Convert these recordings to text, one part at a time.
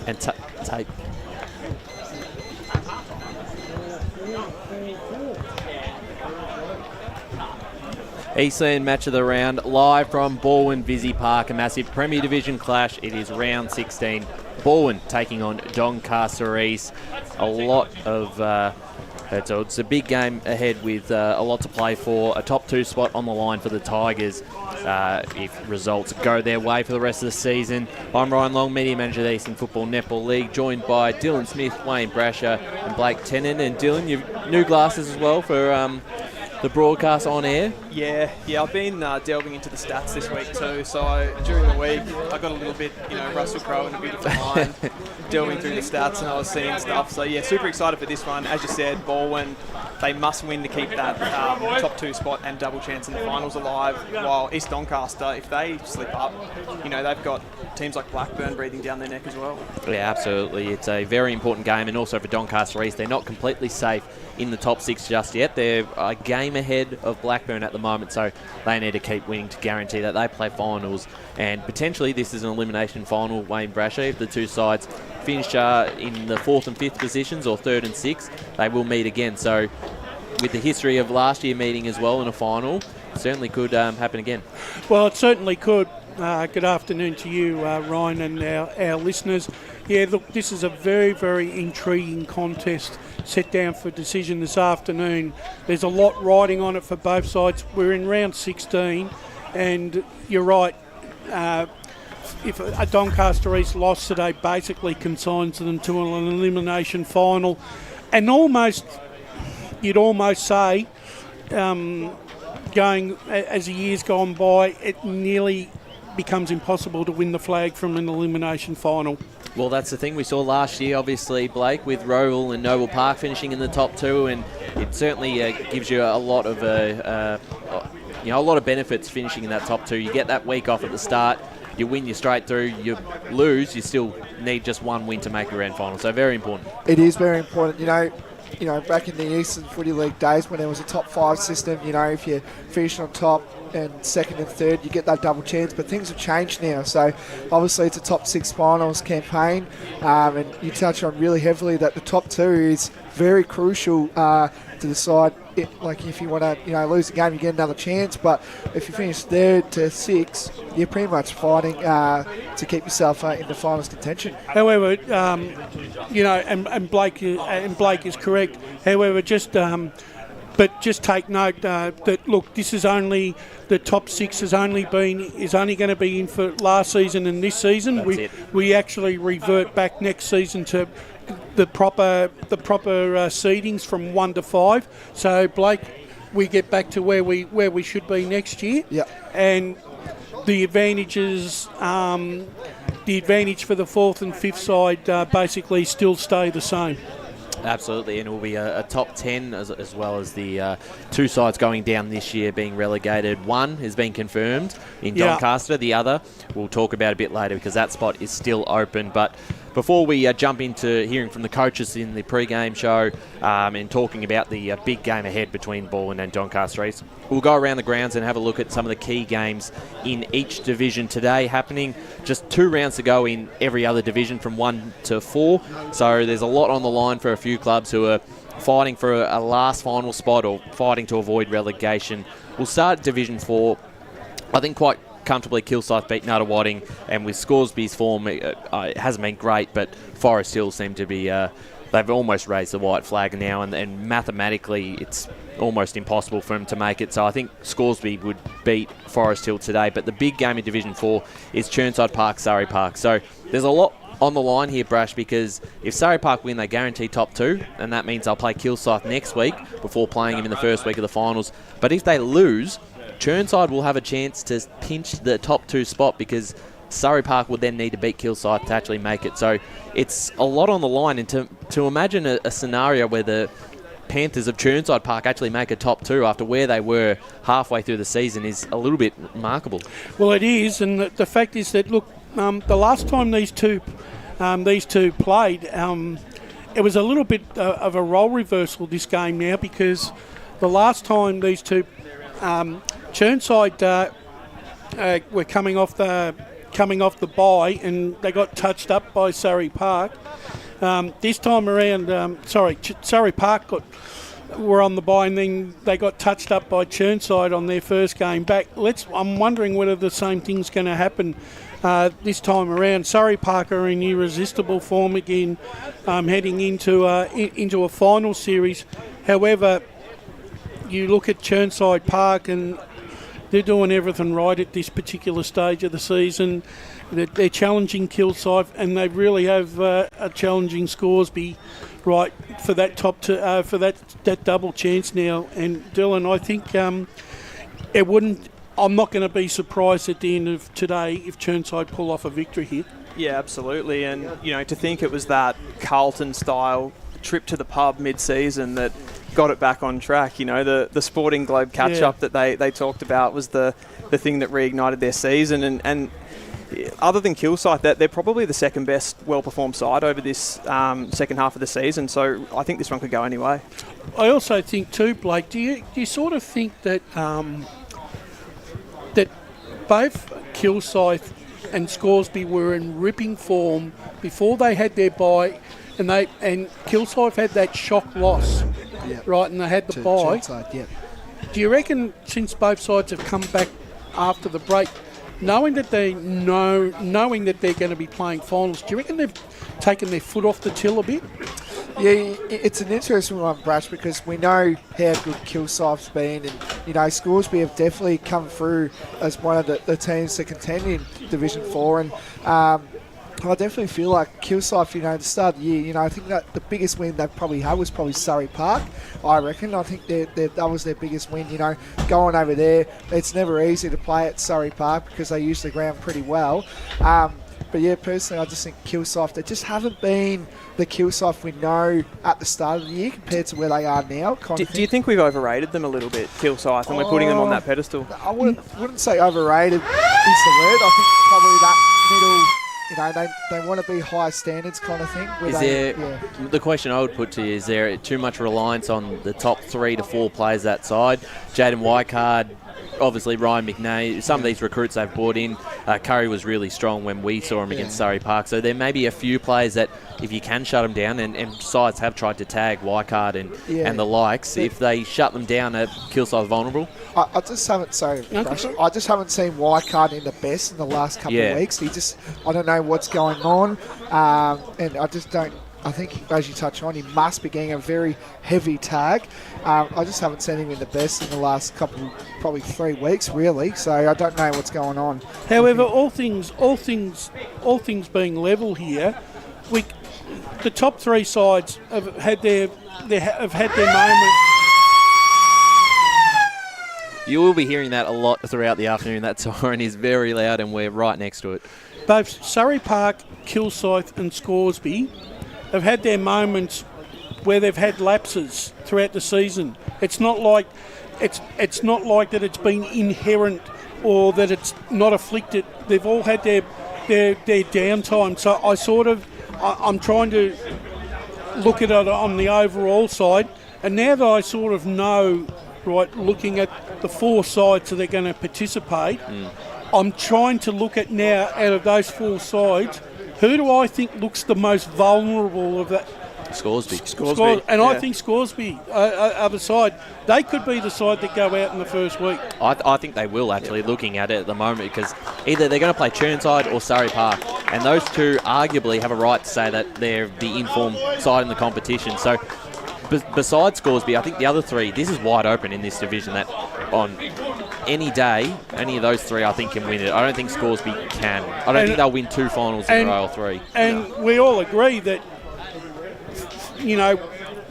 And take. Eastland match of the round, live from Balwyn Visy Park, a massive Premier Division clash. It is round 16. Balwyn taking on Doncaster East. A lot of it's a big game ahead with a lot to play for. A top 2 spot on the line for the Tigers if results go their way for the rest of the season. I'm Ryan Long, Media Manager of the Eastern Football Netball League, joined by Dylan Smith, Wayne Brasher and Blake Tennant. And Dylan, you've new glasses as well for the broadcast on air. Yeah, I've been delving into the stats this week too. So during the week, I got a little bit, Russell Crowe and a beautiful line, delving through the stats, and I was seeing stuff. So yeah, super excited for this one. As you said, Balwyn, they must win to keep that top 2 spot and double chance in the finals alive. While East Doncaster, if they slip up, they've got teams like Blackburn breathing down their neck as well. Yeah, absolutely. It's a very important game, and also for Doncaster East, they're not completely safe in the top 6 just yet. They're a game ahead of Blackburn at the moment, so they need to keep winning to guarantee that they play finals. And potentially this is an elimination final, Wayne Brasher. If the two sides finish in the 4th and 5th positions, or 3rd and 6th, they will meet again. So with the history of last year meeting as well in a final, it certainly could happen again. Well, it certainly could. Good afternoon to you, Ryan, and our listeners. Yeah, look, this is a very, very intriguing contest set down for decision this afternoon. There's a lot riding on it for both sides. We're in round 16, and you're right. If a Doncaster East loss today basically consigns them to an elimination final, and you'd almost say, going as the years gone by, it nearly becomes impossible to win the flag from an elimination final. Well, that's the thing we saw last year, obviously, Blake, with Roval and Noble Park finishing in the top 2, and it certainly gives you a lot of a lot of benefits finishing in that top 2. You get that week off at the start, you win, you're straight through. You lose, you still need just one win to make a grand final. So very important. It is very important. Back in the Eastern Footy League days when there was a top 5 system, if you finish on top and 2nd and 3rd, you get that double chance. But things have changed now. So obviously it's a top 6 finals campaign, and you touch on really heavily that the top 2 is very crucial to decide. If you want to, lose the game, you get another chance. But if you finish 3rd to 6th, you're pretty much fighting to keep yourself in the finals contention. However, and Blake is correct. However, just take note that look, this is only the top 6 is only going to be in for last season and this season. We actually revert back next season to the proper seedings from 1 to 5. So Blake, we get back to where we should be next year. Yeah. And the advantages, the advantage for the 4th and 5th side basically still stay the same. Absolutely, and it will be a top 10 as well as the 2 sides going down this year being relegated. One has been confirmed in Doncaster. The other we'll talk about a bit later because that spot is still open. But before we jump into hearing from the coaches in the pre-game show and talking about the big game ahead between Balwyn and Doncaster East, we'll go around the grounds and have a look at some of the key games in each division today, happening just 2 rounds to go in every other division from 1 to 4. So there's a lot on the line for a few clubs who are fighting for a last final spot or fighting to avoid relegation. We'll start Division 4. I think quite comfortably Kilsyth beat Nuttawading, and with Scoresby's form, it hasn't been great, but Forest Hill seem to be, they've almost raised the white flag now, and mathematically it's almost impossible for them to make it. So I think Scoresby would beat Forest Hill today, but the big game in Division 4 is Chirnside Park, Surrey Park. So there's a lot on the line here, Brash, because if Surrey Park win, they guarantee top 2, and that means they'll play Kilsyth next week before playing him in the first week of the finals. But if they lose, Chirnside will have a chance to pinch the top 2 spot, because Surrey Park would then need to beat Kilsyth to actually make it. So it's a lot on the line, and to imagine a scenario where the Panthers of Chirnside Park actually make a top 2 after where they were halfway through the season is a little bit remarkable. Well, it is, and the fact is that, look, the last time these two played, it was a little bit of a role reversal this game now, because the last time these two, Chirnside were coming off the bye, and they got touched up by Surrey Park. This time around, Surrey Park were on the bye, and then they got touched up by Chirnside on their first game back. I'm wondering whether the same thing's going to happen this time around. Surrey Park are in irresistible form again, heading into a final series. However, you look at Chirnside Park, and they're doing everything right at this particular stage of the season. They're challenging Kilsyth, and they really have a challenging Scoresby right for that for that double chance now. And Dylan, I think it wouldn't. I'm not going to be surprised at the end of today if Chirnside pull off a victory here. Yeah, absolutely. And to think it was that Carlton-style trip to the pub mid-season that got it back on track. The Sporting Globe catch-up that they talked about was the thing that reignited their season. And other than Kilsyth, they're probably the second best well-performed side over this second half of the season. So I think this one could go any way. I also think too, Blake, do you sort of think that that both Kilsyth and Scoresby were in ripping form before they had their bye, and Kilsyth had that shock loss, right, and they had the bye. Do you reckon, since both sides have come back after the break, knowing that they're going to be playing finals, do you reckon they've taken their foot off the till a bit? Yeah, it's an interesting one, Brash, because we know how good Kilsyth's been, and Scoresby have definitely come through as one of the teams to contend in Division 4, and I definitely feel like Kilsyth, the start of the year, I think that the biggest win they probably had was probably Surrey Park, I reckon. I think that was their biggest win, going over there. It's never easy to play at Surrey Park because they use the ground pretty well. But yeah, personally, I just think Kilsyth, they just haven't been the Kilsyth we know at the start of the year compared to where they are now. Do you think we've overrated them a little bit, Kilsyth, and we're putting them on that pedestal? I wouldn't say overrated is the word. I think probably that middle... they want to be high standards kind of thing. The question I would put to you, is there too much reliance on the top 3 to 4 players that side? Jaden Wycard, obviously Ryan McNay, some of these recruits they've brought in. Curry was really strong when we saw him against Surrey Park. So there may be a few players that, if you can shut them down, and sides have tried to tag Wycard and the likes, if they shut them down, are Kilsyth vulnerable? I just haven't seen Wycard in the best in the last couple of weeks. I don't know what's going on, and I just don't. I think, as you touch on, he must be getting a very heavy tag. I just haven't seen him in the best in the last probably 3 weeks, really. So I don't know what's going on. However, all things being level here, the top 3 sides have had their moment. You will be hearing that a lot throughout the afternoon. That siren is very loud, and we're right next to it. Both Surrey Park, Kilsyth and Scoresby have had their moments where they've had lapses throughout the season. It's not like that it's been inherent or that it's not afflicted. They've all had their downtime. So I'm trying to look at it on the overall side, and now that I sort of know, right, looking at the 4 sides that are going to participate, I'm trying to look at now, out of those 4 sides, who do I think looks the most vulnerable of that? Scoresby. I think Scoresby, other side, they could be the side that go out in the first week. I think they will, actually, looking at it at the moment, because either they're going to play Chirnside or Surrey Park, and those two arguably have a right to say that they're the informed side in the competition. So besides Scoresby, I think the other three, this is wide open in this division, that on any day, any of those three I think can win it. I don't think Scoresby can. I don't think they'll win 2 finals in a row or 3. And we all agree that, you know,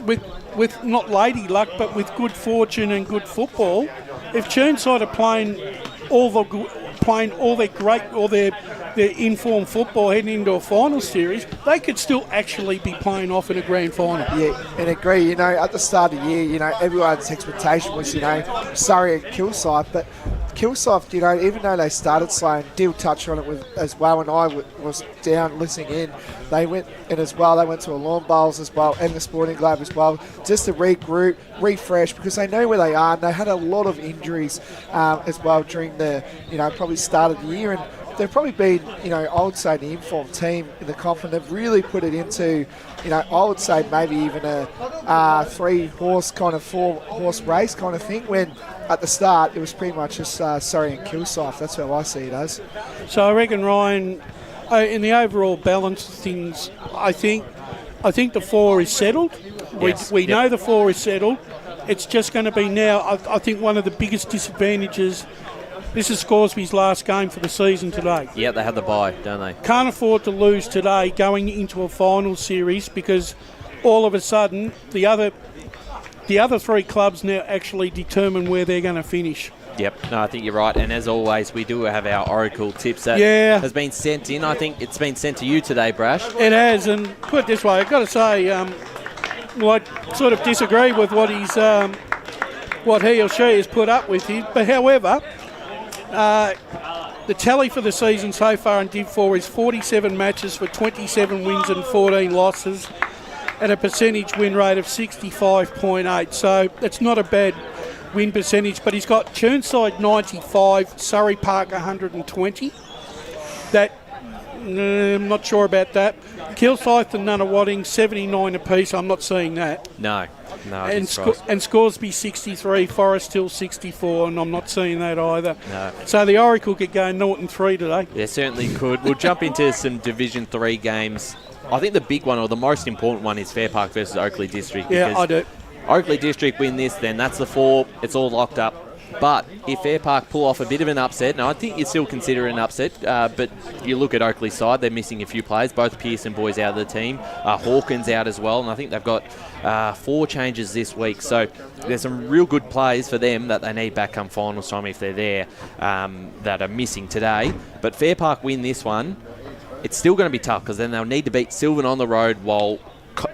with not lady luck, but with good fortune and good football, if Churnside are playing all their informed football heading into a final series, they could still actually be playing off in a grand final. Yeah, and agree. You know, at the start of the year, you know, everyone's expectation was, you know, Surrey and Kilsyth, but Kilsyth, you know, even though they started slow, and Dill touched on it as well, and I was down listening in, they went in as well. They went to a Lawn Bowls as well, and the Sporting Globe as well, just to regroup, refresh, because they know where they are, and they had a lot of injuries as well during the, you know, probably start of the year, and they've probably been, you know, I would say the informed team in the comp, and they've really put it into, you know, I would say maybe even a 3-horse kind of 4-horse race kind of thing, when at the start it was pretty much just Surrey and Kilsyth. That's how I see it as. So I reckon, Ryan, in the overall balance of things, I think the 4 is settled. Yes. We know the 4 is settled. It's just going to be now, I think one of the biggest disadvantages. This is Scoresby's last game for the season today. Yeah, they have the bye, don't they? Can't afford to lose today going into a final series, because all of a sudden the other 3 clubs now actually determine where they're going to finish. Yep, no, I think you're right. And as always, we do have our Oracle tips that has been sent in. I think it's been sent to you today, Brash. It has, and put it this way, I've got to say, I sort of disagree with what he or she has put up with here. But however, the tally for the season so far in Div 4 is 47 matches for 27 wins and 14 losses at a percentage win rate of 65.8. So it's not a bad win percentage, but he's got Churnside 95, Surrey Park 120. That, I'm not sure about that. Kilsyth and Nunawading 79 apiece. I'm not seeing that. No. And Scoresby 63, Forest Hill 64, and I'm not seeing that either. No. So the Oracle could go Norton 3 today. Yeah, certainly could. We'll jump into some Division 3 games. I think the big one, or the most important one, is Fair Park versus Oakley District. Yeah, I do. Oakley District win this, then that's the 4. It's all locked up. But if Fair Park pull off a bit of an upset, now I think you'd still consider it an upset, but you look at Oakley's side, they're missing a few players. Both Pearson boys out of the team. Hawkins out as well, and I think they've got 4 changes this week. So there's some real good plays for them that they need back come finals time if they're there, that are missing today. But Fair Park win this one, it's still going to be tough, because then they'll need to beat Sylvan on the road, while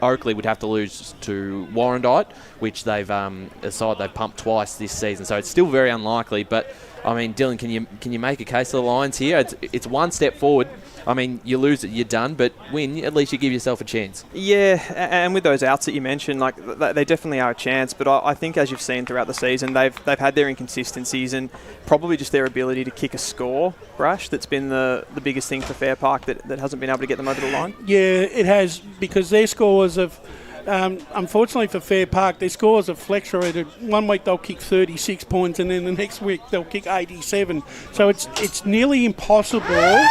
Oakley would have to lose to Warrandyte, which they've a side they've pumped twice this season. So it's still very unlikely. But I mean, Dylan, can you make a case of the Lions here? It's one step forward. I mean, you lose it, you're done, but win, at least you give yourself a chance. Yeah, and with those outs that you mentioned, like they definitely are a chance. But I think, as you've seen throughout the season, they've had their inconsistencies and probably just their ability to kick a score, Brash, that's been the biggest thing for Fair Park that hasn't been able to get them over the line. Yeah, it has, because their scores have, unfortunately for Fair Park, their scores have fluctuated. One week they'll kick 36 points, and then the next week they'll kick 87. So it's nearly impossible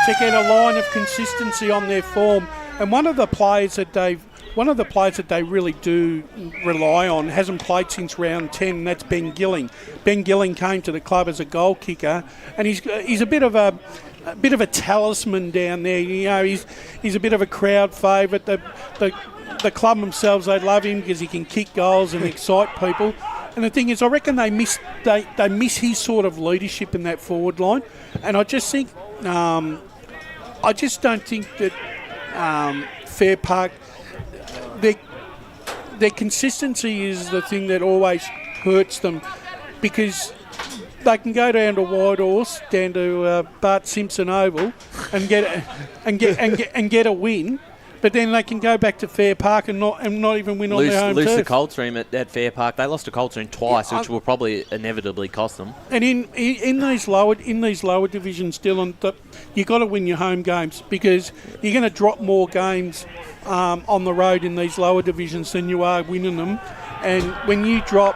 to get a line of consistency on their form. And one of the players that they really do rely on hasn't played since round 10, and that's Ben Gilling. Ben Gilling came to the club as a goal kicker, and he's a bit of a talisman down there. You know, he's a bit of a crowd favourite. The club themselves, they love him because he can kick goals and excite people. And the thing is, I reckon they miss his sort of leadership in that forward line. And I just think, I just don't think that Fair Park, their consistency is the thing that always hurts them, because they can go down to Whitehorse, down to Bart Simpson Oval, and get a win. But then they can go back to Fair Park and not even win on their home turf. Lose the Coldstream at Fair Park. They lost to Coldstream twice, which will probably inevitably cost them. And in these lower divisions, Dylan, you got to win your home games, because you're going to drop more games on the road in these lower divisions than you are winning them. And when you drop,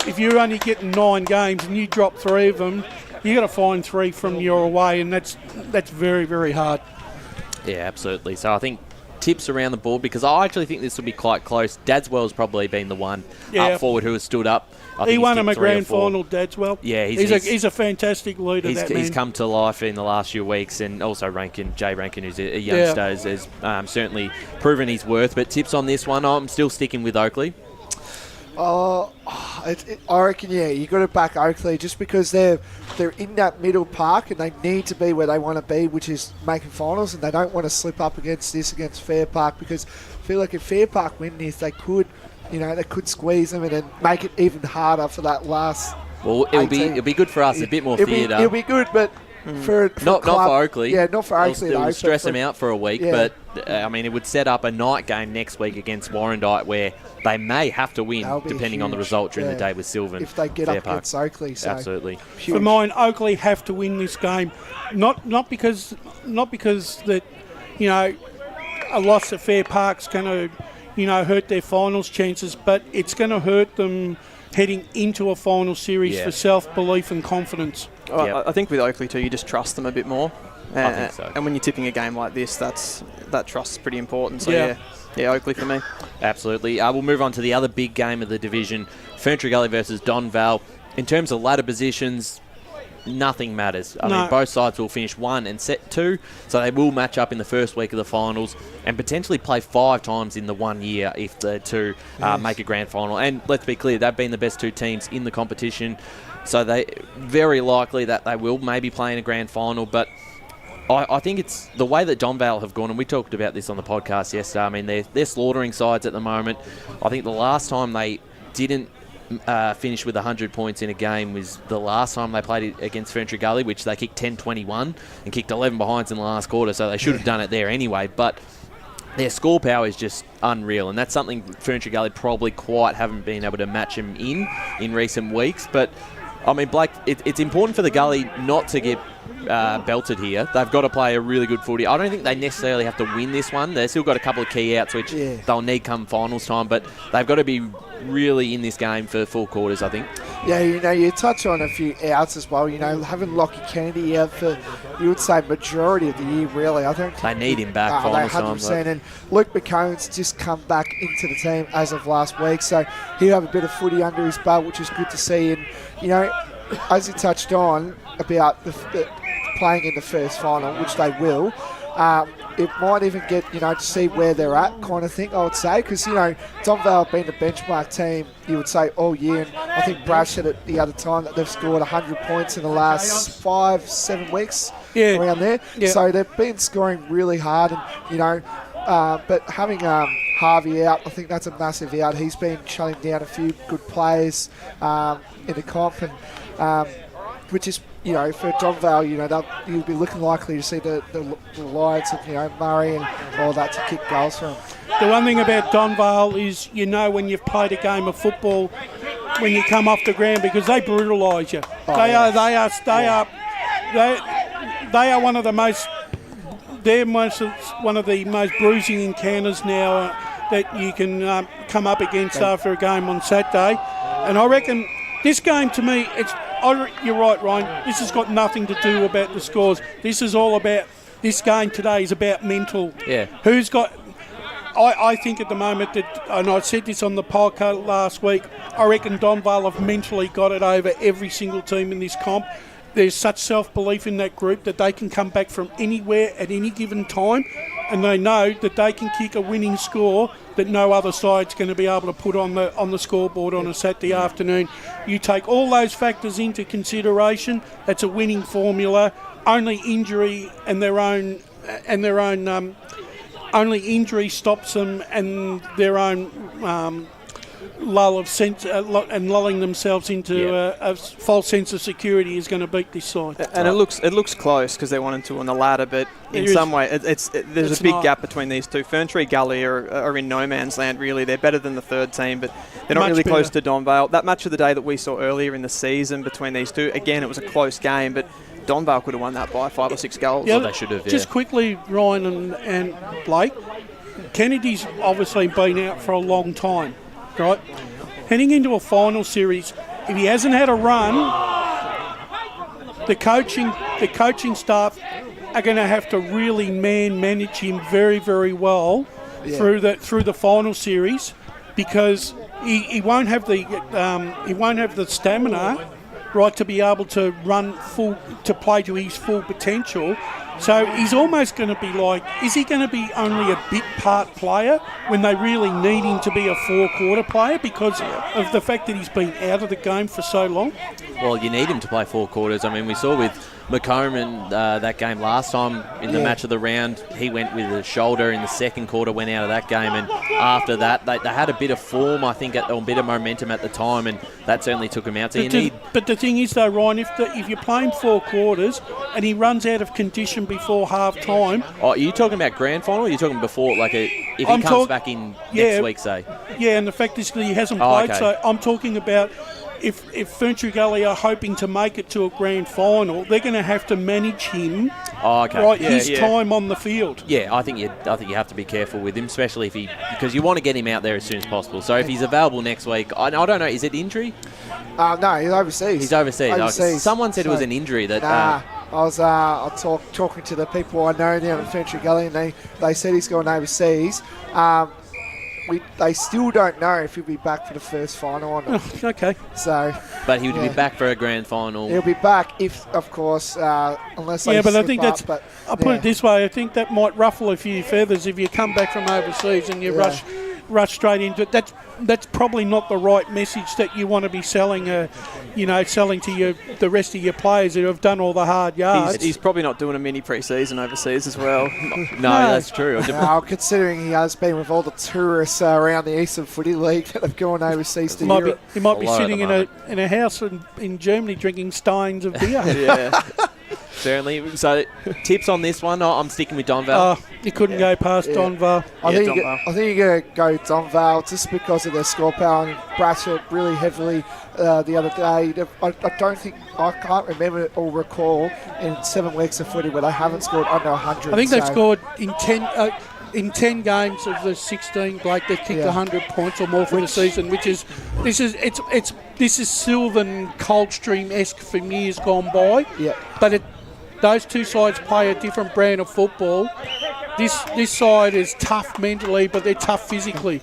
if you're only getting 9 games and you drop 3 of them, you got to find 3 from your away, and that's very, very hard. Yeah, absolutely. So I think tips around the board, because I actually think this will be quite close. Dadswell's probably been the one up forward who has stood up. He won him a grand final, Dadswell. Yeah, he's a fantastic leader. He's come to life in the last few weeks, and also Jay Rankin, who's a youngster, has certainly proven his worth. But tips on this one, I'm still sticking with Oakley. I reckon, you got to back Oakley just because they're in that middle park and they need to be where they want to be, which is making finals, and they don't want to slip up against Fair Park, because I feel like if Fair Park win this, they could squeeze them and then make it even harder for that last. Well, it'll be good for us, a bit more theatre. It'll be good, but for not for Oakley. Yeah, not for Oakley. It would stress them out for a week, but it would set up a night game next week against Warrandyte where they may have to win, depending on the result during the day with Sylvan. If they get up against Oakley, so absolutely. For mine, Oakley have to win this game, not because that a loss at Fair Park's going to hurt their finals chances, but it's going to hurt them heading into a final series for self-belief and confidence. I think with Oakley too, you just trust them a bit more. I think so. And when you're tipping a game like this, that trust is pretty important. So yeah, Oakley for me. Absolutely. We'll move on to the other big game of the division, Ferntree Gully versus Donval. In terms of ladder positions, nothing matters. I mean, both sides will finish 1 and set 2, so they will match up in the first week of the finals and potentially play 5 times in the 1 year if the two make a grand final. And let's be clear, they've been the best 2 teams in the competition, so they very likely that they will maybe play in a grand final. But I think it's the way that Donval have gone, and we talked about this on the podcast yesterday. I mean, they're slaughtering sides at the moment. I think the last time they didn't finish with 100 points in a game was the last time they played against Ferntree Gully, which they kicked 10-21 and kicked 11 behinds in the last quarter, so they should have done it there anyway. But their score power is just unreal, and that's something Ferntree Gully probably quite haven't been able to match them in recent weeks. But I mean, Blake, it's important for the Gully not to get belted here. They've got to play a really good footy. I don't think they necessarily have to win this one. They've still got a couple of key outs which they'll need come finals time, but they've got to be really in this game for 4 quarters, I think. Yeah, you touch on a few outs as well. Having Lockie Kennedy out for, you would say, majority of the year, really. I don't. They need him back finals time. 100%. And Luke McCone's just come back into the team as of last week, so he'll have a bit of footy under his belt, which is good to see. And as you touched on about the playing in the first final, which they will, it might even get, to see where they're at kind of thing, I would say, because, Donval have been the benchmark team, you would say, all year. And I think Brad said it the other time that they've scored 100 points in the last 5-7 weeks around there. Yeah. So they've been scoring really hard, and, but having Harvey out, I think that's a massive out. He's been shutting down a few good players in the comp, and which is, for Donval, you'll be looking likely to see the Lions of, Murray and all that to kick goals for him. The one thing about Donval is, when you've played a game of football, when you come off the ground, because they brutalise you. They are one of the most. They're one of the most bruising encounters now that you can come up against after a game on Saturday, and I reckon this game to me, you're right, Ryan. This has got nothing to do about the scores. This is all about this game today is about mental. Yeah. Who's got? I think at the moment that, and I said this on the podcast last week, I reckon Donval have mentally got it over every single team in this comp. There's such self-belief in that group that they can come back from anywhere at any given time, and they know that they can kick a winning score that no other side's going to be able to put on the scoreboard on a Saturday afternoon. You take all those factors into consideration, that's a winning formula. Only injury only injury stops them, and their own lull of sense and lulling themselves into a false sense of security is going to beat this side. And it looks close because they're 1 and 2 on the ladder, but in some way there's a big gap between these two. Ferntree Gully are in no man's land really. They're better than the third team, but they're not really close to Donval. That match of the day that we saw earlier in the season between these two, again it was a close game, but Donval could have won that by 5 or 6 goals. Yeah, they should have. Just quickly, Ryan and Blake, Kennedy's obviously been out for a long time. Right, heading into a final series, if he hasn't had a run, the coaching staff are going to have to really manage him very, very well through the final series, because he won't have the stamina, right, to be able to play to his full potential. So he's almost going to be like, is he going to be only a bit part player when they really need him to be a four-quarter player because of the fact that he's been out of the game for so long? Well, you need him to play 4 quarters. I mean, we saw with McComan that game last time in the match of the round. He went with a shoulder in the second quarter, went out of that game, and after that, they had a bit of form, I think, or a bit of momentum at the time, and that certainly took him out. So but the thing is, though, Ryan, if you're playing 4 quarters and he runs out of condition before half time... Oh, are you talking about grand final, or are you talking before, like, if he comes back in next week, say? Yeah, and the fact is that he hasn't played, okay. So I'm talking about... If Ferntree Gully are hoping to make it to a grand final, they're going to have to manage him, his time on the field. Yeah, I think you have to be careful with him, especially because you want to get him out there as soon as possible. So if he's available next week, I don't know, is it injury? No, he's overseas. He's overseas. Someone said it was an injury that. I was talking to the people I know down at Ferntree Gully, and they said he's going overseas. They still don't know if he'll be back for the first final or not. Oh, okay. So, but he would be back for a grand final. He'll be back if, of course, unless they but I think up, that's. I'll put it this way: I think that might ruffle a few feathers if you come back from overseas and you rush straight into it. That's probably not the right message that you want to be selling. Selling to the rest of your players who have done all the hard yards. He's probably not doing a mini pre-season overseas as well. No, that's true. Considering he has been with all the tourists around the Eastern Footy League that have gone overseas to Europe. He might be sitting in a house in Germany drinking steins of beer. Yeah. Certainly. So, tips on this one? I'm sticking with Donvale. You couldn't go past Donvale. I think you're going to go Donvale just because of their score power. And Bradford really heavily the other day. I can't remember or recall in 7 weeks of footy where they haven't scored under 100. I think they've scored in 10 games of the 16, Blake, they've kicked 100 points or more for the season, this is Sylvan Coldstream-esque from years gone by. Yeah. But those two sides play a different brand of football. This side is tough mentally, but they're tough physically.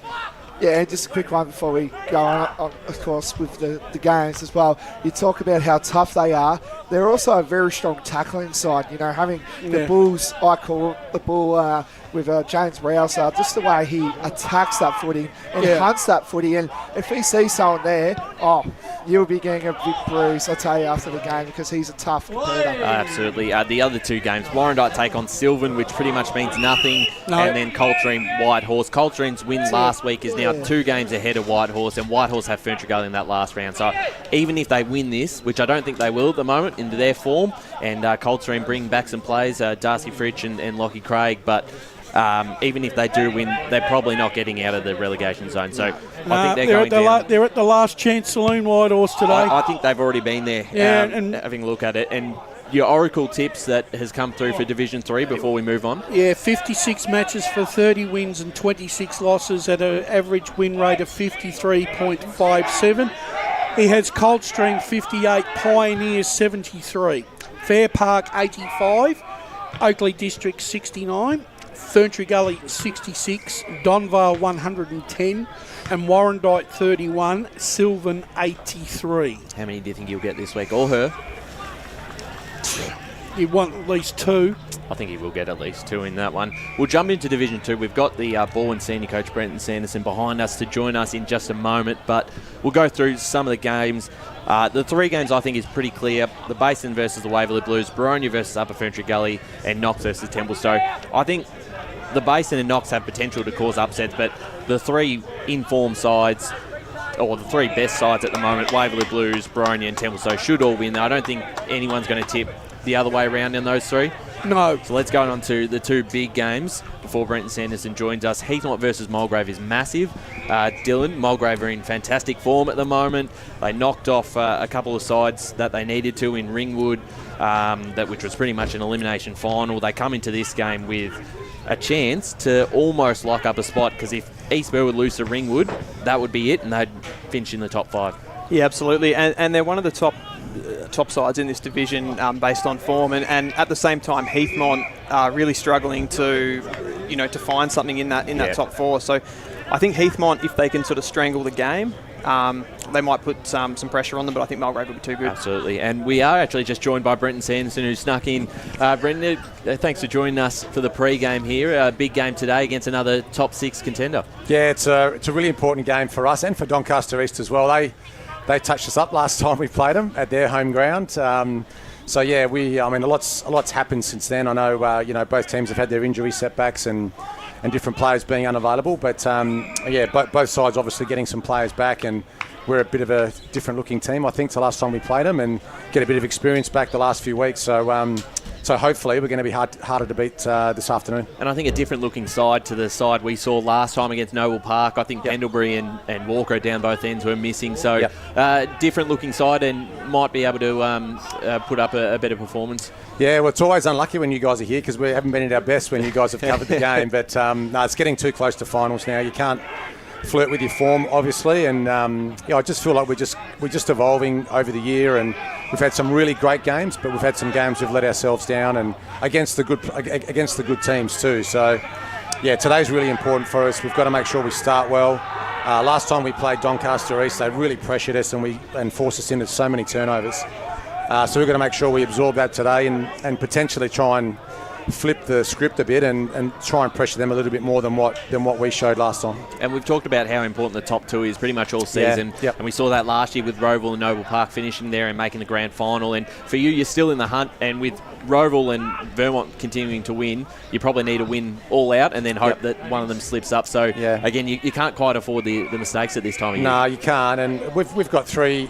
Yeah, and just a quick one before we go on, of course, with the games as well. You talk about how tough they are. They're also a very strong tackling side. Having the Bulls, I call the Bull with James Rouse, just the way he attacks that footy and hunts that footy. And if he sees someone there, you'll be getting a big bruise, I'll tell you, after the game, because he's a tough competitor. Absolutely. The other 2 games, Warrandyte take on Sylvan, which pretty much means nothing, and then Coldstream, Whitehorse. Coldstream's win last week is now 2 games ahead of Whitehorse, and Whitehorse have Ferntree Gully in that last round. So even if they win this, which I don't think they will at the moment, into their form, and Coldstream bring back some players, Darcy Fritsch and Lockie Craig, but even if they do win, they're probably not getting out of the relegation zone. So I think they're going down. They're at the last chance saloon, Whitehorse, today. I think they've already been there, and having a look at it. And your Oracle tips that has come through for Division 3 before we move on? Yeah, 56 matches for 30 wins and 26 losses at an average win rate of 53.57. He has Coldstream 58, Pioneers 73, Fair Park 85, Oakley District 69, Ferntree Gully 66, Donvale 110, and Warrandyte 31, Sylvan 83. How many do you think he'll get this week, or her? You want at least 2. I think he will get at least 2 in that one. We'll jump into Division 2. We've got the Balwyn senior coach Brenton Sanderson behind us to join us in just a moment, but we'll go through some of the games. The 3 games I think is pretty clear. The Basin versus the Waverley Blues, Boronia versus Upper Ferntree Gully, and Knox versus Templestowe. I think the Basin and Knox have potential to cause upsets, but the 3 informed sides, or the 3 best sides at the moment, Waverley Blues, Boronia and Templestowe, should all win. I don't think anyone's going to tip the other way around in those 3. No. So let's go on to the 2 big games before Brenton Sanderson joins us. Heathmont versus Mulgrave is massive. Dylan, Mulgrave are in fantastic form at the moment. They knocked off a couple of sides that they needed to in Ringwood, which was pretty much an elimination final. They come into this game with a chance to almost lock up a spot, because if East Burwood lose to Ringwood, that would be it, and they'd finish in the top 5. Yeah, absolutely. And they're one of the top top sides in this division based on form, and at the same time, Heathmont are really struggling to find something in that top four. So I think Heathmont, if they can sort of strangle the game, they might put some pressure on them, but I think Mulgrave will be too good. Absolutely. And we are actually just joined by Brenton Sanderson, who snuck in. Brenton, thanks for joining us for the pre-game here. A big game today against another top 6 contender. Yeah, it's a really important game for us and for Doncaster East as well. They touched us up last time we played them at their home ground. So yeah, a lot's happened since then. I know both teams have had their injury setbacks and different players being unavailable, but both sides obviously getting some players back, and we're a bit of a different looking team, I think, to last time we played them, and get a bit of experience back the last few weeks. So hopefully we're going to be harder to beat this afternoon. And I think a different looking side to the side we saw last time against Noble Park. I think Pendlebury and Walker down both ends were missing. So different looking side, and might be able to put up a better performance. Yeah, well, it's always unlucky when you guys are here because we haven't been at our best when you guys have covered the game. But no, it's getting too close to finals now. You can't flirt with your form, obviously, and I just feel like we're just evolving over the year, and we've had some really great games, but we've had some games we've let ourselves down, and against the good teams too. So yeah, today's really important for us. We've got to make sure we start well. Last time we played Doncaster East, they really pressured us and forced us into so many turnovers. So we've got to make sure we absorb that today and potentially try and flip the script a bit and try and pressure them a little bit more than what we showed last time. And we've talked about how important the top 2 is pretty much all season. Yep. And we saw that last year with Roval and Noble Park finishing there and making the grand final. And for you're still in the hunt, and with Roval and Vermont continuing to win, you probably need to win all out and then hope that one of them slips up. So again, you can't quite afford the mistakes at this time of year. No, you can't. And we've got three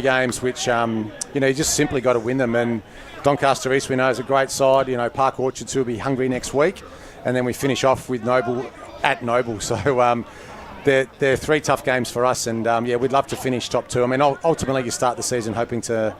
games which you just simply got to win them. And Doncaster East, we know, is a great side. Park Orchards will be hungry next week, and then we finish off with Noble at Noble. So they're 3 tough games for us, and we'd love to finish top 2. I mean, ultimately you start the season hoping to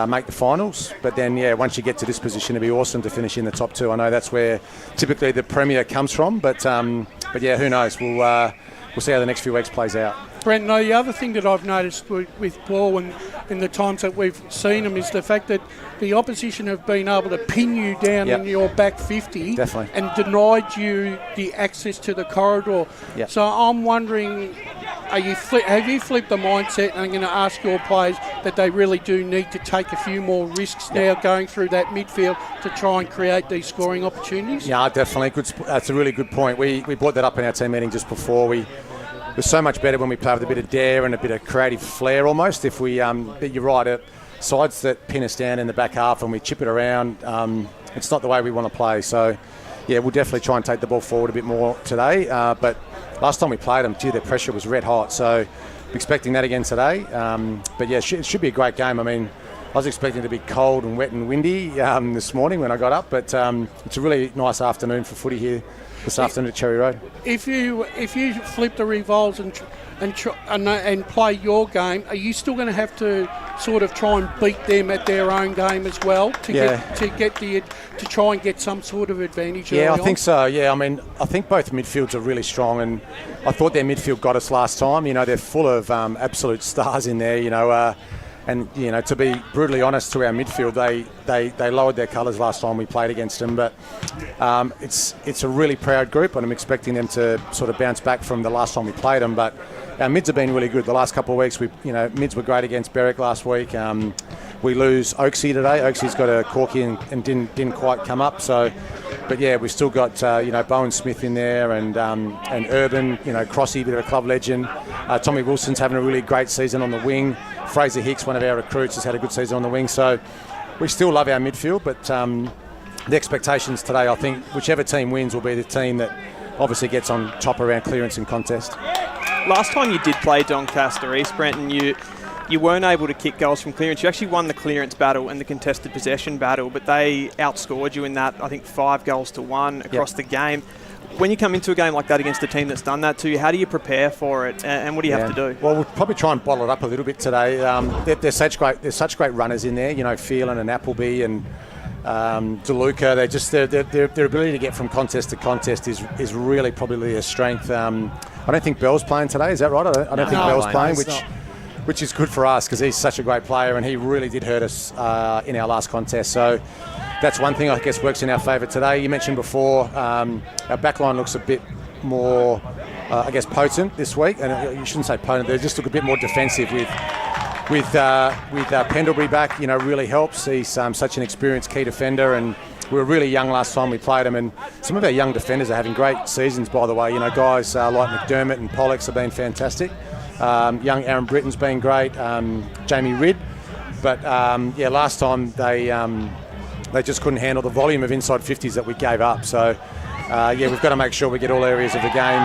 make the finals, but then once you get to this position, it'd be awesome to finish in the top 2. I know that's where typically the premier comes from, but who knows? We'll see how the next few weeks plays out. Brent, the other thing that I've noticed with Balwyn in the times that we've seen them is the fact that the opposition have been able to pin you down in your back 50 and denied you the access to the corridor. Yep. So I'm wondering, have you flipped the mindset, and I'm going to ask your players that they really do need to take a few more risks now going through that midfield to try and create these scoring opportunities? Yeah, definitely. That's a really good point. We brought that up in our team meeting just before. We're so much better when we play with a bit of dare and a bit of creative flair almost. If we, but you're right, sides that pin us down in the back half and we chip it around, it's not the way we want to play. So, yeah, we'll definitely try and take the ball forward a bit more today. But last time we played them, their pressure was red hot. So, I'm expecting that again today. But yeah, it should be a great game. I mean, I was expecting it to be cold and wet and windy this morning when I got up, but it's a really nice afternoon for footy here this afternoon at Cherry Road. If you flip the revolves and play your game, are you still going to have to sort of try and beat them at their own game as well to try and get some sort of advantage? Yeah, I think so. Yeah, I mean, I think both midfields are really strong, and I thought their midfield got us last time. They're full of absolute stars in there. And to be brutally honest to our midfield, they lowered their colours last time we played against them. But it's a really proud group, and I'm expecting them to sort of bounce back from the last time we played them. But our mids have been really good the last couple of weeks. Mids were great against Berwick last week. We lose Oaksy today. Oaksy's got a corky and didn't quite come up. So, but yeah, we've still got Bowen Smith in there and Urban, Crossy, bit of a club legend. Tommy Wilson's having a really great season on the wing. Fraser Hicks, one of our recruits, has had a good season on the wing. So we still love our midfield, but the expectations today, I think, whichever team wins will be the team that obviously gets on top around clearance and contest. Last time you did play Doncaster East, Brenton, you weren't able to kick goals from clearance. You actually won the clearance battle and the contested possession battle, but they outscored you in that, I think, 5-1 across the game. When you come into a game like that against a team that's done that to you, how do you prepare for it, and what do you have to do? Well, we'll probably try and bottle it up a little bit today. There's such great runners in there, Phelan and Appleby and DeLuca. Their ability to get from contest to contest is really probably a strength. I don't think Bell's playing today. Is that right? I don't think Bell's playing, which is good for us because he's such a great player and he really did hurt us in our last contest. So that's one thing I guess works in our favour today. You mentioned before our backline looks a bit more, I guess, potent this week, and you shouldn't say potent. They just look a bit more defensive with Pendlebury back. You know, really helps. He's such an experienced key defender, and we were really young last time we played him. And some of our young defenders are having great seasons, by the way. You know, guys like McDermott and Pollux have been fantastic. Young Aaron Britton's been great. Jamie Ridd, but last time they just couldn't handle the volume of inside 50s that we gave up. So. We've got to make sure we get all areas of the game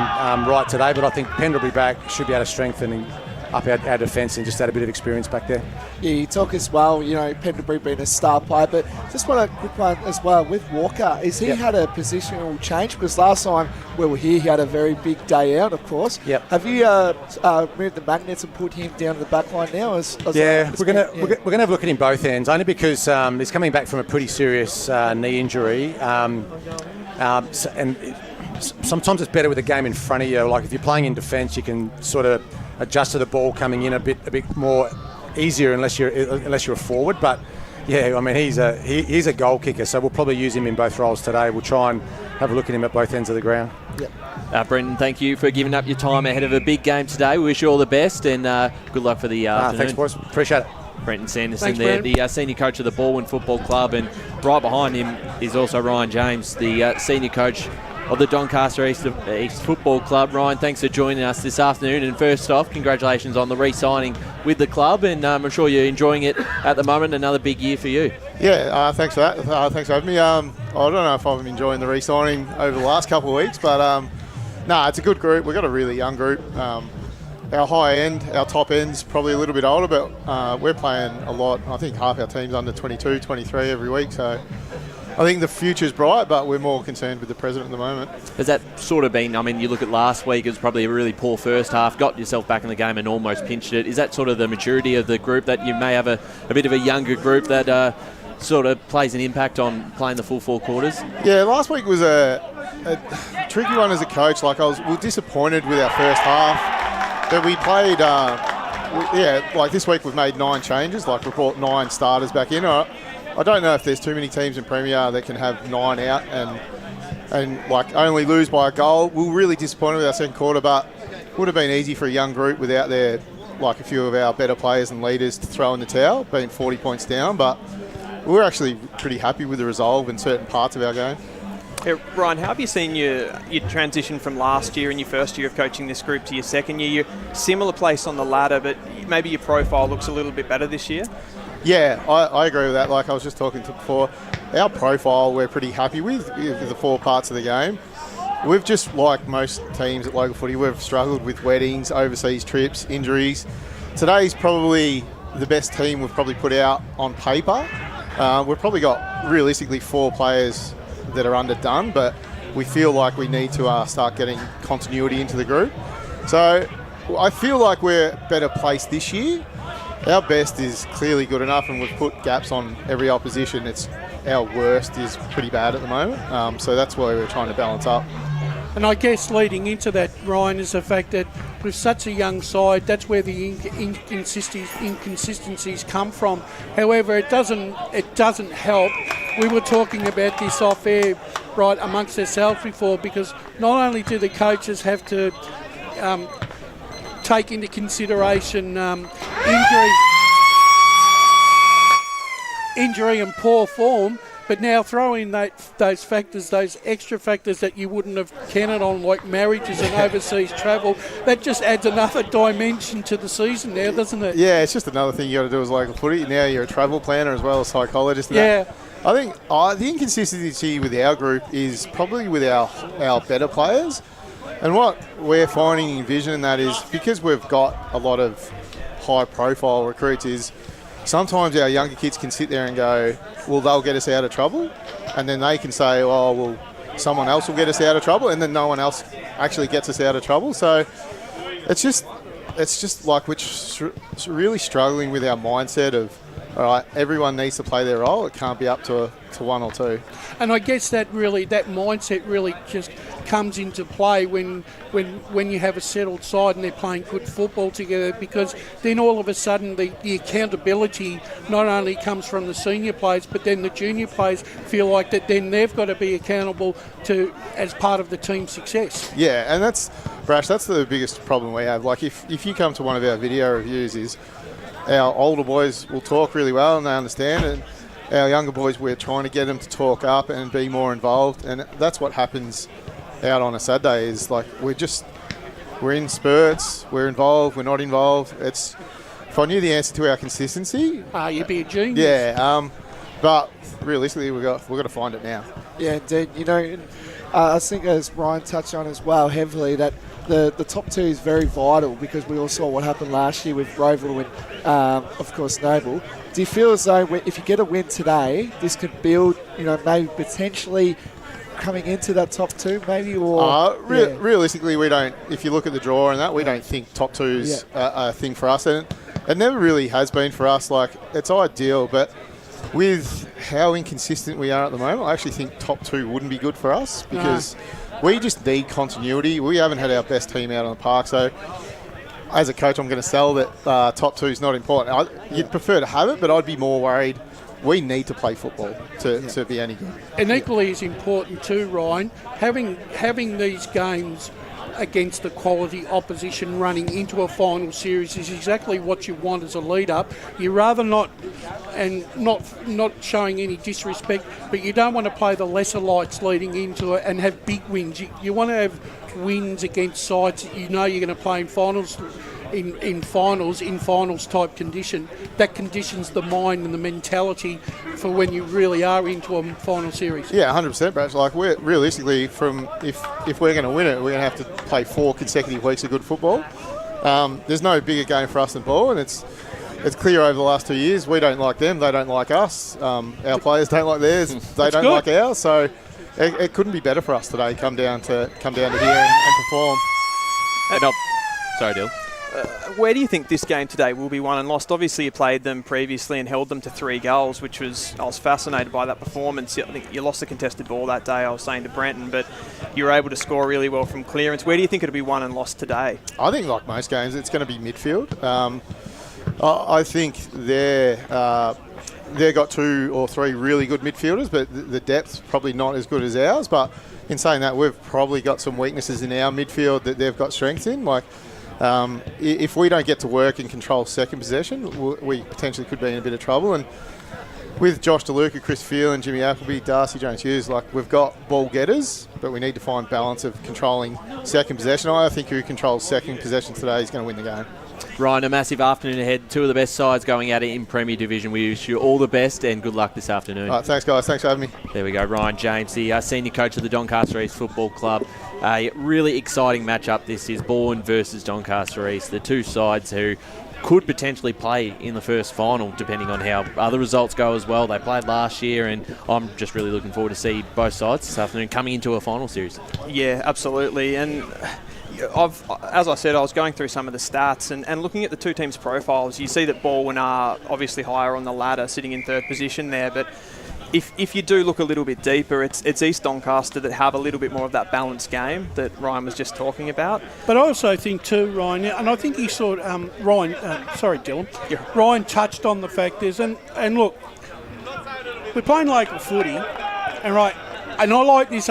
right today, but I think Pendlebury back should be able to strengthen up our defence and just add a bit of experience back there. Yeah, you talk as well, you know, Pendlebury being a star player, but just want a quick one as well with Walker. Is he had a positional change? Because last time we were here, he had a very big day out, of course. Yep. Have you moved the magnets and put him down to the back line now? We're gonna have a look at him both ends, only because he's coming back from a pretty serious knee injury. And sometimes it's better with a game in front of you. Like if you're playing in defence, you can sort of adjust to the ball coming in a bit more easier unless you're a forward. But yeah, I mean he's a goal kicker, so we'll probably use him in both roles today. We'll try and have a look at him at both ends of the ground. Yep. Brendan, thank you for giving up your time ahead of a big game today. We wish you all the best and good luck for the afternoon. Thanks, boys. Appreciate it. Brenton Sanderson Thanks, there, Brendan. the senior coach of the Balwyn Football Club, and right behind him is also Ryan James, the senior coach of the Doncaster East Football Club. Ryan, thanks for joining us this afternoon, and first off, congratulations on the re-signing with the club, and I'm sure you're enjoying it at the moment. Another big year for you. Yeah, thanks for that. Thanks for having me. I don't know if I'm enjoying the re-signing over the last couple of weeks, but it's a good group. We've got a really young group. Our high end, our top end's probably a little bit older, but we're playing a lot. I think half our team's under 22, 23 every week, so I think the future's bright, but we're more concerned with the present at the moment. Has that sort of been, I mean, you look at last week, it was probably a really poor first half, got yourself back in the game and almost pinched it. Is that sort of the maturity of the group, that you may have a bit of a younger group that sort of plays an impact on playing the full four quarters? Yeah, last week was a tricky one as a coach. Like we were disappointed with our first half. But we played, like this week we've made 9 changes, like we brought 9 starters back in. I don't know if there's too many teams in Premier that can have 9 out and like only lose by a goal. We were really disappointed with our second quarter, but it would have been easy for a young group without a few of our better players and leaders to throw in the towel, being 40 points down. But we were actually pretty happy with the resolve in certain parts of our game. Yeah, Ryan, how have you seen your transition from last year and your first year of coaching this group to your second year? You're similar place on the ladder, but maybe your profile looks a little bit better this year? Yeah, I agree with that. Like I was just talking to before, our profile we're pretty happy with the 4 parts of the game. We've just, like most teams at local footy, we've struggled with weddings, overseas trips, injuries. Today's probably the best team we've probably put out on paper. We've probably got realistically 4 players that are underdone, but we feel like we need to start getting continuity into the group. So I feel like we're better placed this year. Our best is clearly good enough, and we've put gaps on every opposition. Our worst is pretty bad at the moment, so that's why we're trying to balance up. And I guess leading into that, Ryan, is the fact that with such a young side, that's where the inconsistencies come from. However, it doesn't help. We were talking about this off air, right, amongst ourselves before, because not only do the coaches have to take into consideration injury and poor form, but now throw in those factors, those extra factors that you wouldn't have counted on, like marriages and overseas travel. That just adds another dimension to the season now, doesn't it? Yeah, it's just another thing you got to do as local footy. Now you're a travel planner as well as psychologist. Yeah. I think the inconsistency with our group is probably with our better players. And what we're finding in Vision, that is because we've got a lot of high-profile recruits, is sometimes our younger kids can sit there and go, well, they'll get us out of trouble. And then they can say, oh, well, someone else will get us out of trouble. And then no one else actually gets us out of trouble. So it's just like we're really struggling with our mindset of, all right, everyone needs to play their role. It can't be up to to 1 or 2. And I guess that mindset really just comes into play when you have a settled side and they're playing good football together, because then all of a sudden the accountability not only comes from the senior players, but then the junior players feel like that then they've got to be accountable to as part of the team's success. Yeah, and that's the biggest problem we have. Like if you come to one of our video reviews, is our older boys will talk really well and they understand, and our younger boys, we're trying to get them to talk up and be more involved, and that's what happens out on a Saturday. Is like we're in spurts, we're involved, we're not involved. If I knew the answer to our consistency, you'd be a genius. Yeah, but realistically, we've got to find it now. Yeah, indeed. You know, I think as Ryan touched on as well heavily, that the top 2 is very vital, because we all saw what happened last year with Roval and, of course, Noble. Do you feel as though if you get a win today, this could build, maybe potentially coming into that top 2, maybe? Or realistically, we don't. If you look at the draw and that, we don't think top 2's a thing for us, and it never really has been for us. Like, it's ideal, but with how inconsistent we are at the moment, I actually think top 2 wouldn't be good for us, because we just need continuity. We haven't had our best team out on the park, so as a coach, I'm going to sell that top 2 is not important. You'd prefer to have it, but I'd be more worried. We need to play football to be any good. And equally as important too, Ryan, having these games against the quality opposition running into a final series is exactly what you want as a lead-up. You rather not showing any disrespect, but you don't want to play the lesser lights leading into it and have big wins. You want to have wins against sides that you're going to play in finals. In finals type condition, that conditions the mind and the mentality for when you really are into a final series. Yeah, 100%, Brad. Like, we're realistically, if we're going to win it, we're going to have to play 4 consecutive weeks of good football. There's no bigger game for us than ball, and it's clear over the last 2 years. We don't like them, they don't like us. Our players don't like theirs, they don't like ours. So it couldn't be better for us today. Come down to here and perform. Sorry, Dill. Where do you think this game today will be won and lost? Obviously, you played them previously and held them to 3 goals, I was fascinated by that performance. I think you lost the contested ball that day, I was saying to Brenton, but you were able to score really well from clearance. Where do you think it'll be won and lost today? I think, like most games, it's going to be midfield. I think they've got 2 or 3 really good midfielders, but the depth's probably not as good as ours. But in saying that, we've probably got some weaknesses in our midfield that they've got strengths in. Like, if we don't get to work and control second possession, we potentially could be in a bit of trouble. And with Josh DeLuca, Chris Phelan, Jimmy Appleby, Darcy Jones-Hughes, like, we've got ball getters, but we need to find balance of controlling second possession. I think who controls second possession today is going to win the game. Ryan, a massive afternoon ahead. 2 of the best sides going at it in Premier Division. We wish you all the best and good luck this afternoon. All right, thanks, guys. Thanks for having me. There we go. Ryan James, the senior coach of the Doncaster East Football Club. A really exciting matchup this is, Balwyn versus Doncaster East. The 2 sides who could potentially play in the first final, depending on how other results go as well. They played last year, and I'm just really looking forward to see both sides this afternoon coming into a final series. Yeah, absolutely. And as I said, I was going through some of the stats and looking at the 2 teams' profiles. You see that Balwyn are obviously higher on the ladder, sitting in 3rd position there, but if you do look a little bit deeper, it's East Doncaster that have a little bit more of that balanced game that Ryan was just talking about. But I also think too, Ryan, and I think he sort Dylan. Yeah. Ryan touched on the fact is, and look, we're playing local footy, and and I like this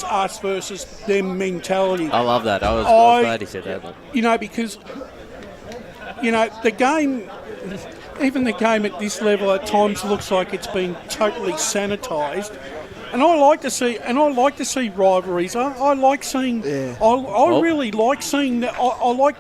us versus them mentality. I love that. I was glad he said that. Because the game. Even the game at this level at times looks like it's been totally sanitised, and I like to see rivalries. I like seeing. Yeah. I really like seeing that. I like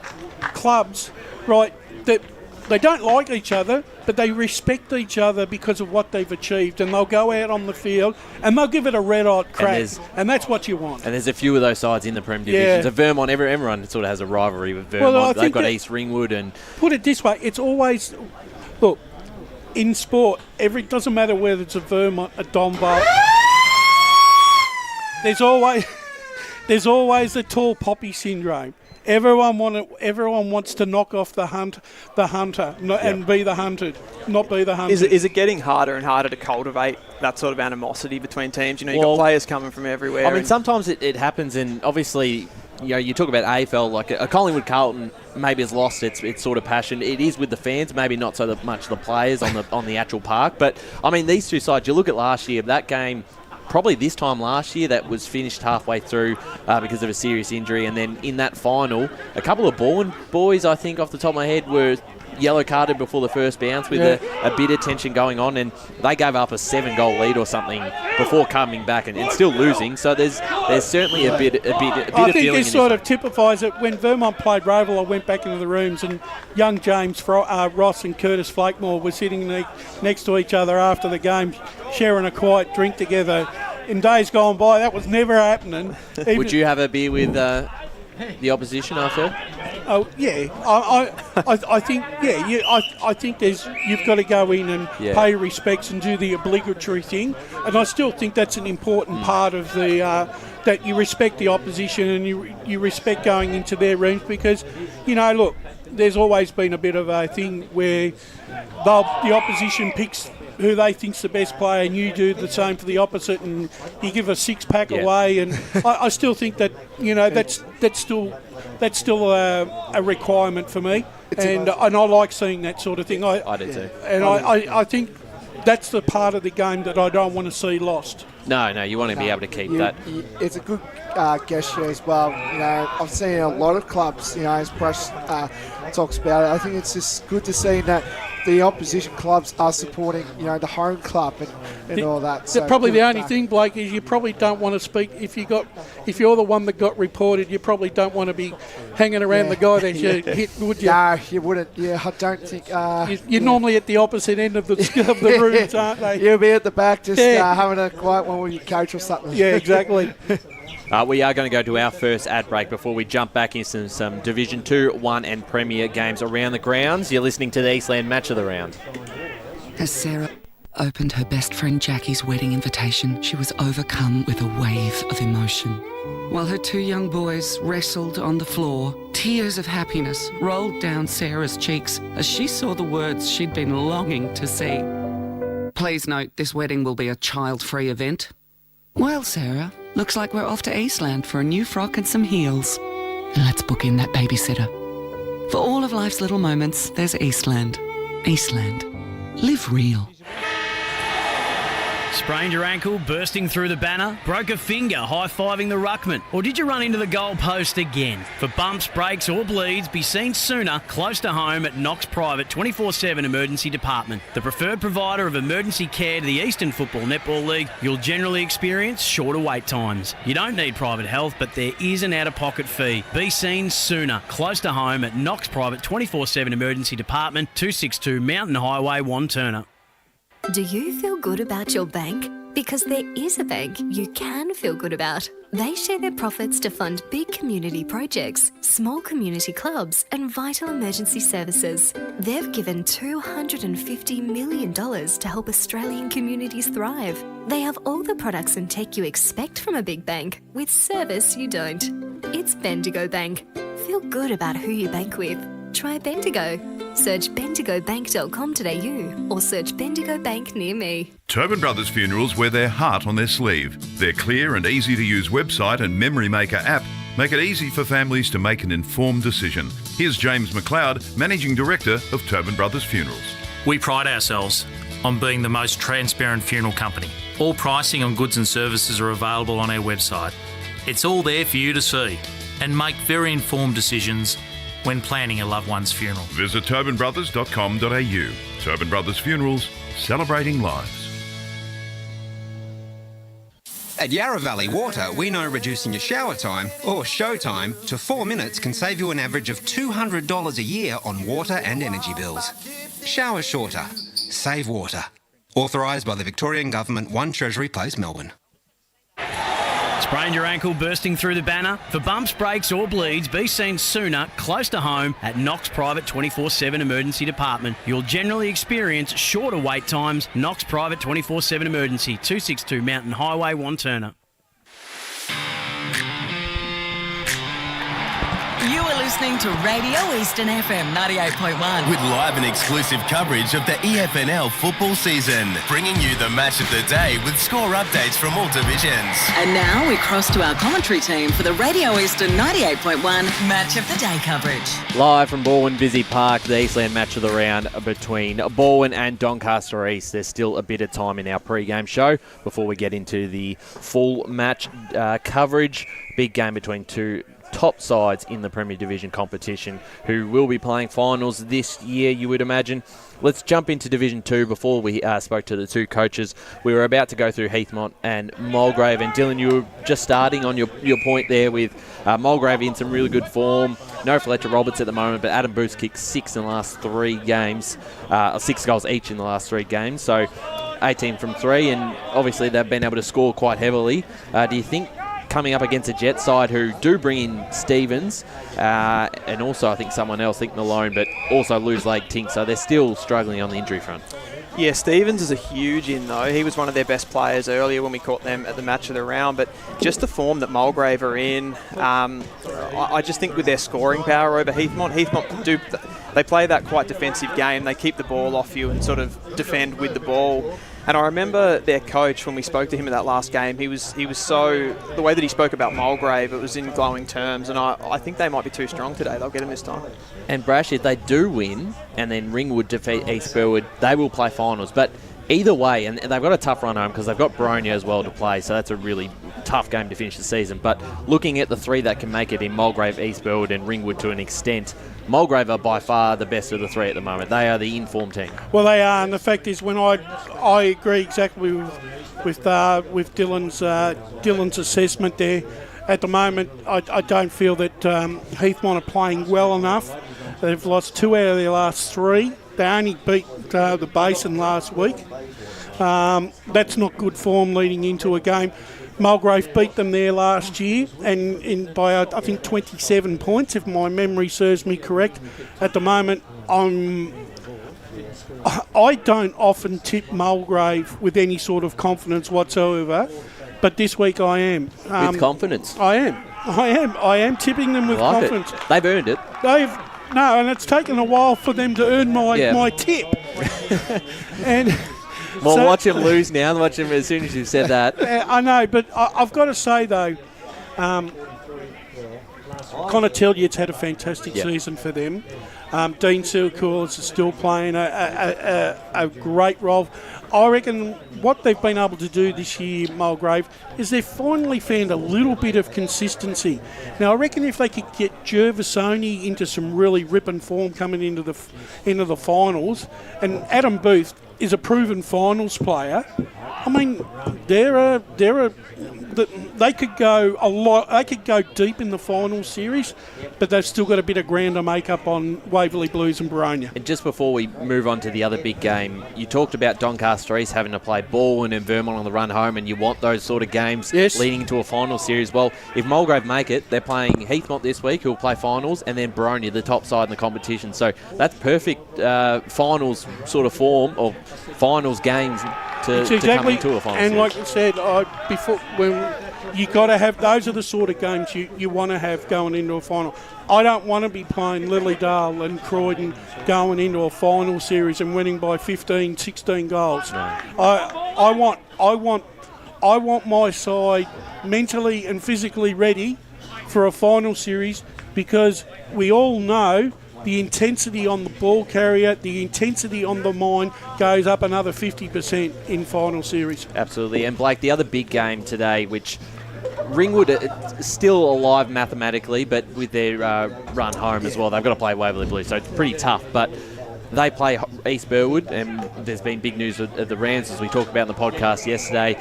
clubs, that they don't like each other, but they respect each other because of what they've achieved, and they'll go out on the field and they'll give it a red-hot crack, and that's what you want. And there's a few of those sides in the Prem division. Yeah. So Vermont, everyone sort of has a rivalry with Vermont. Well, they've got East Ringwood and. Put it this way, it's always. Look, in sport, doesn't matter whether it's a Vermont, a Donvale. There's always the tall poppy syndrome, Everyone wants to knock off the hunter, and be the hunted, not be the hunted. Is it getting harder and harder to cultivate that sort of animosity between teams? You know, you've got players coming from everywhere. I mean, sometimes it happens, and obviously, you know, you talk about AFL, like a Collingwood Carlton maybe has lost its sort of passion. It is with the fans, maybe not so much the players on the actual park. But I mean, these two sides. You look at last year, that game. Probably this time last year that was finished halfway through because of a serious injury, and then in that final a couple of Balwyn boys, I think off the top of my head, were yellow carded before the first bounce with a bit of tension going on, and they gave up a 7-goal lead or something before coming back and still losing. So there's certainly a bit I think this sort of typifies it. When Vermont played Roval, I went back into the rooms and young James Ross and Curtis Flakemore were sitting next to each other after the game, sharing a quiet drink together. In days gone by, that was never happening. Would you have a beer with the opposition after? Oh yeah, I think I think you've got to go in and pay respects and do the obligatory thing, and I still think that's an important part of the that you respect the opposition and you respect going into their rooms, because you know, look, there's always been a bit of a thing where the opposition picks who they think's the best player, and you do the same for the opposite, and you give a 6-pack away. And I still think that, you know, that's still a requirement for me, and I like seeing that sort of thing. I do too. And I think that's the part of the game that I don't want to see lost. No, you want to be able to keep that. It's a good gesture as well. You know, I've seen a lot of clubs, you know, as Brush talks about it. I think it's just good to see that the opposition clubs are supporting, you know, the home club and all that. So probably the only thing, Blake, is you probably don't want to speak if you're the one that got reported. You probably don't want to be hanging around the guy that you hit, would you? No, you wouldn't. Yeah, I don't think. You're normally at the opposite end of the rooms, aren't they? You'll be at the back just having a quiet one with your coach or something. Yeah, exactly. We are going to go to our first ad break before we jump back into some Division 2, 1 and Premier games around the grounds. You're listening to the Eastland Match of the Round. As Sarah opened her best friend Jackie's wedding invitation, she was overcome with a wave of emotion. While her 2 young boys wrestled on the floor, tears of happiness rolled down Sarah's cheeks as she saw the words she'd been longing to see. Please note, this wedding will be a child-free event. Well, Sarah, looks like we're off to Eastland for a new frock and some heels. And let's book in that babysitter. For all of life's little moments, there's Eastland. Eastland. Live real. Sprained your ankle, bursting through the banner? Broke a finger, high-fiving the ruckman? Or did you run into the goal post again? For bumps, breaks or bleeds, be seen sooner, close to home at Knox Private 24/7 Emergency Department. The preferred provider of emergency care to the Eastern Football Netball League, you'll generally experience shorter wait times. You don't need private health, but there is an out-of-pocket fee. Be seen sooner, close to home at Knox Private 24/7 Emergency Department, 262 Mountain Highway, Wanturna. Do you feel good about your bank? Because there is a bank you can feel good about. They share their profits to fund big community projects, small community clubs and vital emergency services. They've given $250 million to help Australian communities thrive. They have all the products and tech you expect from a big bank, with service you don't. It's Bendigo Bank. Feel good about who you bank with. Try Bendigo. Search bendigobank.com.au or search Bendigo Bank near me. Tobin Brothers Funerals wear their heart on their sleeve. Their clear and easy-to-use website and Memory Maker app make it easy for families to make an informed decision. Here's James McLeod, Managing Director of Tobin Brothers Funerals. We pride ourselves on being the most transparent funeral company. All pricing on goods and services are available on our website. It's all there for you to see and make very informed decisions when planning a loved one's funeral. Visit tobinbrothers.com.au. Tobin Brothers Funerals, celebrating lives. At Yarra Valley Water, we know reducing your shower time, or show time, to 4 minutes can save you an average of $200 a year on water and energy bills. Shower shorter. Save water. Authorised by the Victorian Government, 1 Treasury Place, Melbourne. Sprained your ankle, bursting through the banner? For bumps, breaks or bleeds, be seen sooner, close to home at Knox Private 24/7 Emergency Department. You'll generally experience shorter wait times. Knox Private 24/7 Emergency, 262 Mountain Highway, Wanturna. You are listening to Radio Eastern FM 98.1. With live and exclusive coverage of the EFNL football season, bringing you the match of the day with score updates from all divisions. And now we cross to our commentary team for the Radio Eastern 98.1 Match of the Day coverage. Live from Balwyn Busy Park, the Eastland match of the round between Balwyn and Doncaster East. There's still a bit of time in our pre-game show before we get into the full match coverage. Big game between two top sides in the Premier Division competition who will be playing finals this year, you would imagine. Let's jump into Division 2. Before we spoke to the two coaches, we were about to go through Heathmont and Mulgrave. And Dylan, you were just starting on your point there with Mulgrave in some really good form. No Fletcher Roberts at the moment, but Adam Booth's kicked 6 in the last 3 games, 6 goals each in the last 3 games. So 18 from 3, and obviously they've been able to score quite heavily. Do you think coming up against a Jet side who do bring in Stevens and also I think someone else, I think Malone, but also lose Lake Tink, so they're still struggling on the injury front? Yeah, Stevens is a huge in though. He was one of their best players earlier when we caught them at the match of the round, but just the form that Mulgrave are in, I just think with their scoring power over Heathmont they play that quite defensive game. They keep the ball off you and sort of defend with the ball. And I remember their coach, when we spoke to him in that last game, he was so, the way that he spoke about Mulgrave, it was in glowing terms, and I think they might be too strong today. They'll get him this time. And Brash, if they do win and then Ringwood defeat East Burwood, they will play finals. But either way, and they've got a tough run home because they've got Bronia as well to play, so that's a really tough game to finish the season. But looking at the 3 that can make it in Mulgrave, East Burwood and Ringwood to an extent, Mulgrave are by far the best of the 3 at the moment. They are the informed team. Well, they are, and the fact is, when I agree exactly with Dylan's assessment there. At the moment, I don't feel that Heathmont are playing well enough. They've lost 2 out of their last 3. They only beat the Basin last week. That's not good form leading into a game. Mulgrave beat them there last year and by, I think, 27 points, if my memory serves me correct. At the moment, I don't often tip Mulgrave with any sort of confidence whatsoever, but this week I am. With confidence? I am tipping them with confidence. They've earned it. No, and it's taken a while for them to earn my tip. And... Well, watch him lose now. Watch him as soon as you've said that. I know, but I've got to say, though, Connor Telliott's had a fantastic season for them. Dean Silcours is still playing a great role. I reckon what they've been able to do this year, Mulgrave, is they've finally found a little bit of consistency. Now, I reckon if they could get Gervasoni into some really ripping form coming into the finals, and Adam Booth is a proven finals player. I mean, they could go a lot. They could go deep in the final series, but they've still got a bit of ground to make up on Waverley Blues and Boronia. And just before we move on to the other big game, you talked about Doncaster East having to play Balwyn and Vermont on the run home, and you want those sort of games leading into a final series. Well, if Mulgrave make it, they're playing Heathmont this week, who will play finals, and then Boronia, the top side in the competition. So that's perfect finals sort of form, or finals games to come into a final and series. like I said before, when you got to have, those are the sort of games you want to have going into a final. I don't want to be playing Lilydale and Croydon going into a final series and winning by 15, 16 goals. No. I want my side mentally and physically ready for a final series, because we all know the intensity on the ball carrier, the intensity on the mine goes up another 50% in final series. Absolutely. And Blake, the other big game today, which Ringwood are still alive mathematically, but with their run home as well, they've got to play Waverley Blues, so it's pretty tough. But they play East Burwood, and there's been big news at the Rams, as we talked about in the podcast yesterday,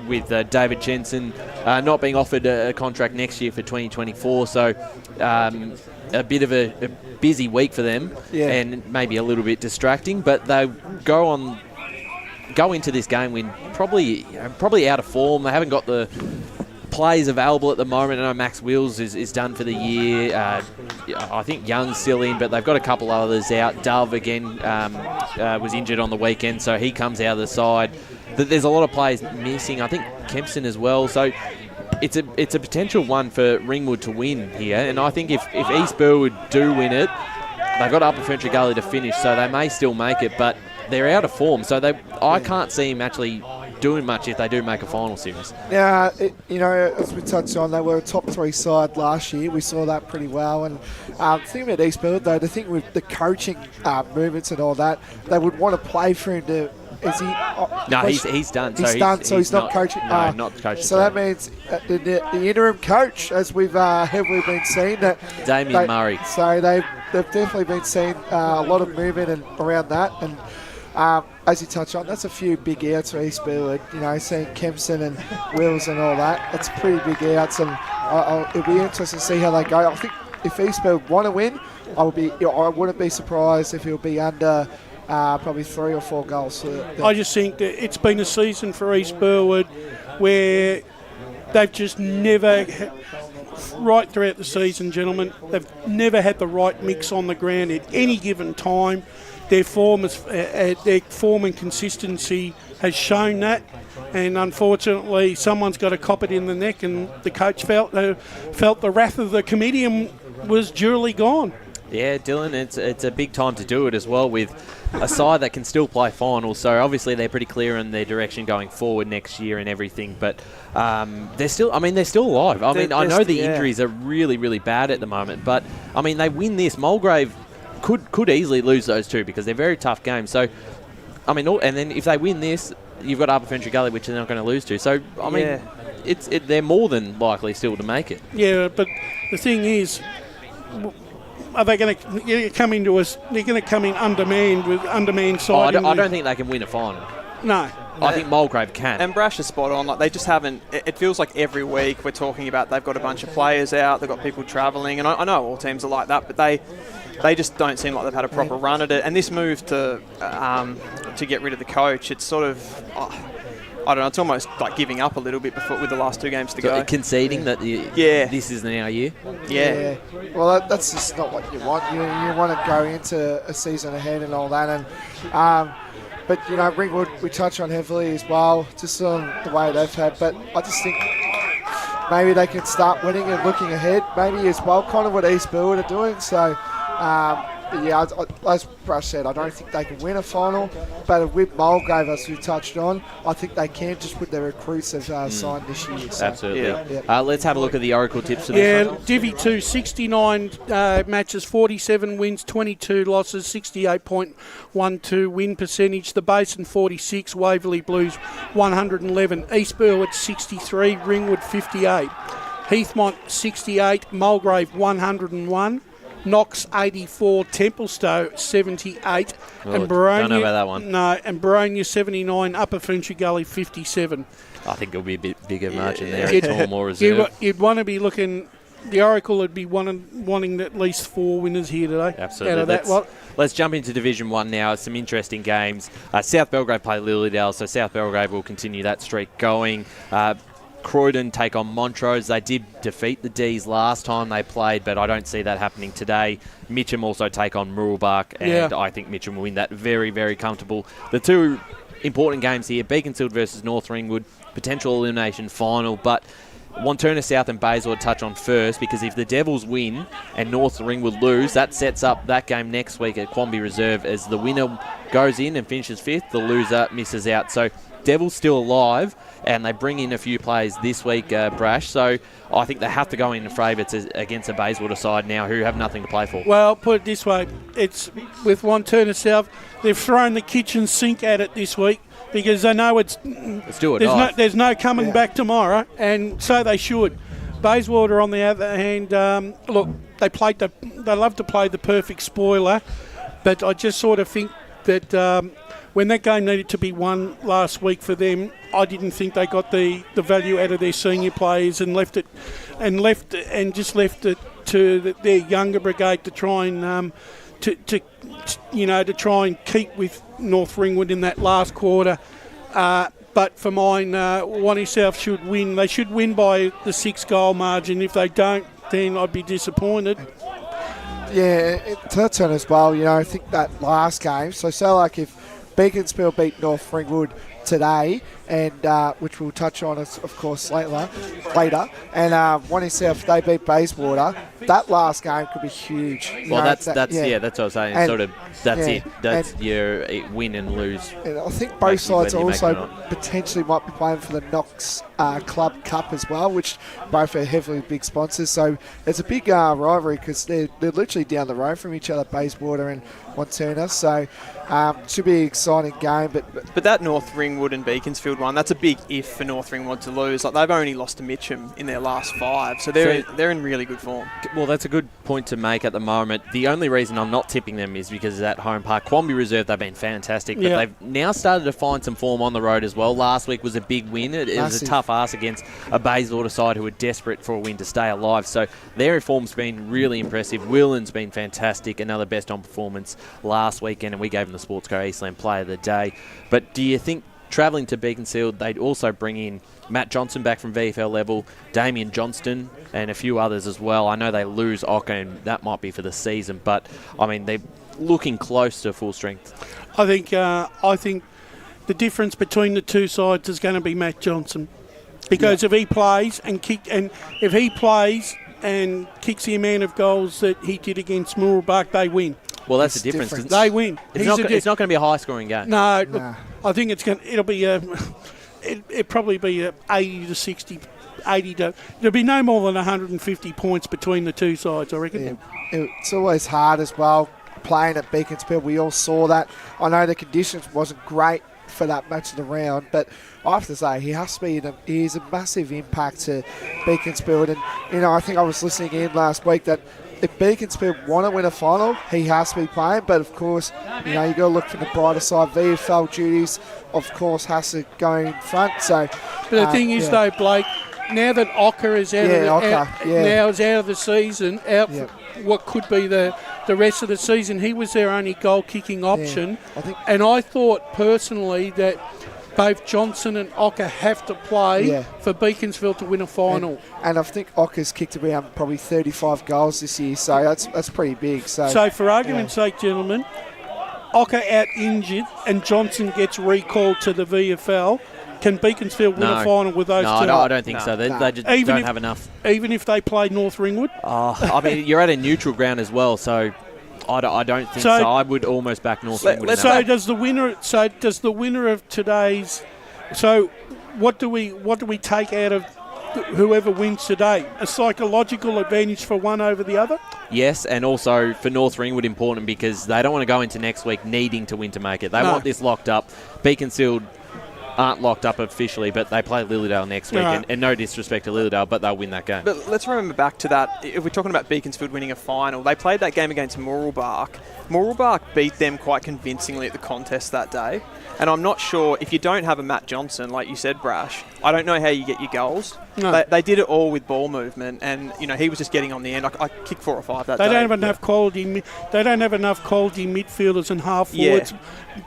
with David Jensen not being offered a contract next year for 2024. So a bit of a busy week for them, and maybe a little bit distracting. But they go into this game when probably out of form. They haven't got the players available at the moment. I know Max Wills is done for the year. I think Young's still in, but they've got a couple others out. Dove, again, was injured on the weekend, so he comes out of the side. There's a lot of players missing. I think Kempson as well. So it's a potential one for Ringwood to win here, and I think if East Burwood do win it, they've got Upper Ferntree Gully to finish, so they may still make it, but they're out of form, so I can't see them actually doing much if they do make a final series. Yeah, as we touched on, they were a top 3 side last year. We saw that pretty well. And the thing about East Burwood, though, the thing with the coaching movements and all that, they would want to play for him to. Is he? No, he's done. He's not coaching. No, not coaching. So that means the interim coach, as we've heavily been seeing, that Damien Murray. So they've definitely been seeing a lot of movement and around that. And as you touched on, that's a few big outs for East Burwood. Seeing Kempson and Wills and all that, it's pretty big outs, and it'll be interesting to see how they go. I think if East Burwood want to win, I wouldn't be surprised if it'll be under. Probably 3 or 4 goals. I just think that it's been a season for East Burwood where they've just never, right throughout the season, gentlemen, they've never had the right mix on the ground at any given time. Their form and consistency has shown that, and unfortunately, someone's got to cop it in the neck, and the coach felt the wrath of the committee and was duly gone. Yeah, Dylan, it's a big time to do it as well with a side that can still play finals. So obviously they're pretty clear in their direction going forward next year and everything. But they're still alive. I know the injuries are really, really bad at the moment. But they win this. Mulgrave could easily lose those 2 because they're very tough games. So and then if they win this, you've got Upper Ferntree Gully, which they're not going to lose to. So they're more than likely still to make it. Yeah, but the thing is, are they going to come into us? They're going to come in undermanned with undermanned side. I don't think they can win a final. No. I think Mulgrave can. And Brash is spot on. Like, they just haven't. It feels like every week we're talking about they've got a bunch of players out, they've got people travelling, and I know all teams are like that, but they just don't seem like they've had a proper run at it. And this move to get rid of the coach, it's sort of. I don't know, it's almost like giving up a little bit with the last 2 games to go. Conceding that this isn't our year? Yeah. Well, that's just not what you want. You want to go into a season ahead and all that. And but, Ringwood, we touch on heavily as well, just on the way they've had. But I just think maybe they can start winning and looking ahead, maybe as well, kind of what East Burwood are doing. So, as Brush said, I don't think they can win a final, but with Mulgrave, as we touched on, I think they can just with their recruits they've signed this year. So. Absolutely. Let's have a look at the Oracle tips for this one. Divi 2, 69 matches, 47 wins, 22 losses, 68.12 win percentage. The Basin 46, Waverley Blues 111, East Burwood 63, Ringwood 58, Heathmont 68, Mulgrave 101. Knox 84, Templestowe 78, and Baronia. Don't know about that one. No, and Baronia 79, Upper Ferntree Gully 57. I think it'll be a bit bigger margin there. It's all more reserved. You'd want to be looking. The Oracle would be wanting at least 4 winners here today. Absolutely. Let's jump into Division 1 now. Some interesting games. South Belgrave play Lilydale, so South Belgrave will continue that streak going. Croydon take on Montrose. They did defeat the D's last time they played, but I don't see that happening today. Mitcham also take on Muralbark, and I think Mitcham will win that very, very comfortable. The 2 important games here, Beaconsfield versus North Ringwood, potential elimination final, but Wanturna South and Bayswater touch on first, because if the Devils win and North Ringwood lose, that sets up that game next week at Quamby Reserve as the winner goes in and finishes 5th, the loser misses out. So Devils still alive, and they bring in a few players this week, Brash. So I think they have to go in favourites against a Bayswater side now who have nothing to play for. Well, put it this way, it's with Wanturna South, they've thrown the kitchen sink at it this week because they know there's no coming back tomorrow, and so they should. Bayswater, on the other hand, look, they love to play the perfect spoiler, but I just sort of think that when that game needed to be won last week for them, I didn't think they got the value out of their senior players and left it to their younger brigade to try and to try and keep with North Ringwood in that last quarter. But for mine, Wanty South should win. They should win by the 6-goal margin. If they don't, then I'd be disappointed. Yeah, that's on as well. I think that last game. So like if Beaconsfield beat North Ringwood today, and which we'll touch on, of course, later. And wanting South, they beat Bayswater. That last game could be huge. Well, that's what I was saying. And, That's it. That's your win and lose. And I think both sides also potentially might be playing for the Knox Club Cup as well, which both are heavily big sponsors. So it's a big rivalry because they're literally down the road from each other, Bayswater and Montana. So should be an exciting game. But that North Ringwood and Beaconsfield one, that's a big if for North Ringwood to lose. Like, they've only lost to Mitcham in their last 5, so they're in really good form. Well, that's a good point to make at the moment. The only reason I'm not tipping them is because at home park. Quamby Reserve, they've been fantastic, but they've now started to find some form on the road as well. Last week was a big win. It was a tough ask against a Bayswater side who were desperate for a win to stay alive. So their form's been really impressive. Willen's been fantastic, another best on performance last weekend, and we gave them the Sportsco Eastland Player of the Day. But do you think travelling to Beaconsfield, they'd also bring in Matt Johnson back from VFL level, Damien Johnston, and a few others as well? I know they lose Ocker, and that might be for the season, but I mean, they're looking close to full strength. I think the difference between the two sides is going to be Matt Johnson, because if he plays and kicks the amount of goals that he did against Mooroolbark, they win. Well, that's the difference. They win. It's not going to be a high-scoring game. No, look, I think it'll be it'll probably be 80 to 60, 80 to. There'll be no more than 150 points between the two sides, I reckon. Yeah, it's always hard as well playing at Beaconsfield. We all saw that. I know the conditions wasn't great for that match of the round, but I have to say he is a massive impact to Beaconsfield. And I think I was listening in last week that if Beaconsfield want to win a final, he has to be playing. But of course, you got to look for the brighter side. VFL duties, of course, has to go in front. So, but the thing is, though, Blake, now that Ocker is out of the season, what could be the rest of the season, he was their only goal kicking option. And I thought personally that both Johnson and Ocker have to play for Beaconsfield to win a final. And I think Ocker's kicked around probably 35 goals this year, so that's pretty big. So for argument's sake, gentlemen, Ocker out injured and Johnson gets recalled to the VFL. Can Beaconsfield win a final with those two? No, I don't think so. They just don't have enough. Even if they play North Ringwood? I mean, you're at a neutral ground as well, so I don't think so. I would almost back North Ringwood. So does the winner of today's? So what do we take out of whoever wins today? A psychological advantage for one over the other? Yes, and also for North Ringwood important because they don't want to go into next week needing to win to make it. They want this locked up. Beaconsfield aren't locked up officially, but they play Lilydale next week, and no disrespect to Lilydale, but they'll win that game. But let's remember back to that, if we're talking about Beaconsfield winning a final, they played that game against Mooroolbark. Mooroolbark beat them quite convincingly at the contest that day, and I'm not sure, if you don't have a Matt Johnson, like you said, Brash, I don't know how you get your goals. No. They did it all with ball movement, and he was just getting on the end. I kicked 4 or 5 that day. They don't have enough quality. They don't have enough quality midfielders and half forwards.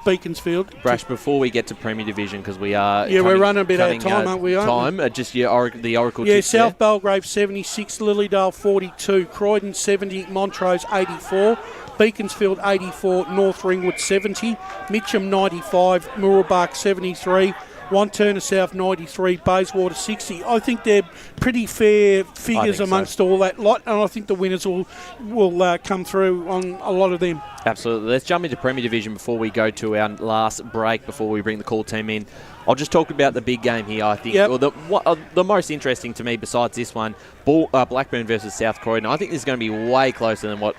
Beaconsfield. Brash, before we get to Premier Division, because we are we're running a bit out of time, aren't we? Just the Oracle. Yeah, South Belgrave 76, Lilydale 42, Croydon 70, Montrose 84. Beaconsfield 84, North Ringwood 70, Mitcham 95, Mooroolbark 73, Wanturna South 93, Bayswater 60. I think they're pretty fair figures amongst all that lot, and I think the winners will come through on a lot of them. Absolutely. Let's jump into Premier Division before we go to our last break, before we bring the call team in. I'll just talk about the big game here, I think. Or the most interesting to me besides this one, Blackburn versus South Croydon. I think this is going to be way closer than what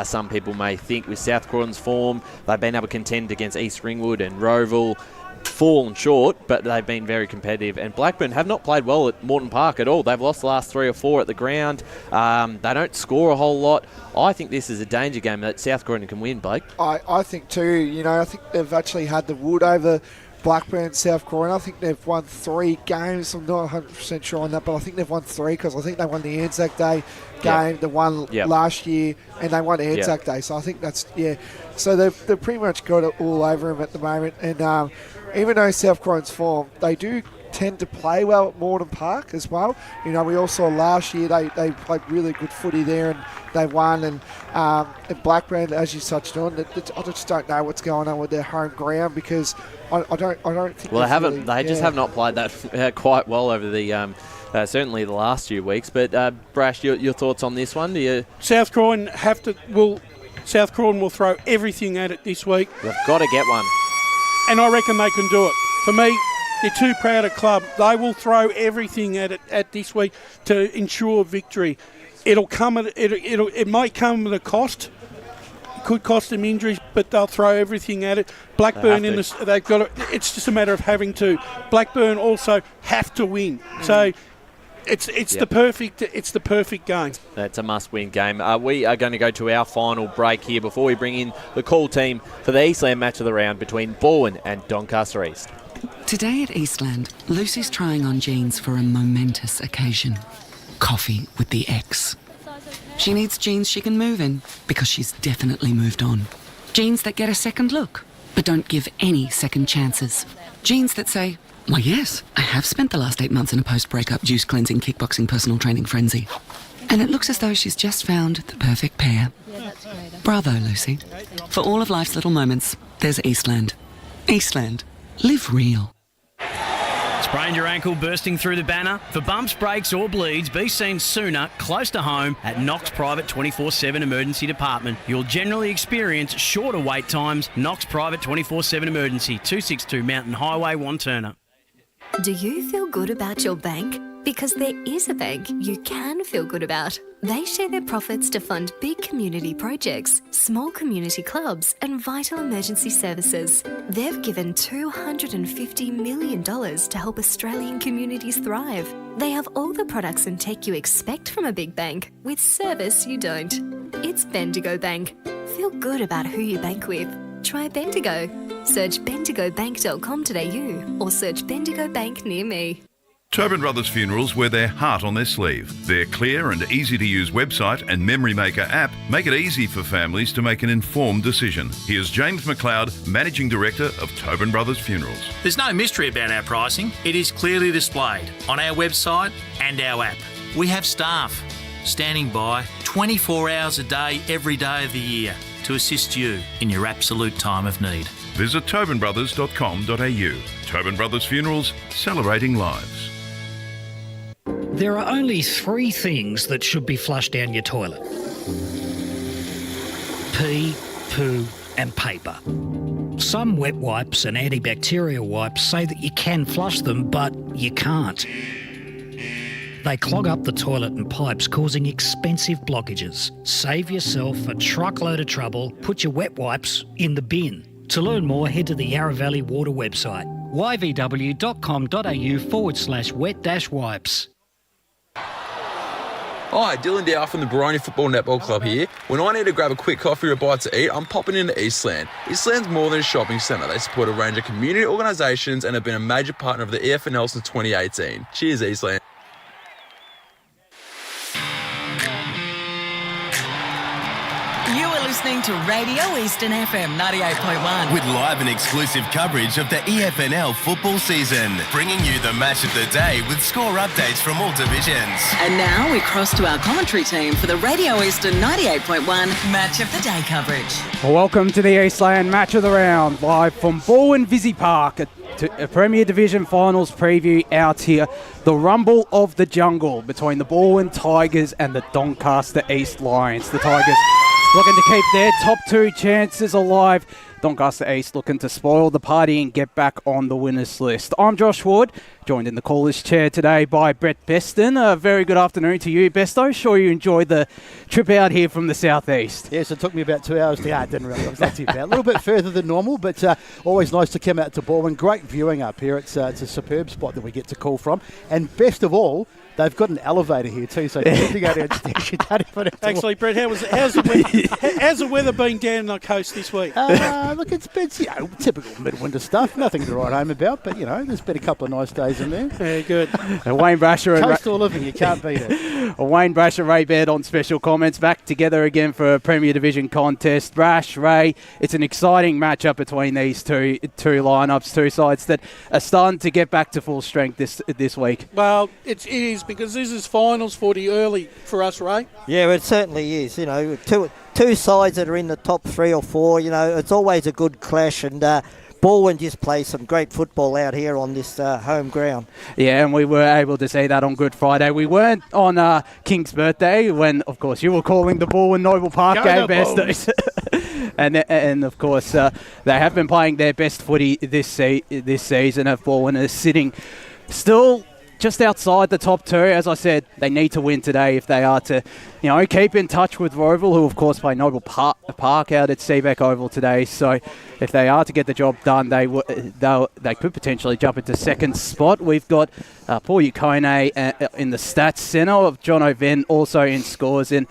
some people may think. With South Croydon's form, they've been able to contend against East Ringwood and Roeville. Fallen short, but they've been very competitive. And Blackburn have not played well at Moreton Park at all. They've lost the last 3 or 4 at the ground. They don't score a whole lot. I think this is a danger game that South Croydon can win, Blake. I think too. I think they've actually had the wood over Blackburn and South Croydon. I think they've won 3 games. I'm not 100% sure on that, but I think they've won 3 because I think they won the Anzac Day game, the one last year, and they won the Anzac Day. So I think that's, So they've pretty much got it all over them at the moment. And even though South Croydon's form, they do tend to play well at Moreton Park as well. You know, we all saw last year they played really good footy there and they won. And at Blackburn, as you touched on, I just don't know what's going on with their home ground, because I don't think. Well, they just have not played that quite well over the. Certainly the last few weeks. But Brash, your thoughts on this one? South Croydon South Croydon will throw everything at it this week. They've got to get one. And I reckon they can do it. For me, they're too proud a club. They will throw everything at it at this week to ensure victory. It'll come at it might come at a cost. It could cost them injuries, but they'll throw everything at it. Blackburn they've got it's just a matter of having to. Blackburn also have to win. So it's the perfect game. It's a must-win game. We are going to go to our final break here before we bring in the call team for the Eastland match of the round between Balwyn and Doncaster East. Today at Eastland, Lucy's trying on jeans for a momentous occasion. Coffee with the ex. She needs jeans she can move in, because she's definitely moved on. Jeans that get a second look, but don't give any second chances. Jeans that say, "Why yes, I have spent the last 8 months in a post-breakup juice cleansing, kickboxing, personal training frenzy." And it looks as though she's just found the perfect pair. Bravo, Lucy. For all of life's little moments, there's Eastland. Eastland. Live real. Sprained your ankle bursting through the banner? For bumps, breaks or bleeds, be seen sooner, close to home, at Knox Private 24/7 Emergency Department. You'll generally experience shorter wait times. Knox Private 24/7 Emergency, 262 Mountain Highway, Wanturna. Do you feel good about your bank? Because there is a bank you can feel good about. They share their profits to fund big community projects, small community clubs and vital emergency services. They've given $250 million to help Australian communities thrive. They have all the products and tech you expect from a big bank, with service you don't. It's Bendigo Bank. Feel good about who you bank with. Try Bendigo. Search bendigobank.com.au or search Bendigo Bank near me. Tobin Brothers Funerals wear their heart on their sleeve. Their clear and easy-to-use website and Memory Maker app make it easy for families to make an informed decision. Here's James McLeod, Managing Director of Tobin Brothers Funerals. There's no mystery about our pricing. It is clearly displayed on our website and our app. We have staff standing by 24 hours a day, every day of the year, to assist you in your absolute time of need. Visit tobinbrothers.com.au. Tobin Brothers Funerals, celebrating lives. There are only 3 things that should be flushed down your toilet: pee, poo and paper. Some wet wipes and antibacterial wipes say that you can flush them, but you can't. They clog up the toilet and pipes, causing expensive blockages. Save yourself a truckload of trouble. Put your wet wipes in the bin. To learn more, head to the Yarra Valley Water website, yvw.com.au/wet-wipes. Hi, Dylan Dow from the Baroni Football Netball Club here. When I need to grab a quick coffee or a bite to eat, I'm popping into Eastland. Eastland's more than a shopping centre. They support a range of community organisations and have been a major partner of the EFNL since 2018. Cheers, Eastland. You are listening to Radio Eastern FM 98.1. With live and exclusive coverage of the EFNL football season, bringing you the match of the day with score updates from all divisions. And now we cross to our commentary team for the Radio Eastern 98.1 Match of the Day coverage. Welcome to the Eastland Match of the Round, live from Balwyn Visy Park. A Premier Division Finals preview out here. The rumble of the jungle between the Balwyn Tigers and the Doncaster East Lions. The Tigers looking to keep their top 2 chances alive. Doncaster East looking to spoil the party and get back on the winners list. I'm Josh Wood, joined in the caller's chair today by Brett Beston. A very good afternoon to you, Besto. Sure you enjoyed the trip out here from the southeast. Yes, it took me about 2 hours to get. Didn't really. It was not too bad. A little bit further than normal, but always nice to come out to Balwyn. Great viewing up here. It's a superb spot that we get to call from. And best of all, They've got an elevator here too, so you have to go downstairs. You don't even have to Actually, Brett, how's the weather been down on the coast this week? Look, it's typical midwinter stuff. Nothing to write home about, but there's been a couple of nice days in there. Yeah, good. Wayne Brasher and Coastal living, you can't beat it. Wayne Brasher, Ray Baird on special comments. Back together again for a Premier Division contest. Brash, Ray, it's an exciting matchup between these two lineups, two sides that are starting to get back to full strength this week. Well, it is, because this is finals footy early for us, Ray. Yeah, it certainly is. Two sides that are in the top 3 or 4. It's always a good clash, and Balwyn just plays some great football out here on this home ground. Yeah, and we were able to see that on Good Friday. We weren't on King's birthday when, of course, you were calling the Balwyn Noble Park game best. And of course, they have been playing their best footy this season. If Balwyn is sitting still just outside the top 2, as I said, they need to win today if they are to, keep in touch with Roval, who of course play Noble Park out at Seabeck Oval today. So if they are to get the job done, they could potentially jump into second spot. We've got Paul Ukone in the stats centre, of John O'Ven also in scores, and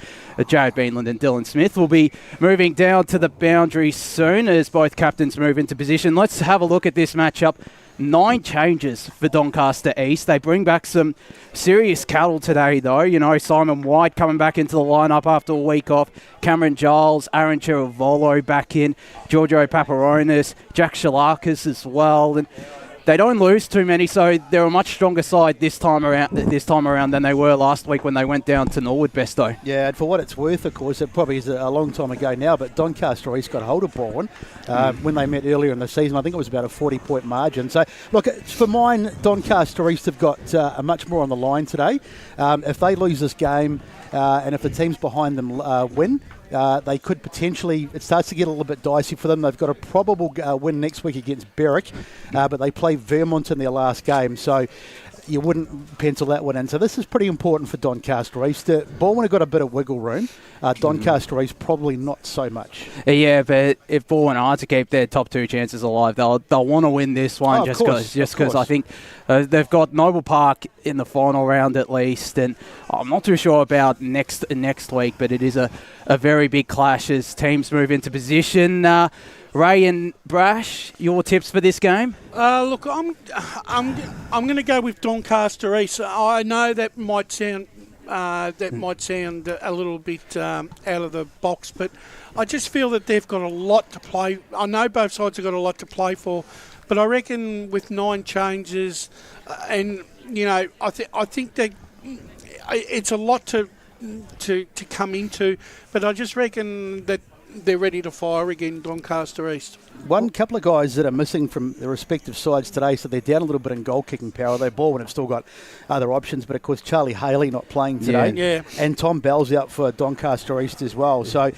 Jared Beanland and Dylan Smith will be moving down to the boundary soon as both captains move into position. Let's have a look at this matchup. 9 changes for Doncaster East. They bring back some serious cattle today, though. Simon White coming back into the lineup after a week off. Cameron Giles, Aaron Cheruvolo back in. Giorgio Paparonis, Jack Shalakis as well. And they don't lose too many, so they're a much stronger side this time around than they were last week when they went down to Norwood Besto. Yeah, and for what it's worth, of course, it probably is a long time ago now, but Doncaster East got hold of Balwyn when they met earlier in the season. I think it was about a 40-point margin. So, look, for mine, Doncaster East have got much more on the line today. If they lose this game and if the teams behind them win, they could potentially, it starts to get a little bit dicey for them. They've got a probable win next week against Berwick, but they play Vermont in their last game, so you wouldn't pencil that one in. So this is pretty important for Doncaster East. Balwyn have got a bit of wiggle room. Doncaster East probably not so much. Yeah, but if Balwyn are to keep their top 2 chances alive, they'll want to win this one just because I think they've got Noble Park in the final round at least, and I'm not too sure about next week, but it is a very big clash as teams move into position. Ray and Brash, your tips for this game? Look, I'm going to go with Doncaster East. I know that might sound a little bit out of the box, but I just feel that they've got a lot to play. I know both sides have got a lot to play for, but I reckon with 9 changes, and I think that it's a lot to come into, but I just reckon that they're ready to fire again, Doncaster East. One couple of guys that are missing from their respective sides today, so they're down a little bit in goal-kicking power. They Balwyn have still got other options, but of course Charlie Haley not playing today. Yeah. And Tom Bell's out for Doncaster East as well. So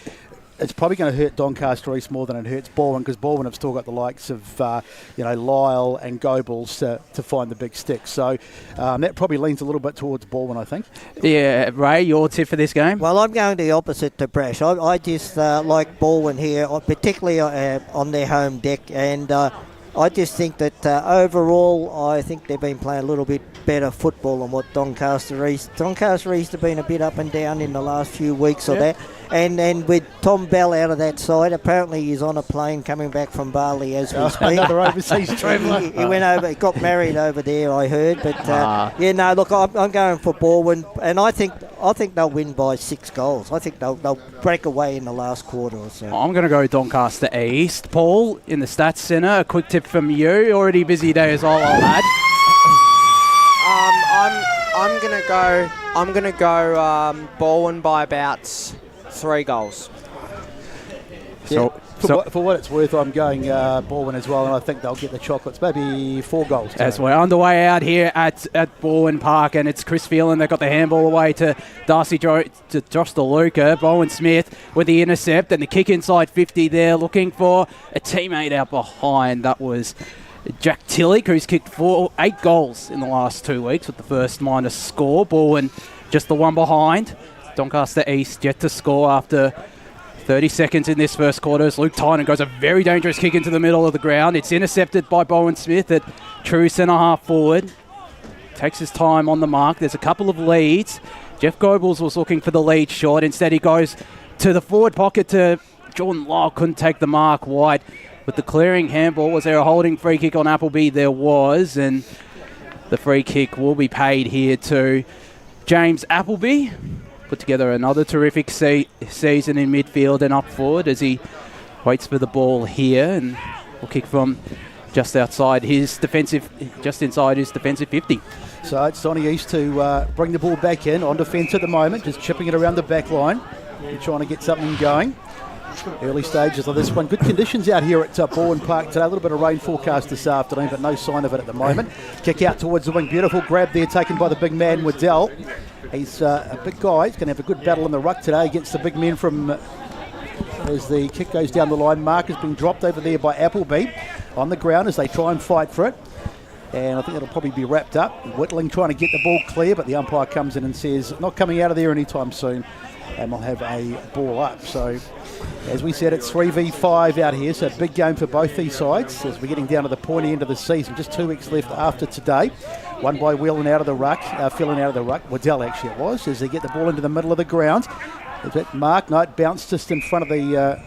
it's probably going to hurt Doncaster East more than it hurts Balwyn, because Balwyn have still got the likes of Lyle and Goebbels to find the big stick. So that probably leans a little bit towards Balwyn, I think. Yeah, Ray, your tip for this game? Well, I'm going the opposite to Brash. I just like Balwyn here, particularly on their home deck, and I just think that overall, I think they've been playing a little bit better football than what Doncaster East. Doncaster East have been a bit up and down in the last few weeks or that. And with Tom Bell out of that side, apparently he's on a plane coming back from Bali as we speak. Another overseas traveller. He went over, he got married over there, I heard. But look, I'm going for Balwyn, and I think they'll win by 6 goals. I think they'll break away in the last quarter or so. I'm going to go Doncaster East. Paul, in the stats centre, a quick tip from you. Already busy day as well, old lad. I'm gonna go Balwyn by about 3 goals. For what it's worth, I'm going Balwyn as well, and I think they'll get the chocolates, maybe 4 goals. As we're underway out here at Balwyn Park, and it's Chris Phelan. They've got the handball away to Darcy to Josh DeLuca. Bowen Smith with the intercept and the kick inside 50 there, looking for a teammate out behind. That was Jack Tillich, who's kicked 8 goals in the last 2 weeks with the first minus score. Balwyn just the one behind. Doncaster East yet to score after 30 seconds in this first quarter as Luke Tynan goes a very dangerous kick into the middle of the ground. It's intercepted by Bowen Smith at true centre half forward. takes his time on the mark. There's a couple of leads. Jeff Goebbels was looking for the lead shot. Instead, he goes to the forward pocket to Jordan Locke. Couldn't take the mark wide with the clearing handball. Was there a holding free kick on Appleby? There was, and the free kick will be paid here to James Appleby. Put together another terrific season in midfield and up forward as he waits for the ball here, and will kick from just inside his defensive 50. So it's Donny East to bring the ball back in on defence at the moment, just chipping it around the back line. They're trying to get something going. Early stages of this one. Good conditions out here at Balwyn Park today. A little bit of rain forecast this afternoon, but no sign of it at the moment. Kick out towards the wing. Beautiful grab there taken by the big man, Waddell. He's a big guy. He's going to have a good battle in the ruck today against the big men from... as the kick goes down the line, mark has been dropped over there by Appleby on the ground as they try and fight for it. And I think it'll probably be wrapped up. Whittling trying to get the ball clear, but the umpire comes in and says, not coming out of there anytime soon. And we'll have a ball up. So, as we said, it's 3v5 out here. So, big game for both these sides as we're getting down to the pointy end of the season. Just 2 weeks left after today. One by Whelan out of the ruck, filling out of the ruck. Waddell actually it was, as they get the ball into the middle of the ground. Is that Mark? No, it bounced just in front of the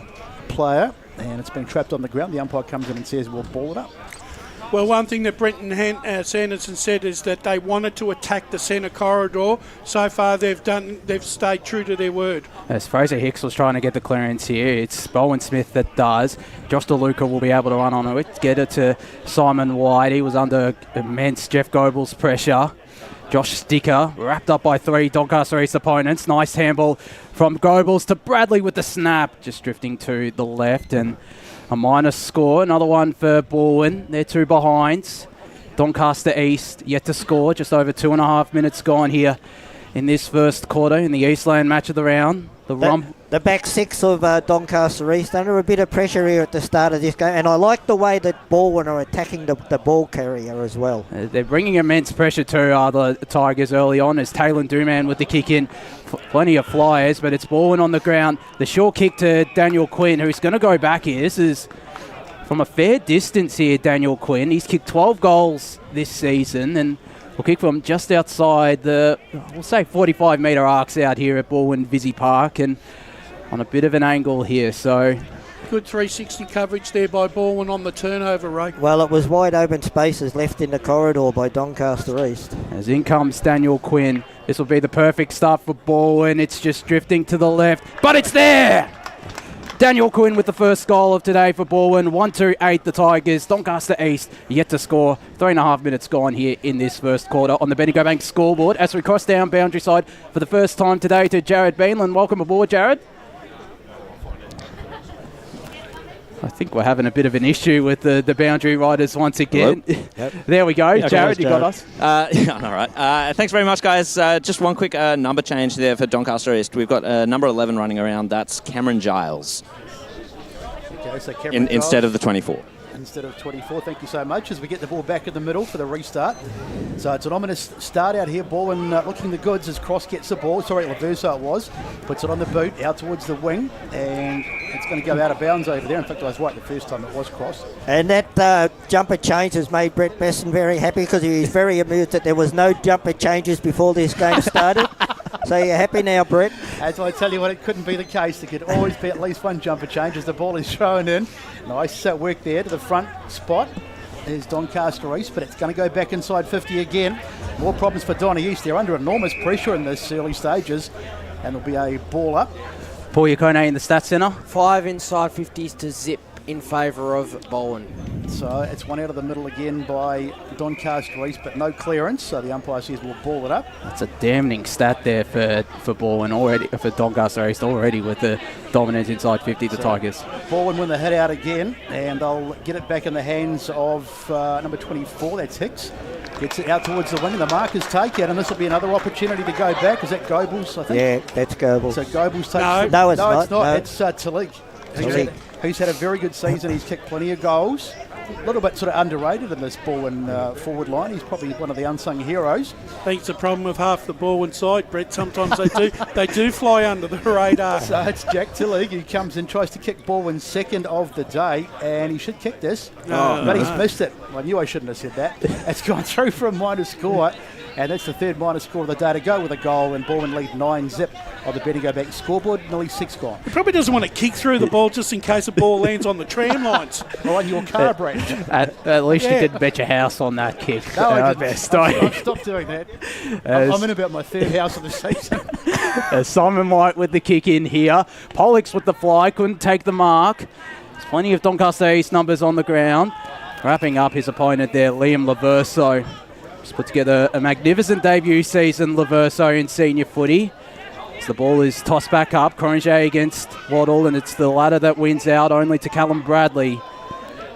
player, and it's been trapped on the ground. The umpire comes in and says, we'll ball it up. Well, one thing that Brenton Sanderson said is that they wanted to attack the centre corridor. So far, they've stayed true to their word. As Fraser Hicks was trying to get the clearance here, it's Bowen Smith that does. Josh DeLuca will be able to run on it, get it to Simon White. He was under immense Jeff Goebbels pressure. Josh Sticker, wrapped up by 3 Doncaster East opponents. Nice handball from Goebbels to Bradley with the snap, just drifting to the left, and a minus score. Another one for Balwyn. They're 2 behinds. Doncaster East yet to score. Just over 2.5 minutes gone here in this first quarter in the Eastland match of the round. The back 6 of Doncaster East under a bit of pressure here at the start of this game, and I like the way that Balwyn are attacking the ball carrier as well. They're bringing immense pressure to the Tigers early on as Taylor Duman with the kick in. Plenty of flyers, but it's Balwyn on the ground. The short kick to Daniel Quinn, who's going to go back here. This is from a fair distance here, Daniel Quinn. He's kicked 12 goals this season, and we'll kick from just outside the, we'll say 45-metre arcs out here at Balwyn Visy Park, and on a bit of an angle here, so... Good 360 coverage there by Balwyn on the turnover, Ray. Well, it was wide open spaces left in the corridor by Doncaster East. As in comes Daniel Quinn. This will be the perfect start for Balwyn. It's just drifting to the left, but it's there! Daniel Quinn with the first goal of today for Balwyn. 1-2-8 the Tigers. Doncaster East yet to score. 3.5 minutes gone here in this first quarter on the Bendigo Bank scoreboard as we cross down boundary side for the first time today to Jared Beanland. Welcome aboard, Jared. I think we're having a bit of an issue with the boundary riders once again. Yep. There we go. Yeah, Jared, you got us? Yeah, all right. Thanks very much, guys. Just one quick number change there for Doncaster East. We've got number 11 running around. That's Cameron Giles. Okay, so Cameron Giles instead of the 24. Instead of 24, thank you so much, as we get the ball back in the middle for the restart. So it's an ominous start out here. Balwyn looking the goods as Cross gets the ball. Sorry, Laverso it was. Puts it on the boot, out towards the wing, and it's going to go out of bounds over there. In fact, I was right the first time it was Cross. And that jumper change has made Brett Besson very happy, because he was very amused that there was no jumper changes before this game started. So you're happy now, Brett? As I tell you what, it couldn't be the case. There could always be at least one jumper change as the ball is thrown in. Nice work there to the front spot. There's Doncaster East, but it's going to go back inside 50 again. More problems for Donny East. They're under enormous pressure in this early stages, and there'll be a ball up. Paul Yacone in the stats centre. 5 inside 50s to zip in favour of Balwyn. So it's one out of the middle again by Doncaster East, but no clearance. So the umpire says we'll ball it up. That's a damning stat there for Balwyn already, for Doncaster East already, with the dominance inside 50 to Tigers. Balwyn win the hit out again, and they'll get it back in the hands of number 24. That's Hicks. Gets it out towards the wing, and the markers take it, and this will be another opportunity to go back. Is that Goebbels, I think? Yeah, that's Goebbels. So Goebbels takes No, it's not. No. It's Talik. Who's had a very good season. He's kicked plenty of goals. A little bit sort of underrated in this Balwyn forward line. He's probably one of the unsung heroes. I think it's a problem with half the Balwyn side, Brett. Sometimes they do fly under the radar. So it's Jack Tillig who comes in, tries to kick Balwyn's second of the day, and he should kick this. But he's missed it. I knew I shouldn't have said that. It's gone through for a minor score. And that's the third minor score of the day to go with a goal, and Balwyn lead 9-zip on the Better Go Back scoreboard. Nearly 6 gone. He probably doesn't want to kick through the ball just in case the ball lands on the tram lines. Or on your car branch. At least you didn't bet your house on that kick. No, I didn't. Best. I've stopped doing that. I'm in about my third house of the season. Simon White with the kick in here. Pollux with the fly, couldn't take the mark. There's plenty of Doncaster East numbers on the ground. Wrapping up his opponent there, Liam Laverso. Just put together a magnificent debut season, Laverso, in senior footy. As the ball is tossed back up, Cronje against Waddle, and it's the latter that wins out, only to Callum Bradley.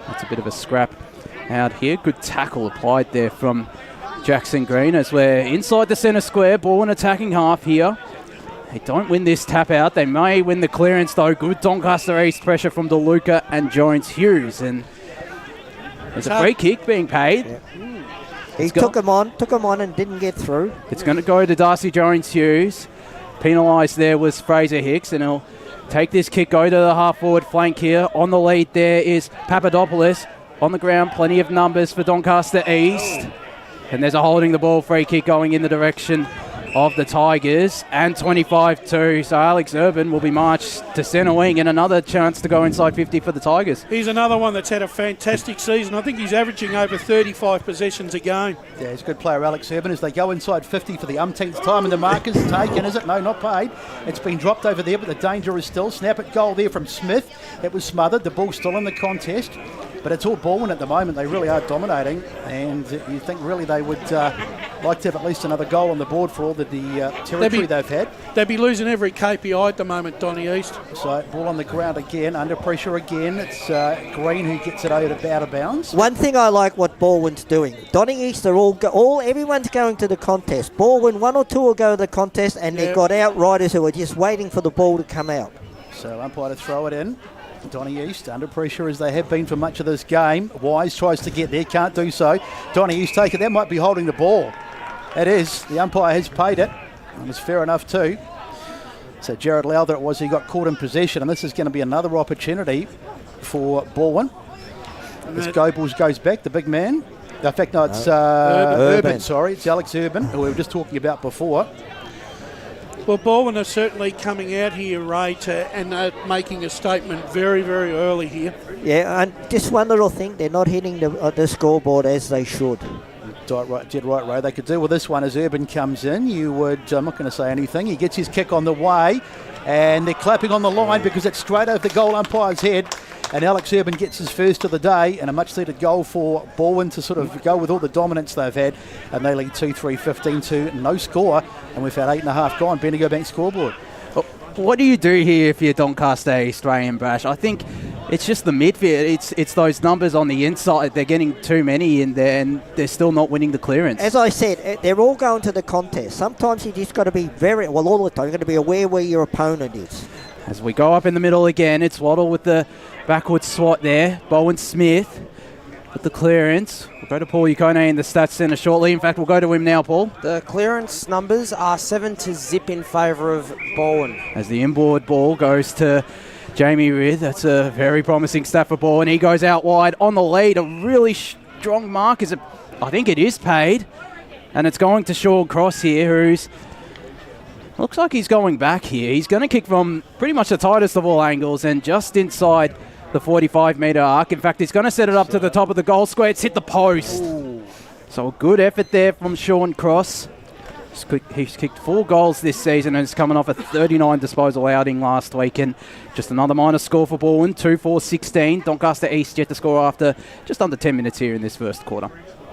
That's a bit of a scrap out here. Good tackle applied there from Jackson Green as we're inside the centre square. Ball in attacking half here. They don't win this tap out. They may win the clearance though. Good Doncaster East pressure from DeLuca and Jones-Hughes. And there's a free kick being paid. Yeah. He took him on and didn't get through. It's going to go to Darcy Jones-Hughes. Penalised there was Fraser Hicks, and he'll take this kick, go to the half-forward flank here. On the lead there is Papadopoulos. On the ground, plenty of numbers for Doncaster East. And there's a holding the ball free kick going in the direction of the Tigers, and 25-2. So Alex Urban will be marched to centre wing, and another chance to go inside 50 for the Tigers. He's another one that's had a fantastic season. I think he's averaging over 35 possessions a game. Yeah, he's a good player, Alex Urban, as they go inside 50 for the umpteenth time, and the marker's taken, is it? No, not paid. It's been dropped over there, but the danger is still. Snap at goal there from Smith. It was smothered. The ball's still in the contest. But it's all Balwyn at the moment. They really are dominating, and you think really they would like to have at least another goal on the board for all the territory they've had. They'd be losing every KPI at the moment, Donny East. So ball on the ground again, under pressure again. It's Green who gets it out of bounds. One thing I like what Balwyn's doing. Donny East are everyone's going to the contest. Balwyn, one or two will go to the contest, and they've got outriders who are just waiting for the ball to come out. So umpire to throw it in. Donny East under pressure as they have been for much of this game. Wise tries to get there, can't do so. Donny East take it. That might be holding the ball. It is. The umpire has paid it. It was fair enough too. So Jared Lowther it was. He got caught in possession, and this is going to be another opportunity for Balwyn. This Goebbels goes back, the big man. In fact, no, it's Urban. Sorry, it's Alex Urban, who we were just talking about before. Well, Balwyn are certainly coming out here, Ray, and making a statement very, very early here. Yeah, and just one little thing, they're not hitting the scoreboard as they should. Dead right, Ray. They could do with this one as Urban comes in. I'm not going to say anything. He gets his kick on the way, and they're clapping on the line because it's straight over the goal umpire's head. And Alex Urban gets his first of the day, and a much-needed goal for Balwyn to sort of go with all the dominance they've had. And they lead 2-3, 15-2, no score. And we've had 8.5 gone. Bendigo Bank scoreboard. What do you do here if you're Doncaster East, Ray and Brash? I think it's just the midfield. It's those numbers on the inside. They're getting too many in there, and they're still not winning the clearance. As I said, they're all going to the contest. Sometimes you just got to be all the time, you've got to be aware where your opponent is. As we go up in the middle again, it's Waddle with the backward swat there. Bowen Smith with the clearance. We'll go to Paul Yukone in the stats centre shortly. In fact, we'll go to him now, Paul. The clearance numbers are 7-zip in favour of Balwyn. As the inboard ball goes to Jamie Rith. That's a very promising stat for Balwyn. He goes out wide on the lead. A really strong mark. I think it is paid. And it's going to Sean Cross here, who's... Looks like he's going back here. He's going to kick from pretty much the tightest of all angles and just inside the 45-metre arc. In fact, he's going to set it up to the top of the goal square. It's hit the post. Ooh. So a good effort there from Sean Cross. He's kicked 4 goals this season and is coming off a 39 disposal outing last week. And just another minor score for Balwyn, 2-4-16. Doncaster East yet to score after just under 10 minutes here in this first quarter.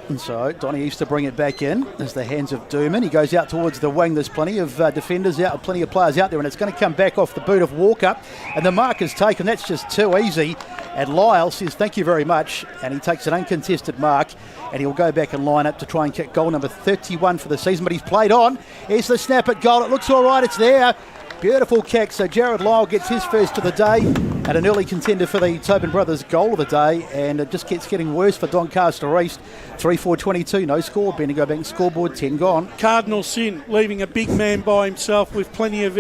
And so Donny East to bring it back in as the hands of Dooman. He goes out towards the wing. There's plenty of defenders out, plenty of players out there, and it's going to come back off the boot of Walker. And the mark is taken. That's just too easy. And Lyle says thank you very much. And he takes an uncontested mark. And he'll go back and line up to try and kick goal number 31 for the season. But he's played on. Here's the snap at goal. It looks all right. It's there. Beautiful kick. So Jared Lyle gets his first of the day. and an early contender for the Tobin Brothers goal of the day, and it just keeps getting worse for Doncaster East. 3-4-22, no score. Bendigo Bank scoreboard, 10 gone. Cardinal sin, leaving a big man by himself with plenty of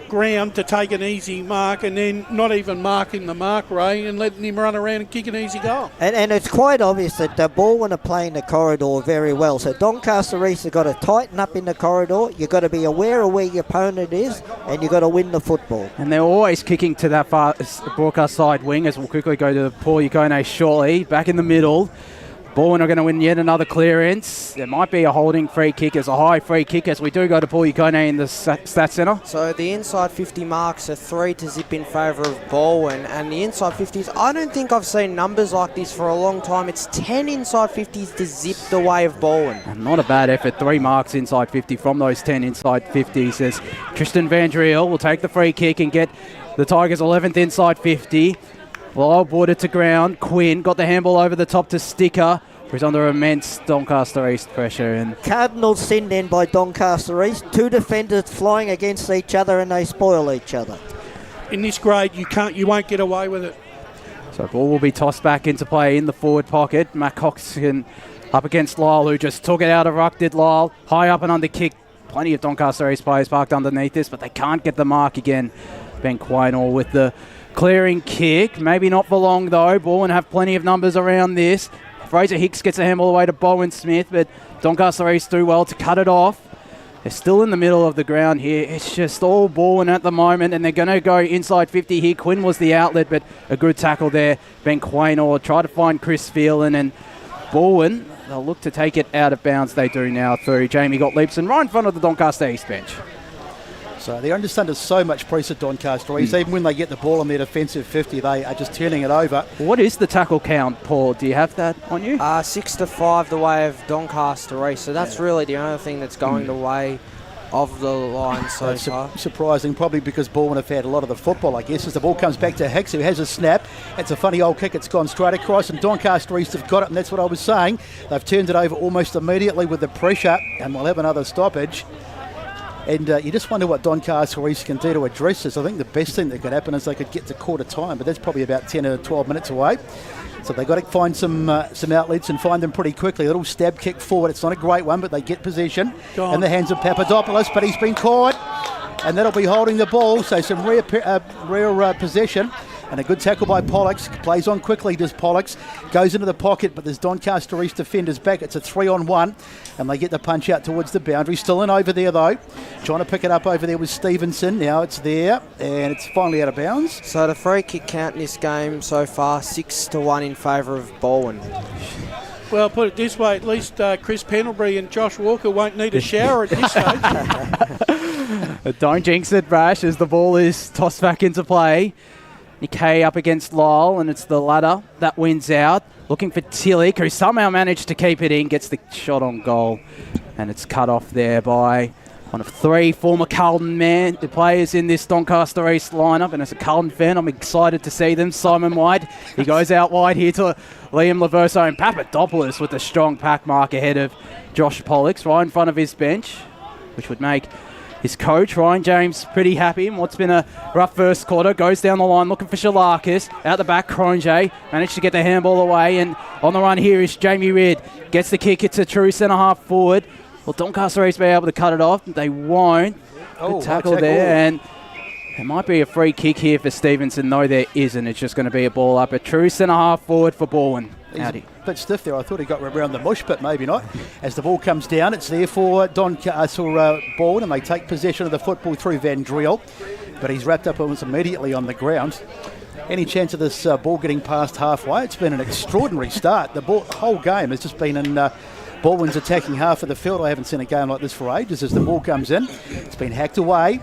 ground to take an easy mark, and then not even marking the mark, Ray, and letting him run around and kick an easy goal. And it's quite obvious that the Balwyn are playing the corridor very well. So Doncaster East have got to tighten up in the corridor. You've got to be aware of where your opponent is, and you've got to win the football. And they're always kicking to that far broadcast side wing, as we'll quickly go to Paul Ukone shortly. Back in the middle. Balwyn are going to win yet another clearance. There might be a holding free kick as a high free kick as we do go to Paul Ukone in the Stats Centre. So the inside 50 marks are 3 to zip in favour of Balwyn, and the inside 50s, I don't think I've seen numbers like this for a long time. It's 10 inside 50s to zip the way of Balwyn. And not a bad effort. 3 marks inside 50 from those 10 inside 50s as Tristan Van Driel will take the free kick and get the Tigers 11th inside 50. Lyle brought it to ground. Quinn got the handball over the top to Sticker, who's under immense Doncaster East pressure. And Cardinals sin then by Doncaster East. 2 defenders flying against each other, and they spoil each other. In this grade, you won't get away with it. so ball will be tossed back into play in the forward pocket. Matt Coxon up against Lyle, who just took it out of ruck, did Lyle. High up and under kick. Plenty of Doncaster East players parked underneath this, but they can't get the mark again. Ben Quaynor with the clearing kick. Maybe not for long, though. Balwyn have plenty of numbers around this. Fraser Hicks gets a handball away to Bowen Smith, but Doncaster East do well to cut it off. They're still in the middle of the ground here. It's just all Balwyn at the moment, and they're going to go inside 50 here. Quinn was the outlet, but a good tackle there. Ben Quaynor tried to find Chris Phelan, and Balwyn, they'll look to take it out of bounds. They do now through Jamie Gottliebson right in front of the Doncaster East bench. So they're just under so much pressure, Doncaster East. Even when they get the ball on their defensive 50, they are just turning it over. What is the tackle count, Paul? Do you have that on you? 6-5 the way of Doncaster East. So that's really the only thing that's going the way of the line so far. Surprising, probably because Balwyn have had a lot of the football, I guess, as the ball comes back to Hicks, who has a snap. It's a funny old kick. It's gone straight across, and Doncaster East have got it, and that's what I was saying. They've turned it over almost immediately with the pressure, and we'll have another stoppage. And you just wonder what Doncaster East can do to address this. I think the best thing that could happen is they could get to quarter time, but that's probably about 10 or 12 minutes away. So they've got to find some outlets and find them pretty quickly. A little stab kick forward. It's not a great one, but they get possession in the hands of Papadopoulos, but he's been caught, and that'll be holding the ball. So some rear possession. And a good tackle by Pollux. Plays on quickly, does Pollux. Goes into the pocket, but there's Doncaster East defenders back. It's a 3-on-1, and they get the punch out towards the boundary. Still in over there, though. Trying to pick it up over there with Stevenson. Now it's there, and it's finally out of bounds. So the free kick count in this game so far, 6-1 in favour of Balwyn. Well, put it this way, at least Chris Pendlebury and Josh Walker won't need a shower at this stage. Don't jinx it, Brash, as the ball is tossed back into play. Kay up against Lyle, and it's the ladder that wins out. Looking for Tillich, who somehow managed to keep it in, gets the shot on goal, and it's cut off there by one of 3 former Carlton players in this Doncaster East lineup. And as a Carlton fan, I'm excited to see them. Simon White, he goes out wide here to Liam Laverso, and Papadopoulos with a strong pack mark ahead of Josh Pollux right in front of his bench, which would make his coach, Ryan James, pretty happy in what's been a rough first quarter. Goes down the line looking for Shalakis. Out the back, Cronje managed to get the handball away. And on the run here is Jamie Reid. Gets the kick. It's a true centre-half forward. Will Doncaster East be able to cut it off? They won't. Good tackle there. And there might be a free kick here for Stevenson. No, there isn't. It's just going to be a ball up. A true centre-half forward for Balwyn. Howdy. A bit stiff there. I thought he got around the mush, but maybe not. As the ball comes down, it's there for Doncaster Balwyn, and they take possession of the football through Van Driel, but he's wrapped up almost immediately on the ground. Any chance of this ball getting past halfway? It's been an extraordinary start. The whole game has just been in Balwyn's attacking half of the field. I haven't seen a game like this for ages. As the ball comes in, it's been hacked away.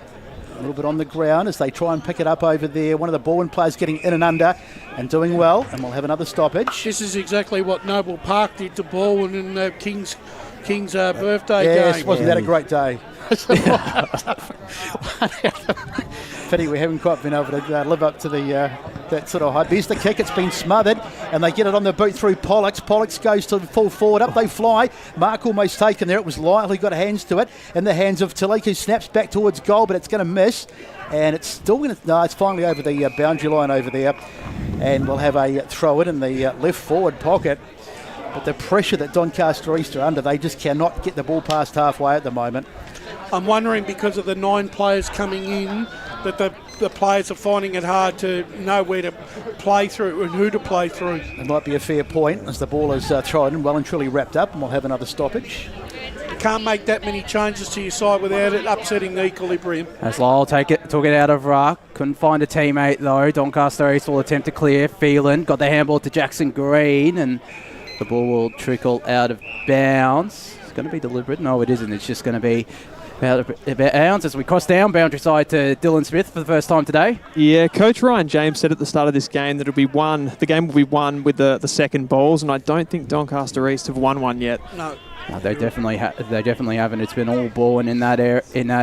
A little bit on the ground as they try and pick it up over there. One of the Balwyn players getting in and under and doing well, and we'll have another stoppage. This is exactly what Noble Park did to Balwyn in King's birthday game. Yes, wasn't that a great day? pity we haven't quite been able to live up to that sort of hype. Here's the kick. It's been smothered, and they get it on the boot through Pollux. Pollux goes to full forward. Up they fly. Mark almost taken there. It was Lyle who got hands to it. In the hands of Tillich, who snaps back towards goal, but it's going to miss. And it's still going to... No, it's finally over the boundary line over there. And we'll have a throw it in the left forward pocket. But the pressure that Doncaster East are under, they just cannot get the ball past halfway at the moment. I'm wondering, because of the 9 players coming in, that the players are finding it hard to know where to play through and who to play through. It might be a fair point as the ball is thrown and well and truly wrapped up, and we'll have another stoppage. You can't make that many changes to your side without it upsetting the equilibrium. As Lyle took it out of ruck. Couldn't find a teammate though. Doncaster East will attempt to clear. Phelan got the handball to Jackson Green, and the ball will trickle out of bounds. It's going to be deliberate. No, it isn't. It's just going to be about bounds as we cross down boundary side to Dylan Smith for the first time today. Yeah, Coach Ryan James said at the start of this game that the game will be won with the second balls, and I don't think Doncaster East have won one yet. No. No, they definitely haven't. It's been all Balwyn in that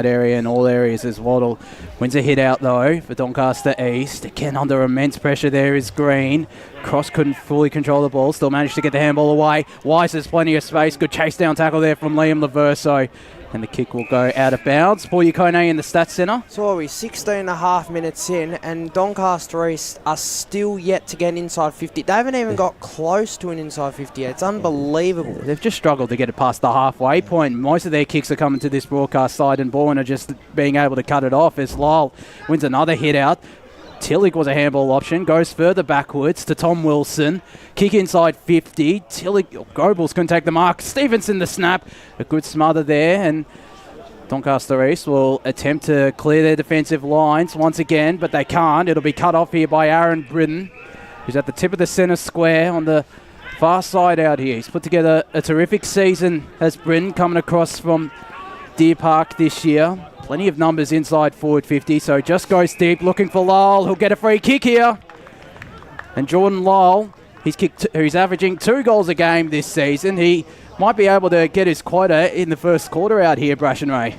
area and all areas as Waddle wins a hit out though for Doncaster East. Again under immense pressure there is Green. Cross couldn't fully control the ball, still managed to get the handball away. Wise has plenty of space. Good chase down tackle there from Liam Laverso. And the kick will go out of bounds. Paul Yukone in the stats centre. So we're 16 and a half minutes in, and Doncaster East are still yet to get inside 50. They haven't even got close to an inside 50 yet. It's unbelievable. They've just struggled to get it past the halfway point. Most of their kicks are coming to this broadcast side, and Balwyn are just being able to cut it off as Lyle wins another hit out. Tillich was a handball option, goes further backwards to Tom Wilson. Kick inside 50. Goebbels couldn't take the mark. Stevenson the snap. A good smother there, and Doncaster East will attempt to clear their defensive lines once again, but they can't. It'll be cut off here by Aaron Britton, who's at the tip of the centre square on the far side out here. He's put together a terrific season as Britton coming across from Deer Park this year. Plenty of numbers inside forward 50, so just goes deep, looking for Lyle, who'll get a free kick here. And Jordan Lyle, he's averaging 2 goals a game this season. He might be able to get his quota in the first quarter out here, Brash and Ray.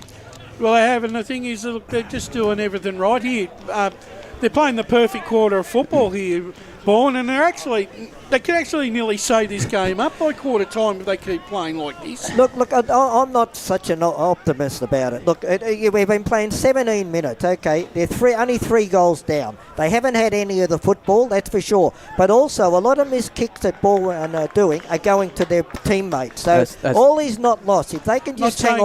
Well, they have, and the thing is, look, they're just doing everything right here. They're playing the perfect quarter of football here, Balwyn, and they could actually nearly say this game up by quarter time if they keep playing like this. Look, I'm not such an optimist about it. Look, we've been playing 17 minutes, okay? They're only 3 goals down. They haven't had any of the football, that's for sure. But also, a lot of missed kicks that Balwyn are doing are going to their teammates. So all is not lost. If they can just hang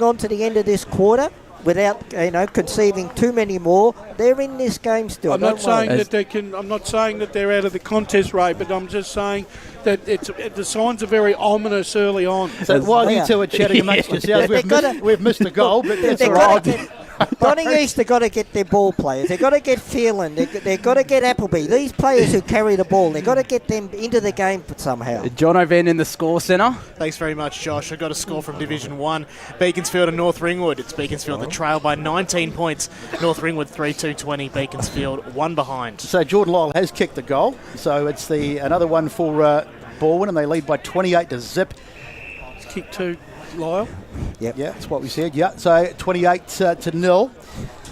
on to the end of this quarter, without conceiving too many more, they're in this game still. I'm not saying that they're out of the contest, Ray, but I'm just saying that the signs are very ominous early on. So while you two are chatting amongst yourselves, we've missed a goal, but that's all right. Donny East have got to get their ball players. They've got to get Phelan. They've got to get Appleby. These players who carry the ball, they've got to get them into the game somehow. John O'Ven in the score centre. Thanks very much, Josh. I got a score from Division 1. Beaconsfield and North Ringwood. It's Beaconsfield that trail by 19 points. North Ringwood 3-2-20. Beaconsfield 1 behind. So Jordan Lyle has kicked the goal. So it's another one for Balwyn, and they lead by 28-0. It's kick 2. Lyle. Yep. Yeah, that's what we said. Yeah, so 28-0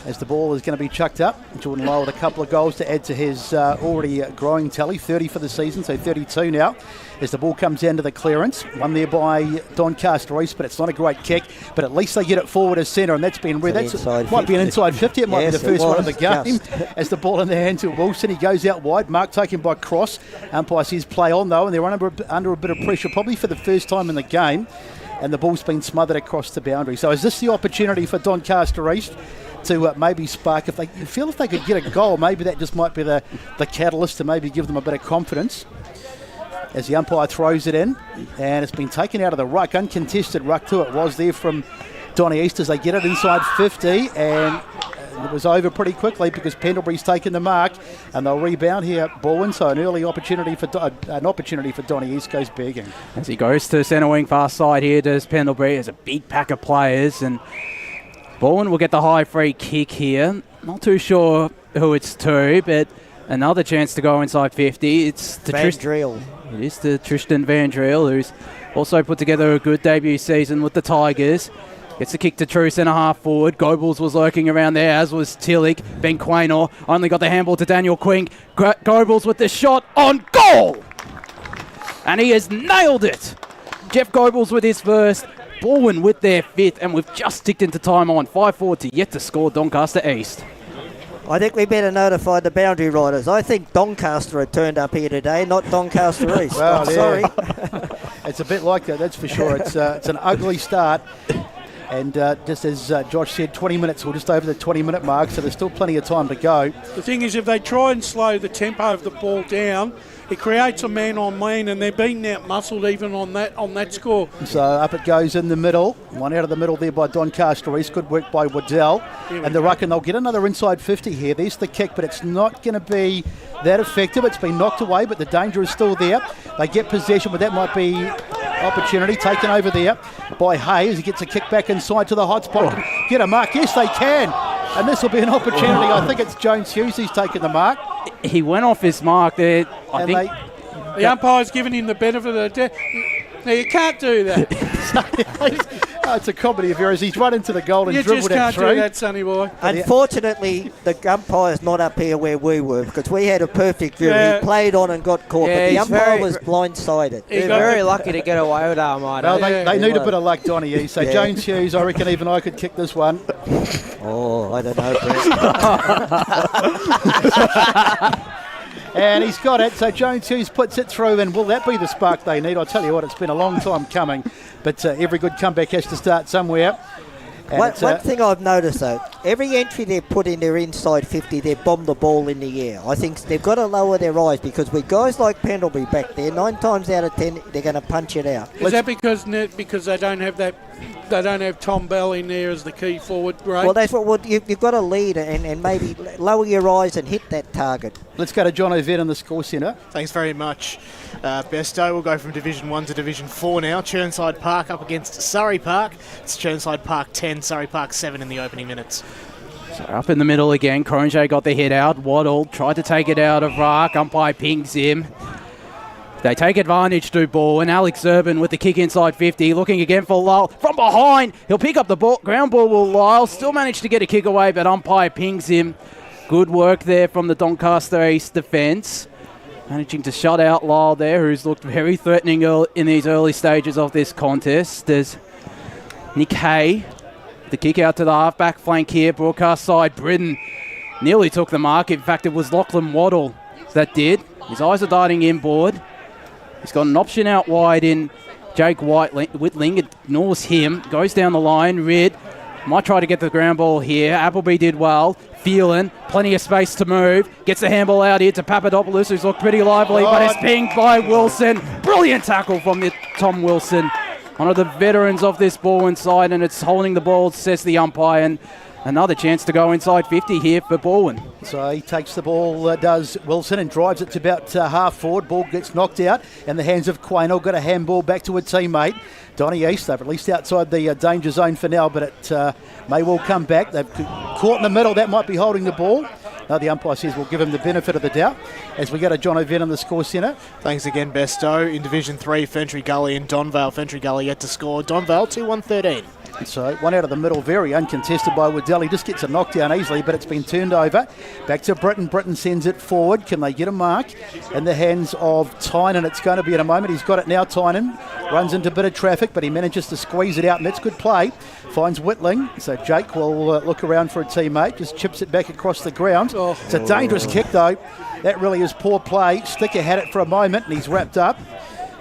as the ball is going to be chucked up. Jordan Lyle with a couple of goals to add to his already growing tally, 30 for the season, so 32 now. As the ball comes down to the clearance, one there by Doncaster East, but it's not a great kick. But at least they get it forward as centre, and that's been rare. That might be an inside 50. It might be the first one of the game. As the ball in the hands of Wilson, he goes out wide. Mark taken by Cross. Umpire says play on though, and they're under a bit of pressure, probably for the first time in the game. And the ball's been smothered across the boundary. So is this the opportunity for Doncaster East to maybe spark? If they could get a goal, maybe that just might be the catalyst to maybe give them a bit of confidence. As the umpire throws it in, and it's been taken out of the ruck, uncontested ruck too. It was there from Donny East as they get it inside 50, and it was over pretty quickly because Pendlebury's taken the mark, and they'll rebound here, Balwyn. So an early opportunity for Donny East goes begging. As he goes to centre wing far side here, does Pendlebury. There's a big pack of players, and Balwyn will get the high free kick here. Not too sure who it's to, but another chance to go inside 50. It's to Van Driel. It is to Tristan Van Driel, who's also put together a good debut season with the Tigers. Gets the kick to true centre half forward. Goebbels was lurking around there, as was Tillich. Ben Quaynor only got the handball to Daniel Quink. Goebbels with the shot on goal! And he has nailed it! Jeff Goebbels with his first. Balwyn with their fifth, and we've just ticked into time on. 5:40 yet to score Doncaster East. I think we better notify the boundary riders. I think Doncaster had turned up here today, not Doncaster East. Well, I'm sorry. It's a bit like that, that's for sure. It's an ugly start. And just as Josh said, 20 minutes, we're just over the 20-minute mark, so there's still plenty of time to go. The thing is, if they try and slow the tempo of the ball down, it creates a man-on-man, and they're being out-muscled even on that score. So up it goes in the middle. One out of the middle there by Doncaster East. Good work by Waddell. And the ruck, and they'll get another inside 50 here. There's the kick, but it's not going to be that effective. It's been knocked away, but the danger is still there. They get possession, but that might be opportunity taken over there by Hayes. He gets a kick back inside to the hot spot. Get a mark. Yes, they can. And this will be an opportunity. I think it's Jones Hughes who's taken the mark. He went off his mark there. I think the umpire's given him the benefit of the doubt. Now, you can't do that. It's a comedy of errors. He's run into the goal and dribbled that through. You just can't do that, sonny boy. Unfortunately, the umpire's not up here where we were, because we had a perfect view. He played on and got caught, but the umpire was blindsided. They're very lucky to get away with that, mate. Well, they need a bit of luck, Donnie. So Jones Hughes, I reckon even I could kick this one. Oh, I don't know, Brett. And he's got it, so Jones Hughes puts it through, and will that be the spark they need? I'll tell you what, it's been a long time coming, but every good comeback has to start somewhere. One thing I've noticed, though, every entry they put in their inside 50, they bomb the ball in the air. I think they've got to lower their eyes, because with guys like Pendlebury back there, 9 times out of 10, they're going to punch it out. Is that because they don't have that? They don't have Tom Bell in there as the key forward, right? Well, that's what you've got to lead and maybe lower your eyes and hit that target. Let's go to John Ovett in the score centre. Thanks very much, Besto. We'll go from Division 1 to Division 4 now. Chirnside Park up against Surrey Park. It's Chirnside Park 10, Surrey Park 7 in the opening minutes. So up in the middle again, Cronje got the hit out. Waddle tried to take it out of Rock. Umpire pings him. They take advantage to ball, and Alex Urban with the kick inside 50, looking again for Lyle. From behind, he'll pick up the ball. Ground ball will Lyle. Still managed to get a kick away, but umpire pings him. Good work there from the Doncaster East defence. Managing to shut out Lyle there, who's looked very threatening in these early stages of this contest. There's Nick Hay. The kick out to the halfback flank here. Broadcast side, Britton nearly took the mark. In fact, it was Lachlan Waddle that did. His eyes are darting inboard. He's got an option out wide in Jake Whitling. Ignores him. Goes down the line. Rid might try to get the ground ball here. Appleby did well. Phelan, plenty of space to move. Gets the handball out here to Papadopoulos, who's looked pretty lively, but it's pinged by Wilson. Brilliant tackle from Tom Wilson. One of the veterans of this ball inside, and it's holding the ball, says the umpire. And another chance to go inside 50 here for Balwyn. So he takes the ball, does Wilson, and drives it to about half forward. Ball gets knocked out in the hands of Quaynor. Got a handball back to a teammate. Donny East, they've released outside the danger zone for now, but it may well come back. They've caught in the middle. That might be holding the ball. No, the umpire says we'll give him the benefit of the doubt as we go to John O'Vett in the score centre. Thanks again, Besto. In Division 3, Fentry Gully and Donvale. Fentry Gully yet to score. Donvale 2-1-13. So one out of the middle, very uncontested by Waddell. He just gets a knockdown easily, but it's been turned over. Back to Britton. Britton sends it forward. Can they get a mark? In the hands of Tynan. It's going to be in a moment. He's got it now, Tynan. Runs into a bit of traffic, but he manages to squeeze it out, and that's good play. Finds Whitling. So Jake will look around for a teammate. Just chips it back across the ground. It's a dangerous kick, though. That really is poor play. Sticker had it for a moment, and he's wrapped up.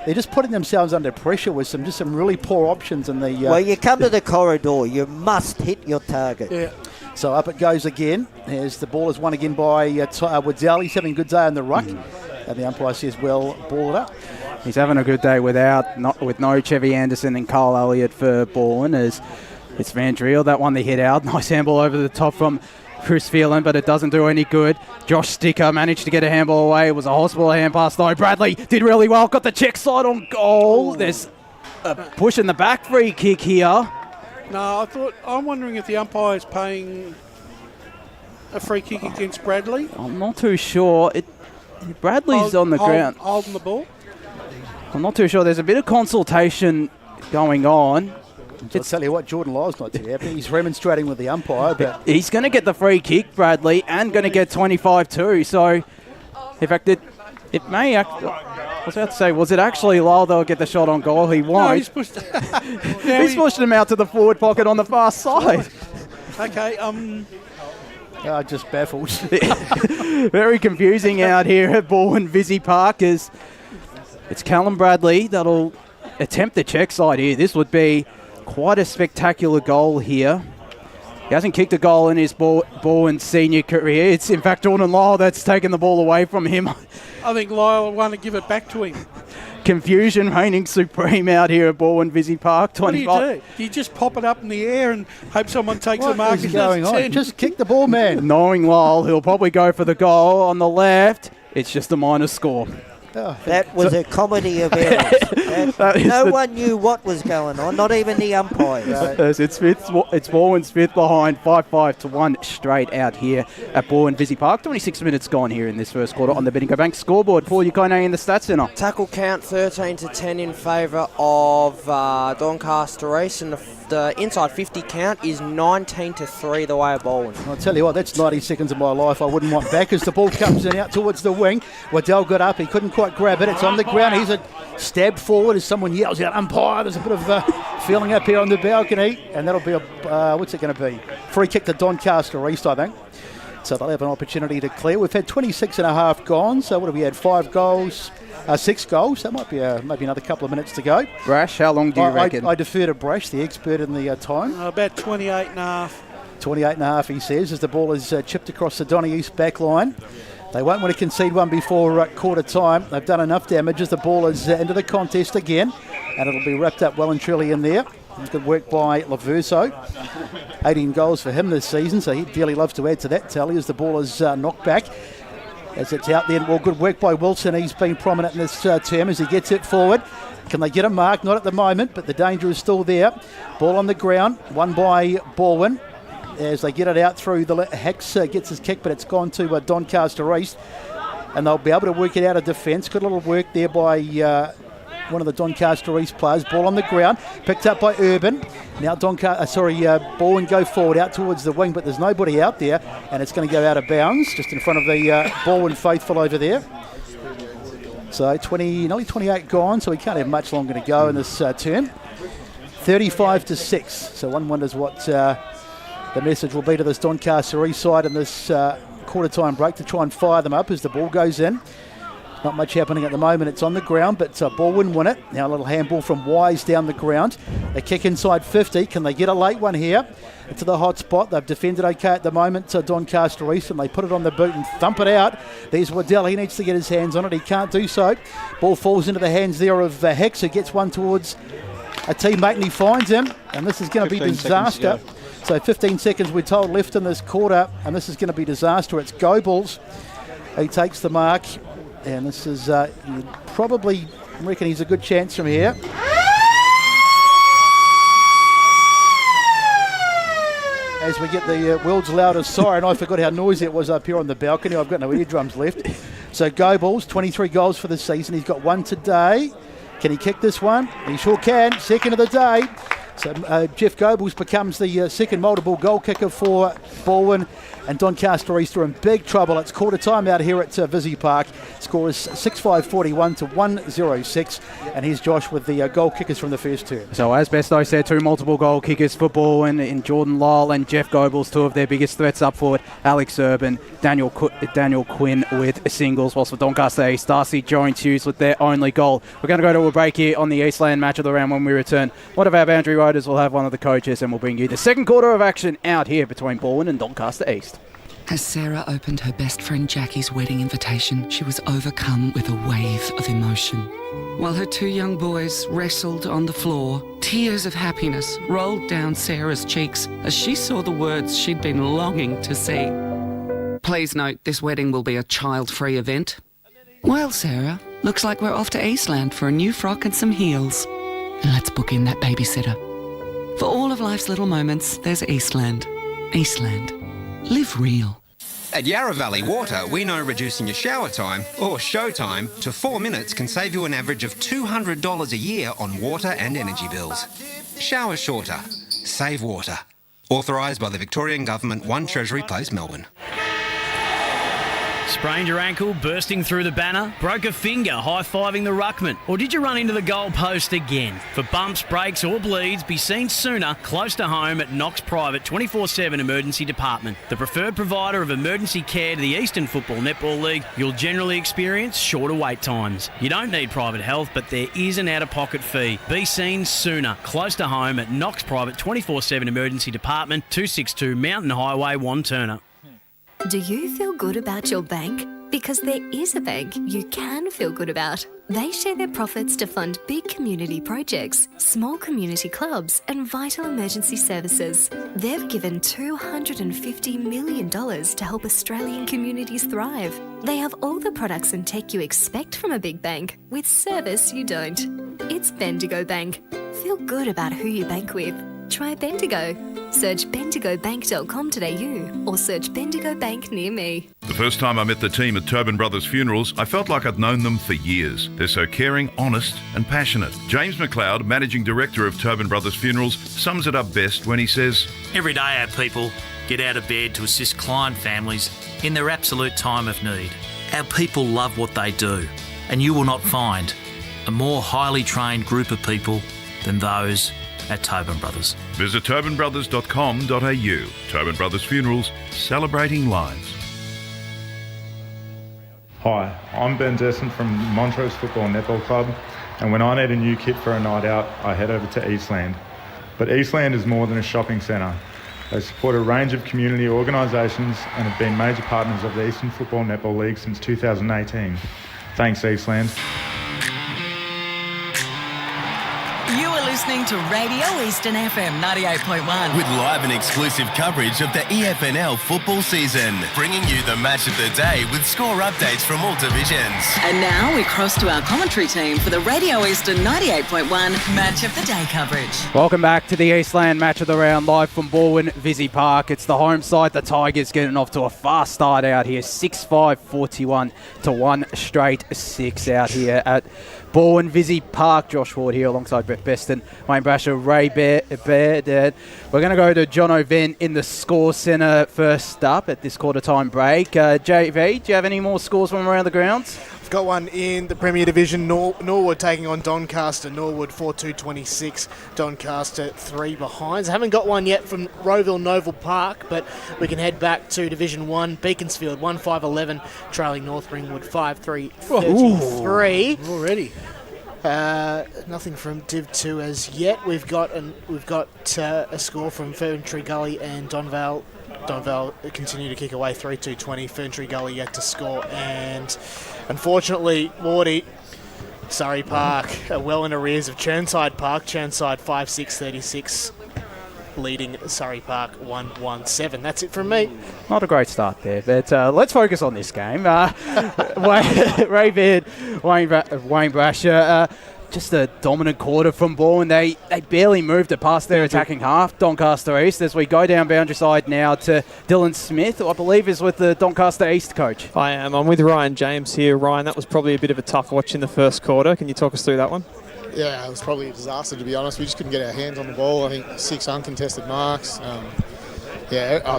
They're just putting themselves under pressure with some really poor options in the... Well, you come to the corridor, you must hit your target. Yeah. So up it goes again, as the ball is won again by Waddell. He's having a good day on the ruck. And the umpire says, well, ball it up. He's having a good day with no Chevy Anderson and Carl Elliott for Balwyn, as it's Van Driel that won the hit out. Nice handball over the top from Chris Phelan, but it doesn't do any good. Josh Sticker managed to get a handball away. It was a hospital hand pass though. Bradley did really well. Got the check side on goal. There's a push in the back free kick here. No, I'm wondering if the umpire's paying a free kick against Bradley. I'm not too sure. Bradley's on the ground. Holding the ball. I'm not too sure. There's a bit of consultation going on. I'll tell you what, Jordan Lyle's not too happy. He's remonstrating with the umpire, but he's going to get the free kick, Bradley, and going to get 25 too. So, in fact, it may I was about to say, was it actually Lyle that'll get the shot on goal? He won't. No, he's pushed. He's pushed him out to the forward pocket on the far side. Okay, just baffled. Very confusing out here at Balwyn Visi Park as it's Callum Bradley that'll attempt the check side here. This would be quite a spectacular goal here. He hasn't kicked a goal in his Balwyn senior career. It's in fact Jordan Lyle that's taken the ball away from him. I think Lyle will want to give it back to him. Confusion reigning supreme out here at Balwyn Visi Park. 25. What do? Do you just pop it up in the air and hope someone takes the mark? What is going on? Just kick the ball, man. Knowing Lyle, he'll probably go for the goal on the left. It's just a minus score. That was a comedy of errors. No one knew what was going on, not even the umpires. It's Balwyn's fifth behind, 5-5 to 1 straight out here at Balwyn Visi Park. 26 minutes gone here in this first quarter on the Bendigo Bank scoreboard. Paul Ukone in the Stats Centre. Tackle count 13-10 in favour of Doncaster East, and the inside 50 count is 19-3 the way of Balwyn. I'll tell you what, that's 90 seconds of my life I wouldn't want back as the ball comes in out towards the wing. Waddell got up, he couldn't quite grab it. It's on the ground. He's a stab forward as someone yells out, umpire. There's a bit of feeling up here on the balcony, and that'll be a, what's it going to be? Free kick to Doncaster East, I think. So they'll have an opportunity to clear. We've had 26 and a half gone. So what have we had? 5 goals, 6 goals. That might be maybe another couple of minutes to go. Brash, how long do you reckon? I defer to Brash, the expert in the time. About 28 and a half. 28 and a half, he says, as the ball is chipped across the Donny East back line. They won't want to concede one before quarter time. They've done enough damage as the ball is into the contest again, and it'll be wrapped up well and truly in there. Good work by Laverso. 18 goals for him this season, so he dearly loves to add to that tally as the ball is knocked back. As it's out there, well, good work by Wilson. He's been prominent in this term as he gets it forward. Can they get a mark? Not at the moment, but the danger is still there. Ball on the ground, won by Balwyn. As they get it out through the Hex gets his kick, but it's gone to Doncaster East, and they'll be able to work it out of defence. Good little work there by one of the Doncaster East players. Ball on the ground, picked up by Urban. Now Balwyn go forward out towards the wing, but there's nobody out there, and it's going to go out of bounds just in front of the Balwyn faithful over there. So nearly 28 gone, so we can't have much longer to go in this term. 35-6. So one wonders what the message will be to this Doncaster East side in this quarter time break to try and fire them up as the ball goes in. Not much happening at the moment. It's on the ground, but Balwyn win it. Now a little handball from Wise down the ground. They kick inside 50. Can they get a late one here? Into the hot spot. They've defended okay at the moment, Doncaster East, and they put it on the boot and thump it out. There's Waddell. He needs to get his hands on it. He can't do so. Ball falls into the hands there of Hex, who gets one towards a teammate, and he finds him. And this is going to be disaster. So 15 seconds we're told left in this quarter, and this is going to be disaster. It's Goebbels. He takes the mark, and this is you probably reckon he's a good chance from here. As we get the world's loudest siren. I forgot how noisy it was up here on the balcony. I've got no eardrums left. So Goebbels, 23 goals for the season. He's got one today. Can he kick this one? He sure can. Second of the day. So Jeff Goebbels becomes the second multiple goal kicker for Balwyn, and Doncaster East are in big trouble. It's quarter time out here at Visi Park. Score is 6-5-41 to 1-0-6, and here's Josh with the goal kickers from the first term. So as Besto said, 2 multiple goal kickers for Balwyn in Jordan Lyle and Jeff Goebbels, 2 of their biggest threats up forward. Alex Urban, Daniel Quinn with singles, whilst for Doncaster East, Darcy Jones-Hughes with their only goal. We're going to go to a break here on the Eastland Match of the Round. When we return, one of our boundary riders will have one of the coaches, and we'll bring you the second quarter of action out here between Balwyn and Doncaster East. As Sarah opened her best friend Jackie's wedding invitation, she was overcome with a wave of emotion. While her 2 young boys wrestled on the floor, tears of happiness rolled down Sarah's cheeks as she saw the words she'd been longing to see. Please note, this wedding will be a child-free event. Well, Sarah, looks like we're off to Eastland for a new frock and some heels. And let's book in that babysitter. For all of life's little moments, there's Eastland. Eastland. Live real. At Yarra Valley Water, we know reducing your shower time, or show time, to 4 minutes can save you an average of $200 a year on water and energy bills. Shower shorter. Save water. Authorised by the Victorian Government, 1 Treasury Place, Melbourne. Sprained your ankle, bursting through the banner? Broke a finger, high-fiving the ruckman? Or did you run into the goal post again? For bumps, breaks or bleeds, be seen sooner, close to home at Knox Private 24/7 Emergency Department. The preferred provider of emergency care to the Eastern Football Netball League, you'll generally experience shorter wait times. You don't need private health, but there is an out-of-pocket fee. Be seen sooner, close to home at Knox Private 24/7 Emergency Department, 262 Mountain Highway, Wantirna. Do you feel good about your bank? Because there is a bank you can feel good about. They share their profits to fund big community projects, small community clubs, and vital emergency services. They've given $250 million to help Australian communities thrive. They have all the products and tech you expect from a big bank, with service you don't. It's Bendigo Bank. Feel good about who you bank with. Try Bendigo. Search bendigobank.com.au or search Bendigo Bank near me. The first time I met the team at Tobin Brothers Funerals, I felt like I'd known them for years. They're so caring, honest and passionate. James McLeod, Managing Director of Tobin Brothers Funerals, sums it up best when he says, Every day our people get out of bed to assist client families in their absolute time of need. Our people love what they do, and you will not find a more highly trained group of people than those at Tobin Brothers. Visit tobinbrothers.com.au. Tobin Brothers Funerals, celebrating lives. Hi, I'm Ben Desson from Montrose Football Netball Club, and when I need a new kit for a night out, I head over to Eastland. But Eastland is more than a shopping centre. They support a range of community organisations and have been major partners of the Eastern Football Netball League since 2018. Thanks, Eastland. You are listening to Radio Eastern FM 98.1. With live and exclusive coverage of the EFNL football season, bringing you the match of the day with score updates from all divisions. And now we cross to our commentary team for the Radio Eastern 98.1 Match of the Day coverage. Welcome back to the Eastland Match of the Round, live from Balwyn Visy Park. It's the home side. The Tigers getting off to a fast start out here, 6-5-41 to 1 straight 6 out here at Balwyn Visy Park. Josh Ward here alongside Brett Beston, Wayne Brasher, Ray Bear. We're going to go to John O'Ven in the score centre first up at this quarter-time break. JV, do you have any more scores from around the grounds? I've got one in the Premier Division. Norwood taking on Doncaster. Norwood 4-2-26. Doncaster 3 behinds. I haven't got one yet from Rowville Noble Park, but we can head back to Division 1. Beaconsfield 1-5-11, trailing North Ringwood 5-3-33. Already. Nothing from Div 2 as yet. We've got a score from Ferntree Gully and Donvale. Donvale continue to kick away 3-2-20. Ferntree Gully yet to score, and unfortunately, Wardy, Surrey Park are well in arrears of Churnside Park. Churnside 5-6-36, leading Surrey Park 1-1-7. That's it from me. Not a great start there, but let's focus on this game. Ray Beard, Wayne Brasher. Just a dominant quarter from Balwyn. They barely moved it past their attacking half, Doncaster East, as we go down boundary side now to Dylan Smith, who I believe is with the Doncaster East coach. I am. I'm with Ryan James here. Ryan, that was probably a bit of a tough watch in the first quarter. Can you talk us through that one? Yeah, it was probably a disaster, to be honest. We just couldn't get our hands on the ball. I think 6 uncontested marks. I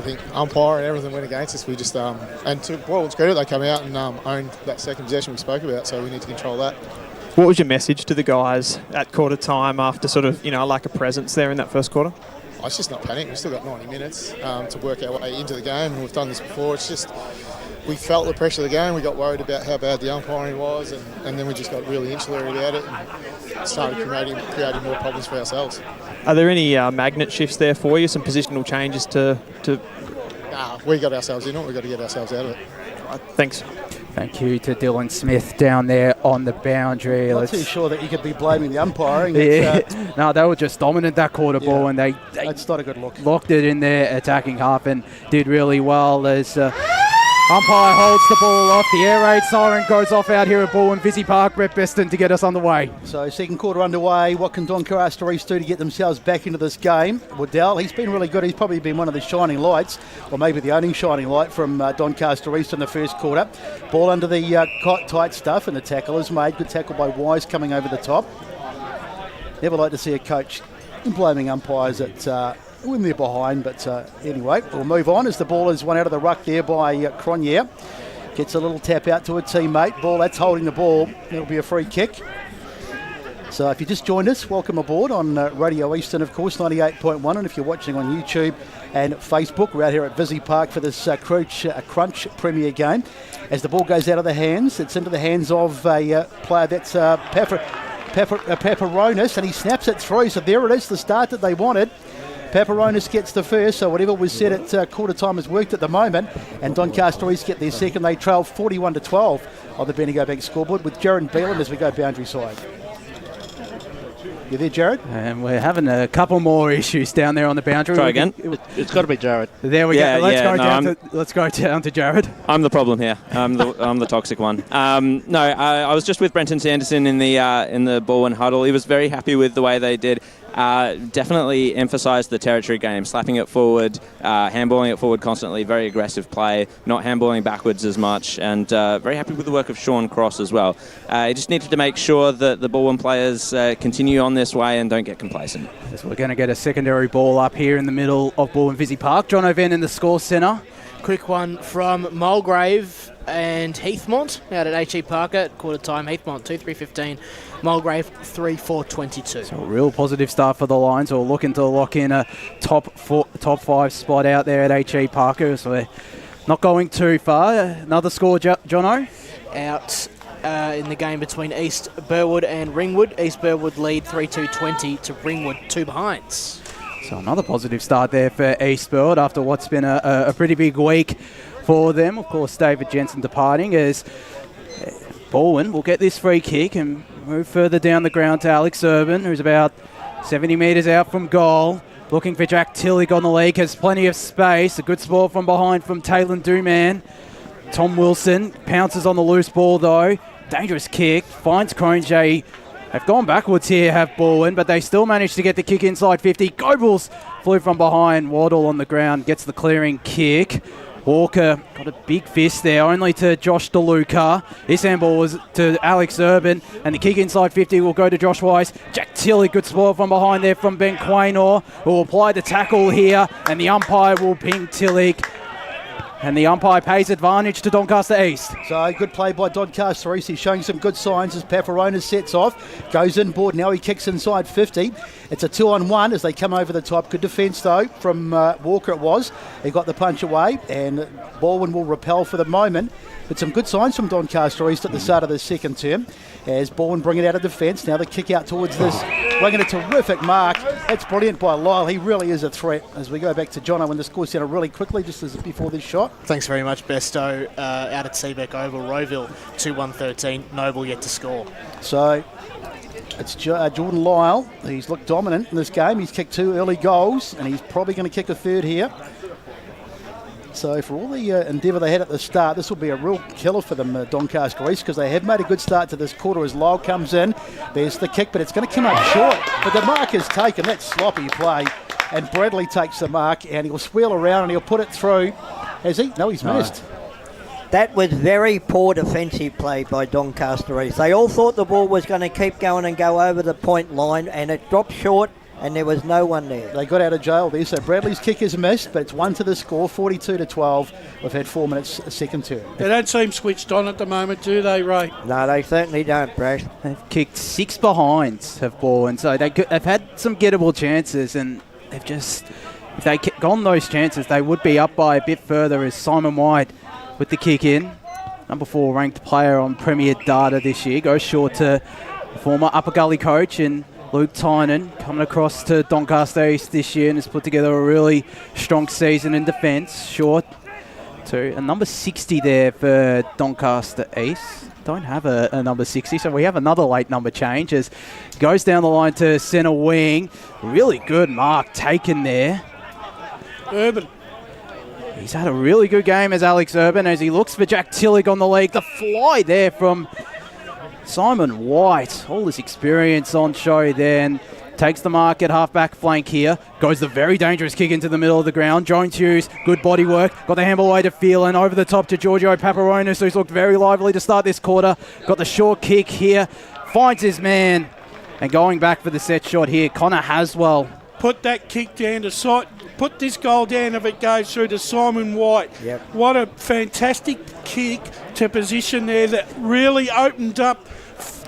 think umpire and everything went against us. We just, and to Balwyn's credit, they come out and owned that second possession we spoke about, so we need to control that. What was your message to the guys at quarter time after sort of, a lack of presence there in that first quarter? It's just not panic. We've still got 90 minutes to work our way into the game, and we've done this before. It's just we felt the pressure of the game. We got worried about how bad the umpiring was, and then we just got really insular about it and started creating more problems for ourselves. Are there any magnet shifts there for you, some positional changes to... Nah, we got ourselves in it. We've got to get ourselves out of it. Thanks. Thank you to Dylan Smith down there on the boundary. Not too sure that you could be blaming the umpiring. No, they were just dominant that quarter ball, and they that's not a good look. Locked it in their attacking half and did really well as umpire holds the ball off. The air raid siren goes off out here at Balwyn Visy Park. Brett Beston to get us underway. So second quarter underway. What can Doncaster East do to get themselves back into this game? Waddell, he's been really good. He's probably been one of the shining lights, or maybe the only shining light from Doncaster East in the first quarter. Ball under the tight stuff, and the tackle is made. Good tackle by Wise coming over the top. Never like to see a coach and blaming umpires that when they're behind. But anyway, we'll move on as the ball is one out of the ruck there by Cronje. Gets a little tap out to a teammate. Ball, that's holding the ball. It'll be a free kick. So if you just joined us, welcome aboard on Radio Eastern, of course, 98.1. And if you're watching on YouTube and Facebook, we're out here at Vizzy Park for this Crunch Premier game. As the ball goes out of the hands, it's into the hands of a player that's Paparonis, and he snaps it through. So there it is, the start that they wanted. Paparonis gets the first, so whatever was said at quarter time has worked at the moment. And Doncaster East get their second. They trail 41-12 on the Bendigo Bank scoreboard with Jared Beelan as we go boundary side. You there, Jared? And we're having a couple more issues down there on the boundary. Try again. It's got to be Jared. There we go. Let's go down to Jared. I'm the problem here. I'm the toxic one. I was just with Brenton Sanderson in the Balwyn huddle. He was very happy with the way they did. Definitely emphasised the territory game, slapping it forward, handballing it forward constantly, very aggressive play, not handballing backwards as much, and very happy with the work of Sean Cross as well. He just needed to make sure that the Balwyn players continue on this way and don't get complacent. Yes, we're going to get a secondary ball up here in the middle of Balwyn Vizzy Park. John O'Van in the score centre. Quick one from Mulgrave and Heathmont out at HE Parker at quarter time. Heathmont 2-3-15, Mulgrave 3-4-22. So a real positive start for the Lions, who are looking to lock in a top 5 spot out there at HE Parker. So we're not going too far. Another score, Jono? Out in the game between East Burwood and Ringwood. East Burwood lead 3-2-20 to Ringwood 2 behinds. So another positive start there for East Burwood after what's been a pretty big week for them. Of course, David Jensen departing as Balwyn will get this free kick and move further down the ground to Alex Urban, who's about 70 metres out from goal. Looking for Jack Tillich on the leg, has plenty of space. A good sport from behind from Taylor Duman. Tom Wilson pounces on the loose ball though. Dangerous kick, finds Cronje. They've gone backwards here, have Balwyn, but they still managed to get the kick inside 50. Goebbels flew from behind. Waddle on the ground gets the clearing kick. Walker got a big fist there, only to Josh DeLuca. This handball was to Alex Urban, and the kick inside 50 will go to Josh Weiss. Jack Tillich, good sport from behind there from Ben Quaynor, who will apply the tackle here, and the umpire will ping Tillich. And the umpire pays advantage to Doncaster East. So good play by Doncaster East. He's showing some good signs as Paparonis sets off. Goes inboard. Now he kicks inside 50. It's a 2-on-1 as they come over the top. Good defence though from Walker it was. He got the punch away and Balwyn will repel for the moment. But some good signs from Doncaster East at the start of the second term as Balwyn bring it out of defence. Now the kick out towards this. Bringing a terrific mark. That's brilliant by Lyle. He really is a threat. As we go back to Jono in the score centre really quickly just as before this shot. Thanks very much, Besto. Out at Seabeck Oval, Rowville 2-1-13. Noble yet to score. So it's Jordan Lyle. He's looked dominant in this game. He's kicked 2 early goals and he's probably going to kick a third here. So for all the endeavour they had at the start, this will be a real killer for them, Doncaster East, because they have made a good start to this quarter as Lyle comes in. There's the kick, but it's going to come up short. But the mark is taken. That's sloppy play. And Bradley takes the mark and he'll swirl around and he'll put it through. Has he? No, he's missed. That was very poor defensive play by Doncaster East. They all thought the ball was going to keep going and go over the point line, and it dropped short. And there was no one there. They got out of jail there. So Bradley's kick is missed, but it's 1 to the score, 42-12. We've had 4 minutes second term. They don't seem switched on at the moment, do they, Ray? No, they certainly don't, Brad. They've kicked 6 behinds, have Balwyn. So they've had some gettable chances, and they've just, if they gone those chances, they would be up by a bit further as Simon White with the kick in. Number 4 ranked player on Premier Data this year. Goes short to former Upper Gully coach and Luke Tynan, coming across to Doncaster East this year and has put together a really strong season in defence. Short to a number 60 there for Doncaster East. Don't have a number 60, so we have another late number change as goes down the line to centre wing. Really good mark taken there. Urban. He's had a really good game as Alex Urban as he looks for Jack Tillich on the leg. The fly there from Simon White, all this experience on show there, and takes the mark at half-back flank here. Goes the very dangerous kick into the middle of the ground. Jones Hughes, good body work. Got the handball away to Phelan, over the top to Giorgio Paparonis, who's looked very lively to start this quarter. Got the short kick here, finds his man, And going back for the set shot here, Connor Haswell. Put that kick down to side. Put this goal down if it goes through to Simon White. Yep. What a fantastic kick to position there that really opened up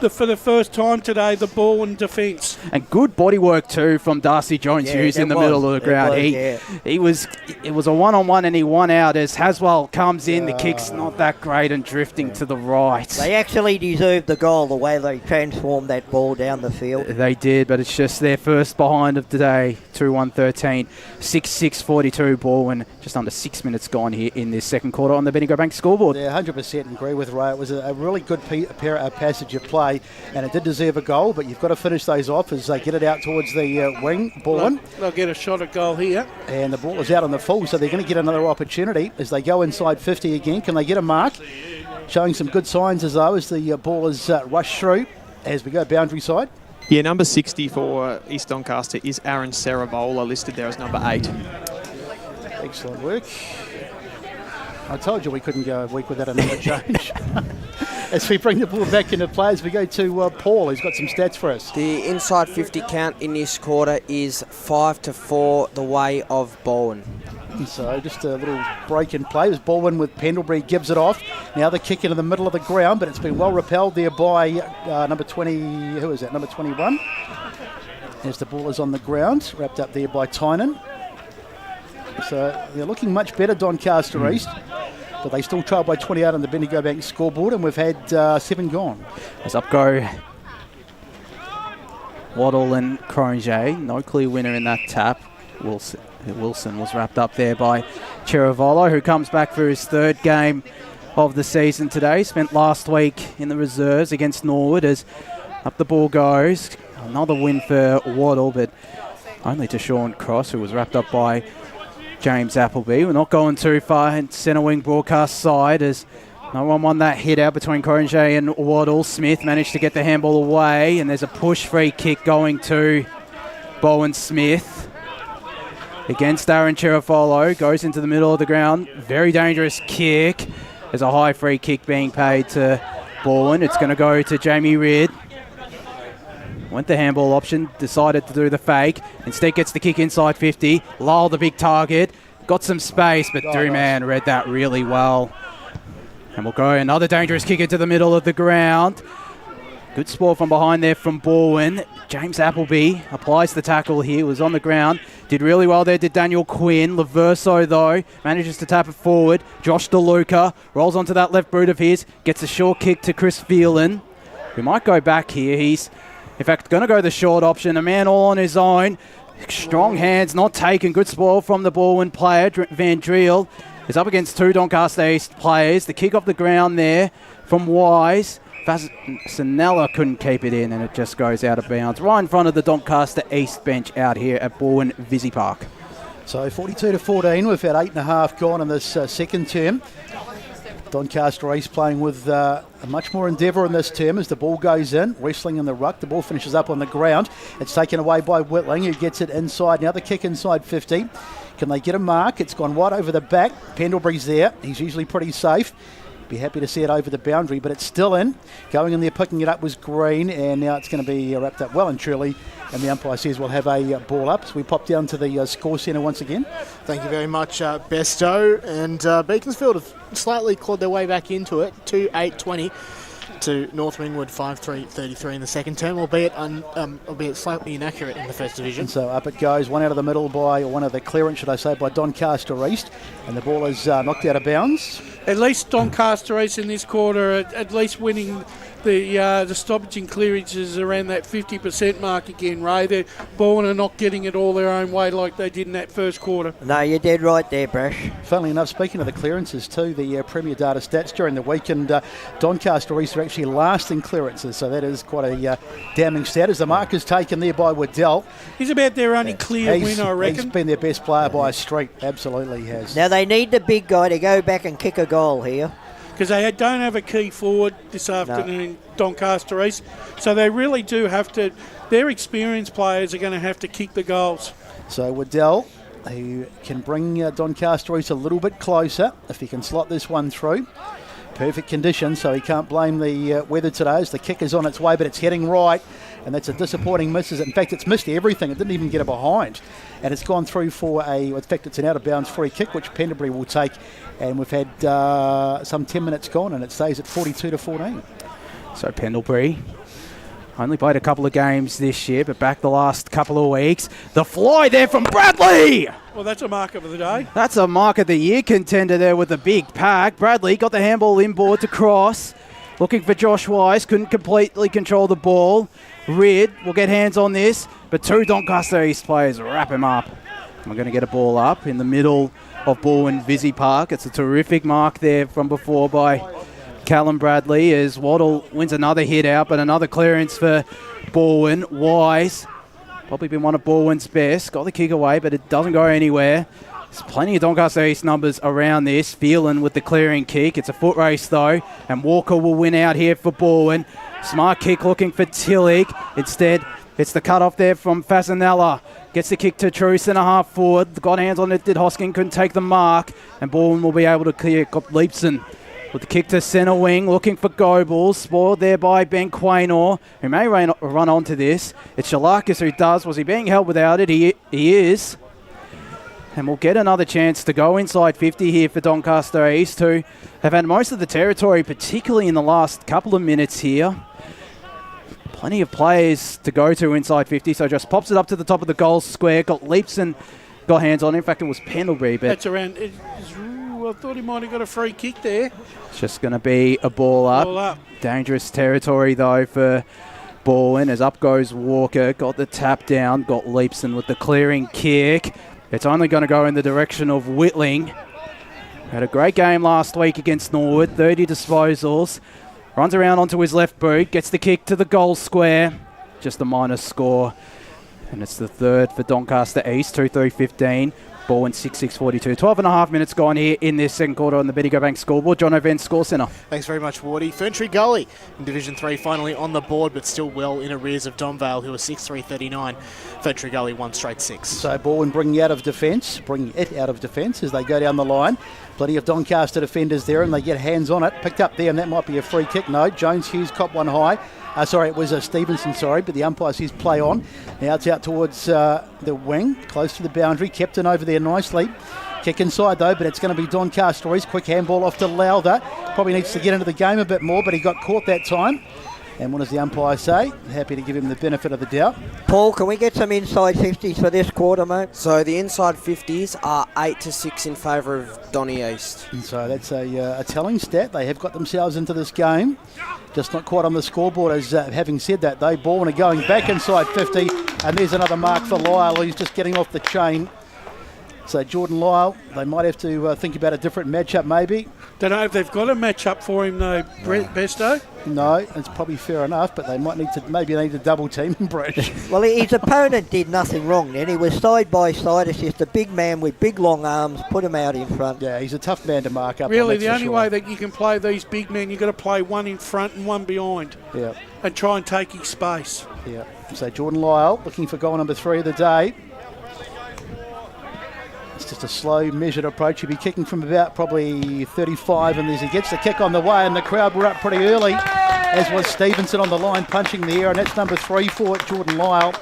for the first time today the Balwyn defence. And good body work too from Darcy Jones-Hughes in the middle of the ground. It was a one-on-one and he won out as Haswell comes in. The kick's not that great and drifting to the right. They actually deserved the goal the way they transformed that ball down the field. They did, but it's just their first behind of the day. 2-1-13, 6-6-42 Balwyn. Just under 6 minutes gone here in this second quarter on the Bendigo Bank scoreboard. Yeah, 100% agree with Ray. It was a really good passage of play, and it did deserve a goal, but you've got to finish those off as they get it out towards the wing. Balwyn. They'll get a shot at goal here. And the ball is out on the full, so they're going to get another opportunity as they go inside 50 again. Can they get a mark? Showing some good signs as the ball is rushed through as we go boundary side. Yeah, number 60 for East Doncaster is Aaron Saravola, listed there as number 8. Excellent work. I told you we couldn't go a week without a number change. As we bring the ball back into play, as we go to Paul, who's got some stats for us. The inside 50 count in this quarter is 5-4 the way of Balwyn. So just a little break in play as Balwyn with Pendlebury gives it off. Now the kick into the middle of the ground, but it's been well repelled there by number 20. Who is that? Number 21. As the ball is on the ground, wrapped up there by Tynan. So they're looking much better, Doncaster East, but they still trail by 28 on the Bendigo Bank scoreboard, and we've had 7 gone. As up go Waddle and Cronje. No clear winner in that tap. Wilson was wrapped up there by Chiravolo, who comes back for his 3rd game of the season today. Spent last week in the reserves against Norwood as up the ball goes. Another win for Waddle, but only to Sean Cross, who was wrapped up by James Appleby. We're not going too far in centre wing broadcast side as no one won that hit out between Cronje and Waddle. Smith managed to get the handball away, and there's a push free kick going to Bowen Smith against Aaron Cherafolo. Goes into the middle of the ground. Very dangerous kick. There's a high free kick being paid to Balwyn. It's going to go to Jamie Reid. Went the handball option, decided to do the fake. Instead gets the kick inside 50. Lyle, the big target. Got some space, but Drewman read that really well. And we'll go another dangerous kick into the middle of the ground. Good sport from behind there from Balwyn. James Appleby applies the tackle here, was on the ground. Did really well there, did Daniel Quinn. Laverso, though, manages to tap it forward. Josh DeLuca rolls onto that left boot of his. Gets a short kick to Chris Phelan, who might go back here. He's, in fact, going to go the short option. A man all on his own. Strong hands, not taken. Good spoil from the Balwyn player. Van Driel is up against 2 Doncaster East players. The kick off the ground there from Wise. Sanella couldn't keep it in, and it just goes out of bounds right in front of the Doncaster East bench out here at Balwyn Visy Park. So 42-14, we've had 8.5 gone in this second term. Doncaster East playing with a much more endeavour in this term as the ball goes in, wrestling in the ruck. The ball finishes up on the ground. It's taken away by Whitling, who gets it inside. Now the kick inside 50. Can they get a mark? It's gone wide over the back. Pendlebury's there. He's usually pretty safe. Be happy to see it over the boundary, but it's still in. Going in there, picking it up was Green, and now it's going to be wrapped up well and truly. And the umpire says we'll have a ball up. So we pop down to the score centre once again. Thank you very much, Besto. And Beaconsfield have slightly clawed their way back into it. 2-8-20 to North Ringwood 5-3-33 in the second term, albeit slightly inaccurate in the first division. And so up it goes, one out of the middle by, one of the clearance, should I say, by Doncaster East. And the ball is knocked out of bounds. At least Doncaster East in this quarter, at least winning the stoppage and clearances around that 50% mark again, Ray. They're Balwyn are not getting it all their own way like they did in that first quarter. No, you're dead right there, Brash. Funnily enough, speaking of the clearances too, the Premier Data stats during the week, and Doncaster East are actually last in clearances, so that is quite a damning stat as the mark is taken there by Waddell. He's about their only clear win, I reckon. He's been their best player by a street, absolutely has. Now they need the big guy to go back and kick a goal here. Because they don't have a key forward this afternoon, Doncaster East. So they really do have to, their experienced players are going to have to kick the goals. So Waddell, who can bring Doncaster East a little bit closer if he can slot this one through. Perfect conditions, so he can't blame the weather today as the kick is on its way, but it's heading right. and that's a disappointing miss. In fact, it's missed everything. It didn't even get it behind. And it's gone through for in fact, it's an out-of-bounds free kick, which Pendlebury will take. And we've had some 10 minutes gone, and it stays at 42-14. So Pendlebury only played a couple of games this year, but back the last couple of weeks. The fly there from Bradley! Well, that's a mark of the day. That's a mark of the year contender there with a big pack. Bradley got the handball inboard to cross. Looking for Josh Wise. Couldn't completely control the ball. Rid will get hands on this, but two Doncaster East players wrap him up. We're going to get a ball up in the middle of Balwyn Visy Park. It's a terrific mark there from before by Callum Bradley as Waddle wins another hit out, but another clearance for Balwyn. Wise, probably been one of Balwyn's best. Got the kick away, but it doesn't go anywhere. There's plenty of Doncaster East numbers around this. Phelan with the clearing kick. It's a foot race though, and Walker will win out here for Balwyn. Smart kick looking for Tillich. Instead, it's the cut off there from Fasanella. Gets the kick to True, centre half forward. Got hands on it, did Hoskin, couldn't take the mark. And Balwyn will be able to clear. Got Leapson with the kick to centre wing, looking for Goebbels. Spoiled there by Ben Quaynor, who may run onto this. It's Shalakis who does. Was he being held without it? He is. And we'll get another chance to go inside 50 here for Doncaster East, who have had most of the territory, particularly in the last couple of minutes here. Plenty of players to go to inside 50, so just pops it up to the top of the goal square. Got Leapson, got hands on. In fact, it was Pendlebury, but that's around. I thought he might have got a free kick there. It's just going to be a ball up. Dangerous territory though for Balwyn as up goes Walker. Got the tap down. Got Leapson with the clearing kick. It's only going to go in the direction of Whitling. Had a great game last week against Norwood. 30 disposals. Runs around onto his left boot, gets the kick to the goal square. Just a minor score. And it's the third for Doncaster East, 2-3-15. Balwyn 6-6-42. 12 and a half minutes gone here in this second quarter on the Bendigo Bank scoreboard. John O'Venn Score Centre. Thanks very much, Wardy. Ferntree Gully in Division 3 finally on the board, but still well in arrears of Donvale, who are 6-3-39. Ferntree Gully 1 straight 6. So Balwyn bringing it out of defence as they go down the line. Plenty of Doncaster defenders there, and they get hands on it. Picked up there, and that might be a free kick. No, Jones Hughes caught one high. It was Stevenson, but the umpire says play on. Now it's out towards the wing, close to the boundary. Kept it over there nicely. Kick inside though, but it's going to be Doncaster East. Quick handball off to Lowther. Probably needs to get into the game a bit more, but he got caught that time. And what does the umpire say? Happy to give him the benefit of the doubt. Paul, can we get some inside 50s for this quarter, mate? So the inside 50s are 8-6 in favour of Donny East. And so that's a telling stat. They have got themselves into this game. Just not quite on the scoreboard. As having said that, though, Balwyn are going back inside 50. And there's another mark for Lyle. He's just getting off the chain. So Jordan Lyle, they might have to think about a different matchup maybe. Don't know if they've got a matchup for him though, Besto. No, it's probably fair enough, but they might need to double team him, Brett. Well, his opponent did nothing wrong then. He was side by side. It's just a big man with big long arms. Put him out in front. Yeah, he's a tough man to mark up. Really, the only way that you can play these big men, you've got to play one in front and one behind. Yeah. And try and take his space. Yeah. So Jordan Lyle looking for goal number 3 of the day. It's just a slow, measured approach. He'll be kicking from about probably 35, and as he gets the kick on the way, and the crowd were up pretty early, as was Stevenson on the line punching the air, and that's number 3 for Jordan Lyle.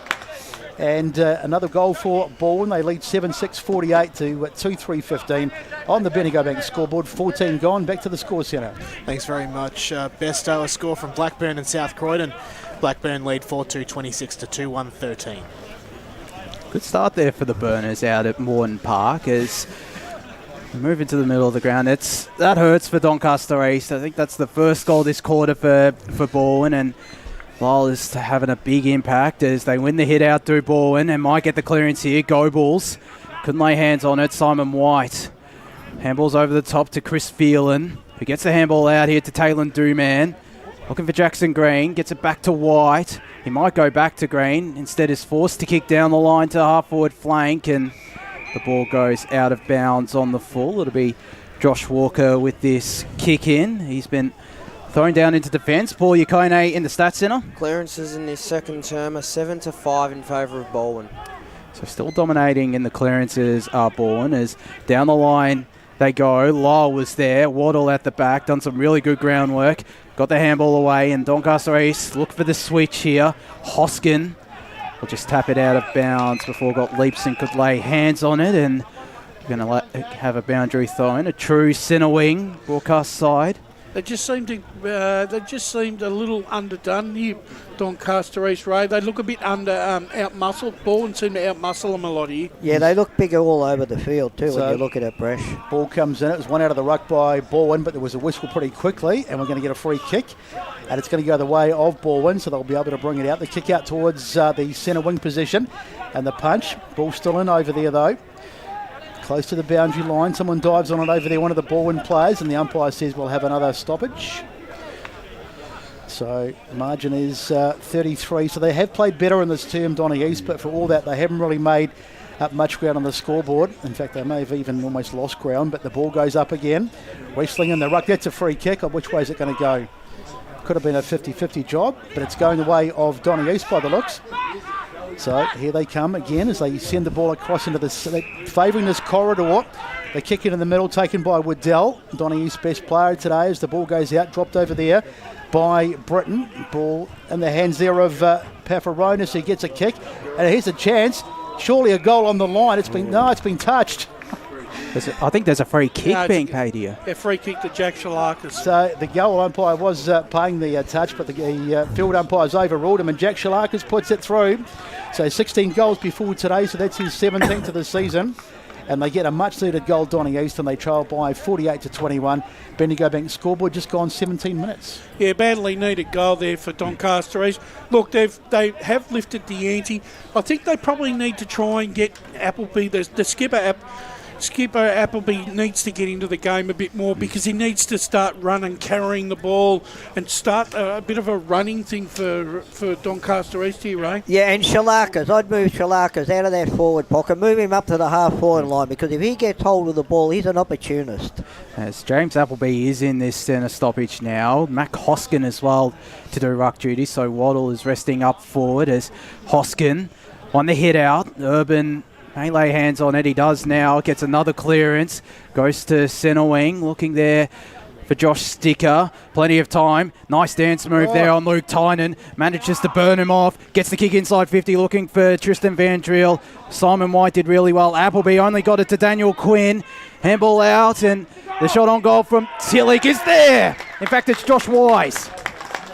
And another goal for Balwyn. They lead 7-6-48 to 2-3-15 on the Bendigo Bank scoreboard. 14 gone. Back to the Score Centre. Thanks very much, Besto. A score from Blackburn and South Croydon. Blackburn lead 4-2-26 to 2-1-13. Good start there for the Burners out at Morton Park as we move into the middle of the ground. That hurts for Doncaster East. I think that's the first goal this quarter for Balwyn, and Lyle is having a big impact as they win the hit out through Balwyn and might get the clearance here. Goebbels couldn't lay hands on it. Simon White handballs over the top to Chris Phelan, who gets the handball out here to Taylor Dooman. Looking for Jackson Green, gets it back to White. He might go back to Green. Instead is forced to kick down the line to half-forward flank, and the ball goes out of bounds on the full. It'll be Josh Walker with this kick in. He's been thrown down into defence. Paul Yukone in the Stats Centre. Clearances in this second term are 7-5 in favour of Balwyn. So still dominating in the clearances are Balwyn, as down the line they go. Lyle was there. Waddle at the back. Done some really good groundwork. Got the handball away. And Doncaster East look for the switch here. Hoskin will just tap it out of bounds before got leaps and could lay hands on it. And we're going to have a boundary thrown. A true centre wing. Broadcast side. They just seemed a little underdone here, Doncaster East, Ray. They look a bit out-muscled. Balwyn seemed to out-muscle them a lot here. Yeah, they look bigger all over the field too when you look at it, Bresh. Ball comes in. It was one out of the ruck by Balwyn, but there was a whistle pretty quickly, and we're going to get a free kick. And it's going to go the way of Balwyn, so they'll be able to bring it out. The kick out towards the centre wing position, and the punch. Ball still in over there, though. Close to the boundary line. Someone dives on it over there, one of the Balwyn players, and the umpire says we'll have another stoppage. So margin is 33. So they have played better in this term, Donny East, but for all that, they haven't really made up much ground on the scoreboard. In fact, they may have even almost lost ground, but the ball goes up again. Wrestling in the ruck. That's a free kick. Which way is it going to go? Could have been a 50-50 job, but it's going the way of Donny East by the looks. So here they come again as they send the ball across into the... favouring this corridor. They kick it in the middle, taken by Waddell. Donny East's best player today as the ball goes out, dropped over there by Britton. Ball in the hands there of Pafaronis, who gets a kick. And here's a chance. Surely a goal on the line. It's been touched. I think there's a free kick being paid here. A free kick to Jack Shalakis. So the goal umpire was paying the touch, but the field umpire's overruled him, and Jack Shalakis puts it through. So 16 goals before today, so that's his 17th of the season. And they get a much-needed goal, Donny East, and they trail by 48-21. Bendigo Bank scoreboard just gone 17 minutes. Yeah, badly needed goal there for Doncaster East. Look, they have lifted the ante. I think they probably need to try and get Appleby, the skipper Appleby needs to get into the game a bit more because he needs to start running, carrying the ball, and start a bit of a running thing for Doncaster East here, Ray. Yeah, and Shalakis. I'd move Shalakis out of that forward pocket, move him up to the half-forward line, because if he gets hold of the ball, he's an opportunist. As James Appleby is in this centre stoppage now. Mac Hoskin as well to do ruck duty, so Waddle is resting up forward as Hoskin on the hit out. Urban may lay hands on it. He does now. Gets another clearance. Goes to centre wing. Looking there for Josh Sticker. Plenty of time. Nice dance move there on Luke Tynan. Manages to burn him off. Gets the kick inside 50. Looking for Tristan Van Driel. Simon White did really well. Appleby only got it to Daniel Quinn. Handball out, and the shot on goal from Tillich is there. In fact, it's Josh Wise.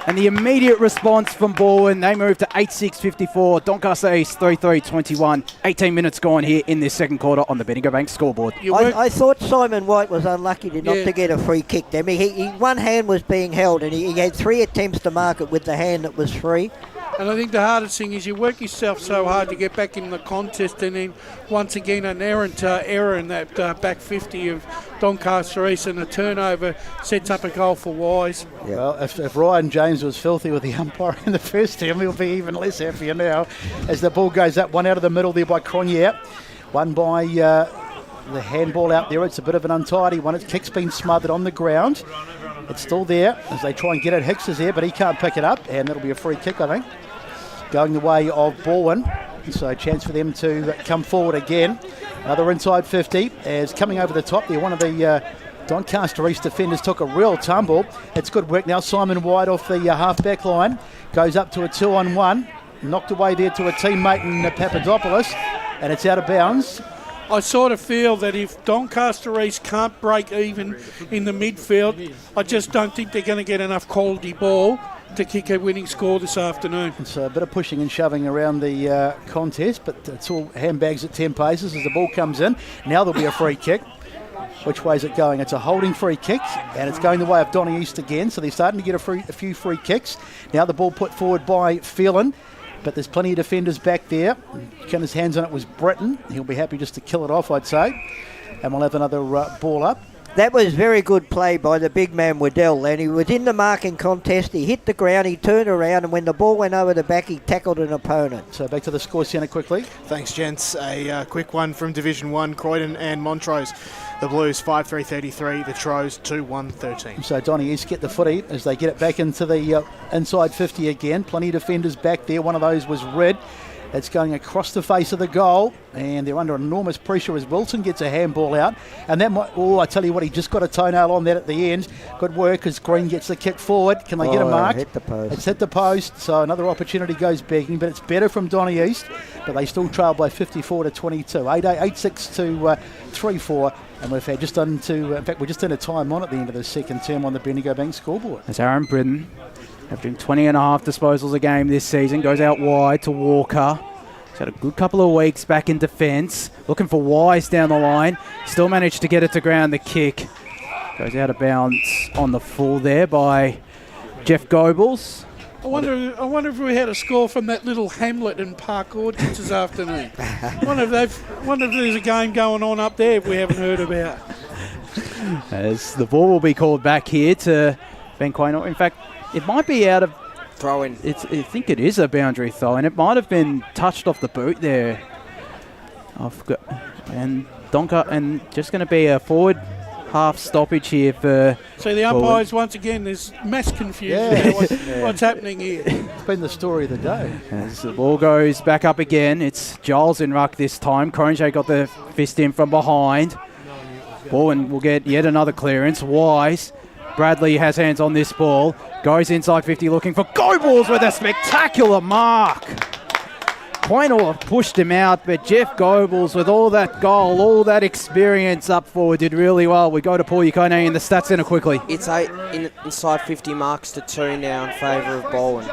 And the immediate response from Balwyn, they move to 8-6-54. Doncaster East 3-3-21. 18 minutes gone here in this second quarter on the Bendigo Bank scoreboard. I thought Simon White was unlucky not to get a free kick there. I mean, one hand was being held, and he had 3 attempts to mark it with the hand that was free. And I think the hardest thing is you work yourself so hard to get back in the contest, and then once again an errant error in that back 50 of Doncaster East, and a turnover sets up a goal for Wise. Yeah. Well, if Ryan James was filthy with the umpire in the first term, he'll be even less happier now as the ball goes up. One out of the middle there by Cronje. One by the handball out there. It's a bit of an untidy one. Its kick's been smothered on the ground. It's still there as they try and get it. Hicks is there, but he can't pick it up, and that'll be a free kick, I think, going the way of Balwyn. So a chance for them to come forward again. Another inside 50 as coming over the top there. One of the Doncaster East defenders took a real tumble. It's good work now. Simon White off the half-back line. Goes up to a 2-on-1. Knocked away there to a teammate in Papadopoulos, and it's out of bounds. I sort of feel that if Doncaster East can't break even in the midfield, I just don't think they're going to get enough quality ball to kick a winning score this afternoon. It's a bit of pushing and shoving around the contest, but it's all handbags at 10 paces as the ball comes in. Now there'll be a free kick. Which way is it going? It's a holding free kick, and it's going the way of Donny East again, so they're starting to get a few free kicks. Now the ball put forward by Phelan, but there's plenty of defenders back there. Getting his hands on it was Britton. He'll be happy just to kill it off, I'd say. And we'll have another ball up. That was very good play by the big man Waddell, and he was in the marking contest. He hit the ground, he turned around, and when the ball went over the back, he tackled an opponent. So back to the score centre quickly. Thanks, gents. A quick one from Division 1, Croydon and Montrose. The Blues 5-3-33, the Tros 2-1-13. So Donny East get the footy as they get it back into the inside 50 again. Plenty of defenders back there. One of those was Red. It's going across the face of the goal, and they're under enormous pressure as Wilson gets a handball out. And that might, I tell you what, he just got a toenail on that at the end. Good work as Green gets the kick forward. Can they get a mark? Hit the post. It's hit the post, so another opportunity goes begging, but it's better from Donny East. But they still trail by 54 to 22. 8-6 to 3-4. And we've had just in fact, we're just in a time on at the end of the second term on the Bendigo Bank scoreboard. As Aaron Britton, averaging 20 and a half disposals a game this season, goes out wide to Walker. He's had a good couple of weeks back in defence. Looking for Wise down the line. Still managed to get it to ground. The kick goes out of bounds on the full there by Jeff Goebbels. I wonder if we had a score from that little hamlet in Park Orchards this afternoon. wonder if there's a game going on up there we haven't heard about. As the ball will be called back here to Ben Quaynor. In fact, it might be out of throw-in. I think it is a boundary throw, and it might have been touched off the boot there. And Donka, and just going to be a forward half stoppage here for. So the umpires once again, there's mass confusion. What's happening here? It's been the story of the day. As the ball goes back up again, it's Giles in ruck this time. Cronje got the fist in from behind. Balwyn will get yet another clearance. Wise. Bradley has hands on this ball. Goes inside 50 looking for Goebbels with a spectacular mark. Quaynor pushed him out, but Jeff Goebbels, with all that goal, all that experience up forward, did really well. We go to Paul Yukone in the stats centre quickly. It's inside 50 marks to 2 now in favour of Balwyn.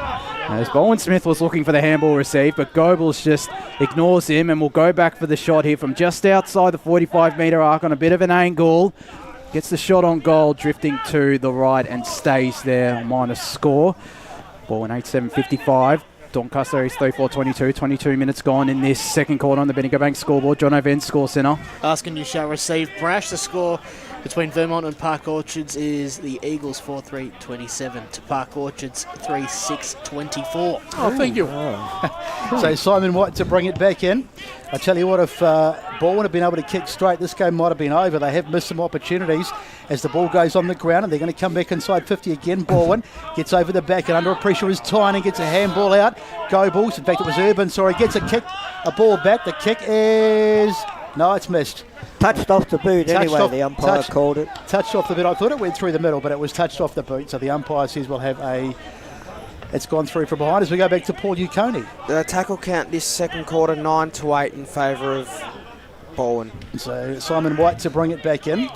As Balwyn Smith was looking for the handball receive, but Goebbels just ignores him and will go back for the shot here from just outside the 45-metre arc on a bit of an angle. Gets the shot on goal, drifting to the right and stays there, minus score. Balwyn 8-7-55. Doncaster is 3-4-22. 22 minutes gone in this second quarter on the Bendigo Bank scoreboard. John O'Venn, score centre. Asking you shall receive brash. The score between Vermont and Park Orchards is the Eagles 4-3-27 to Park Orchards 3-6-24. Oh, thank you. So Simon White to bring it back in. I tell you what, if Balwyn had been able to kick straight, this game might have been over. They have missed some opportunities as the ball goes on the ground, and they're going to come back inside 50 again. Balwyn gets over the back, and under pressure is Tyne and gets a handball out. Goebbels, in fact it was Urban, gets a ball back. The kick is... No, it's missed. Touched off the boot anyway, the umpire called it. Touched off the boot. I thought it went through the middle, but it was touched off the boot, so the umpire says we'll have a... It's gone through from behind as we go back to Paul Yukone. The tackle count this second quarter 9-8 in favour of Balwyn. So Simon White to bring it back in.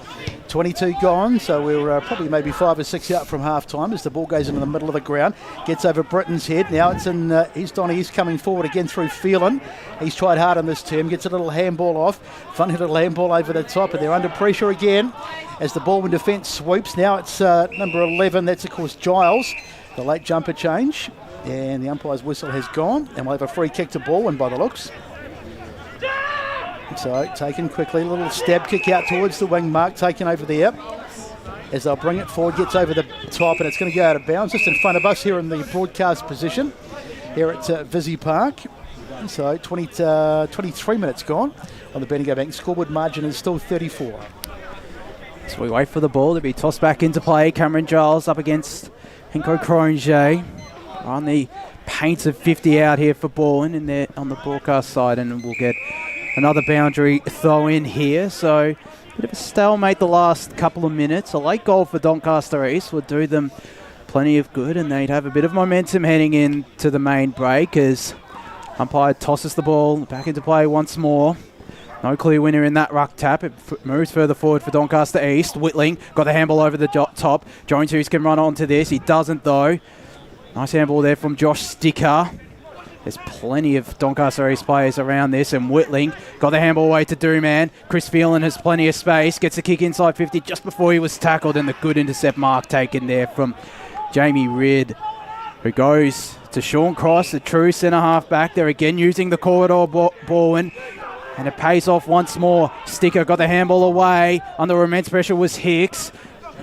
22 gone, so we're probably maybe 5 or 6 out from half time as the ball goes into the middle of the ground. Gets over Britton's head. Now it's in, he's coming forward again through Phelan. He's tried hard on this term, gets a little handball off. Funny little handball over the top, and they're under pressure again as the Balwyn defence swoops. Now it's number 11, that's of course Giles. The late jumper change, and the umpire's whistle has gone, and we'll have a free kick to Balwyn by the looks. So taken quickly, a little stab kick out towards the wing, Mark taken over there as they'll bring it forward, gets over the top, and it's going to go out of bounds just in front of us here in the broadcast position here at Vizzy Park. So 23 minutes gone on the Bendigo Bank scoreboard. Margin is still 34. So we wait for the ball to be tossed back into play. Cameron Giles up against Hinko Cronje on the paints of 50 out here for Balwyn on the broadcast side, and we'll get another boundary throw in here. So a bit of a stalemate the last couple of minutes. A late goal for Doncaster East would do them plenty of good, and they'd have a bit of momentum heading into the main break as umpire tosses the ball back into play once more. No clear winner in that ruck tap. It moves further forward for Doncaster East. Whitling got the handball over the top. Jones Hughes can run onto this. He doesn't though. Nice handball there from Josh Sticker. There's plenty of Doncaster East players around this, and Whitling got the handball away to Dooman. Chris Phelan has plenty of space. Gets a kick inside 50 just before he was tackled, and the good intercept mark taken there from Jamie Ridd, who goes to Sean Cross, the true centre-half back. They're again using the corridor, Balwyn. And it pays off once more. Sticker got the handball away. Under immense pressure was Hicks.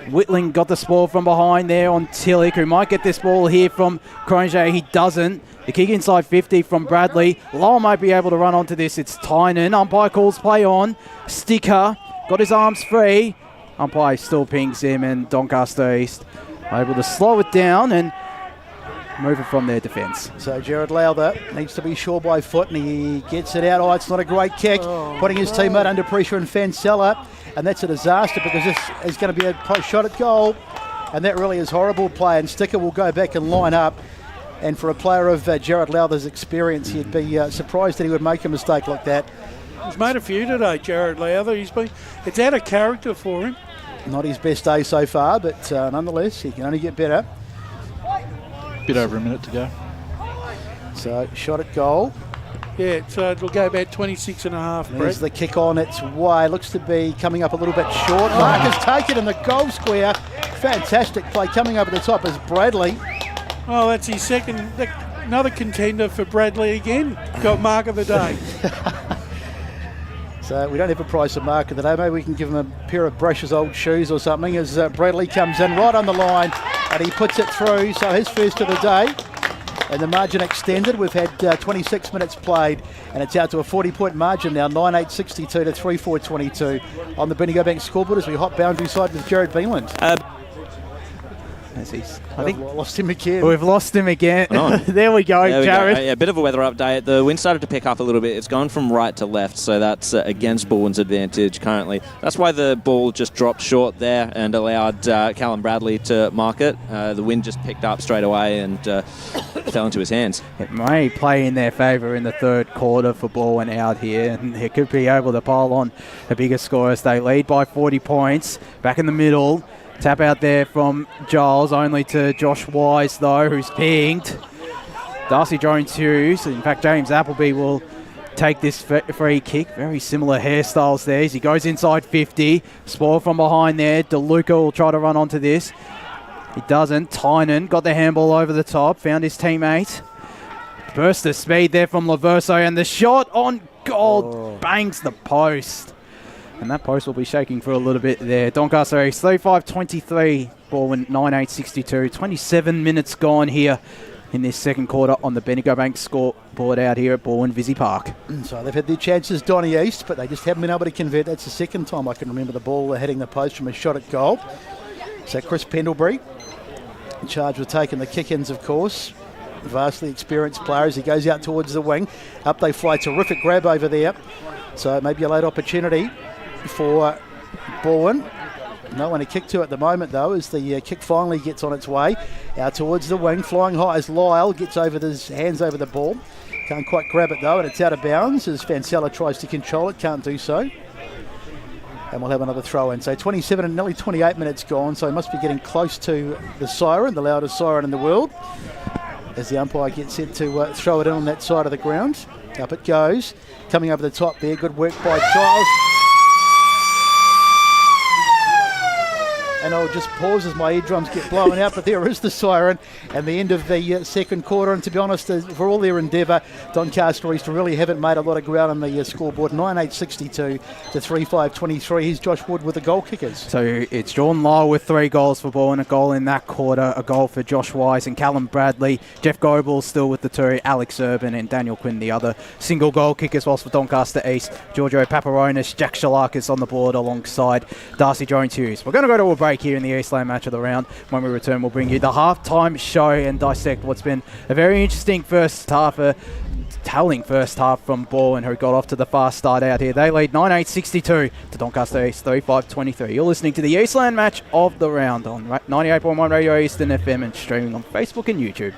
Whitling got the spoil from behind there on Tillich, who might get this ball here from Cronje. He doesn't. The kick inside 50 from Bradley. Lowell might be able to run onto this. It's Tynan. Umpire calls play on. Sticker got his arms free. Umpire still pings him, and Doncaster East able to slow it down. And moving from their defence. So Jared Lowther needs to be sure by foot, and he gets it out. Oh, it's not a great kick. Putting his teammate under pressure in Fancella, and that's a disaster because this is going to be a shot at goal, and that really is horrible play, and Sticker will go back and line up. And for a player of Jared Lowther's experience, he'd be surprised that he would make a mistake like that. He's made a few today, Jared Lowther. It's out of character for him. Not his best day so far, but nonetheless, he can only get better. Bit over a minute to go. So, shot at goal. Yeah, so it'll go about 26 and a half. There's the kick on its way. Looks to be coming up a little bit short. Marcus taken in the goal square. Fantastic play coming over the top is Bradley. Oh, that's his second. Another contender for Bradley again. Got mark of the day. So we don't have a price of mark of the day. Maybe we can give him a pair of Brush's old shoes or something as Bradley comes in right on the line and he puts it through. So his first of the day. And the margin extended. We've had 26 minutes played and it's out to a 40-point margin now, 9-8-62 to 3-4-22 on the Bendigo Bank scoreboard as we hop boundary side with Jared Beeland. I think lost him again. We've lost him again. There we go, Jared. A bit of a weather update. The wind started to pick up a little bit. It's gone from right to left, so that's against Balwyn's advantage currently. That's why the ball just dropped short there and allowed Callum Bradley to mark it. The wind just picked up straight away and fell into his hands. It may play in their favour in the third quarter for Balwyn out here, and they could be able to pile on a bigger score as they lead by 40 points. Back in the middle. Tap out there from Giles, only to Josh Wise, though, who's pinged. Darcy Jones-Hughes, in fact, James Appleby will take this free kick. Very similar hairstyles there as he goes inside 50. Spoil from behind there. DeLuca will try to run onto this. He doesn't. Tynan got the handball over the top, found his teammate. Burst of speed there from Laverso, and the shot on goal bangs the post. And that post will be shaking for a little bit there. Doncaster East 35-23, Balwyn 9-8-62. 27 minutes gone here in this second quarter on the Bendigo Bank scoreboard out here at Balwyn Visy Park. So they've had their chances, Donny East, but they just haven't been able to convert. That's the second time I can remember the ball hitting the post from a shot at goal. So Chris Pendlebury in charge with taking the kick-ins, of course. Vastly experienced player as he goes out towards the wing. Up they fly, terrific grab over there. So maybe a late opportunity for Balwyn. No one to kick to at the moment, though, as the kick finally gets on its way out towards the wing. Flying high as Lyle gets over his hands over the ball. Can't quite grab it, though, and it's out of bounds as Fancella tries to control it. Can't do so. And we'll have another throw in. So 27 and nearly 28 minutes gone, so he must be getting close to the siren, the loudest siren in the world, as the umpire gets set to throw it in on that side of the ground. Up it goes. Coming over the top there. Good work by Giles. And I'll just pause as my eardrums get blown out, but there is the siren and the end of the second quarter. And to be honest, for all their endeavour, Doncaster East really haven't made a lot of ground on the scoreboard. 9-8-62 to 3-5-23. Here's Josh Wood with the goal kickers. So it's Jordan Lyle with 3 goals for Balwyn, a goal in that quarter, a goal for Josh Wise and Callum Bradley. Jeff Goebel still with the 2, Alex Urban and Daniel Quinn the other single goal kickers, whilst for Doncaster East, Giorgio Paparonis, Jack Shalakis on the board alongside Darcy Jones-Hughes. We're going to go to a break here in the Eastland Match of the Round. When we return, we'll bring you the halftime show and dissect what's been a very interesting first half, a telling first half from Balwyn, who got off to the fast start out here. They lead 9-8-62 to Doncaster East 35-23. You're listening to the Eastland Match of the Round on 98.1 Radio Eastern FM and streaming on Facebook and YouTube.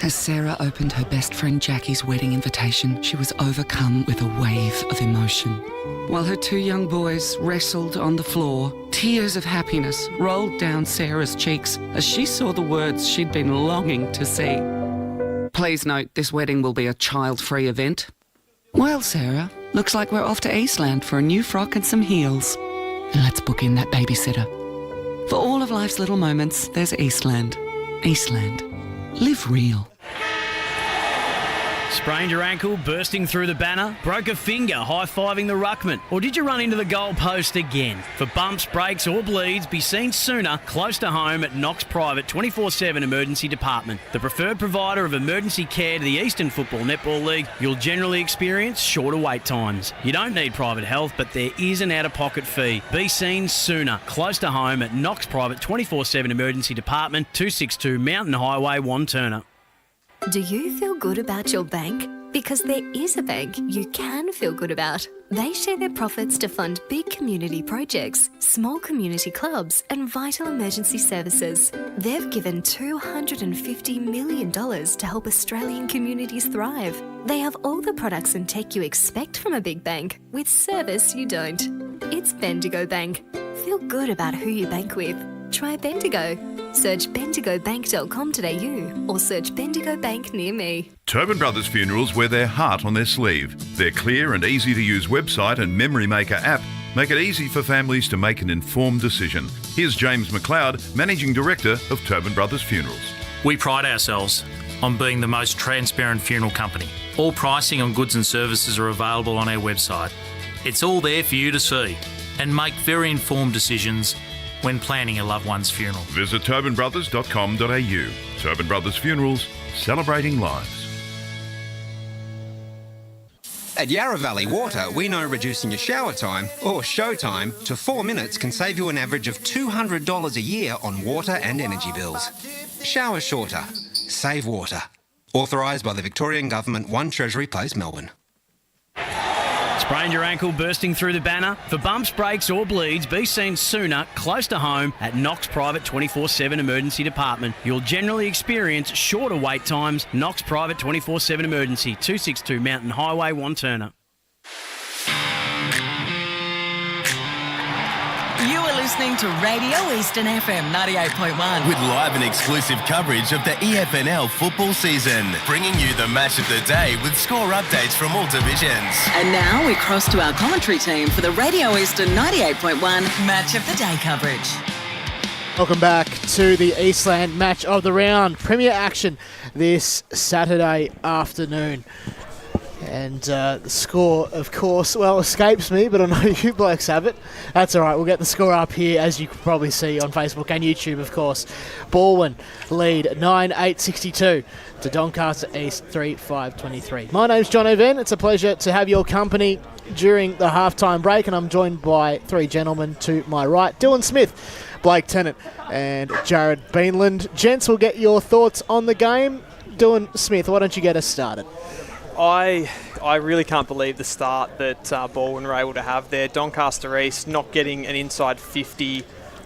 As Sarah opened her best friend Jackie's wedding invitation, she was overcome with a wave of emotion. While her 2 young boys wrestled on the floor, tears of happiness rolled down Sarah's cheeks as she saw the words she'd been longing to see. Please note, this wedding will be a child-free event. Well, Sarah, looks like we're off to Eastland for a new frock and some heels. And let's book in that babysitter. For all of life's little moments, there's Eastland. Eastland. Live real. Sprained your ankle, bursting through the banner? Broke a finger, high-fiving the ruckman? Or did you run into the goal post again? For bumps, breaks or bleeds, be seen sooner, close to home at Knox Private 24/7 Emergency Department. The preferred provider of emergency care to the Eastern Football Netball League, you'll generally experience shorter wait times. You don't need private health, but there is an out-of-pocket fee. Be seen sooner, close to home at Knox Private 24/7 Emergency Department, 262 Mountain Highway, Wanturna. Do you feel good about your bank? Because there is a bank you can feel good about. They share their profits to fund big community projects, small community clubs, and vital emergency services. They've given $250 million to help Australian communities thrive. They have all the products and tech you expect from a big bank, with service you don't. It's Bendigo Bank. Feel good about who you bank with. Try Bendigo. Search bendigobank.com.au or search Bendigo Bank near me. Tobin Brothers Funerals wear their heart on their sleeve. Their clear and easy to use website and Memory Maker app make it easy for families to make an informed decision. Here's James McLeod, Managing Director of Tobin Brothers Funerals. We pride ourselves on being the most transparent funeral company. All pricing on goods and services are available on our website. It's all there for you to see and make very informed decisions when planning a loved one's funeral. Visit tobinbrothers.com.au. Tobin Brothers Funerals, celebrating lives. At Yarra Valley Water, we know reducing your shower time, or show time, to 4 minutes can save you an average of $200 a year on water and energy bills. Shower shorter. Save water. Authorised by the Victorian Government, 1 Treasury Place, Melbourne. Sprained your ankle bursting through the banner? For bumps, breaks or bleeds, be seen sooner, close to home, at Knox Private 24/7 Emergency Department. You'll generally experience shorter wait times. Knox Private 24/7 Emergency, 262 Mountain Highway, Wanturna. You are listening to Radio Eastern FM 98.1. With live and exclusive coverage of the EFNL football season, bringing you the match of the day with score updates from all divisions. And now we cross to our commentary team for the Radio Eastern 98.1 Match of the Day coverage. Welcome back to the Eastland Match of the Round. Premier action this Saturday afternoon. And the score, of course, well, escapes me, but I know you blokes have it. That's all right. We'll get the score up here, as you can probably see on Facebook and YouTube, of course. Balwyn lead 9-8-62 to Doncaster East 3-5-23. My name's John O'Ven. It's a pleasure to have your company during the halftime break, and I'm joined by 3 gentlemen to my right. Dylan Smith, Blake Tennant, and Jared Beanland. Gents, we'll get your thoughts on the game. Dylan Smith, why don't you get us started? I really can't believe the start that Balwyn were able to have there. Doncaster East not getting an inside 50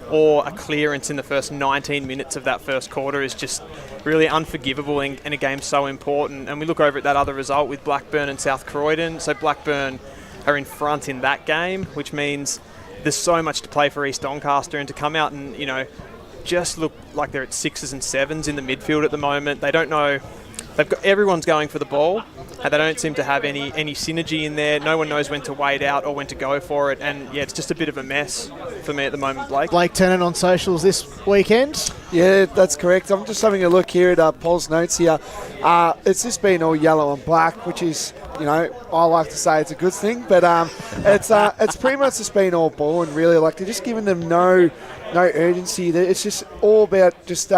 or a clearance in the first 19 minutes of that first quarter is just really unforgivable in a game so important. And we look over at that other result with Blackburn and South Croydon. So Blackburn are in front in that game, which means there's so much to play for East Doncaster, and to come out and, just look like they're at 6s and 7s in the midfield at the moment. They don't know. Everyone's going for the ball, and they don't seem to have any synergy in there. No one knows when to wait out or when to go for it, and it's just a bit of a mess for me at the moment, Blake. Blake Tennant on socials this weekend. Yeah, that's correct. I'm just having a look here at Paul's notes here. It's just been all yellow and black, which is, I like to say it's a good thing, but it's pretty much just been all ball, and really, like, they're just giving them no urgency. It's just all about just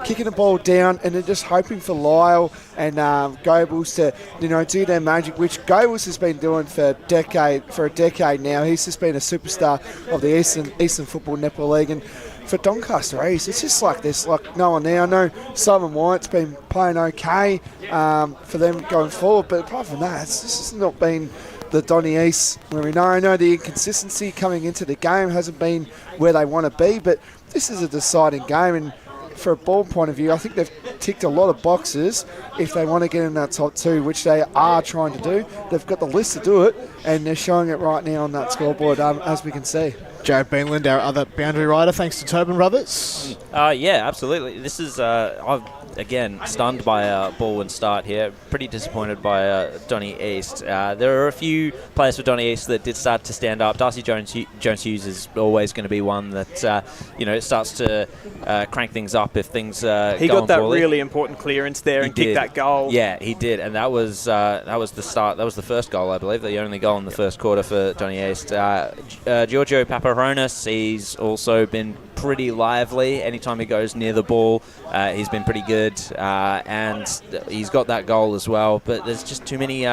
kicking the ball down and then just hoping for Lyle and Goebbels to do their magic, which Goebbels has been doing for a decade now. He's just been a superstar of the Eastern Football Netball League, and for Doncaster East, it's just like there's like no one there. I know Simon White's been playing okay for them going forward, but apart from that, it's just not been the Donny East where we know. I know the inconsistency coming into the game hasn't been where they want to be, but this is a deciding game, and for a ball point of view, I think they've ticked a lot of boxes if they want to get in that top 2, which they are trying to do. They've got the list to do it, and they're showing it right now on that scoreboard, as we can see. Jared Beanland, our other boundary rider, thanks to Tobin Brothers. Yeah, absolutely. This is, I've again stunned by a Balwyn start here. Pretty disappointed by Donny East. There are a few players for Donny East that did start to stand up. Darcy Jones Hughes is always going to be one that starts to crank things up if things he got that poorly. Really important clearance there and kicked that goal. Yeah, he did, and that was the start. That was the first goal, I believe, the only goal in the first quarter for Donny East. Giorgio Paparazzi Peronis, he's also been pretty lively. Anytime he goes near the ball, he's been pretty good, and he's got that goal as well. But there's just too many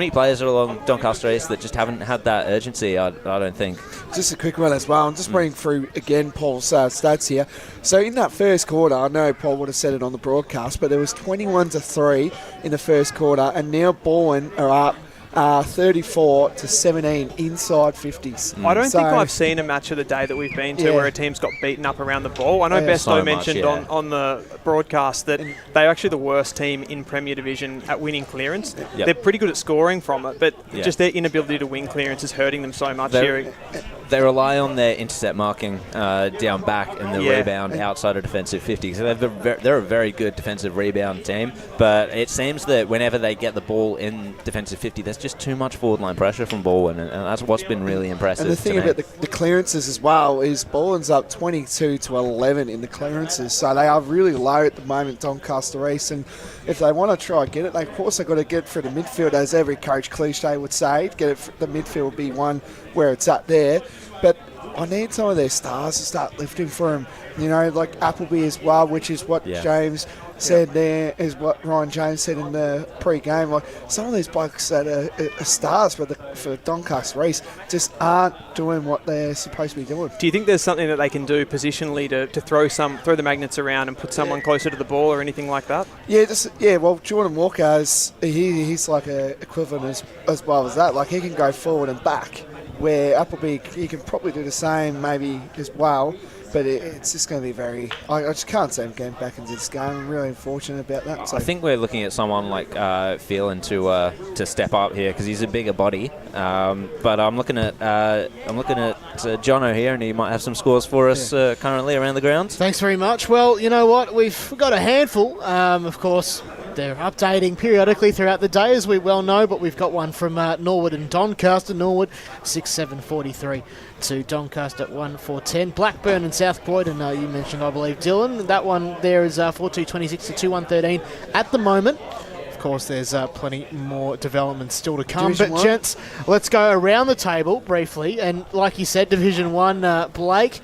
players along Doncaster East that just haven't had that urgency, I don't think. Just a quick one as well. I'm just reading through again Paul's stats here. So in that first quarter, I know Paul would have said it on the broadcast, but it was 21-3 in the first quarter, and now Balwyn are up 34-17 inside 50s. I don't think I've seen a match of the day that we've been to where a team's got beaten up around the ball. I know Besto mentioned on the broadcast that they're actually the worst team in Premier Division at winning clearance. Yep. They're pretty good at scoring from it, but just their inability to win clearance is hurting them so much here. They rely on their intercept marking down back and the rebound outside of defensive 50. So they're a very good defensive rebound team, but it seems that whenever they get the ball in defensive 50, there's just too much forward line pressure from Balwyn, and that's what's been really impressive. And the thing about the clearances as well is Balwyn's up 22-11 in the clearances, so they are really low at the moment, Doncaster East, and if they want to try and get it, they've also got to get it for the midfield, as every coach cliche would say. Get it for the midfield would be one where it's at there. But I need some of their stars to start lifting for them. You know, like Appleby as well, which is what James said there, is what Ryan James said in the pre-game. Like some of these blokes that are stars for Doncaster East just aren't doing what they're supposed to be doing. Do you think there's something that they can do positionally to throw the magnets around and put someone closer to the ball or anything like that? Well, Jordan Walker he's like a equivalent as well as that. Like he can go forward and back, where Appleby, he can probably do the same maybe as well, but it's just going to be very... I just can't see him getting back into this game. I'm really unfortunate about that. So. I think we're looking at someone like Phelan to step up here because he's a bigger body. But I'm looking at Jono here, and he might have some scores for us currently around the grounds. Thanks very much. Well, you know what? We've got a handful, of course. They're updating periodically throughout the day, as we well know, but we've got one from Norwood and Doncaster. Norwood 6-7-43 to Doncaster 1-4-10. Blackburn and South Croydon, you mentioned, I believe, Dylan. That one there is 4-2-26 to 2-1-13 at the moment. Of course, there's plenty more development still to come. Division but, 1. gents, let's go around the table briefly. And like you said, Division 1, Blake,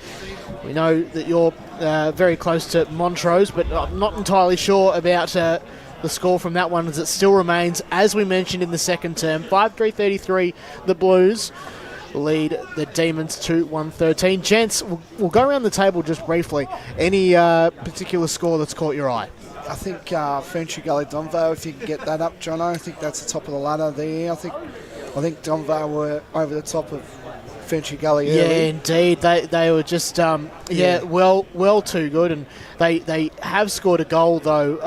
we know that you're very close to Montrose, but I'm not entirely sure about... the score from that one, as it still remains, as we mentioned in the second term, 5-3-33, the Blues lead the Demons 2-1-13. Gents, we'll go around the table just briefly. Any particular score that's caught your eye? I think Ferntree Gully Donvale, if you can get that up, Jono, I think that's the top of the ladder there. I think Donvale were over the top of Ferntree Gully early. Yeah, indeed. They were just, well too good. And they have scored a goal, though,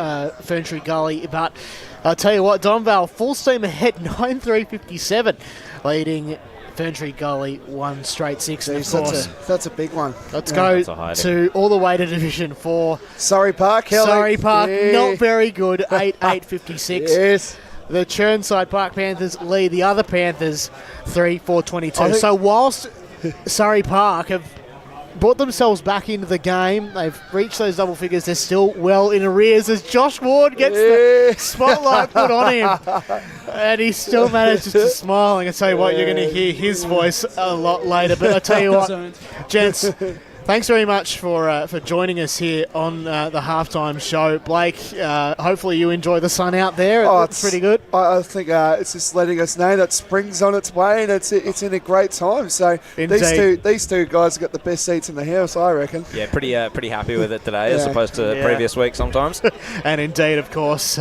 Ferntree Gully. But I'll tell you what, Donvale, full steam ahead, 9-3-57, leading Ferntree Gully 1 straight 6. And of course, that's a big one. Let's go to all the way to Division 4. Surrey Park, not very good, 8-8-56. Yes. The Churnside Park Panthers lead the other Panthers 3-4-22. So whilst Surrey Park have brought themselves back into the game, they've reached those double figures, they're still well in arrears as Josh Ward gets the spotlight put on him. And he still manages to smile. And I tell you what, you're going to hear his voice a lot later. But I tell you what, gents, thanks very much for joining us here on the halftime show. Blake, hopefully you enjoy the sun out there. It's pretty good. I think it's just letting us know that spring's on its way and it's in a great time. So these two guys have got the best seats in the house, I reckon. Yeah, pretty happy with it today as opposed to previous week sometimes. And indeed, of course,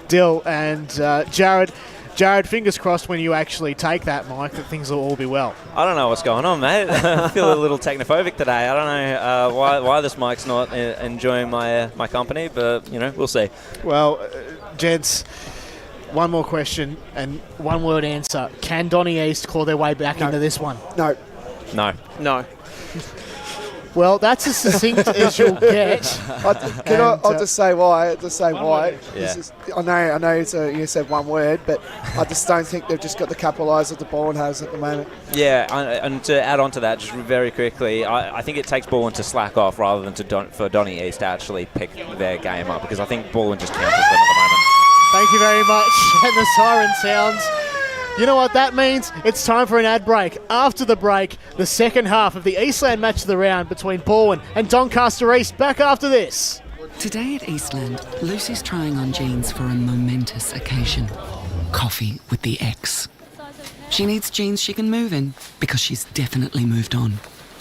Dill and Jared. Jared, fingers crossed when you actually take that mic that things will all be well. I don't know what's going on, mate. I feel a little technophobic today. I don't know why this mic's not enjoying my company, but, we'll see. Well, gents, one more question and one word answer. Can Donny East claw their way back into this one? No. No. Well, that's as succinct as you'll get. I'll just say why. Yeah. I know you said one word, but I just don't think they've just got the capitaliser the Balwyn has at the moment. Yeah, and to add on to that, just very quickly, I think it takes Balwyn to slack off rather than for Donny East to actually pick their game up, because I think Balwyn just counters them at the moment. Thank you very much. And the siren sounds. You know what that means? It's time for an ad break. After the break, the second half of the Eastland match of the round between Balwyn and Doncaster East. Back after this. Today at Eastland, Lucy's trying on jeans for a momentous occasion. Coffee with the ex. She needs jeans she can move in because she's definitely moved on.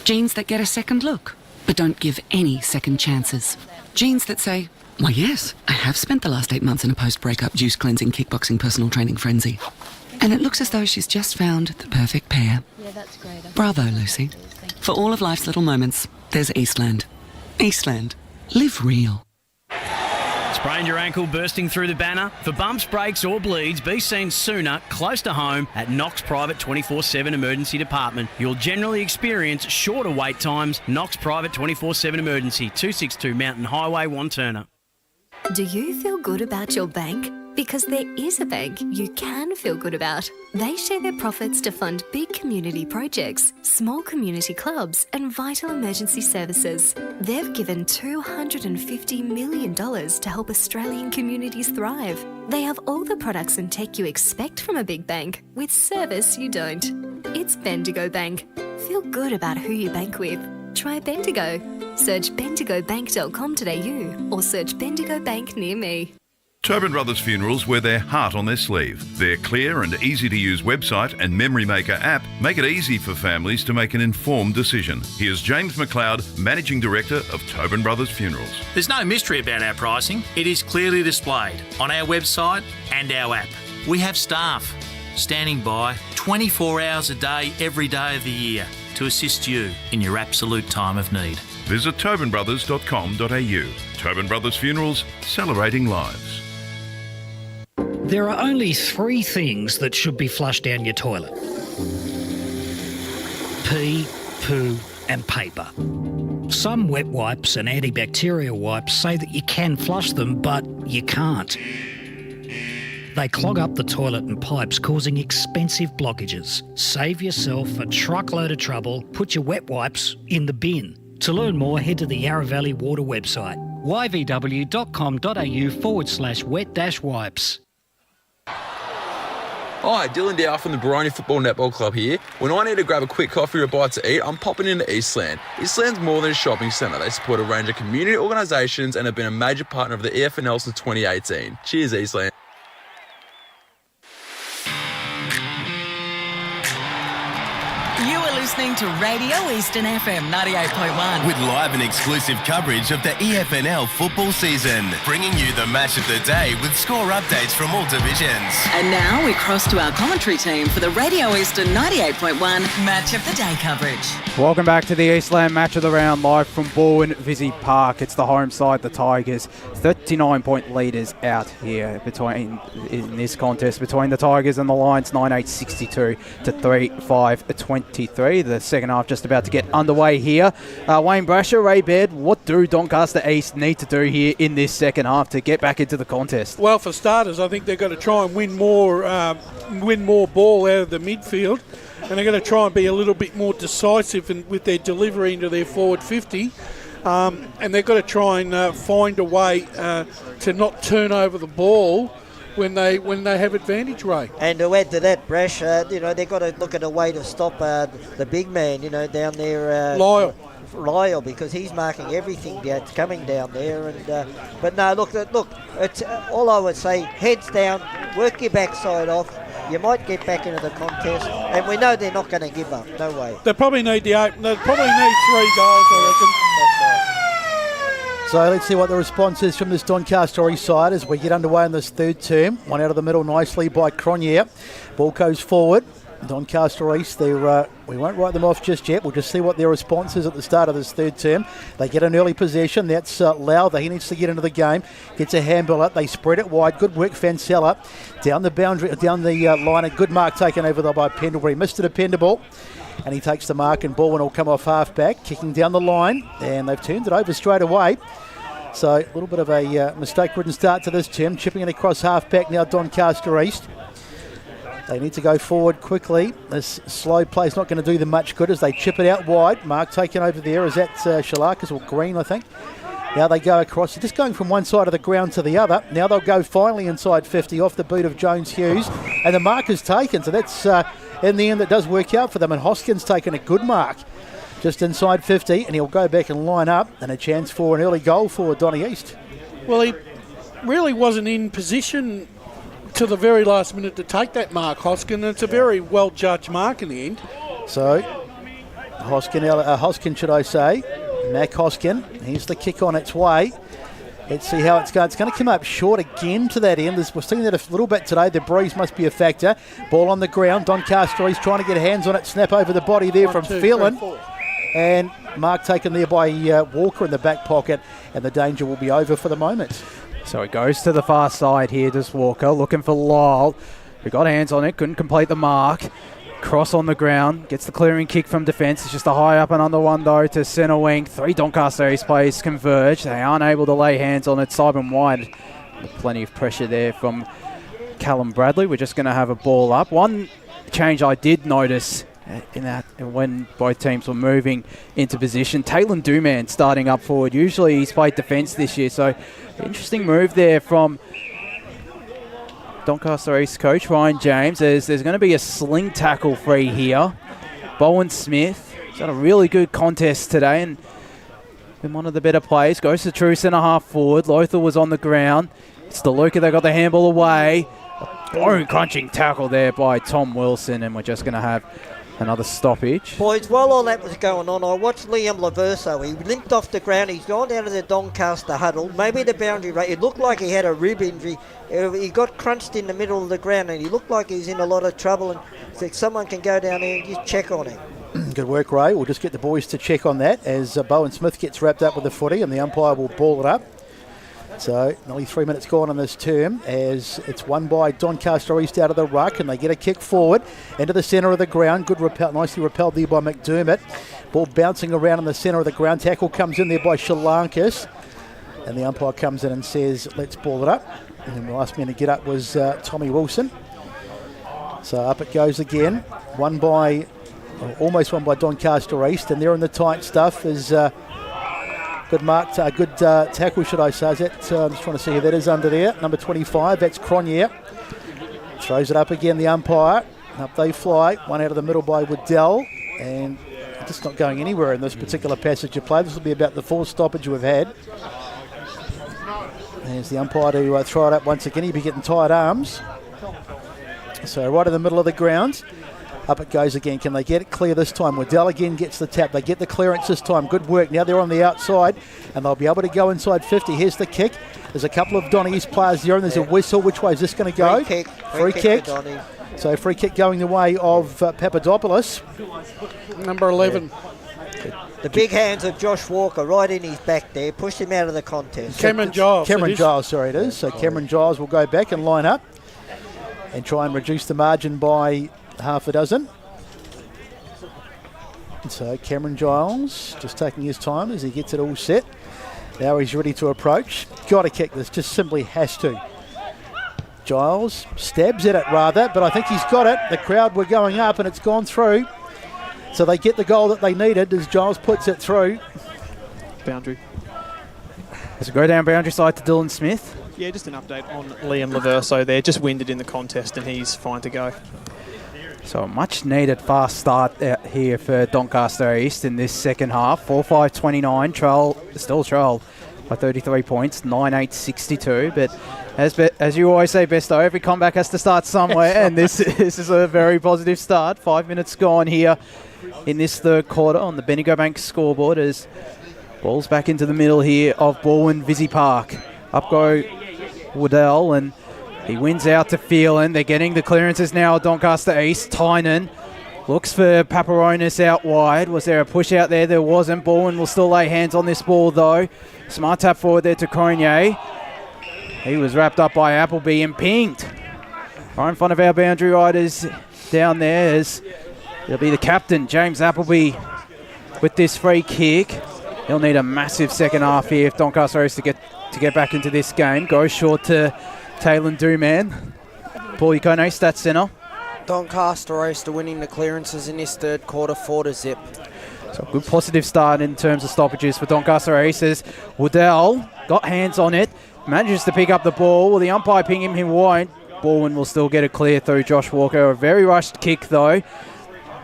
Jeans that get a second look, but don't give any second chances. Jeans that say, why yes, I have spent the last 8 months in a post-breakup juice cleansing, kickboxing, personal training frenzy. And it looks as though she's just found the perfect pair. Yeah, that's great. Bravo, Lucy. For all of life's little moments, there's Eastland. Eastland. Live real. Sprained your ankle bursting through the banner? For bumps, breaks or bleeds, be seen sooner, close to home, at Knox Private 24/7 Emergency Department. You'll generally experience shorter wait times. Knox Private 24/7 Emergency, 262 Mountain Highway, Wanturna. Do you feel good about your bank? Because there is a bank you can feel good about. They share their profits to fund big community projects, small community clubs and vital emergency services. They've given $250 million to help Australian communities thrive. They have all the products and tech you expect from a big bank, with service you don't. It's Bendigo Bank. Feel good about who you bank with. Try Bendigo. Search bendigobank.com.au or search Bendigo Bank near me. Tobin Brothers Funerals wear their heart on their sleeve. Their clear and easy-to-use website and Memory Maker app make it easy for families to make an informed decision. Here's James McLeod, Managing Director of Tobin Brothers Funerals. There's no mystery about our pricing. It is clearly displayed on our website and our app. We have staff standing by 24 hours a day, every day of the year to assist you in your absolute time of need. Visit tobinbrothers.com.au. Tobin Brothers Funerals, celebrating lives. There are only 3 things that should be flushed down your toilet: pee, poo and paper. Some wet wipes and antibacterial wipes say that you can flush them, but you can't. They clog up the toilet and pipes, causing expensive blockages. Save yourself a truckload of trouble. Put your wet wipes in the bin. To learn more, head to the Yarra Valley Water website, yvw.com.au/wet-wipes. Hi, Dylan Dow from the Baroni Football Netball Club here. When I need to grab a quick coffee or a bite to eat, I'm popping into Eastland. Eastland's more than a shopping centre. They support a range of community organisations and have been a major partner of the EFNL since 2018. Cheers, Eastland. You are listening to Radio Eastern FM 98.1. With live and exclusive coverage of the EFNL football season, bringing you the match of the day with score updates from all divisions. And now we cross to our commentary team for the Radio Eastern 98.1 Match of the Day coverage. Welcome back to the Eastland Match of the Round, live from Balwyn Visy Park. It's the home side, the Tigers. 39-point leaders out here in this contest between the Tigers and the Lions, 9-8-62 to 3-5-23. The second half just about to get underway here. Wayne Brasher, Ray Baird, what do Doncaster East need to do here in this second half to get back into the contest? Well, for starters, I think they've got to try and win more ball out of the midfield, and they're going to try and be a little bit more decisive with their delivery into their forward 50. And they've got to try and find a way to not turn over the ball when they have advantage, Ray. And to add to that, Brash, they've got to look at a way to stop the big man, down there. Lyle, because he's marking everything that's coming down there. And but no, look, it's all I would say. Heads down, work your backside off. You might get back into the contest, and we know they're not going to give up. No way. They probably need They probably need 3 goals, I reckon. So let's see what the response is from this Doncaster East side as we get underway in this third term. One out of the middle nicely by Cronje. Ball goes forward. Doncaster East, we won't write them off just yet. We'll just see what their response is at the start of this third term. They get an early possession. That's Lowther. He needs to get into the game. Gets a handball up. They spread it wide. Good work, Fancella. Down the boundary, down the line. A good mark taken over there by Pendlebury. Missed it a Pendlebury. And he takes the mark, and Balwyn will come off half-back, kicking down the line. And they've turned it over straight away. So a little bit of a mistake-ridden start to this term. Chipping it across half-back now, Doncaster East. They need to go forward quickly. This slow play is not going to do them much good as they chip it out wide. Mark taken over there. Is that Shalakas or Green, I think? Now they go across. They're just going from one side of the ground to the other. Now they'll go finally inside 50 off the boot of Jones Hughes. And the mark is taken, so that's, in the end, that does work out for them. And Hoskins taken a good mark just inside 50, and he'll go back and line up, and a chance for an early goal for Donny East. Well, he really wasn't in position to the very last minute to take that mark, Hoskin. It's a very well-judged mark in the end. So, Hoskin, should I say. Mac Hoskin. Here's the kick on its way. Let's see how it's going. It's going to come up short again to that end. We're seeing that a little bit today. The breeze must be a factor. Ball on the ground. Doncaster East trying to get hands on it. Snap over the body there from Phelan. And mark taken there by Walker in the back pocket. And the danger will be over for the moment. So it goes to the far side here, does Walker, looking for Lyle. We got hands on it, couldn't complete the mark. Cross on the ground, gets the clearing kick from defence. It's just a high up and under one though to centre wing. 3 Doncaster East players converge. They aren't able to lay hands on it. Simon White, plenty of pressure there from Callum Bradley. We're just going to have a ball up. One change I did notice in that when both teams were moving into position, Taylor Duman starting up forward. Usually he's played defence this year, so interesting move there from Doncaster East coach Ryan James. There's going to be a sling tackle free here. Bowen Smith has had a really good contest today and been one of the better players. Goes to true centre half forward. Lothar was on the ground. It's DeLuca that got the handball away. A bone crunching tackle there by Tom Wilson, and we're just going to have another stoppage. Boys, while all that was going on, I watched Liam Laverso. He limped off the ground. He's gone down to the Doncaster huddle. Maybe the boundary rate. It looked like he had a rib injury. He got crunched in the middle of the ground, and he looked like he's in a lot of trouble. And if someone can go down there and just check on him. Good work, Ray. We'll just get the boys to check on that as Bowen Smith gets wrapped up with the footy, and the umpire will ball it up. So nearly 3 minutes gone on this term as it's won by Doncaster East out of the ruck, and they get a kick forward into the centre of the ground. Good repel, nicely repelled there by McDermott. Ball bouncing around in the centre of the ground. Tackle comes in there by Shalankas, and the umpire comes in and says, let's ball it up. And then the last man to get up was Tommy Wilson. So up it goes again. Almost won by Doncaster East, and they're in the tight stuff is... Good mark, good tackle, should I say. I'm just trying to see who that is under there. Number 25, that's Cronje. Throws it up again, the umpire. Up they fly. One out of the middle by Waddell. And just not going anywhere in this particular passage of play. This will be about the 4th stoppage we've had. There's the umpire to throw it up once again. He'll be getting tired arms. So right in the middle of the ground. Up it goes again. Can they get it clear this time? Waddell again gets the tap. They get the clearance this time. Good work. Now they're on the outside, and they'll be able to go inside 50. Here's the kick. There's a couple of Donny East players there, and there's a whistle. Which way is this going to go? Free kick. So free kick going the way of Papadopoulos. Number 11. The big hands of Josh Walker right in his back there. Pushed him out of the contest. Cameron Giles. Cameron Giles, sorry it is. So Cameron Giles will go back and line up and try and reduce the margin by half a dozen. So Cameron Giles just taking his time as he gets it all set. Now he's ready to approach. Got to kick this, just simply has to. Giles stabs at it rather, but I think he's got it. The crowd were going up and it's gone through. So they get the goal that they needed as Giles puts it through. Boundary. Does it go down boundary side to Dylan Smith? Yeah, just an update on Liam Laverso there. Just winded in the contest and he's fine to go. So a much needed fast start out here for Doncaster East in this second half. 4-5-29, still trail by 33 points, 9-8-62. But as you always say, Besto, every comeback has to start somewhere, and this is a very positive start. 5 minutes gone here in this third quarter on the Bendigo Bank scoreboard as ball's back into the middle here of Balwyn Visy Park. Up go Waddell, and he wins out to Phelan. They're getting the clearances now at Doncaster East. Tynan looks for Paparonis out wide. Was there a push out there? There wasn't. Balwyn will still lay hands on this ball though. Smart tap forward there to Cronje. He was wrapped up by Appleby and pinged right in front of our boundary riders down there as it'll be the captain, James Appleby, with this free kick. He'll need a massive second half here if Doncaster East to get back into this game. Goes short to Taylor Duman. Paul Yukone, stats centre. Doncaster East are winning the clearances in this third quarter, 4-0. So a good positive start in terms of stoppages for Doncaster East as Waddell got hands on it, manages to pick up the ball. Will the umpire ping him? He won't. Balwyn will still get a clear through Josh Walker. A very rushed kick though.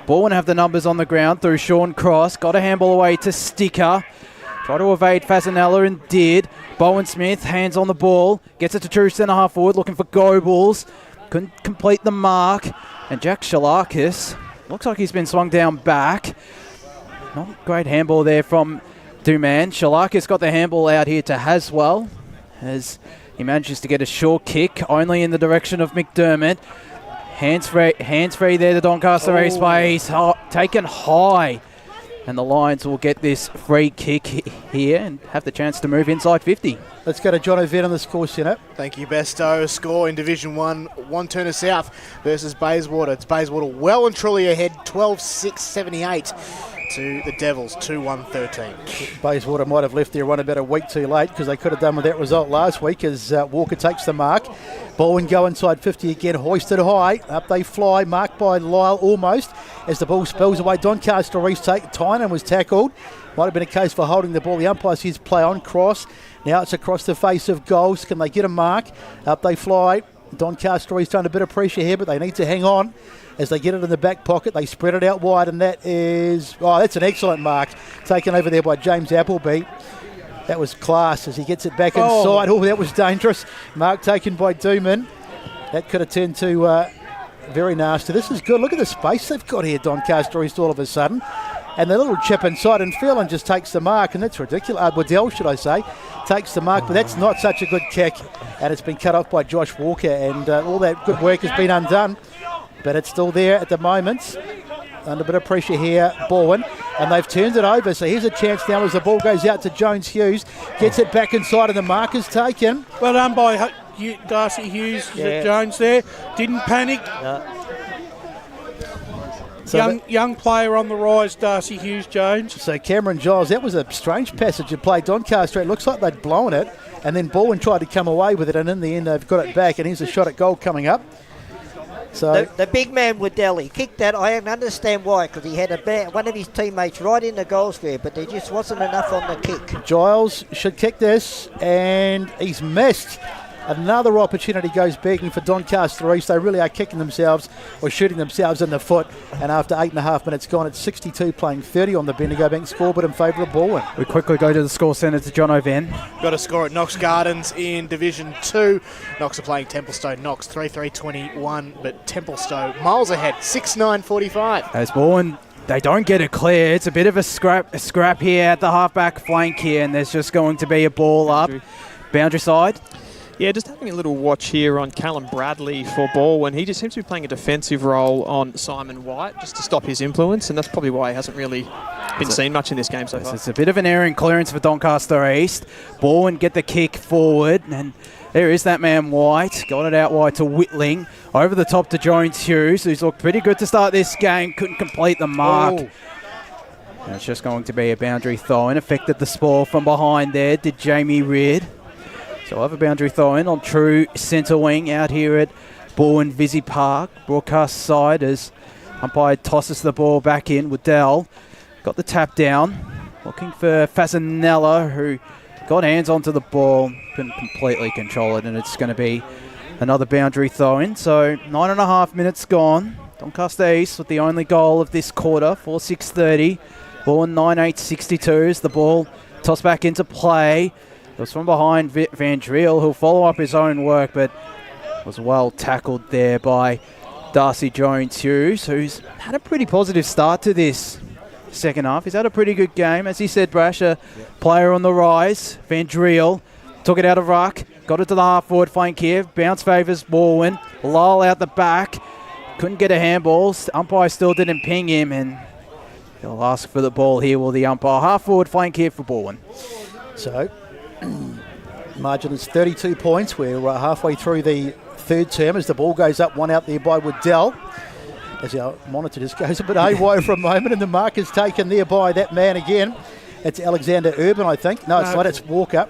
Balwyn have the numbers on the ground through Sean Cross. Got a handball away to Sticker. Try to evade Fasanella and did. Bowen Smith, hands on the ball. Gets it to true centre half forward, looking for Goebbels. Couldn't complete the mark. And Jack Shalakis, looks like he's been swung down back. Not a great handball there from Duman. Shalakis got the handball out here to Haswell as he manages to get a short kick, only in the direction of McDermott. Hands free there to Doncaster East by East, taken high. And the Lions will get this free kick here and have the chance to move inside 50. Let's go to John O'Vett on the score centre. Thank you, Besto. Score in Division 1, One Turner South versus Bayswater. It's Bayswater well and truly ahead, 12-6-78 to the Devils, 2-1-13. Bayswater might have left their run about a week too late because they could have done with that result last week as Walker takes the mark. Balwyn go inside 50 again, hoisted high. Up they fly, marked by Lyle almost. As the ball spills away, Doncaster East Tynan was tackled. Might have been a case for holding the ball. The umpire says play on, cross. Now it's across the face of goals. Can they get a mark? Up they fly. Doncaster East under a bit of pressure here, but they need to hang on. As they get it in the back pocket, they spread it out wide, and that is... Oh, that's an excellent mark. Taken over there by James Appleby. That was class as he gets it back inside. Oh, that was dangerous. Mark taken by Dooman. That could have turned to very nasty. This is good. Look at the space they've got here, Doncaster East, all of a sudden. And the little chip inside, and Phelan just takes the mark, and that's ridiculous. Waddell, should I say, takes the mark, but that's not such a good kick. And it's been cut off by Josh Walker, and all that good work has been undone. But it's still there at the moment. Under a bit of pressure here, Balwyn, and they've turned it over. So here's a chance now as the ball goes out to Jones Hughes. Gets it back inside, and the mark is taken. Well done by Darcy Hughes. Jones there. Didn't panic. So young player on the rise, Darcy Hughes Jones. So Cameron Giles, that was a strange passage of play. Doncaster, it looks like they'd blown it, and then Balwyn tried to come away with it, and in the end they've got it back, and here's a shot at goal coming up. So the big man Waddell, he kicked that. I can understand why, because he had one of his teammates right in the goal square, but there just wasn't enough on the kick. Giles should kick this, and he's missed. Another opportunity goes begging for Doncaster East. They really are kicking themselves or shooting themselves in the foot. And after 8.5 minutes gone, it's 62 playing 30 on the Bendigo Bank scoreboard in favour of Balwyn. We quickly go to the score centre to John O'Van. Got a score at Knox Gardens in Division 2. Knox are playing Templestowe. Knox 3-3-21, but Templestowe miles ahead, 6-9-45. As Balwyn, they don't get it clear. It's a bit of a scrap here at the half-back flank here, and there's just going to be a ball up. Boundary side. Yeah, just having a little watch here on Callum Bradley for Balwyn. He just seems to be playing a defensive role on Simon White just to stop his influence, and that's probably why he hasn't really been seen much in this game so far. It's a bit of an error in clearance for Doncaster East. Balwyn get the kick forward, and there is that man White. Got it out wide to Whitling. Over the top to Jones Hughes, who's looked pretty good to start this game. Couldn't complete the mark. And it's just going to be a boundary throw-in. Affected the spoil from behind there, did Jamie Reid. So we'll have a boundary throw-in on true centre wing out here at Balwyn Visy Park. Broadcast side as umpire tosses the ball back in. Waddell got the tap down. Looking for Fasanella, who got hands onto the ball. Couldn't completely control it, and it's going to be another boundary throw-in. So 9.5 minutes gone. Doncaster East with the only goal of this quarter, 4-6-30. Balwyn 9-8-62 as the ball tossed back into play. It was from behind Van Driel, who'll follow up his own work, but was well tackled there by Darcy Jones Hughes, who's had a pretty positive start to this second half. He's had a pretty good game. As he said, Brash, a player on the rise. Van Driel took it out of ruck, got it to the half-forward flank here. Bounce favours Balwyn. Lyle out the back. Couldn't get a handball. Umpire still didn't ping him, and he'll ask for the ball here, will the umpire. Half-forward flank here for Balwyn. So margin is 32 points. We're halfway through the third term as the ball goes up, one out there by Waddell. As our monitor just goes a bit haywire for a moment, and the mark is taken there by that man again. It's Alexander Urban, I think. No, it's not. It's Walker.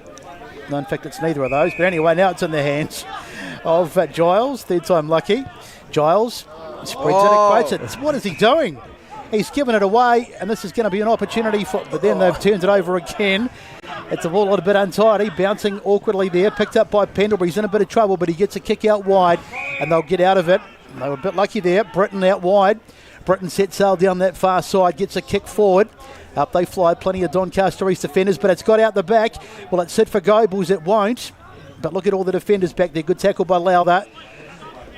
No, in fact, it's neither of those. But anyway, now it's in the hands of Giles. Third time lucky. Giles spreads it, equates it. What is he doing? He's given it away, and this is going to be an opportunity for... But then they've turned it over again. It's a ball a bit untidy, bouncing awkwardly there, picked up by Pendlebury. He's in a bit of trouble, but he gets a kick out wide. and they'll get out of it. They were a bit lucky there. Britton out wide. Britton sets sail down that far side, gets a kick forward. Up they fly, plenty of Doncaster East defenders, but it's got out the back. Will it sit for Goebbels? It won't. But look at all the defenders back there. Good tackle by Lowther.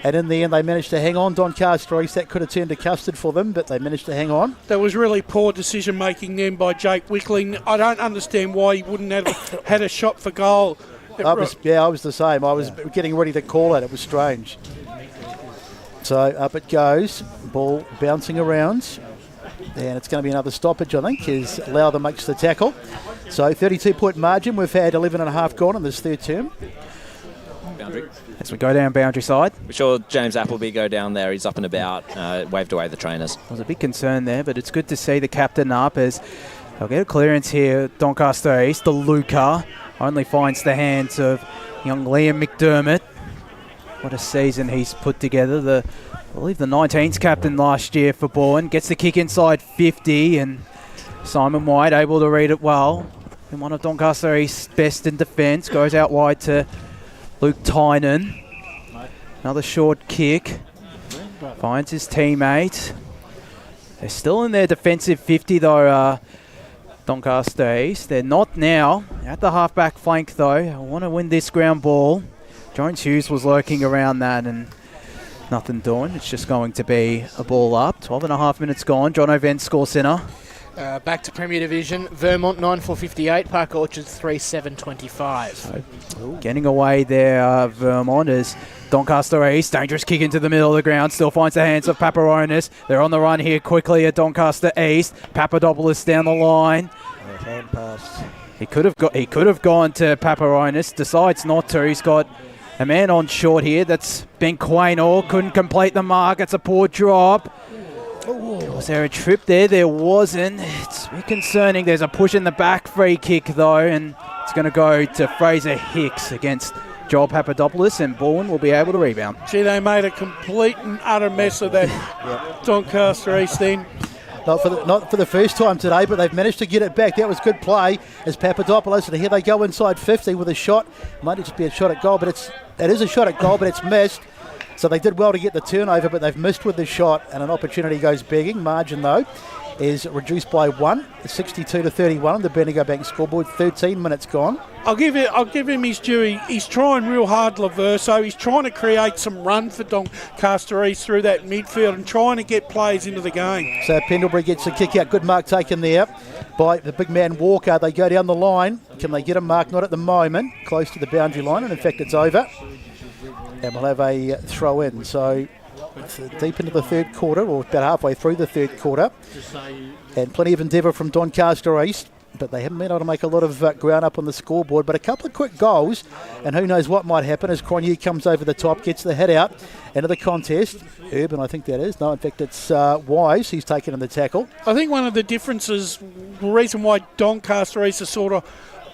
And in the end, they managed to hang on. Doncaster East, that could have turned to custard for them, but they managed to hang on. That was really poor decision-making then by Jake Wickling. I don't understand why he wouldn't have had a shot for goal. I was the same. I was getting ready to call it. It was strange. So up it goes. Ball bouncing around. And it's going to be another stoppage, I think, as Lowther makes the tackle. So 32-point margin. We've had 11.5 gone in this third term. Boundary. As we go down boundary side. We saw James Appleby go down there. He's up and about, waved away the trainers. There was a big concern there, but it's good to see the captain up as they'll get a clearance here. Doncaster East, the Luca, only finds the hands of young Liam McDermott. What a season he's put together. I believe the 19s captain last year for Balwyn. Gets the kick inside 50, and Simon White able to read it well. And one of Doncaster East's best in defence. Goes out wide to Luke Tynan. Another short kick. Finds his teammate. They're still in their defensive 50 though, Doncaster East. They're not now. At the half-back flank though. I want to win this ground ball. Jones Hughes was lurking around that and nothing doing. It's just going to be a ball up. 12.5 minutes gone. John O'Venn score centre. Back to Premier Division. Vermont 9-4-58. Park Orchards 3-7-25. Getting away there, Vermont is Doncaster East. Dangerous kick into the middle of the ground. Still finds the hands of Paparonis. They're on the run here quickly at Doncaster East. Papadopoulos down the line. Hand pass. He could have gone to Paparonis. Decides not to. He's got a man on short here. That's Ben Quaynor. Couldn't complete the mark. It's a poor drop. Was there a trip there? There wasn't. It's a bit concerning. There's a push in the back free kick though, and it's going to go to Fraser Hicks against Joel Papadopoulos, and Balwyn will be able to rebound. Gee, they made a complete and utter mess of that Doncaster East then. Not for the first time today, but they've managed to get it back. That was good play as Papadopoulos, and here they go inside 50 with a shot. Might just be a shot at goal, but it is a shot at goal, but it's missed. So they did well to get the turnover, but they've missed with the shot, and an opportunity goes begging. Margin, though, is reduced by 1. It's 62-31 on the Bendigo Bank scoreboard. 13 minutes gone. I'll give him his due. He's trying real hard, Laverso. He's trying to create some run for Doncaster East through that midfield and trying to get players into the game. So Pendlebury gets the kick out. Good mark taken there by the big man Walker. They go down the line. Can they get a mark? Not at the moment. Close to the boundary line, and in fact it's over. And we'll have a throw in. So deep into the third quarter, or about halfway through the third quarter. And plenty of endeavour from Doncaster East, but they haven't been able to make a lot of ground up on the scoreboard. But a couple of quick goals, and who knows what might happen as Cronje comes over the top, gets the head out into the contest. Urban, I think that is. No, in fact, it's Wise. He's taken in the tackle. I think one of the differences, the reason why Doncaster East are sort of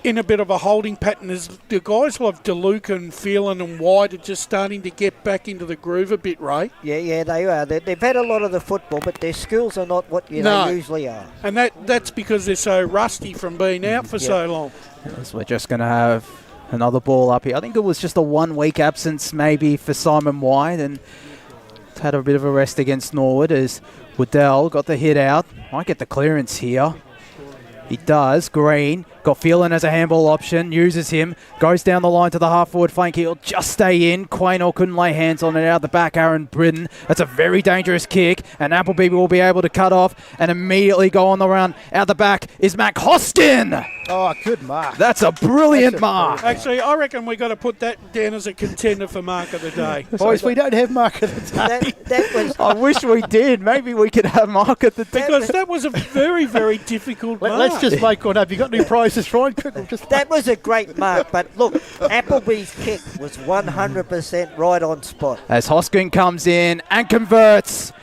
in a bit of a holding pattern is the guys like DeLuca and Phelan and White are just starting to get back into the groove a bit, Ray. Yeah, they are. They've had a lot of the football, but their skills are not what they usually are. And that's because they're so rusty from being out for so long. Yes, we're just going to have another ball up here. I think it was just a 1 week absence maybe for Simon White, and had a bit of a rest against Norwood as Waddell got the hit out. Might get the clearance here. He does. Green got Phelan as a handball option, uses him, goes down the line to the half-forward flank. He'll just stay in. Quaynor couldn't lay hands on it out the back. Aaron Britton. That's a very dangerous kick, and Appleby will be able to cut off and immediately go on the run. Out the back is Mac Hostin. Oh, good mark. That's a brilliant mark. Actually, I reckon we've got to put that down as a contender for Mark of the Day. Boys, we don't have Mark of the Day. That was. I wish we did. Maybe we could have Mark of the Day. Because that was a very, very difficult mark. Let's just make one up. You got any prizes, Ryan? That was a great mark, but look, Appleby's kick was 100% right on spot. As Hoskin comes in and converts.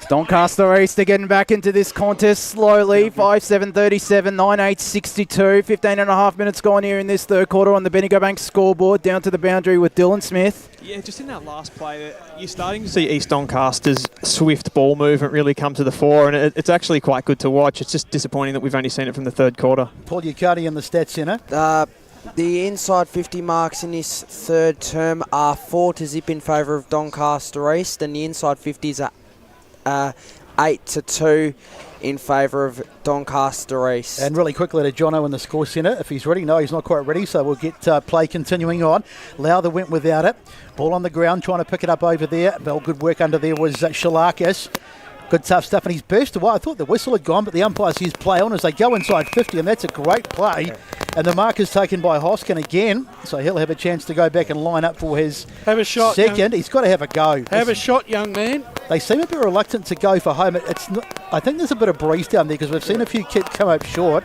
Doncaster East are getting back into this contest slowly. 5-7-37, 9-8-62. 15.5 minutes gone here in this third quarter on the Bendigo Bank scoreboard. Down to the boundary with Dylan Smith. Yeah, just in that last play, you're starting to see East Doncaster's swift ball movement really come to the fore, and it's actually quite good to watch. It's just disappointing that we've only seen it from the third quarter. Paul Yucati in the stats centre. The inside 50 marks in this third term are 4-0 in favour of Doncaster East, and the inside 50s are 8-2 in favour of Doncaster East. And really quickly to Jono in the score centre, if he's ready. No, he's not quite ready, so we'll get play continuing on. Lowther went without it. Ball on the ground, trying to pick it up over there. Well, good work under there was Shalakis. Good tough stuff, and he's burst away. I thought the whistle had gone, but the umpires used play on as they go inside 50, and that's a great play. And the mark is taken by Hoskin again, so he'll have a chance to go back and line up for his second. He's got to have a go. Have a shot, young man. They seem a bit reluctant to go for home. It's not, I think there's a bit of breeze down there because we've seen a few kids come up short,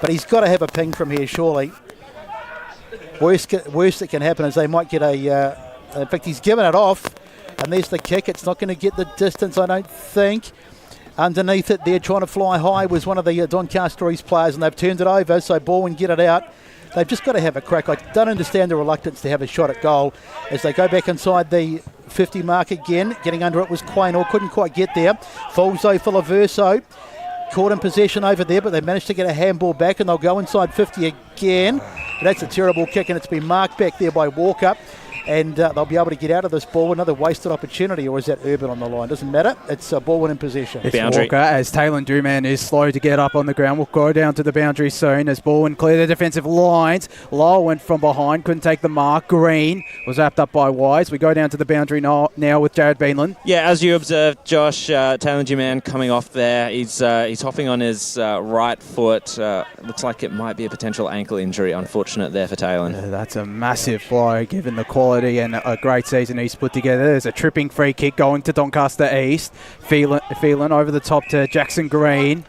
but he's got to have a ping from here, surely. Worst that can happen is they might get in fact, he's given it off. And there's the kick. It's not going to get the distance, I don't think. Underneath it, they're trying to fly high, was one of the Doncaster East players, and they've turned it over, so Balwyn get it out. They've just got to have a crack. I don't understand the reluctance to have a shot at goal as they go back inside the 50 mark again. Getting under it was Quaynor, couldn't quite get there. Falzo for Laverso. Caught in possession over there, but they managed to get a handball back, and they'll go inside 50 again. But that's a terrible kick, and it's been marked back there by Walker. And they'll be able to get out of this ball. Another wasted opportunity, or is that Urban on the line? Doesn't matter. It's Balwyn in possession. It's Walker, as Taylor Duman is slow to get up on the ground. Will go down to the boundary soon as Balwyn clear the defensive lines. Lyle went from behind, couldn't take the mark. Green was wrapped up by Wise. We go down to the boundary now with Jared Beanland. Yeah, as you observed, Josh, Taylor Duman coming off there. He's hopping on his right foot. Looks like it might be a potential ankle injury. Unfortunate there for Taylor. That's a massive blow given the quality and a great season he's put together. There's a tripping free kick going to Doncaster East. Phelan over the top to Jackson Green.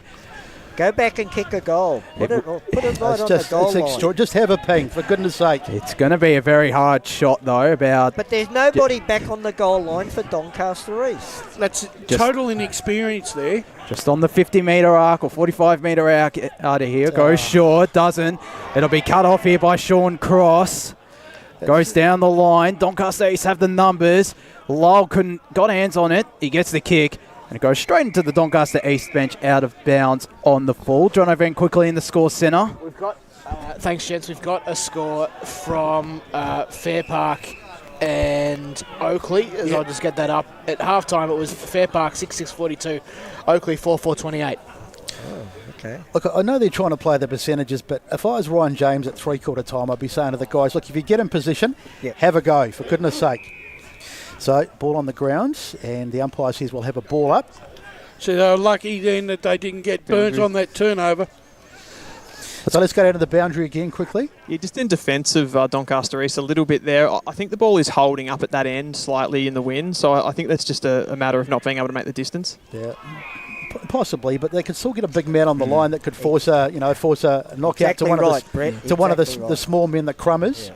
Go back and kick a goal. Put it right on the goal line. Just have a ping, for goodness sake. It's going to be a very hard shot, though. But there's nobody back on the goal line for Doncaster East. That's total inexperience there. Just on the 50-metre arc or 45-metre arc out of here. Goes short, doesn't. It'll be cut off here by Sean Cross. Goes down the line. Doncaster East have the numbers. Lyle got hands on it. He gets the kick. And it goes straight into the Doncaster East bench out of bounds on the full. John O'Van quickly in the score centre. We've got, thanks gents, we've got a score from Fair Park and Oakley. I'll just get that up. At halftime it was Fair Park 6-6-42, Oakley 4-4-28. Okay. Look, I know they're trying to play the percentages, but if I was Ryan James at three-quarter time, I'd be saying to the guys, look, if you get in position, have a go, for goodness sake. So, ball on the ground, and the umpire says we'll have a ball up. So they were lucky then that they didn't get burnt on that turnover. So let's go down to the boundary again quickly. Yeah, just in defence of Doncaster East a little bit there. I think the ball is holding up at that end slightly in the wind, so I think that's just a matter of not being able to make the distance. Yeah. Possibly, but they could still get a big man on the line that could force a knockout to one of the small men that Crummers. Yeah.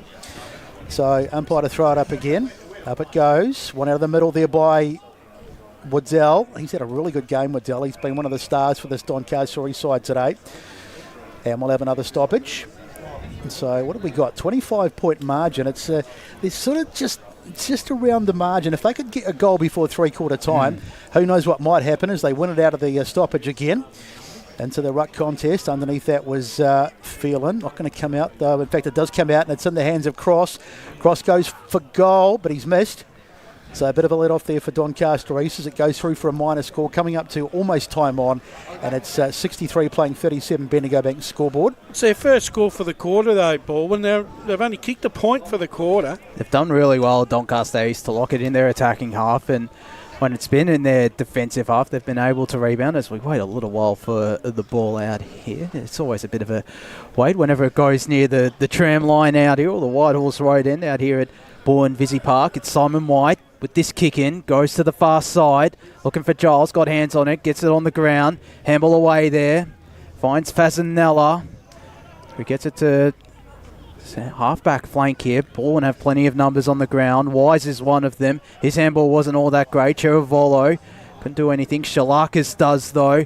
So umpire to throw it up again. Up it goes. One out of the middle there by Waddell. He's had a really good game, Waddell. He's been one of the stars for this Doncaster East side today. And we'll have another stoppage. And so what have we got? 25-point margin. It's sort of just around the margin. If they could get a goal before three-quarter time, who knows what might happen as they win it out of the stoppage again. Into the ruck contest. Underneath that was Phelan. Not going to come out, though. In fact, it does come out, and it's in the hands of Cross. Cross goes for goal, but he's missed. So a bit of a let-off there for Doncaster East as it goes through for a minor score, coming up to almost time on, and it's 63 playing 37. Bendigo Bank scoreboard. It's their first score for the quarter, though, Balwyn. They've only kicked a point for the quarter. They've done really well at Doncaster East to lock it in their attacking half, and when it's been in their defensive half, they've been able to rebound as we wait a little while for the ball out here. It's always a bit of a wait whenever it goes near the tram line out here, or the White Horse Road end out here at Balwyn Visy Park. It's Simon White with this kick in, goes to the far side, looking for Giles, got hands on it, gets it on the ground, handball away there, finds Fasanella, who gets it to half-back flank here. Balwyn have plenty of numbers on the ground. Wise is one of them. His handball wasn't all that great. Cherivolo couldn't do anything. Shalakis does, though.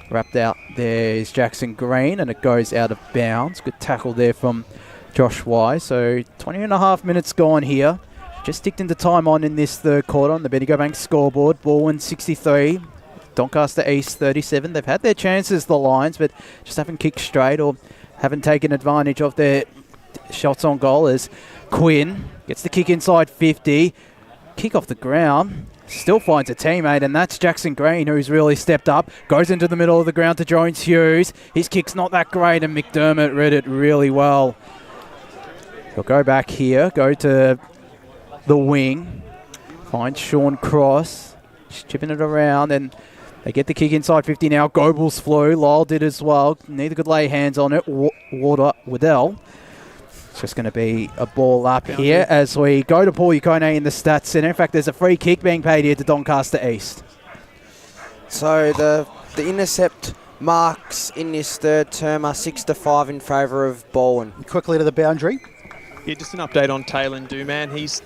Wrapped out there is Jackson Green, and it goes out of bounds. Good tackle there from Josh Wise. So 20 and a half minutes gone here. Just ticked into time on in this third quarter on the Bendigo Bank scoreboard. Balwyn 63, Doncaster East 37. They've had their chances, the Lions, but just haven't kicked straight or haven't taken advantage of their shots on goal as Quinn gets the kick inside 50. Kick off the ground. Still finds a teammate, and that's Jackson Green, who's really stepped up. Goes into the middle of the ground to Jones Hughes. His kick's not that great, and McDermott read it really well. He'll go back here, go to the wing. Finds Sean Cross. Just chipping it around, and they get the kick inside 50 now. Goebbels flew. Lyle did as well. Neither could lay hands on it. Waddell. It's just going to be a ball up here as we go to Paul Yukone in the Stats Centre. In fact, there's a free kick being paid here to Doncaster East. So the intercept marks in this third term are 6-5 in favour of Balwyn. Quickly to the boundary. Yeah, just an update on Taylor Duman. He's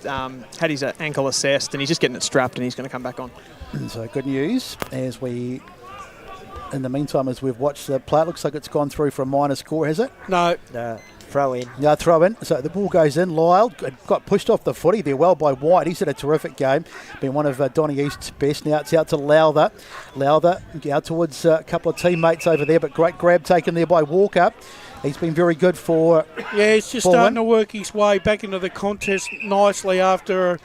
had his ankle assessed and he's just getting it strapped and he's going to come back on. So good news as we, in the meantime, as we've watched the play, it looks like it's gone through for a minor score, has it? No. Throw in. Yeah, throw in. So the ball goes in. Lyle got pushed off the footy there well by White. He's had a terrific game. Been one of Donny East's best. Now it's out to Lowther. Lowther out towards a couple of teammates over there, but great grab taken there by Walker. He's been very good for Yeah, he's just starting to work his way back into the contest nicely after,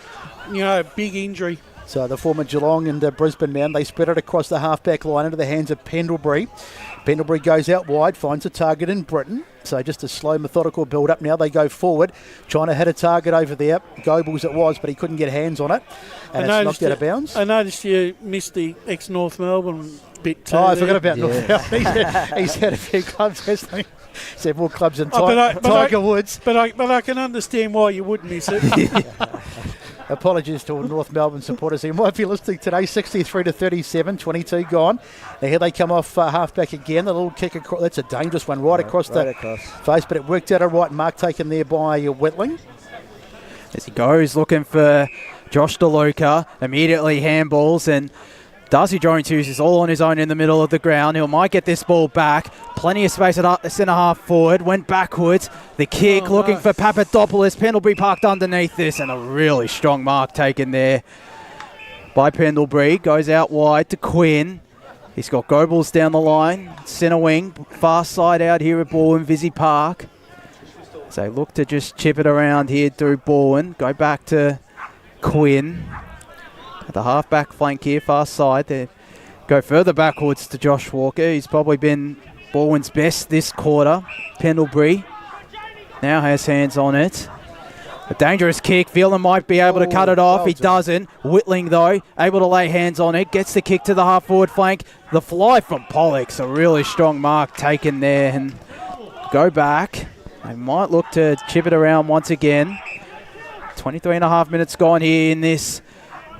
a big injury. So the former Geelong and Brisbane man, they spread it across the half-back line into the hands of Pendlebury. Pendlebury goes out wide, finds a target in Britain. So just a slow, methodical build-up. Now they go forward, trying to hit a target over there. Goebbels it was, but he couldn't get hands on it. And it's knocked out of bounds. I noticed you missed the ex-North Melbourne bit too. Oh, I forgot about North Melbourne. He's had a few clubs, hasn't he? Several clubs in Tiger Woods. But I can understand why you would miss it. Apologies to all North Melbourne supporters. He might be listening today. 63-37, 22 gone. Now here they come off half-back again. The little kick across. That's a dangerous one across the face, but it worked out all right. Mark taken there by Whitling. As he goes looking for Josh DeLuca, immediately handballs, and Darcy Jones-Hughes is all on his own in the middle of the ground. He might get this ball back. Plenty of space at centre half forward. Went backwards. The kick looking for Papadopoulos. Pendlebury parked underneath this, and a really strong mark taken there by Pendlebury. Goes out wide to Quinn. He's got Goebbels down the line. Centre wing. Far side out here at Balwyn Visy Park. So they look to just chip it around here through Balwyn. Go back to Quinn. At the half-back flank here, far side. They go further backwards to Josh Walker. He's probably been Balwyn's best this quarter. Pendlebury now has hands on it. A dangerous kick. Phelan might be able to cut it off. He doesn't. Whitling, though, able to lay hands on it. Gets the kick to the half-forward flank. The fly from Pollock's a really strong mark taken there. And go back. They might look to chip it around once again. 23 and a half minutes gone here in this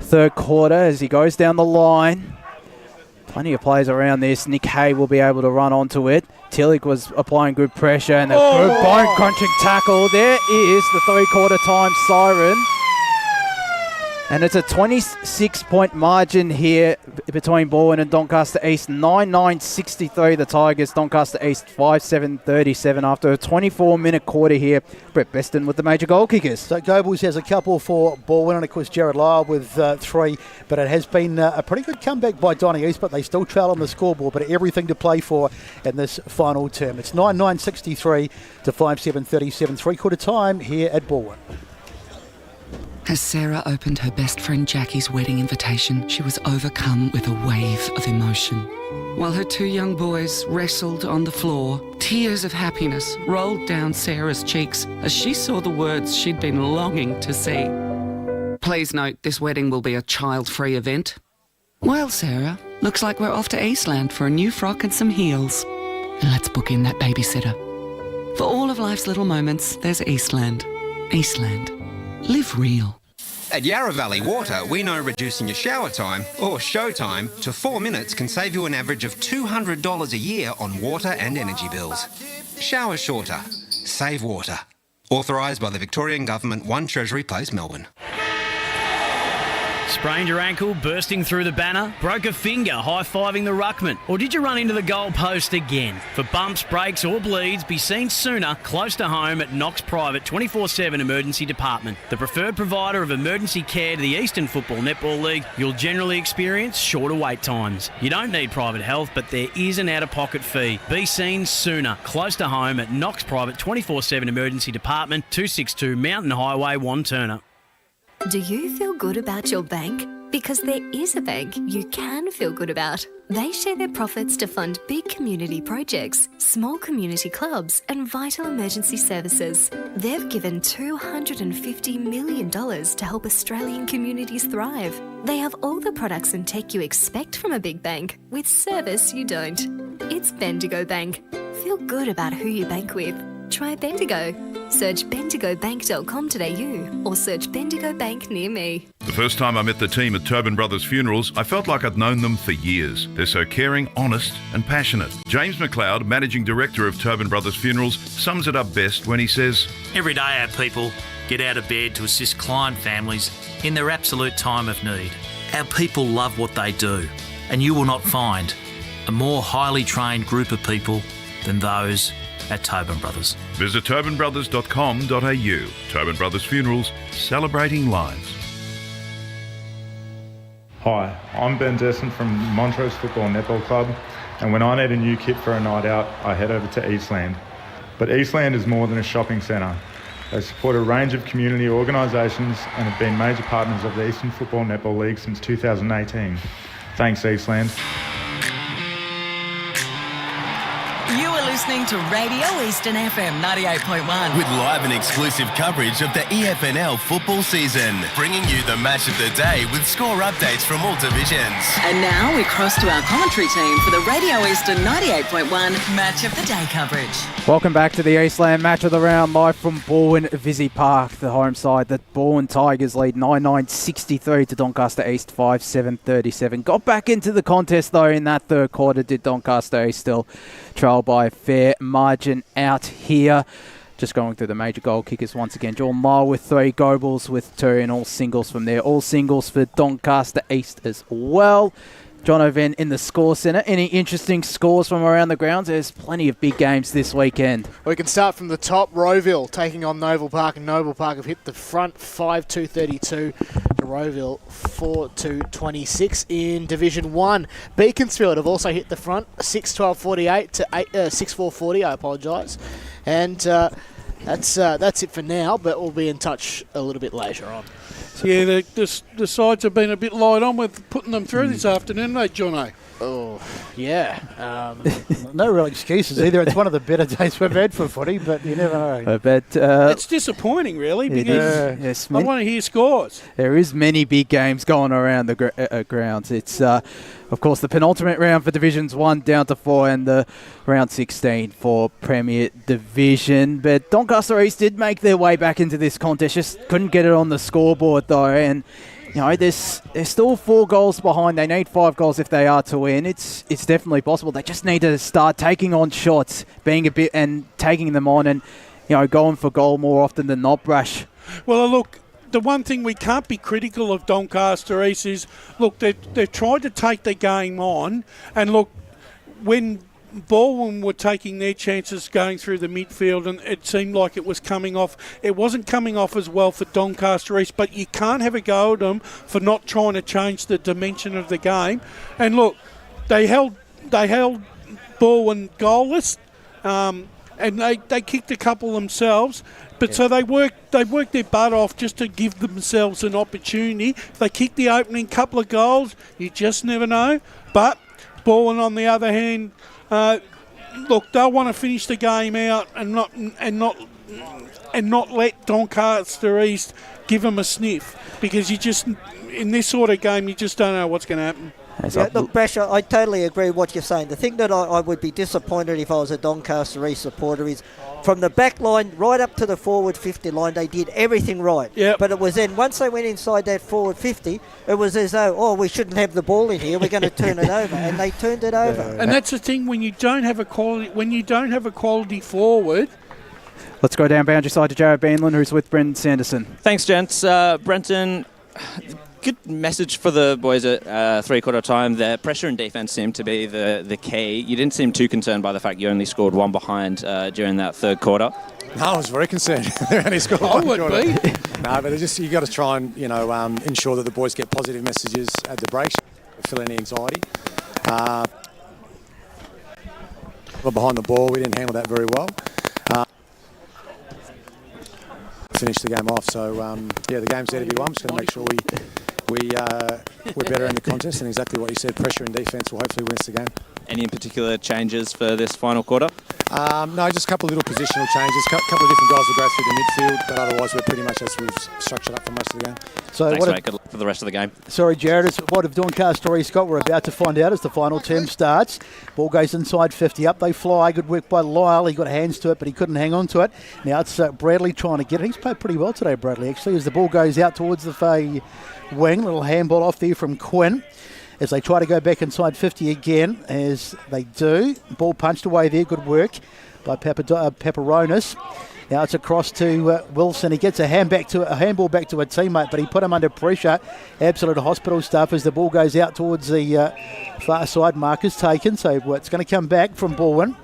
third quarter as he goes down the line. Plenty of players around this. Nick Hay will be able to run onto it. Tillich was applying good pressure and a good bone-crunching tackle. There is the three-quarter time siren. And it's a 26-point margin here between Balwyn and Doncaster East. 9-9-63 the Tigers. Doncaster East 5-7-37 after a 24-minute quarter here. Brett Beston with the major goal kickers. So Goebbels has a couple for Balwyn, and of course Jared Lyle with 3. But it has been a pretty good comeback by Donny East, but they still trail on the scoreboard. But everything to play for in this final term. It's 9-9-63 to 5-7-37. Three-quarter time here at Balwyn. As Sarah opened her best friend Jackie's wedding invitation, she was overcome with a wave of emotion. While her 2 young boys wrestled on the floor, tears of happiness rolled down Sarah's cheeks as she saw the words she'd been longing to see. Please note, this wedding will be a child-free event. Well, Sarah, looks like we're off to Eastland for a new frock and some heels. And let's book in that babysitter. For all of life's little moments, there's Eastland. Eastland. Live real. At Yarra Valley Water, we know reducing your shower time, or show time, to 4 minutes can save you an average of $200 a year on water and energy bills. Shower shorter. Save water. Authorised by the Victorian Government, 1 Treasury Place, Melbourne. Sprained your ankle, bursting through the banner? Broke a finger, high-fiving the ruckman? Or did you run into the goal post again? For bumps, breaks or bleeds, be seen sooner, close to home at Knox Private 24/7 Emergency Department. The preferred provider of emergency care to the Eastern Football Netball League, you'll generally experience shorter wait times. You don't need private health, but there is an out-of-pocket fee. Be seen sooner, close to home at Knox Private 24/7 Emergency Department, 262 Mountain Highway, Wanturna. Do you feel good about your bank? Because there is a bank you can feel good about. They share their profits to fund big community projects, small community clubs, and vital emergency services. They've given $250 million to help Australian communities thrive. They have all the products and tech you expect from a big bank, with service you don't. It's Bendigo Bank. Feel good about who you bank with. Try Bendigo. Search bendigobank.com.au or search Bendigo Bank near me. The first time I met the team at Tobin Brothers Funerals, I felt like I'd known them for years. They're so caring, honest and passionate. James McLeod, Managing Director of Tobin Brothers Funerals, sums it up best when he says, Every day our people get out of bed to assist client families in their absolute time of need. Our people love what they do, and you will not find a more highly trained group of people than those at Tobin Brothers. Visit tobinbrothers.com.au. Tobin Brothers Funerals, celebrating lives. Hi, I'm Ben Desson from Montrose Football Netball Club, and when I need a new kit for a night out, I head over to Eastland. But Eastland is more than a shopping centre. They support a range of community organisations and have been major partners of the Eastern Football Netball League since 2018. Thanks, Eastland. You are listening to Radio Eastern FM 98.1. With live and exclusive coverage of the EFNL football season, bringing you the match of the day with score updates from all divisions. And now we cross to our commentary team for the Radio Eastern 98.1 Match of the Day coverage. Welcome back to the Eastland Match of the Round, live from Balwyn Visy Park, the home side. The Balwyn Tigers lead 9-9-63 to Doncaster East 5-7-37. Got back into the contest though in that third quarter, did Doncaster East, still trail by a fair margin out here. Just going through the major goal kickers once again. Jordan Lyle with 3, Goebbels with 2, and all singles from there. All singles for Doncaster East as well. John O'Ven in the score centre. Any interesting scores from around the grounds? There's plenty of big games this weekend. We can start from the top. Rowville taking on Noble Park, and Noble Park have hit the front 5-2-32 to Rowville 4-2-26 in Division 1. Beaconsfield have also hit the front 6-12-48 to 6-4-40, I apologise. And that's it for now, but we'll be in touch a little bit later on. Yeah, the sides have been a bit light on with putting them through this afternoon, haven't they, Jono? Oh, yeah. No real excuses either. It's one of the better days we've had for footy, but you never know. It's disappointing, really, because yes, I want to hear scores. There is many big games going around the grounds. It's, of course, the penultimate round for Divisions 1 down to 4 and the round 16 for Premier Division. But Doncaster East did make their way back into this contest, just couldn't get it on the scoreboard, though, and you know, they're still 4 goals behind. They need 5 goals if they are to win. It's definitely possible. They just need to start taking on shots, being a bit and taking them on, and going for goal more often than not. Brash. Well, look, the one thing we can't be critical of Doncaster East is, look, they've tried to take the game on, and look, when Balwyn were taking their chances going through the midfield, and it seemed like it was coming off. It wasn't coming off as well for Doncaster East, but you can't have a go at them for not trying to change the dimension of the game. And look, they held Balwyn goalless, and they kicked a couple themselves. But so they worked their butt off just to give themselves an opportunity. If they kick the opening couple of goals, you just never know. But Balwyn, on the other hand, look, they'll want to finish the game out and not let Doncaster East give them a sniff, because you just, in this sort of game, you just don't know what's going to happen. Yeah, look, Brash, I totally agree with what you're saying. The thing that I would be disappointed if I was a Doncaster East supporter is from the back line right up to the forward 50 line, they did everything right. Yep. But it was then, once they went inside that forward 50, it was as though, we shouldn't have the ball in here, we're going to turn it over. And they turned it over. And that's the thing, when you don't have a quality forward. Let's go down boundary side to Jared Beanland, who's with Brendan Sanderson. Thanks, gents. Brenton, good message for the boys at three-quarter time there. Pressure and defence seemed to be the key. You didn't seem too concerned by the fact you only scored one behind during that third quarter. No, I was very concerned. They only scored I one would quarter. be. No, but you got to try and ensure that the boys get positive messages at the break, fill any anxiety. Behind the ball, we didn't handle that very well. Finished the game off, so the game's there to be won. Just got to make sure we're better in the contest, and exactly what you said, pressure and defence will hopefully win us the game. Any in particular changes for this final quarter? No, just a couple of little positional changes, a couple of different guys will go through the midfield, but otherwise we're pretty much as we've structured up for most of the game. So thanks, mate. Good luck for the rest of the game. Sorry, Jared. It's what of Doncaster East got? We're about to find out as the final term starts. Ball goes inside 50. Up they fly. Good work by Lyle. He got hands to it, but he couldn't hang on to it. Now it's Bradley trying to get it. He's played pretty well today, Bradley, actually, as the ball goes out towards the far wing. Little handball off there from Quinn as they try to go back inside 50 again, as they do. Ball punched away there. Good work by Paparonis. Now it's across to Wilson. He gets a handball back to a teammate, but he put him under pressure. Absolute hospital stuff as the ball goes out towards the far side. Marker's taken, so it's going to come back from Balwyn.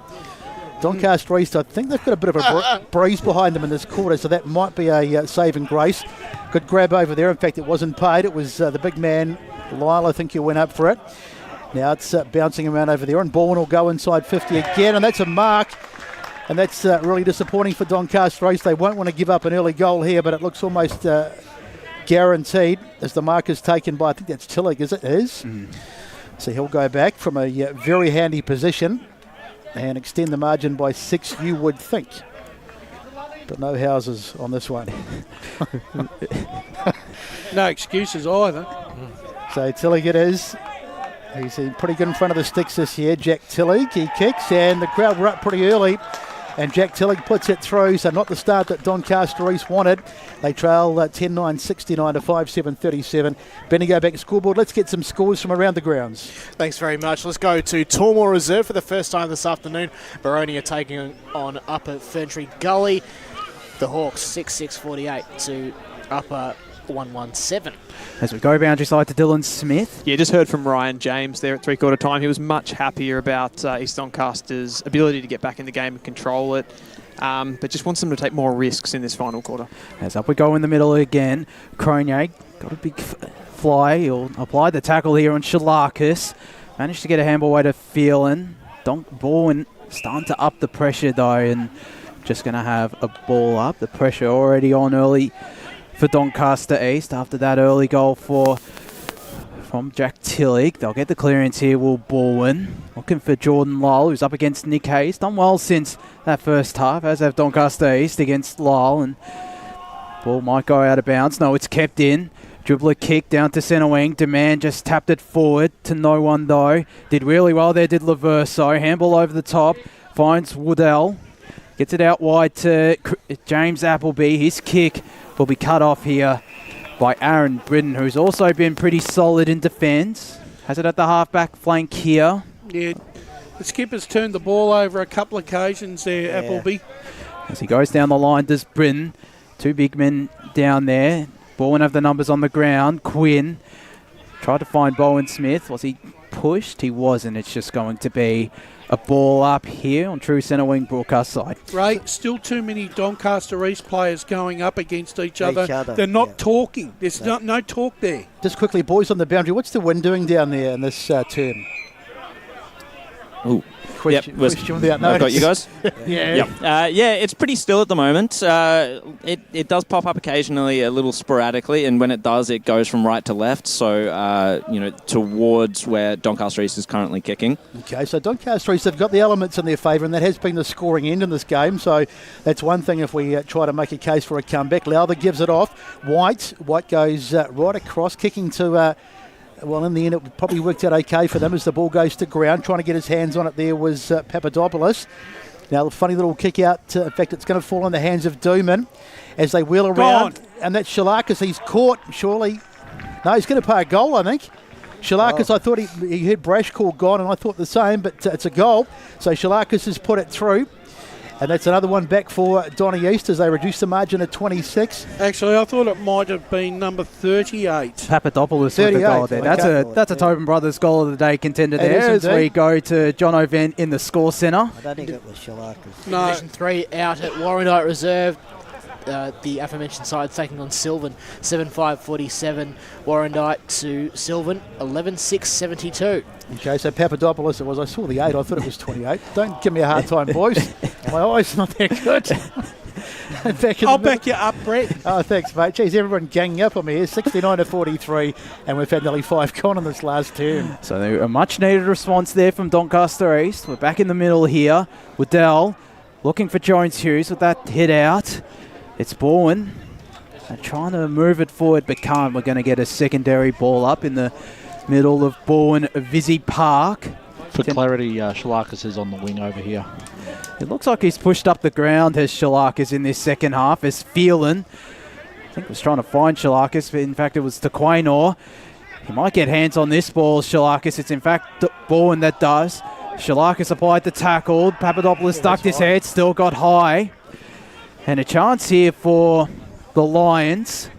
Doncaster East, I think they've got a bit of a breeze behind them in this quarter, so that might be a saving grace. Good grab over there. In fact, it wasn't paid. It was the big man, Lyle, I think, who went up for it. Now it's bouncing around over there, and Balwyn will go inside 50 again, and that's a mark. And that's really disappointing for Doncaster East. They won't want to give up an early goal here, but it looks almost guaranteed as the mark is taken by, I think that's Tillich, is it? It is. So he'll go back from a very handy position and extend the margin by 6, you would think. But no houses on this one. No excuses either. So Tillich it is. He's pretty good in front of the sticks this year. Jack Tillich, he kicks, and the crowd were up pretty early. And Jack Tillich puts it through, so not the start that Doncaster East wanted. They trail 10-9, 69 to 5-7, 37. Benny, go back to scoreboard. Let's get some scores from around the grounds. Thanks very much. Let's go to Tormore Reserve for the first time this afternoon. Baroni are taking on Upper Ferntree Gully. The Hawks 6-6-48 to Upper 117. As we go boundary side to Dylan Smith. Yeah, just heard from Ryan James there at three-quarter time. He was much happier about East Doncaster's ability to get back in the game and control it, but just wants them to take more risks in this final quarter. As up we go in the middle again. Cronier got a big fly. He'll apply the tackle here on Shalakis. Managed to get a handball away to Phelan. Balwyn starting to up the pressure though, and just going to have a ball up. The pressure already on early for Doncaster East after that early goal from Jack Tillich. They'll get the clearance here, Will Balwyn. Looking for Jordan Lyle, who's up against Nick Hayes. Done well since that first half, as have Doncaster East against Lyle. And ball might go out of bounds. No, it's kept in. Dribbler kick down to centre wing. Demand just tapped it forward to no one though. Did really well there, did Laverso. Handball over the top. Finds Woodell. Gets it out wide to James Appleby. His kick will be cut off here by Aaron Britton, who's also been pretty solid in defence. Has it at the half-back flank here. Yeah, the skipper's turned the ball over a couple of occasions there, Appleby. As he goes down the line, does Britton. Two big men down there. Balwyn have the numbers on the ground. Quinn tried to find Bowen Smith. Was he pushed? He wasn't. It's just going to be a ball up here on true centre wing broadcast side. Ray, still too many Doncaster East players going up against each other. They're not talking. There's no talk there. Just quickly, boys on the boundary, what's the wind doing down there in this term? Ooh. Question without I've got you guys. Yeah. It's pretty still at the moment. It does pop up occasionally, a little sporadically, and when it does, it goes from right to left. So towards where Doncaster East is currently kicking. Okay, so Doncaster East have got the elements in their favour, and that has been the scoring end in this game. So that's one thing if we try to make a case for a comeback. Lowther gives it off. White goes right across, kicking to. Well, in the end, it probably worked out okay for them as the ball goes to ground. Trying to get his hands on it there was Papadopoulos. Now, a funny little kick out. In fact, it's going to fall in the hands of Dooman as they wheel around. And that's Shalakis. He's caught, surely. No, he's going to pay a goal, I think. Shalakis, I thought he heard Brash call gone, and I thought the same, but it's a goal. So Shalakis has put it through. And that's another one back for Donny East as they reduce the margin to 26. Actually, I thought it might have been number 38. Papadopoulos with the goal there. That's a Tobin Brothers goal of the day contender there as we go to John O'Ven in the score centre. I don't think it was Shalaka's. No. Division 3 out at Warrandyte Reserve. The aforementioned side taking on Sylvan. 7-5-47. Warrandyte to Sylvan. 11-6-72. Okay, so Papadopoulos it was. I saw the 8. I thought it was 28. Don't give me a hard time, boys. My eyes not that good. I'll back you up, Brett. Oh, thanks, mate. Geez, everyone ganging up on me here. 69-43, and we've had nearly 5 gone in this last term. So a much-needed response there from Doncaster East. We're back in the middle here. Waddell looking for Jones Hughes with that hit out. It's Balwyn. They're trying to move it forward, but can't. We're going to get a secondary ball up in the middle of Balwyn Vizzy Park. For clarity, Shalaka's is on the wing over here. It looks like he's pushed up the ground as Shalakas in this second half as Phelan, I think, was trying to find Shalakas, but in fact it was Tequainor. He might get hands on this ball, Shalakas. It's in fact Balwyn that does. Shalakas applied the tackle. Papadopoulos ducked his head, still got high. And a chance here for the Lions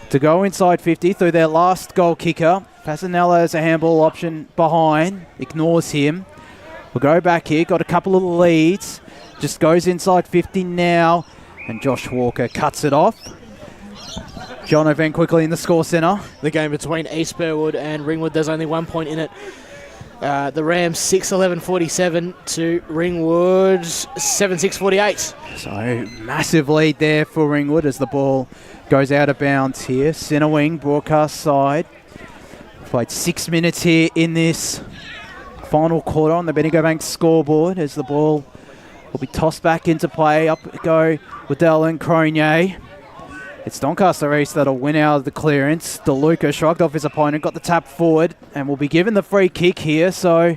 to go inside 50 through their last goal kicker. Fasanella has a handball option behind, ignores him. We'll go back here, got a couple of leads. Just goes inside 50 now, and Josh Walker cuts it off. John O'Ven quickly in the score centre. The game between East Burwood and Ringwood, there's only 1 point in it. The Rams 6-11-47 to Ringwood 7-6-48. So massive lead there for Ringwood as the ball goes out of bounds here. Centre wing, broadcast side. Played 6 minutes here in this final quarter on the Bendigo Bank scoreboard as the ball will be tossed back into play. Up go Waddell and Cronier. It's Doncaster East that'll win out of the clearance. DeLuca shrugged off his opponent, got the tap forward, and will be given the free kick here. So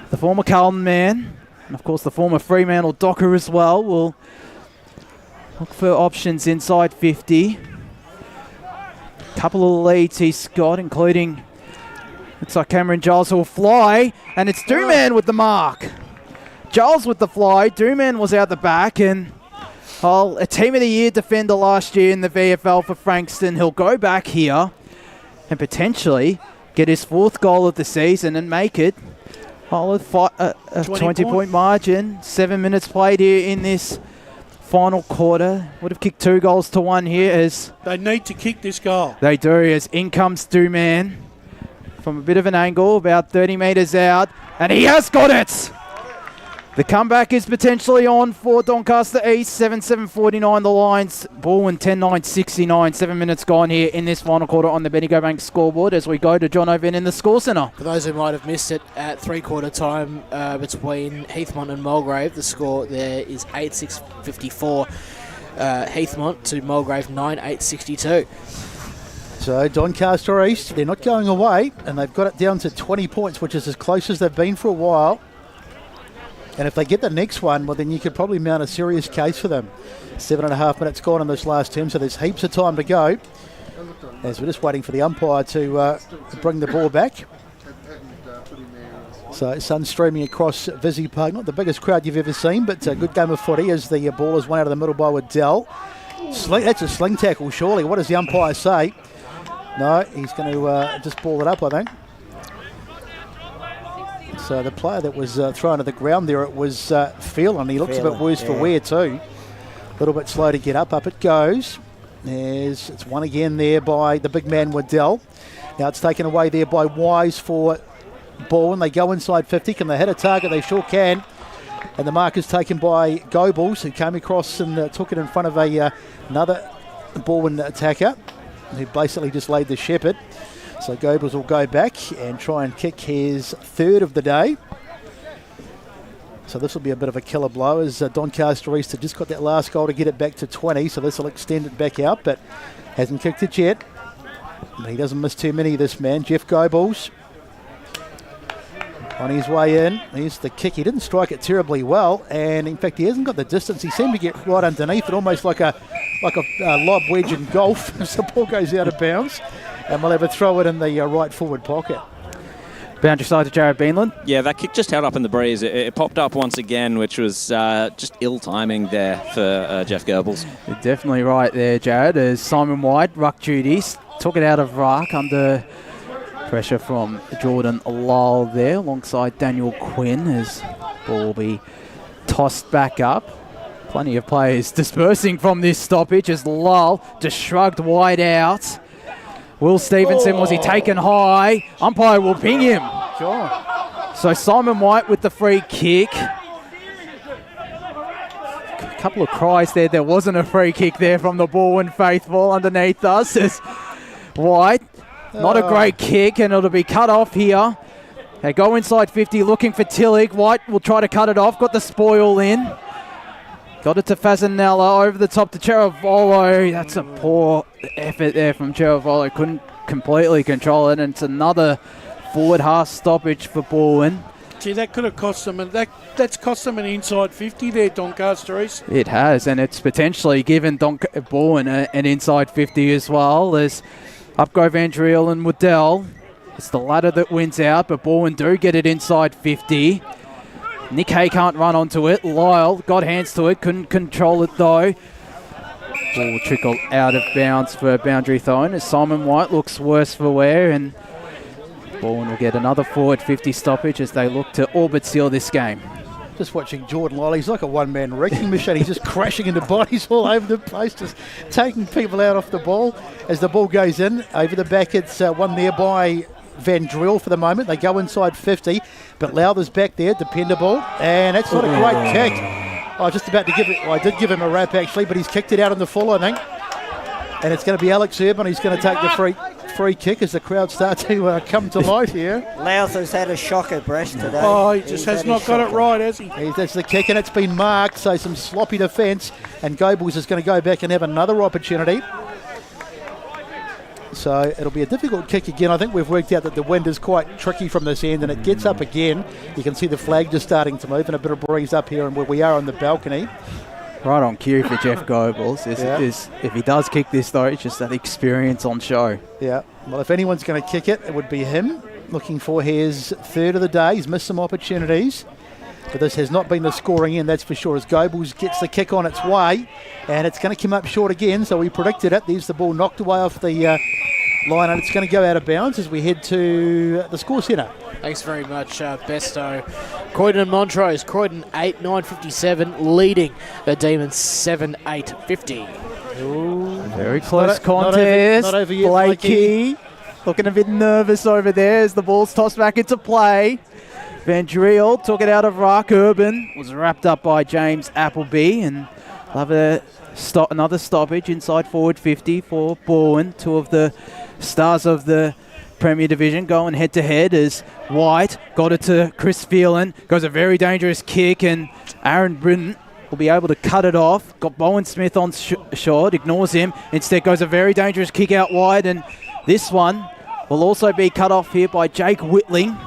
the former Carlton man, and of course the former Fremantle Docker as well, will look for options inside 50. Couple of leads he's got, including, looks like Cameron Giles will fly, and it's Dooman with the mark. Giles with the fly. Dooman was out the back, and a Team of the Year defender last year in the VFL for Frankston. He'll go back here and potentially get his 4th goal of the season and make it a 20-point margin. 7 minutes played here in this final quarter. Would have kicked 2 goals to 1 here as they need to kick this goal. They do, as in comes Dooman from a bit of an angle, about 30 metres out, and he has got it! The comeback is potentially on for Doncaster East. 7-7-49 the Lions. Balwyn 10-9-69. 7 minutes gone here in this final quarter on the Bendigo Bank scoreboard as we go to John O'Ven in the score centre. For those who might have missed it, at 3-quarter time between Heathmont and Mulgrave, the score there is 8-6-54. Heathmont to Mulgrave 9-8-62. So Doncaster East, they're not going away, and they've got it down to 20 points, which is as close as they've been for a while. And if they get the next one, well, then you could probably mount a serious case for them. 7.5 minutes gone in this last term, so there's heaps of time to go. As we're just waiting for the umpire to bring the ball back. So sun streaming across Vizzy Park. Not the biggest crowd you've ever seen, but a good game of footy as the ball is won out of the middle by Waddell. That's a sling tackle, surely. What does the umpire say? No, he's going to just ball it up, I think. So the player that was thrown to the ground there, it was Phelan. He looks a bit worse for wear too. A little bit slow to get up. Up it goes. It's won again there by the big man Waddell. Now it's taken away there by Wise for Balwyn. They go inside 50. Can they hit a target? They sure can. And the mark is taken by Goebbels, who came across and took it in front of another Balwyn attacker, who basically just laid the shepherd. So Goebbels will go back and try and kick his 3rd of the day. So this will be a bit of a killer blow as Doncaster East have just got that last goal to get it back to 20. So this will extend it back out, but hasn't kicked it yet. He doesn't miss too many, this man, Jeff Goebbels. On his way in, here's the kick. He didn't strike it terribly well, and in fact he hasn't got the distance. He seemed to get right underneath it, almost like a lob wedge in golf as the ball goes out of bounds. And we'll have a throw it in the right forward pocket. Boundary side to Jared Beanland. Yeah, that kick just held up in the breeze. It popped up once again, which was just ill timing there for Jeff Goebbels. You're definitely right there, Jared, as Simon White, ruck duties, took it out of ruck under pressure from Jordan Lyle there, alongside Daniel Quinn, as ball will be tossed back up. Plenty of players dispersing from this stoppage as Lyle just shrugged White out. Will Stevenson, was he taken high? Umpire will ping him. Sure. So Simon White with the free kick. A couple of cries there. There wasn't a free kick there from the Balwyn faithful underneath us. As White, not a great kick, and it'll be cut off here. They go inside 50 looking for Tillich. White will try to cut it off. Got the spoil in. Got it to Fasanella, over the top to Ceravolo. That's a poor effort there from Ceravolo. Couldn't completely control it, and it's another forward half stoppage for Balwyn. Gee, that could have cost them, and that's cost them an inside 50 there, Doncaster East. It has, and it's potentially given Balwyn an inside 50 as well, as up go Van Driel and Waddell. It's the latter that wins out, but Balwyn do get it inside 50. Nick Hay can't run onto it. Lyle got hands to it, couldn't control it though. Ball will trickle out of bounds for boundary thrown as Simon White looks worse for wear, and Balwyn will get another forward 50 stoppage as they look to orbit seal this game. Just watching Jordan Lyle, he's like a one-man wrecking machine. He's just crashing into bodies all over the place, just taking people out off the ball. As the ball goes in, over the back, it's one there by Van Driel for the moment. They go inside 50, but Lowther's back there, dependable, and that's not a great kick. I was just about to give it, well, I did give him a wrap actually, but he's kicked it out in the full, I think. And it's going to be Alex Urban. He's going to take the free kick as the crowd start to come to life here. Lowther's had a shocker, Breast, today. Oh, he just has not got it right, has he? That's the kick, and it's been marked, so some sloppy defence, and Goebbels is going to go back and have another opportunity. So it'll be a difficult kick again. I think we've worked out that the wind is quite tricky from this end, and it gets up again. You can see the flag just starting to move, and a bit of breeze up here and where we are on the balcony. Right on cue for Jeff Goebbels. If he does kick this though, it's just that experience on show. Yeah, well, if anyone's going to kick it, it would be him. Looking for his third of the day. He's missed some opportunities, but this has not been the scoring end, that's for sure, as Goebbels gets the kick on its way, and it's going to come up short again, so we predicted it. There's the ball knocked away off the line, and it's going to go out of bounds as we head to the score centre. Thanks very much, Besto. Croydon and Montrose. Croydon 8-9-57, leading the Demons 7-8-50. Very close contest. Not over yet, Blakey looking a bit nervous over there as the ball's tossed back into play. Van Driel took it out of ruck. Urban was wrapped up by James Appleby, and another stoppage inside forward 50 for Balwyn. Two of the stars of the Premier Division going head-to-head as White got it to Chris Phelan. Goes a very dangerous kick, and Aaron Britton will be able to cut it off. Got Bowen Smith on short, ignores him. Instead goes a very dangerous kick out wide, and this one will also be cut off here by Jake Whitling.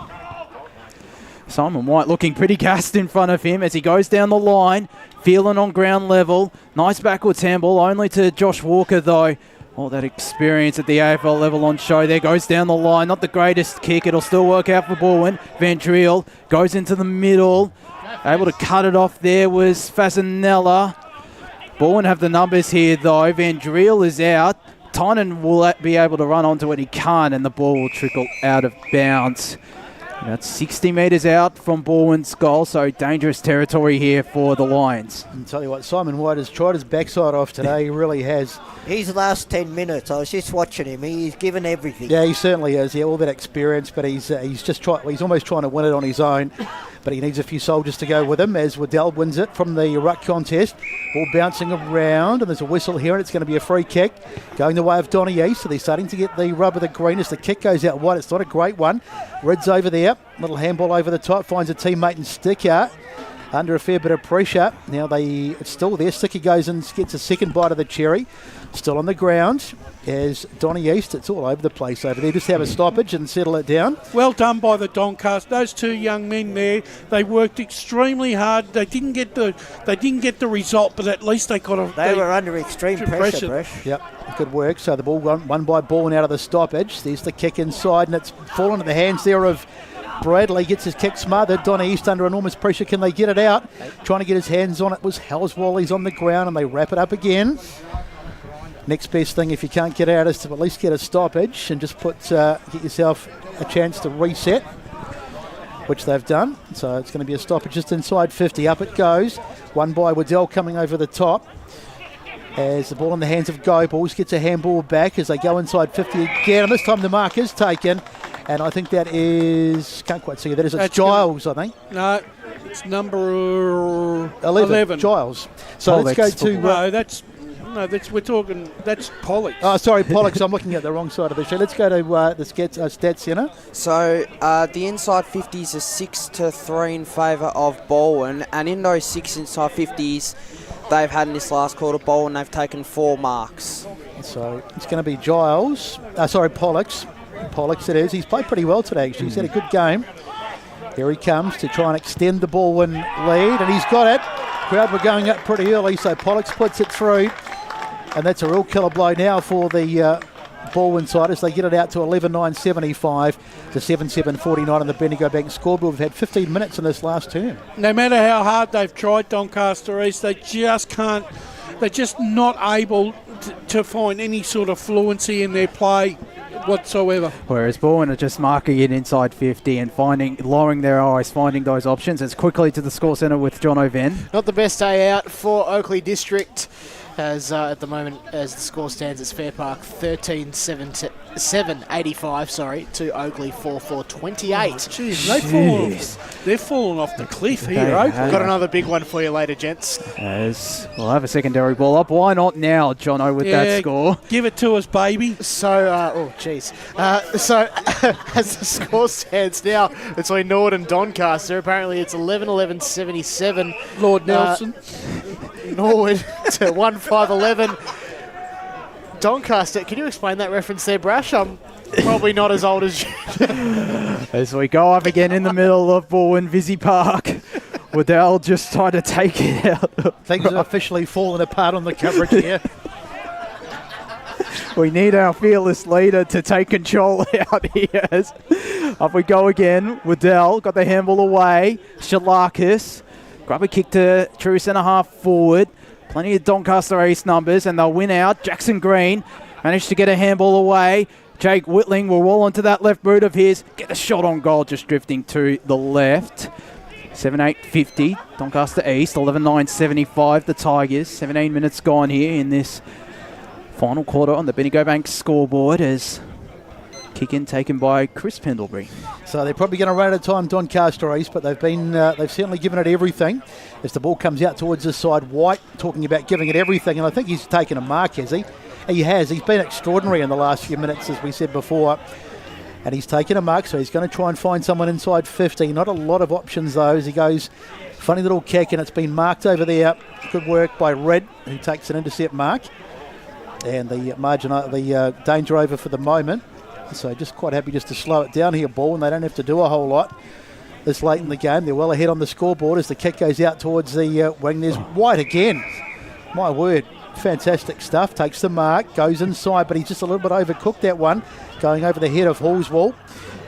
Simon White looking pretty gassed in front of him as he goes down the line. Phelan on ground level. Nice backwards handball, only to Josh Walker though. All that experience at the AFL level on show there. Goes down the line. Not the greatest kick. It'll still work out for Balwyn. Van Driel goes into the middle. Able to cut it off there was Fasanella. Balwyn have the numbers here though. Van Driel is out. Tynan will be able to run onto it. He can't, and the ball will trickle out of bounds. About 60 metres out from Balwyn's goal, so dangerous territory here for the Lions. I'll tell you what, Simon White has tried his backside off today. He really has. His last 10 minutes, I was just watching him. He's given everything. Yeah, he certainly is. Yeah, all that experience, but he's almost trying to win it on his own. But he needs a few soldiers to go with him as Waddell wins it from the ruck contest. Ball bouncing around, and there's a whistle here, and it's going to be a free kick going the way of Donny East. So they're starting to get the rub of the green as the kick goes out wide. It's not a great one. Red's over there. Little handball over the top, finds a teammate and Sticker under a fair bit of pressure. Now it's still there. Sticker goes and gets a second bite of the cherry. Still on the ground as Donny East. It's all over the place over there. Just have a stoppage and settle it down. Well done by the Doncaster. Those two young men there. They worked extremely hard. They didn't get the result, but at least they got They were under extreme pressure. Bresh. Yep, good work. So the ball won by Balwyn out of the stoppage. There's the kick inside, and it's fallen to the hands there of Bradley gets his kick smothered. Don East under enormous pressure. Can they get it out? Trying to get his hands on it was Housewally's on the ground, and they wrap it up again. Next best thing, if you can't get out, is to at least get a stoppage and just get yourself a chance to reset, which they've done. So it's going to be a stoppage just inside 50. Up it goes. One by Waddell coming over the top. As the ball in the hands of Goebbels, gets a handball back as they go inside 50 again. And this time the mark is taken. And I think that is, can't quite see it, it's Giles, I think. No, it's number 11. Giles. So let's go to... that's Pollock. Oh, sorry, Pollock. I'm looking at the wrong side of the show. Let's go to the stats centre. So the inside 50s are 6-3 in favour of Balwyn, and in those 6 inside 50s they've had in this last quarter, Balwyn, they've taken 4 marks. So it's going to be Giles. Pollock's. Pollock's it is. He's played pretty well today, actually. He's had a good game. Here he comes to try and extend the Balwyn lead, and he's got it. Crowd were going up pretty early, so Pollock splits it through. And that's a real killer blow now for the Balwyn side as they get it out to 11-9-75 to 7-7-49 on the Bendigo Bank scoreboard. We've had 15 minutes in this last term. No matter how hard they've tried, Doncaster East, they just can't. They're just not able to find any sort of fluency in their play whatsoever. Whereas Balwyn are just marking it inside 50 and lowering their eyes, finding those options. It's quickly to the score centre with John O'Ven. Not the best day out for Oakley District. As at the moment, as the score stands, it's Fair Park 13-7-85, to Oakley 4-4-28. They're falling off the cliff here, Oakley. Got another big one for you later, gents. As we'll have a secondary ball up. Why not now, Jono, with that score? Give it to us, baby. So, so as the score stands now between Nord and Doncaster, apparently it's 11-11-77. Lord Nelson. Norwood to 1-5-11. Doncaster, can you explain that reference there, Brash? I'm probably not as old as you. As we go up again in the middle of Balwyn Visy Park. Waddell just trying to take it out. Things are officially falling apart on the coverage here. We need our fearless leader to take control out here. Up we go again. Waddell got the handball away. Shalakis. Grab a kick to true centre half forward. Plenty of Doncaster East numbers, and they'll win out. Jackson Green managed to get a handball away. Jake Whitling will roll onto that left boot of his. Get the shot on goal, just drifting to the left. 7-8-50. Doncaster East, 11-9-75. The Tigers. 17 minutes gone here in this final quarter on the Bendigo Bank scoreboard as kick in taken by Chris Pendlebury. So they're probably going to run out of time, Doncaster East, but they've certainly given it everything. As the ball comes out towards this side, White talking about giving it everything, and I think he's taken a mark, has he? He has. He's been extraordinary in the last few minutes, as we said before. And he's taken a mark, so he's going to try and find someone inside 50. Not a lot of options, though, as he goes. Funny little kick, and it's been marked over there. Good work by Red, who takes an intercept mark. And the danger over for the moment. So just quite happy just to slow it down here, Ball, and they don't have to do a whole lot this late in the game. They're well ahead on the scoreboard as the kick goes out towards the wing. There's White again. My word, fantastic stuff. Takes the mark, goes inside, but he's just a little bit overcooked that one, going over the head of Hallswell.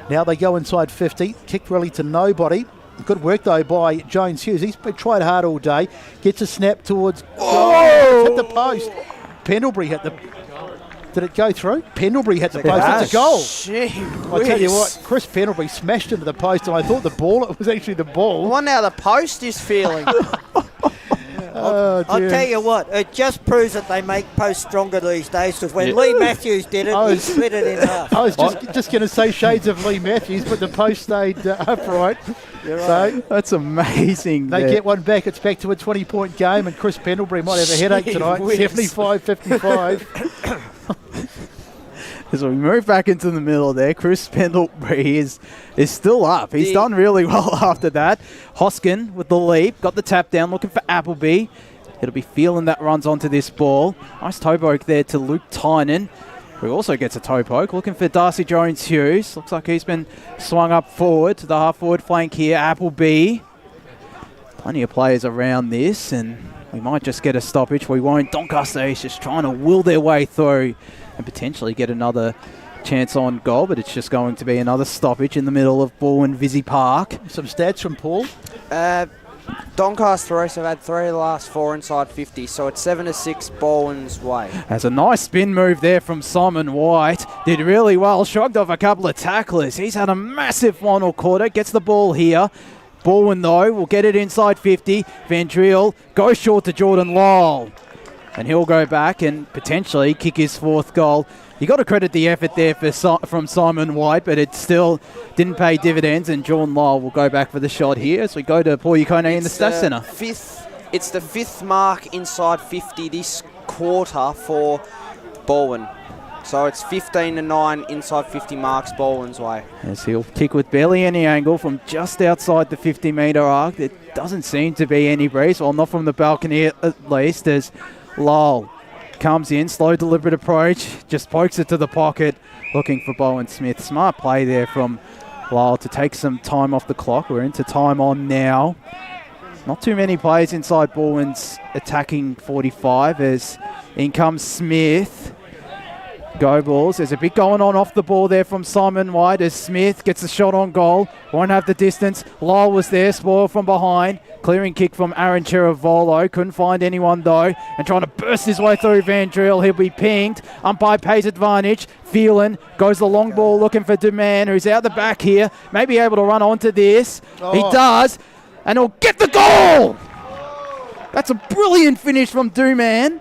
Now they go inside 50. Kicked really to nobody. Good work, though, by Jones Hughes. He's tried hard all day. Gets a snap towards... Oh! Hit the post. Pendlebury hit the... Did it go through? Pendlebury hit the post. It's a goal. I tell you what, Chris Pendlebury smashed into the post, and I thought it was actually the ball. I wonder how the post is feeling. I'll tell you what, it just proves that they make posts stronger these days, because when Lee Matthews did it, he split it in half. I was just going to say shades of Lee Matthews, but the post stayed upright. You're right. So that's amazing. They get one back. It's back to a 20-point game, and Chris Pendlebury might have a headache tonight. 75-55. As we move back into the middle there, Chris Pendlebury is still up. He's done really well after that. Hoskin with the leap, got the tap down, looking for Appleby. It'll be feeling that runs onto this ball. Nice toe poke there to Luke Tynan, who also gets a toe poke. Looking for Darcy Jones-Hughes. Looks like he's been swung up forward to the half-forward flank here. Appleby. Plenty of players around this, and we might just get a stoppage. We won't. Doncaster East just trying to will their way through and potentially get another chance on goal, but it's just going to be another stoppage in the middle of Balwyn Visy Park. Some stats from Paul. Doncaster Race have had 3 of the last 4 inside 50, so it's 7-6 Balwyn's way. Has a nice spin move there from Simon White. Did really well, shrugged off a couple of tacklers. He's had a massive final quarter, gets the ball here. Balwyn, though, will get it inside 50. Van Driel goes short to Jordan Lyle. And he'll go back and potentially kick his 4th goal. You got to credit the effort there from Simon White, but it still didn't pay dividends, and Jordan Lyle will go back for the shot here as we go to Paul Yukone in the Stats Centre. It's the 5th mark inside 50 this quarter for Balwyn. So it's 15-9 inside 50 marks Balwyn's way. As he'll kick with barely any angle from just outside the 50-metre arc. There doesn't seem to be any breeze, well, not from the balcony at least, as Lyle comes in, slow deliberate approach, just pokes it to the pocket, looking for Bowen Smith. Smart play there from Lyle to take some time off the clock. We're into time on now. Not too many players inside Balwyn's attacking 45 as in comes Smith. Go Balls. There's a bit going on off the ball there from Simon White as Smith gets a shot on goal. Won't have the distance. Lyle was there, spoiled from behind. Clearing kick from Aaron Cheravolo. Couldn't find anyone though. And trying to burst his way through Van Driel. He'll be pinged. Umpire pays advantage. Phelan goes the long ball looking for Duman, who's out the back here. May be able to run onto this. He does. And he'll get the goal! That's a brilliant finish from Duman,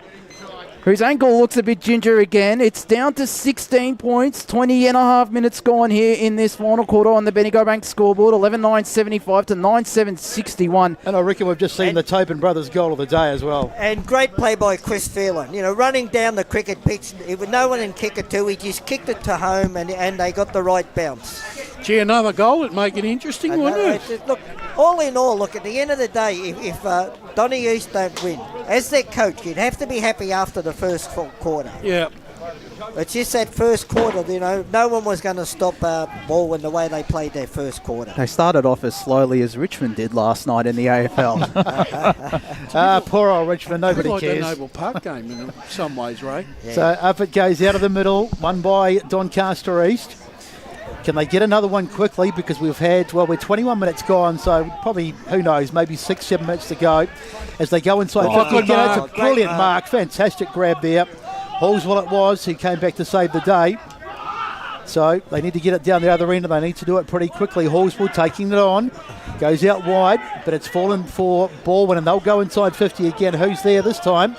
whose ankle looks a bit ginger again. It's down to 16 points, 20 and a half minutes gone here in this final quarter on the Bendigo Bank scoreboard, 11-9-75 to 9-7-61. And I reckon we've just seen the Tobin brothers' goal of the day as well. And great play by Chris Phelan. You know, running down the cricket pitch, with no one in kick it to, he just kicked it to home and they got the right bounce. Gee, another goal would make it interesting, wouldn't it? Look, all in all, look, at the end of the day, if Donny East don't win, as their coach, you'd have to be happy after the first quarter. Yeah. It's just that first quarter, you know, no one was going to stop Balwyn the way they played their first quarter. They started off as slowly as Richmond did last night in the AFL. Poor old Richmond, nobody like cares. the Noble Park game in some ways, Ray. Yeah. So up it goes out of the middle, won by Doncaster East. Can they get another one quickly? Because we've had, well, we're 21 minutes gone, so probably, who knows, maybe 6-7 minutes to go as they go inside 50 again. It's a brilliant mark. Fantastic grab there. Hallswell it was, who came back to save the day. So they need to get it down the other end, and they need to do it pretty quickly. Hallswell taking it on. Goes out wide, but it's fallen for Balwyn, and they'll go inside 50 again. Who's there this time?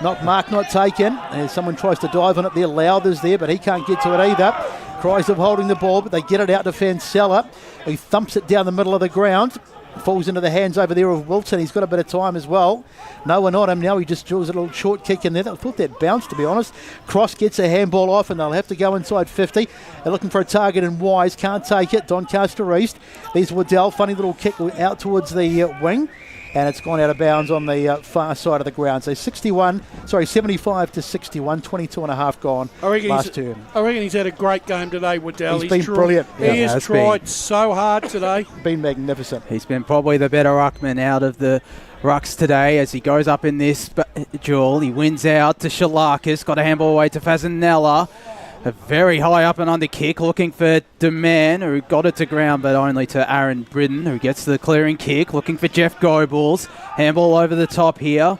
Mark not taken. And someone tries to dive on it there. Lowther's there, but he can't get to it either. Cries of holding the ball, but they get it out to Fancella, who thumps it down the middle of the ground. Falls into the hands over there of Wilson. He's got a bit of time as well. No one on him now. He just draws a little short kick in there. I thought that bounced, to be honest. Cross gets a handball off, and they'll have to go inside 50. They're looking for a target, and Wise can't take it. Doncaster East. There's Waddell. Funny little kick out towards the wing. And it's gone out of bounds on the far side of the ground. So 75 to 61, 22 and a half gone last term. I reckon he's had a great game today, Waddell. He's been brilliant. He has tried so hard today. Been magnificent. He's been probably the better ruckman out of the rucks today as he goes up in this duel. He wins out to Shalakis, got a handball away to Fasanella. A very high up and under kick, looking for Deman, who got it to ground, but only to Aaron Britton, who gets the clearing kick, looking for Jeff Goebbels. Handball over the top here.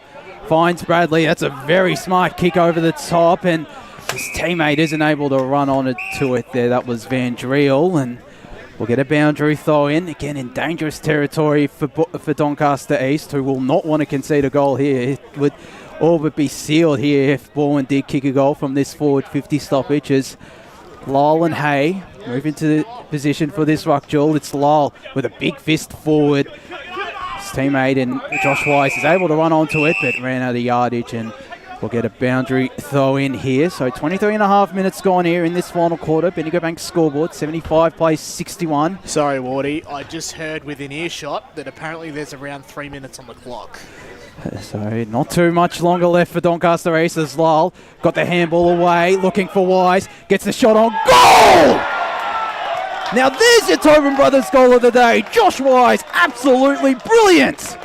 Finds Bradley. That's a very smart kick over the top, and his teammate isn't able to run on to it there. That was Van Driel, and we'll get a boundary throw in. Again, in dangerous territory for Doncaster East, who will not want to concede a goal here. It would all but be sealed here if Balwyn did kick a goal from this forward 50 stoppage as Lyle and Hay move into the position for this ruck duel. It's Lyle with a big fist forward. His teammate and Josh Wise is able to run onto it, but ran out of yardage, and we'll get a boundary throw in here. So 23 and a half minutes gone here in this final quarter. Bendigo Bank scoreboard, 75 plays 61. Sorry, Wardy. I just heard within earshot that apparently there's around 3 minutes on the clock. So not too much longer left for Doncaster East as Lyle got the handball away, looking for Wise, gets the shot on goal! Now there's your Tobin Brothers goal of the day. Josh Wise, absolutely brilliant!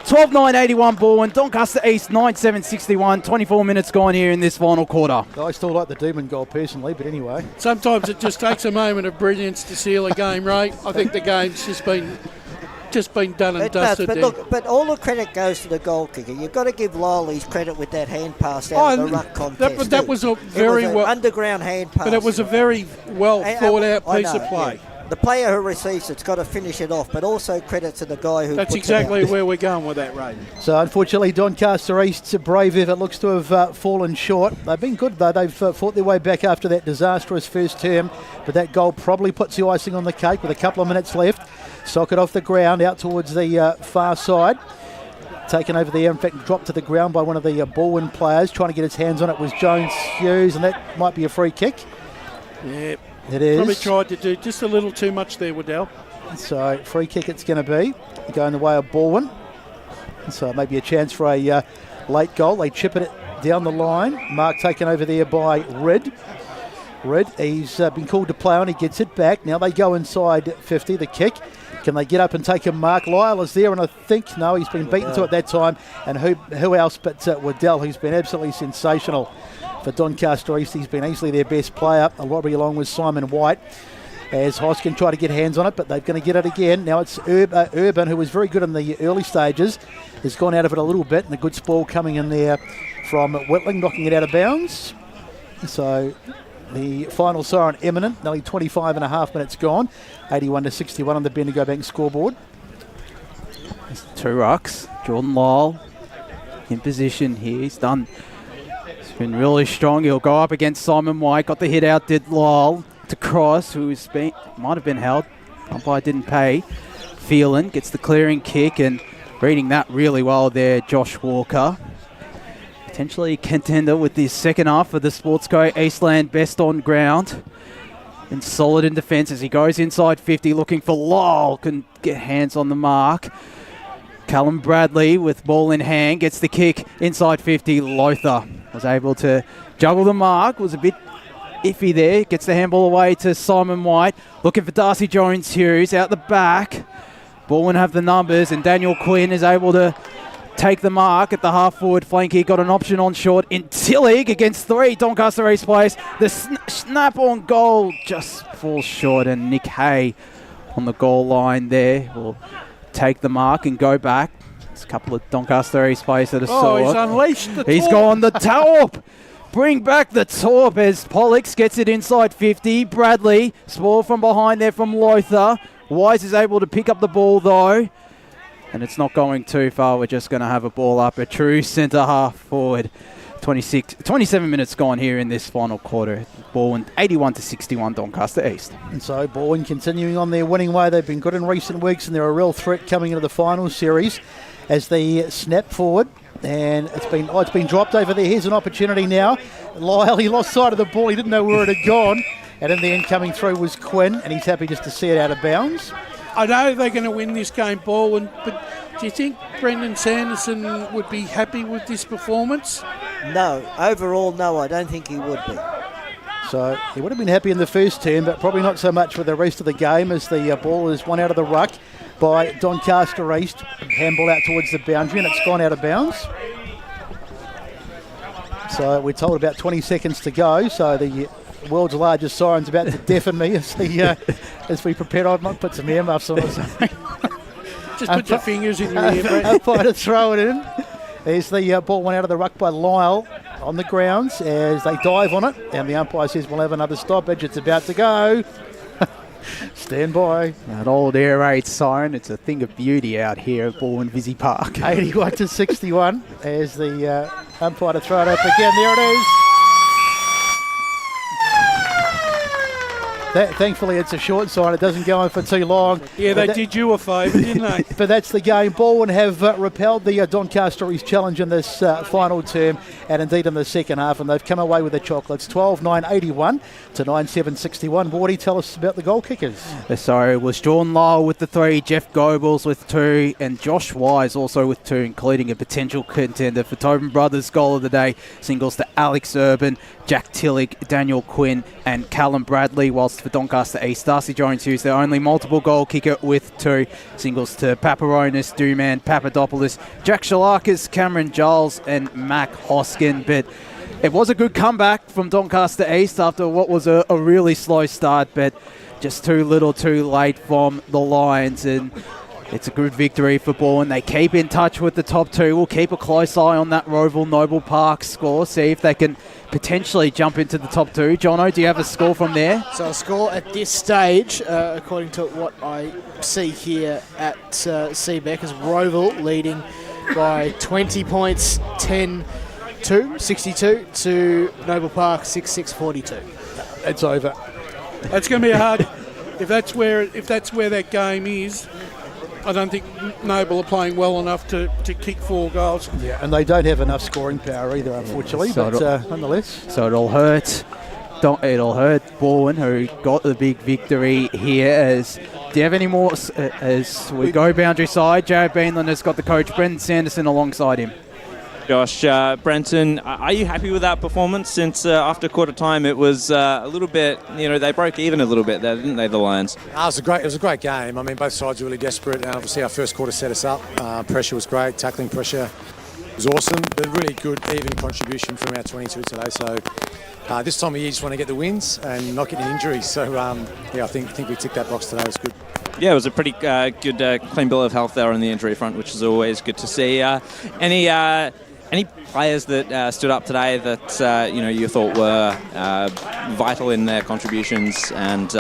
12-9-81 Balwyn, Doncaster East 9-7-61, 24 minutes gone here in this final quarter. I still like the Demon goal personally, but anyway. Sometimes it just takes a moment of brilliance to seal a game, Ray. I think the game's just been done and dusted. But look, but all the credit goes to the goal kicker. You've got to give Lyle his credit with that hand pass out of the ruck contest. That was a very well underground hand pass. But it was a very well thought out piece of play. Yeah. The player who receives it's got to finish it off, but also credit to the guy who. That's exactly where we're going with that, Ray. So unfortunately, Doncaster East's brave effort looks to have fallen short. They've been good though. They've fought their way back after that disastrous first term, but that goal probably puts the icing on the cake with a couple of minutes left. Socket off the ground out towards the far side. Taken over there, in fact, dropped to the ground by one of the Balwyn players. Trying to get his hands on it was Jones Hughes, and that might be a free kick. Yeah. It is. Probably tried to do just a little too much there, Waddell. So free kick it's going to be. Going the way of Balwyn. So maybe a chance for a late goal. They chip it down the line. Mark taken over there by Red. He's been called to play on. He gets it back. Now they go inside 50, the kick. Can they get up and take a mark? Lyle is there, and I think, no, he's been beaten to it that time. And who else but Waddell, who's been absolutely sensational for Doncaster East. He's been easily their best player, a lottery along with Simon White. As Hoskin try to get hands on it, but they're going to get it again. Now it's Urban, who was very good in the early stages, has gone out of it a little bit, and a good spoil coming in there from Whitling, knocking it out of bounds. So the final siren imminent, nearly 25 and a half minutes gone. 81-61 on the Bendigo Bank scoreboard. There's two rucks. Jordan Lyle in position here. He's been really strong. He'll go up against Simon White. Got the hit out, did Lyle to Cross, who might have been held. Umpire didn't pay. Phelan gets the clearing kick and reading that really well there, Josh Walker. Potentially a contender with the second half of the Sportsco Eastland best on ground. And solid in defence as he goes inside 50 looking for Lyle. Can get hands on the mark. Callum Bradley with ball in hand gets the kick inside 50. Lothar was able to juggle the mark. Was a bit iffy there. Gets the handball away to Simon White. Looking for Darcy Jones-Hughes out the back. Balwyn have the numbers and Daniel Quinn is able to take the mark at the half-forward flank here. Got an option on short in Tillig against three. Doncaster East players. The snap on goal just falls short, and Nick Hay on the goal line there will take the mark and go back. There's a couple of Doncaster East players that are sore. He's unleashed the He's torp. gone the torp. Bring back the torp as Pollux gets it inside 50. Bradley, spoil from behind there from Lothar. Wise is able to pick up the ball though. And it's not going too far. We're just going to have a ball up. A true centre half forward. 27 minutes gone here in this final quarter. Balwyn 81-61 Doncaster East. And so Balwyn continuing on their winning way. They've been good in recent weeks and they're a real threat coming into the final series as they snap forward. And it's been dropped over there. Here's an opportunity now. Lyle, he lost sight of the ball. He didn't know where it had gone. And in the end coming through was Quinn, and he's happy just to see it out of bounds. I know they're going to win this game, Balwyn, but do you think Brendan Sanderson would be happy with this performance? No. Overall, no, I don't think he would be. So he would have been happy in the first term, but probably not so much for the rest of the game as the ball is won out of the ruck by Doncaster East. Handball out towards the boundary, and it's gone out of bounds. So we're told about 20 seconds to go, so the world's largest siren's about to deafen me as we prepare. I might put some earmuffs on or something. Just put your fingers in your ear, Brett. Umpire to throw it in. There's the ball went out of the ruck by Lyle on the grounds as they dive on it, and the umpire says we'll have another stoppage. It's about to go. Stand by. That old air raid siren, it's a thing of beauty out here at Balwyn Visy Park. 81-61 as the umpire to throw it up again. There it is. Thankfully, it's a short siren. It doesn't go on for too long. Yeah, they did you a favour, didn't they? But that's the game. Balwyn have repelled the Doncaster East challenge in this final term, and indeed in the second half, and they've come away with the chocolates. 12-9-81 to 9-7-61. Wardy, tell us about the goal kickers. So it was Jordan Lyle with the 3, Jeff Goebbels with 2, and Josh Wise also with 2, including a potential contender for Tobin Brothers' goal of the day. Singles to Alex Urban, Jack Tillig, Daniel Quinn, and Callum Bradley, whilst for Doncaster East. Darcy Jones-Hughes, their only multiple goal kicker with 2 singles to Paparonis, Duman, Papadopoulos, Jack Shalakis, Cameron Giles and Mac Hoskin. But it was a good comeback from Doncaster East after what was a really slow start, but just too little too late from the Lions. And it's a good victory for Balwyn. They keep in touch with the top 2. We'll keep a close eye on that Roval Noble Park score, see if they can potentially jump into the top 2. Jono, do you have a score from there? So a score at this stage, according to what I see here at CBEC, is Roval leading by 20 points, 10-2, 62 to Noble Park, 6-6, 42. It's over. It's going to be hard if that's where that game is. I don't think Noble are playing well enough to kick 4 goals. Yeah, and they don't have enough scoring power either, unfortunately, So but nonetheless. So it'll hurt. It'll hurt Balwyn, who got the big victory here. Do you have any more as we go boundary side? Jared Beanland has got the coach, Brendan Sanderson, alongside him. Josh, Brenton, are you happy with that performance? Since after quarter time, it was a little bit, they broke even a little bit there, didn't they, the Lions? It was a great game. I mean, both sides were really desperate, and obviously our first quarter set us up. Pressure was great, tackling pressure was awesome, but really good, even contribution from our 22 today. So this time of year, you just want to get the wins and not get any injuries. So I think we ticked that box today. It was good. Yeah, it was a pretty good clean bill of health there on the injury front, which is always good to see. Any players that stood up today that you thought were vital in their contributions and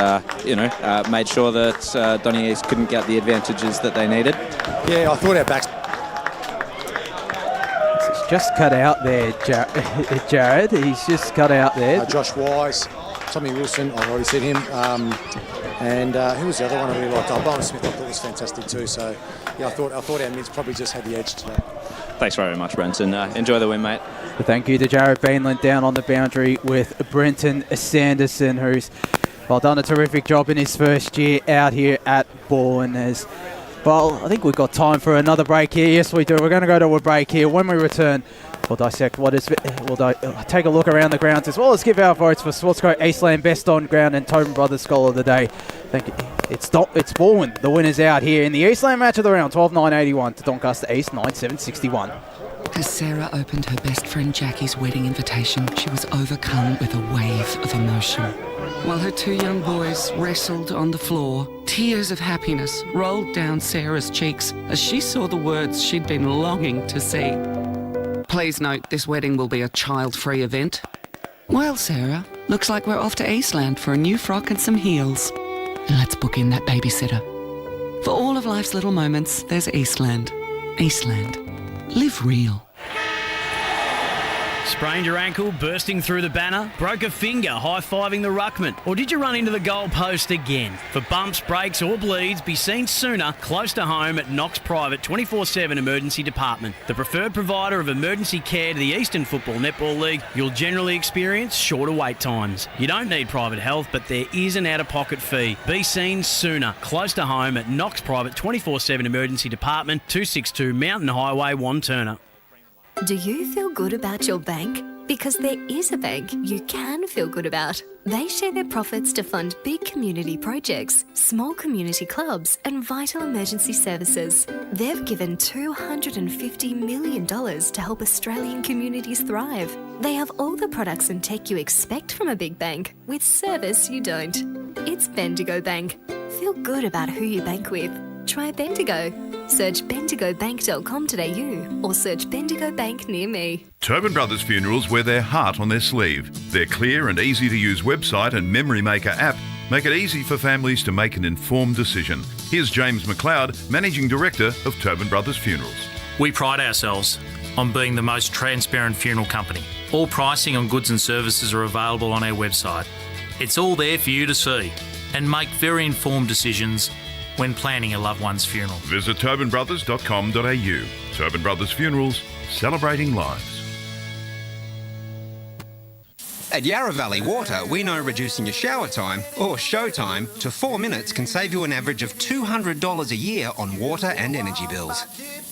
made sure that Donny East couldn't get the advantages that they needed? Yeah, I thought our backs. It's just cut out there, Jared. He's just cut out there. Josh Wise, Tommy Wilson, I've already said him. And who was the other one I really liked? Balwyn Smith I thought was fantastic too. So yeah, I thought our mids probably just had the edge today. Thanks very much, Brenton. Enjoy the win, mate. Thank you to Jared Beanland down on the boundary with Brenton Sanderson, who's done a terrific job in his first year out here at Balwyn. I think we've got time for another break here. Yes, we do. We're going to go to a break here. When we return, we'll dissect we'll take a look around the grounds as well as give our votes for Sportsco Eastland Best On Ground and Tobin Brothers Scholar of the Day. Thank you. It's Balwyn. The winners out here in the Eastland Match of the round, 12-9-81 to Doncaster East, 9-7-61. As Sarah opened her best friend Jackie's wedding invitation, she was overcome with a wave of emotion. While her 2 young boys wrestled on the floor, tears of happiness rolled down Sarah's cheeks as she saw the words she'd been longing to see. Please note, this wedding will be a child-free event. Well, Sarah, looks like we're off to Eastland for a new frock and some heels. And let's book in that babysitter. For all of life's little moments, there's Eastland. Eastland. Live real. Sprained your ankle, bursting through the banner? Broke a finger, high-fiving the ruckman? Or did you run into the goal post again? For bumps, breaks or bleeds, be seen sooner, close to home at Knox Private 24/7 Emergency Department. The preferred provider of emergency care to the Eastern Football Netball League, you'll generally experience shorter wait times. You don't need private health, but there is an out-of-pocket fee. Be seen sooner, close to home at Knox Private 24/7 Emergency Department, 262 Mountain Highway, Wanturna. Do you feel good about your bank? Because there is a bank you can feel good about. They share their profits to fund big community projects, small community clubs, and vital emergency services. They've given $250 million to help Australian communities thrive. They have all the products and tech you expect from a big bank, with service you don't. It's Bendigo Bank. Feel good about who you bank with. Try Bendigo. Search bendigobank.com.au or search Bendigo Bank near me. Tobin Brothers Funerals wear their heart on their sleeve. Their clear and easy to use website and Memory Maker app make it easy for families to make an informed decision. Here's James McLeod, Managing Director of Tobin Brothers Funerals. We pride ourselves on being the most transparent funeral company. All pricing on goods and services are available on our website. It's all there for you to see and make very informed decisions when planning a loved one's funeral. Visit tobinbrothers.com.au. Tobin Brothers Funerals, celebrating lives. At Yarra Valley Water, we know reducing your shower time, or show time, to 4 minutes can save you an average of $200 a year on water and energy bills.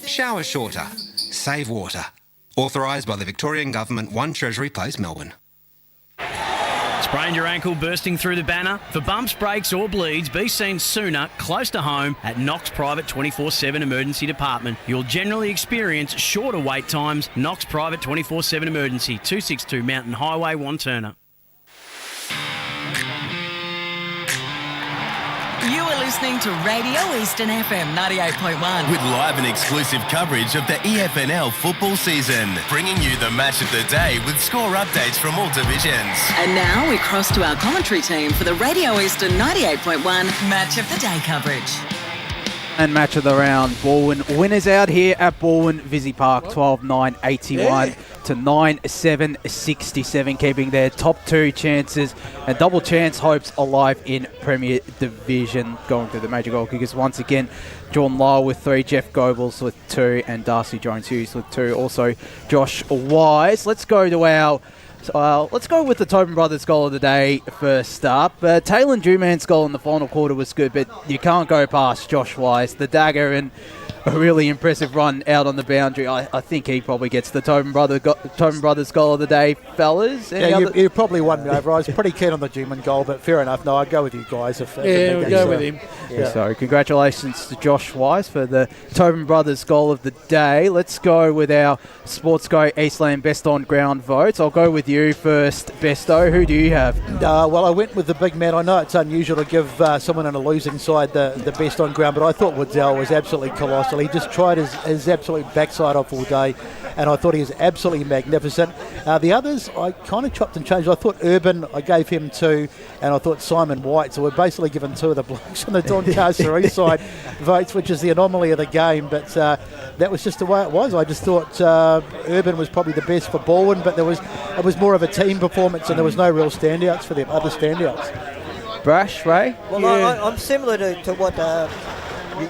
Shower shorter. Save water. Authorised by the Victorian Government, 1 Treasury Place, Melbourne. Sprained your ankle bursting through the banner? For bumps, breaks or bleeds, be seen sooner, close to home at Knox Private 24/7 Emergency Department. You'll generally experience shorter wait times. Knox Private 24/7 Emergency, 262 Mountain Highway, Wanturna. You are listening to Radio Eastern FM 98.1. With live and exclusive coverage of the EFNL football season, bringing you the match of the day with score updates from all divisions. And now we cross to our commentary team for the Radio Eastern 98.1 Match of the Day coverage. And match of the round, Balwyn winners out here at Balwyn Visy Park, 12-9-81 to 9-7-67, keeping their top two chances and double chance hopes alive in Premier Division. Going through the major goal kickers once again, Jordan Lyle with 3, Jeff Goebbels with 2, and Darcy Jones-Hughes with 2. Also, Josh Wise. Let's go to let's go with the Tobin Brothers goal of the day first up. Taylor Dewman's goal in the final quarter was good, but you can't go past Josh Wise. The dagger and a really impressive run out on the boundary. I think he probably gets the Tobin Brothers goal of the day, fellas. You probably won me over. I was pretty keen on the Dewman goal, but fair enough. No, I'd go with you guys. We'll go with him. Yeah. So congratulations to Josh Wise for the Tobin Brothers goal of the day. Let's go with our Sportsco Eastland Best On Ground votes. I'll go with you first, Besto. Who do you have? Well, I went with the big man. I know it's unusual to give someone on a losing side the best on ground, but I thought Waddell was absolutely colossal. He just tried his absolute backside off all day, and I thought he was absolutely magnificent. The others, I kind of chopped and changed. I thought Urban, I gave him 2, and I thought Simon White. So we're basically given 2 of the blokes on the Doncaster East side votes, which is the anomaly of the game. But that was just the way it was. I just thought Urban was probably the best for Balwyn, but it was more of a team performance, and there was no real standouts for them, other standouts. Brash, Ray? Well, yeah. I'm similar to what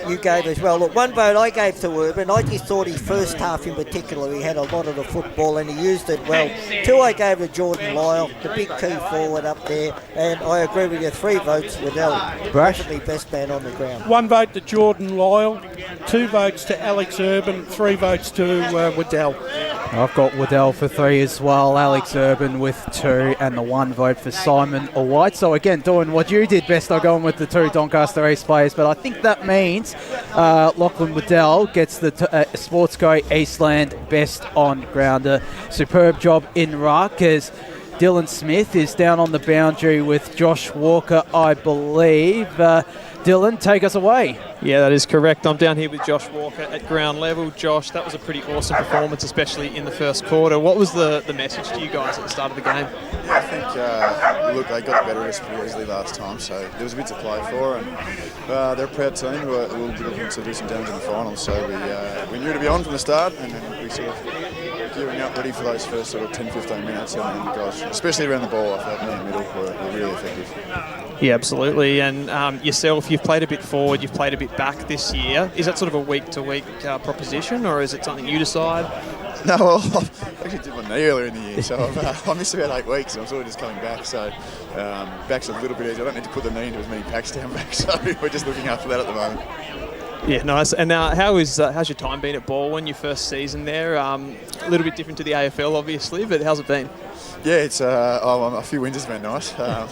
you gave as well. Look, one vote I gave to Urban. I just thought his first half in particular, he had a lot of the football and he used it well. 2 I gave to Jordan Lyle, the big key forward up there, and I agree with you, 3 votes Waddell. Definitely best man on the ground. 1 vote to Jordan Lyle, 2 votes to Alex Urban, 3 votes to Waddell. I've got Waddell for 3 as well, Alex Urban with 2, and the 1 vote for Simon White. So again, doing what you did best, I'm going with the 2 Doncaster East players, but I think that means Lachlan Waddell gets the Sportsco Eastland Best On Grounder. Superb job in ruck as Dylan Smith is down on the boundary with Josh Walker, I believe. Dylan, take us away. Yeah, that is correct. I'm down here with Josh Walker at ground level. Josh, that was a pretty awesome performance, especially in the first quarter. What was the message to you guys at the start of the game? Yeah, I think, look, they got the better of us pretty easily last time, so there was a bit to play for, and they're a proud team who will be looking to do some damage in the finals. So we knew to be on from the start, and then we sort of gearing up ready for those first sort of 10-15 minutes, and then guys, especially around the ball, I felt in the middle were really effective. Yeah, absolutely. And yourself, you've played a bit forward, you've played a bit back this year. Is that sort of a week-to-week proposition, or is it something you decide? No, well, I actually did my knee earlier in the year, so I missed about 8 weeks, and I'm sort of just coming back. So back's a little bit easier. I don't need to put the knee into as many packs down back, so we're just looking after that at the moment. Yeah, nice. And how's your time been at Balwyn, your first season there? A little bit different to the AFL, obviously, but how's it been? Yeah, it's a few wins has been nice. A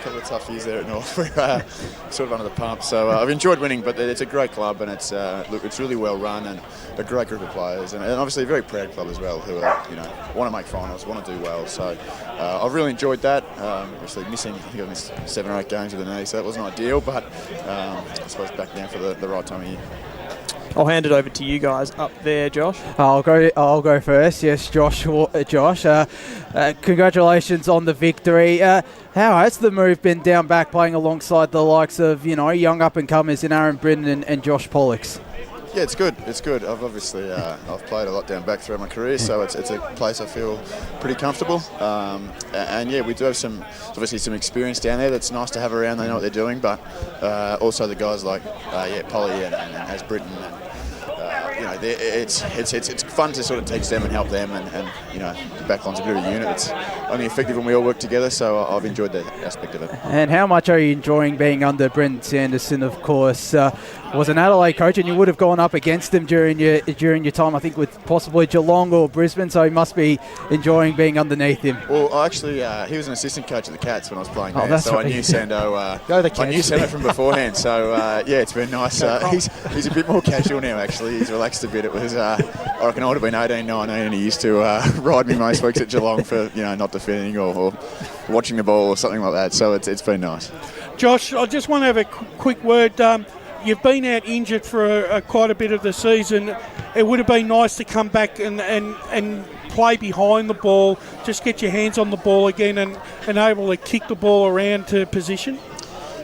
couple of tough years there at North. We're sort of under the pump. So I've enjoyed winning, but it's a great club, and it's really well run and a great group of players, and obviously a very proud club as well, who want to make finals, want to do well. So I've really enjoyed that. Obviously I think I missed 7 or 8 games with the knee, so that wasn't ideal, but I suppose back down for the right time of year. I'll hand it over to you guys up there, Josh. I'll go first. Yes, Josh. Congratulations on the victory. How has the move been down back, playing alongside the likes of young up and comers in Aaron Britton and Josh Pollux? Yeah, it's good. It's good. I've obviously I've played a lot down back throughout my career, so it's a place I feel pretty comfortable. And yeah, we do have some experience down there that's nice to have around. They know what they're doing, but also the guys like Polly and As Britton, and it's fun to sort of teach them and help them, and you know, the backline's a bit of a unit. It's only effective when we all work together, so I've enjoyed that aspect of it. And how much are you enjoying being under Brendan Sanderson, of course? Was an Adelaide coach, and you would have gone up against him during your time, I think, with possibly Geelong or Brisbane, so you must be enjoying being underneath him. Well, actually, he was an assistant coach at the Cats when I was playing there, that's so right. I knew Sando. Go the Cats. I knew Sando from beforehand, so yeah, it's been nice. He's a bit more casual now. Actually, he's relaxed a bit. It was I reckon I would have been 18, 19, and he used to ride me most weeks at Geelong for not defending or watching the ball or something like that. So it's been nice. Josh, I just want to have a quick word. You've been out injured for quite a bit of the season. It would have been nice to come back and play behind the ball, just get your hands on the ball again and able to kick the ball around to position.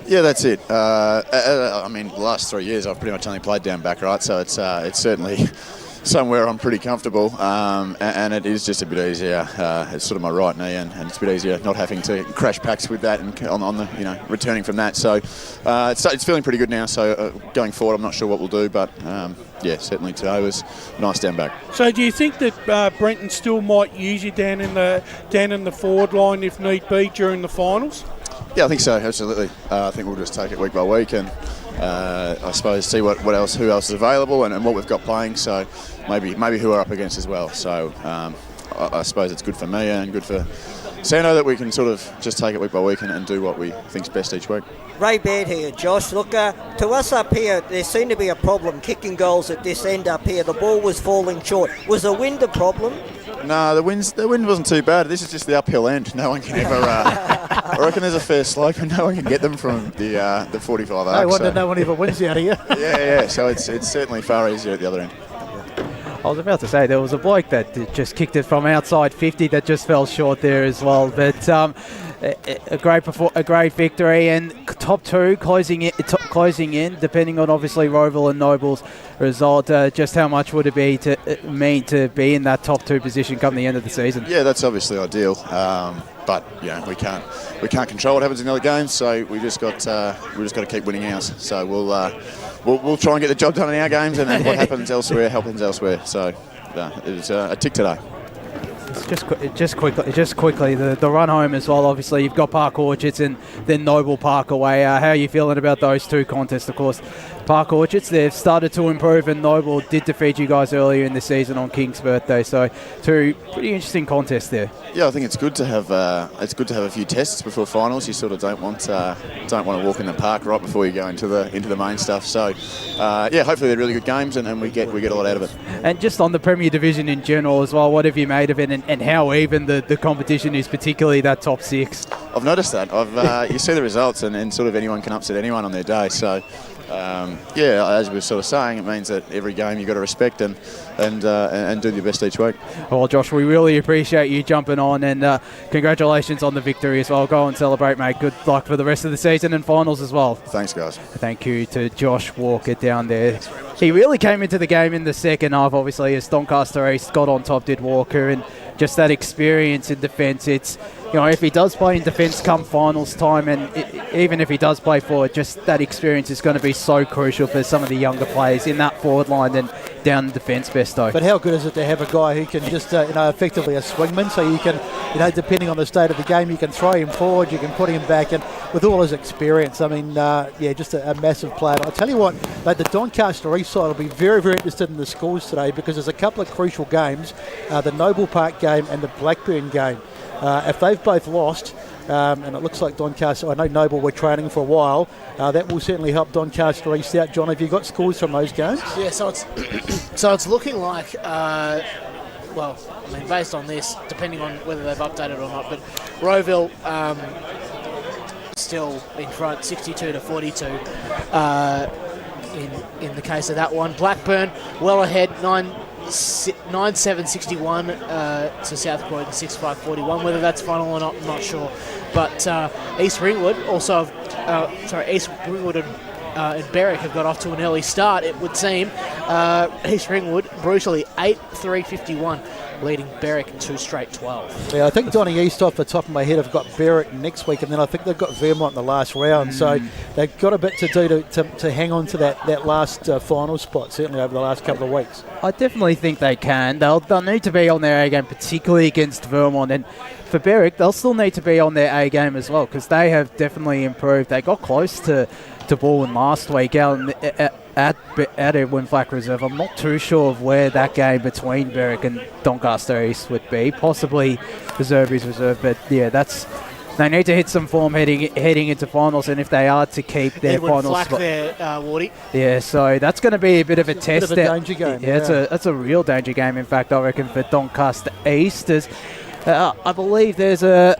Yeah, that's it. I mean, the last 3 years I've pretty much only played down back, right? So it's certainly somewhere I'm pretty comfortable, and it is just a bit easier. It's sort of my right knee, and it's a bit easier not having to crash packs with that and on the returning from that. So it's feeling pretty good now. So going forward, I'm not sure what we'll do, but yeah, certainly today was nice down back. So do you think that Brenton still might use you down in the forward line if need be during the finals? Yeah, I think so. Absolutely. I think we'll just take it week by week and. I suppose see who else is available and what we've got playing. So maybe who we're up against as well. So I suppose it's good for me and good for Sando that we can sort of just take it week by week and do what we think's best each week. Ray Baird here, Josh. Look, to us up here, there seemed to be a problem kicking goals at this end up here. The ball was falling short. Was the wind a problem? No, the wind wasn't too bad. This is just the uphill end. No one can ever. I reckon there's a fair slope, and no one can get them from the 45 arc. No wonder no one ever wins out here. Yeah. So it's certainly far easier at the other end. I was about to say there was a bloke that just kicked it from outside 50 that just fell short there as well. But a great victory, and top two closing in, depending on obviously Roeville and Noble's result. Just how much would it mean to be in that top two position come the end of the season? Yeah, that's obviously ideal. But we can't control what happens in the other games. So we just got to keep winning ours. So we'll try and get the job done in our games, and what happens elsewhere happens elsewhere. So it was a tick today. Just quickly, the run home as well. Obviously, you've got Park Orchards and then Noble Park away. How are you feeling about those two contests? Of course, Park Orchards, they've started to improve, and Noble did defeat you guys earlier in the season on King's birthday. So, two pretty interesting contests there. Yeah, I think it's good to have a few tests before finals. You sort of don't want to walk in the park right before you go into the main stuff. So, yeah, hopefully they're really good games, and we get a lot out of it. And just on the Premier Division in general as well, what have you made of it, and how even the competition is, particularly that top six? I've noticed that. You see the results, and sort of anyone can upset anyone on their day. So, yeah, as we were sort of saying, it means that every game you've got to respect and do your best each week. Well, Josh, we really appreciate you jumping on, and congratulations on the victory as well. Go and celebrate, mate. Good luck for the rest of the season and finals as well. Thanks, guys. Thank you to Josh Walker down there. He really came into the game in the second half, obviously, as Doncaster East got on top, did Walker, and just that experience in defence. It's, if he does play in defence come finals time, and even if he does play forward, just that experience is going to be so crucial for some of the younger players in that forward line and down the defence, Besto. But how good is it to have a guy who can just, effectively a swingman, so you can, depending on the state of the game, you can throw him forward, you can put him back, and with all his experience, I mean, just a massive player. I'll tell you what, the Doncaster East side will be very, very interested in the scores today, because there's a couple of crucial games, the Noble Park game and the Blackburn game. If they've both lost, and it looks like Doncaster, I know Noble were training for a while, that will certainly help Doncaster East out. John, have you got scores from those games? Yeah, so it's looking like, based on this, depending on whether they've updated or not, but Roeville still in front, 62-42 in the case of that one. Blackburn well ahead, 9-7-61 to South Croydon 6-5-41. Whether that's final or not, I'm not sure. But East Ringwood and Berwick have got off to an early start, it would seem. East Ringwood brutally 8-3-51 leading Berwick 2 straight 12. Yeah, I think Donny East off the top of my head have got Berwick next week, and then I think they've got Vermont in the last round. So they've got a bit to do to hang on to that last final spot, certainly over the last couple of weeks. I definitely think they can. They'll need to be on their A game, particularly against Vermont. And for Berwick, they'll still need to be on their A game as well, because they have definitely improved. They got close to Balwyn last week out at Edwin Flack Reserve. I'm not too sure of where that game between Berwick and Doncaster East would be. Possibly the Zerbies Reserve, but yeah, they need to hit some form heading into finals, and if they are to keep their Edwin final Flack spot, there, Wardy. yeah, so that's going to be a bit of a test. Bit of a danger game. Yeah, that's a real danger game. In fact, I reckon for Doncaster East, I believe is there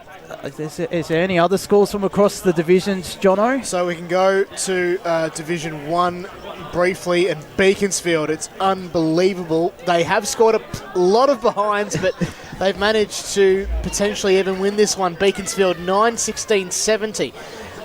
any other scores from across the divisions, Jono? So we can go to Division 1 briefly, and Beaconsfield. It's unbelievable. They have scored a lot of behinds, but they've managed to potentially even win this one. Beaconsfield 9-16-70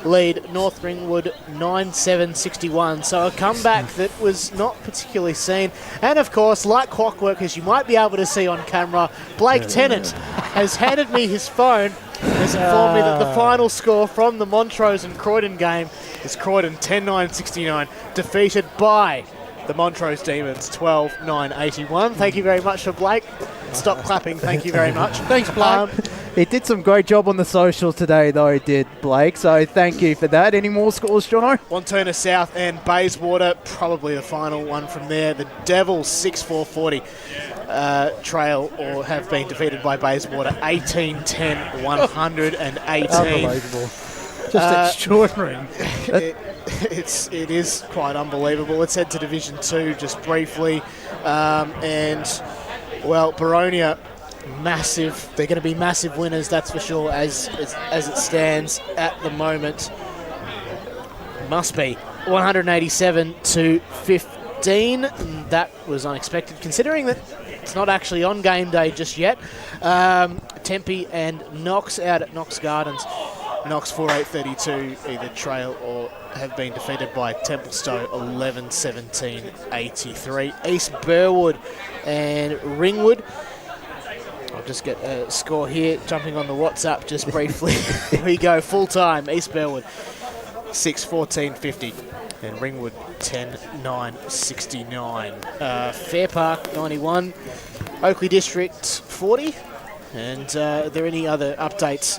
lead North Ringwood 9-7-61. So a comeback that was not particularly seen. And of course, like clockwork, as you might be able to see on camera, Blake Tennant has handed me his phone. Has informed me that the final score from the Montrose and Croydon game is Croydon 10-9-69, defeated by the Montrose Demons 12-9-81. Thank you very much for Blake. Stop clapping. Thank you very much. Thanks, Blake. He did some great job on the socials today, though, did Blake. So thank you for that. Any more scores, Jono? Wanturna South and Bayswater, probably the final one from there. The Devils 6-4-40 trail or have been defeated by Bayswater 18-10, 118. Unbelievable. Just extraordinary. It is quite unbelievable. Let's head to Division 2 just briefly. Well, Baronia, massive. They're going to be massive winners, that's for sure, as it stands at the moment. Must be 187-15. That was unexpected, considering that it's not actually on game day just yet. Tempe and Knox out at Knox Gardens. Knox 4-8-32 either trail or have been defeated by Templestowe 11-17-83. East Burwood and Ringwood. I'll just get a score here, jumping on the WhatsApp just briefly. Here we go, full time. East Burwood 6-14-50 and Ringwood 10-9-69. Fair Park 91, Oakley District 40. And are there any other updates?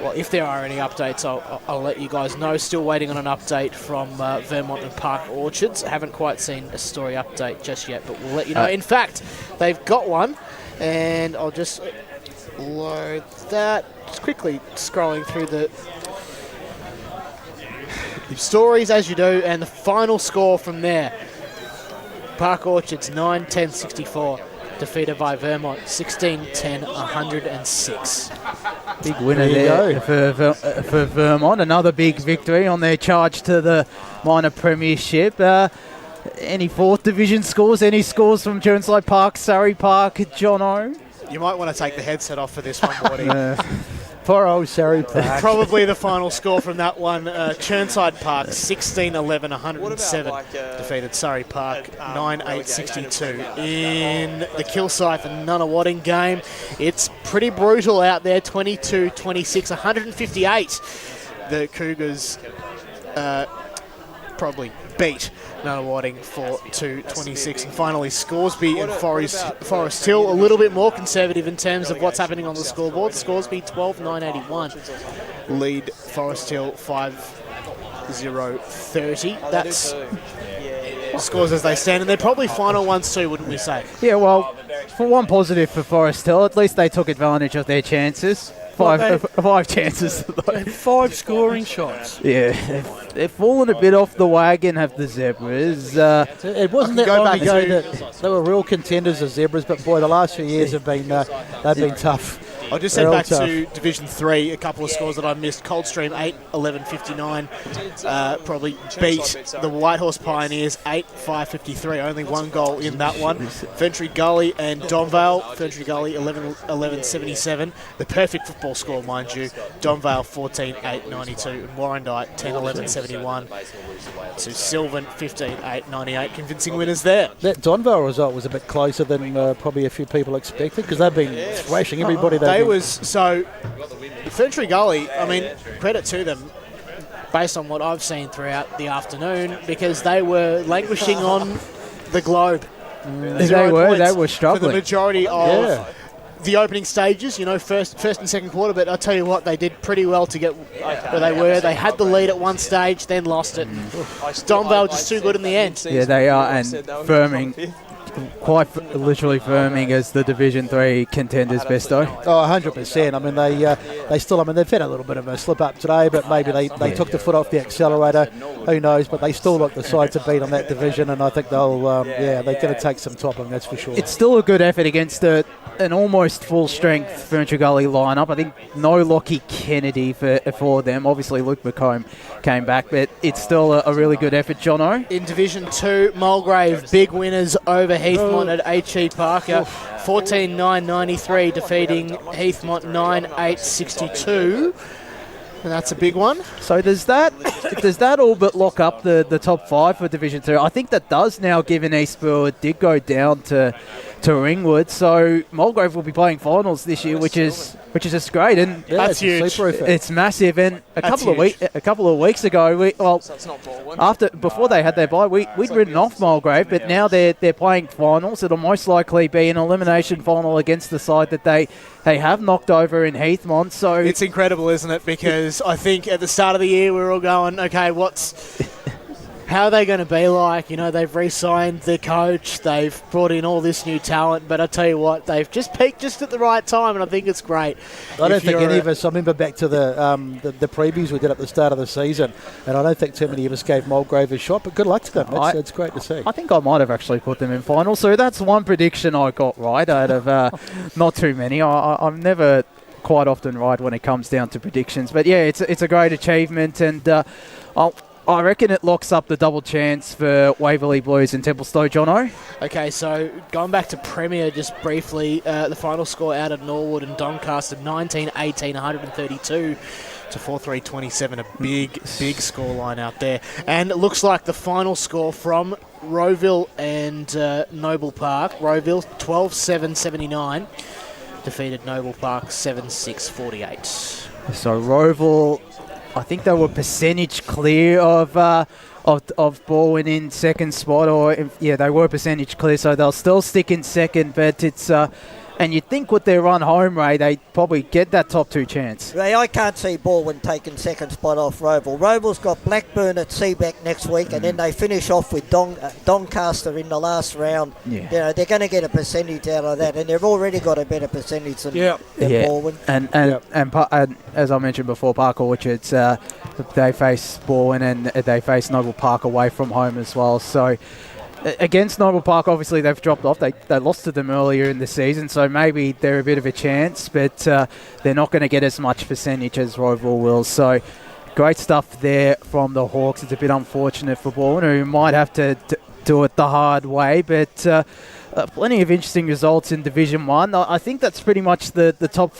Well, if there are any updates, I'll let you guys know. Still waiting on an update from Vermont and Park Orchards. I haven't quite seen a story update just yet, but we'll let you know. In fact, they've got one, and I'll just load that. Just quickly scrolling through the stories as you do, and the final score from there. Park Orchards 9-10-64. Defeated by Vermont 16-10, 106. Big winner there for Vermont. Another big victory on their charge to the minor premiership. Any fourth division scores? Any scores from Chirnside Park, Surrey Park, Jono? You might want to take the headset off for this one, Morty. Poor old Surrey Park. Probably the final score from that one. Chirnside Park 16-11, 107. Defeated Surrey Park 9-8-62. In the Kilsyth and Nunawading game, it's pretty brutal out there. 22-26, 158. The Cougars probably beat Nunawading for 2-26. And finally, Scoresby and Forest Hill, a little bit more conservative in terms of what's happening on the scoreboard. Scoresby 12-9-81. Lead Forest Hill 5-0-30. That's scores as they stand, and they're probably final ones too, wouldn't we say? Yeah, well, for one positive for Forest Hill, at least they took advantage of their chances. Five chances. 5 scoring shots. Yeah, they've fallen a bit off the wagon, have the Zebras. It wasn't that long ago that they were real contenders, the Zebras, but boy, the last few years have been they've been tough. I'll just head back to Division 3, a couple of scores that I missed. Coldstream 8-11-59, probably beat the Whitehorse Pioneers 8-5-53, only one goal in that one. Ferntree Gully and Donvale, Ferntree Gully 11-11-77, the perfect football score, mind you. Donvale 14-8-92, and Warrandyte 10-11-71 to Sylvan 15-8-98. Convincing winners there. That Donvale result was a bit closer than probably a few people expected, because they've been thrashing everybody. Ferntree Gully, I mean, credit to them, based on what I've seen throughout the afternoon, because they were languishing on the globe. They were struggling for the majority of the opening stages, first and second quarter. But I tell you what, they did pretty well to get where they were. They had the lead at one stage, then lost it. Donvale just too good in the end. Yeah, they are, and firming. Quite literally firming as the Division 3 contenders, Besto. Oh, 100%. I mean, they still, they've had a little bit of a slip up today, but maybe they took the foot off the accelerator. Who knows? But they still look the side to beat on that division, and I think they'll, they're going to take some topping, that's for sure. It's still a good effort against an almost full-strength Ferntree Gully lineup. I think no Lockie Kennedy for them. Obviously, Luke McComb came back, but it's still a really good effort, Jono. In Division 2, Mulgrave, big winners over Heathmont at H.E. Parker. 14-9-93, defeating Heathmont 9-8-62. And that's a big one. So does that all but lock up the top 5 for Division 2? I think that does now, given Eastfield did go down to Ringwood. So Mulgrave will be playing finals this year, which is just great, and that's huge. It's massive. And a couple of weeks ago, before they had their bye, we'd written off Mulgrave, but now they're playing finals. It'll most likely be an elimination final against the side that they have knocked over in Heathmont. So it's incredible, isn't it? Because I think at the start of the year we were all going, okay, how are they going to be like? They've re-signed the coach, they've brought in all this new talent, but I tell you what, they've just peaked just at the right time, and I think it's great. I don't think any of us, I remember back to the previews we did at the start of the season, and I don't think too many of us gave Mulgrave a shot, but good luck to them. It's great to see. I think I might have actually put them in final, so that's one prediction I got right out of not too many. I'm never quite often right when it comes down to predictions, but yeah, it's a great achievement, and I reckon it locks up the double chance for Waverley Blues and Templestowe, Jono. Okay, so going back to Premier just briefly, the final score out of Norwood and Doncaster, 19-18, 132 to 4-3-27, a big scoreline out there. And it looks like the final score from Rowville and Noble Park, Rowville 12-7-79, defeated Noble Park 7-6-48. So Rowville, I think they were percentage clear of Balwyn in second spot, they were percentage clear, so they'll still stick in second. But it's and you'd think with their run home, Ray, they'd probably get that top 2 chance. Ray, I can't see Balwyn taking second spot off Rowville. Rowville's got Blackburn at Seabeck next week, and then they finish off with Doncaster in the last round. Yeah. They're going to get a percentage out of that, and they've already got a better percentage than Balwyn. And as I mentioned before, Park Orchards, they face Balwyn and they face Noble Park away from home as well. So against Noble Park, obviously they've dropped off. They lost to them earlier in the season, so maybe they're a bit of a chance, but they're not going to get as much percentage as Rowville will. So great stuff there from the Hawks. It's a bit unfortunate for Balwyn, who might have to do it the hard way, but plenty of interesting results in Division 1. I think that's pretty much the top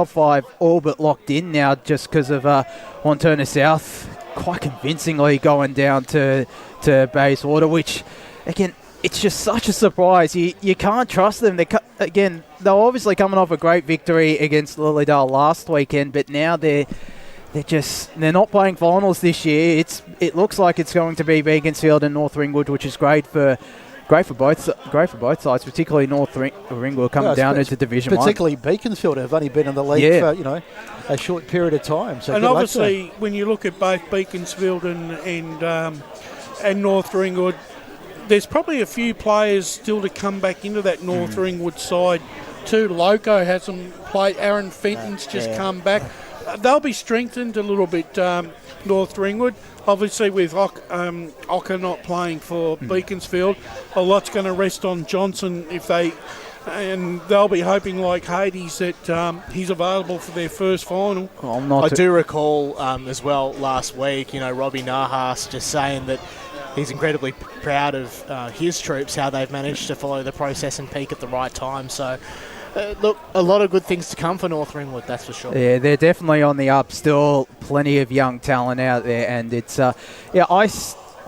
five all but locked in now, just because of Wanturna South quite convincingly going down to Bayswater, which, again, it's just such a surprise. You can't trust them. They're obviously coming off a great victory against Lilydale last weekend, but now they're not playing finals this year. It looks like it's going to be Beaconsfield and North Ringwood, which is great for both sides, particularly North Ringwood coming down into Division 1. Particularly Beaconsfield have only been in the league for a short period of time. So and obviously, when you look at both Beaconsfield and North Ringwood, there's probably a few players still to come back into that North Ringwood side too. Loco hasn't played. Aaron Fenton's just come back. They'll be strengthened a little bit, North Ringwood. Obviously, with Ocker not playing for Beaconsfield, a lot's going to rest on Johnson if they and they'll be hoping like Hades that he's available for their first final. I do recall as well last week, Robbie Nahas just saying that he's incredibly proud of his troops, how they've managed to follow the process and peak at the right time. So, look, a lot of good things to come for North Ringwood, that's for sure. Yeah, they're definitely on the up. Still plenty of young talent out there, and it's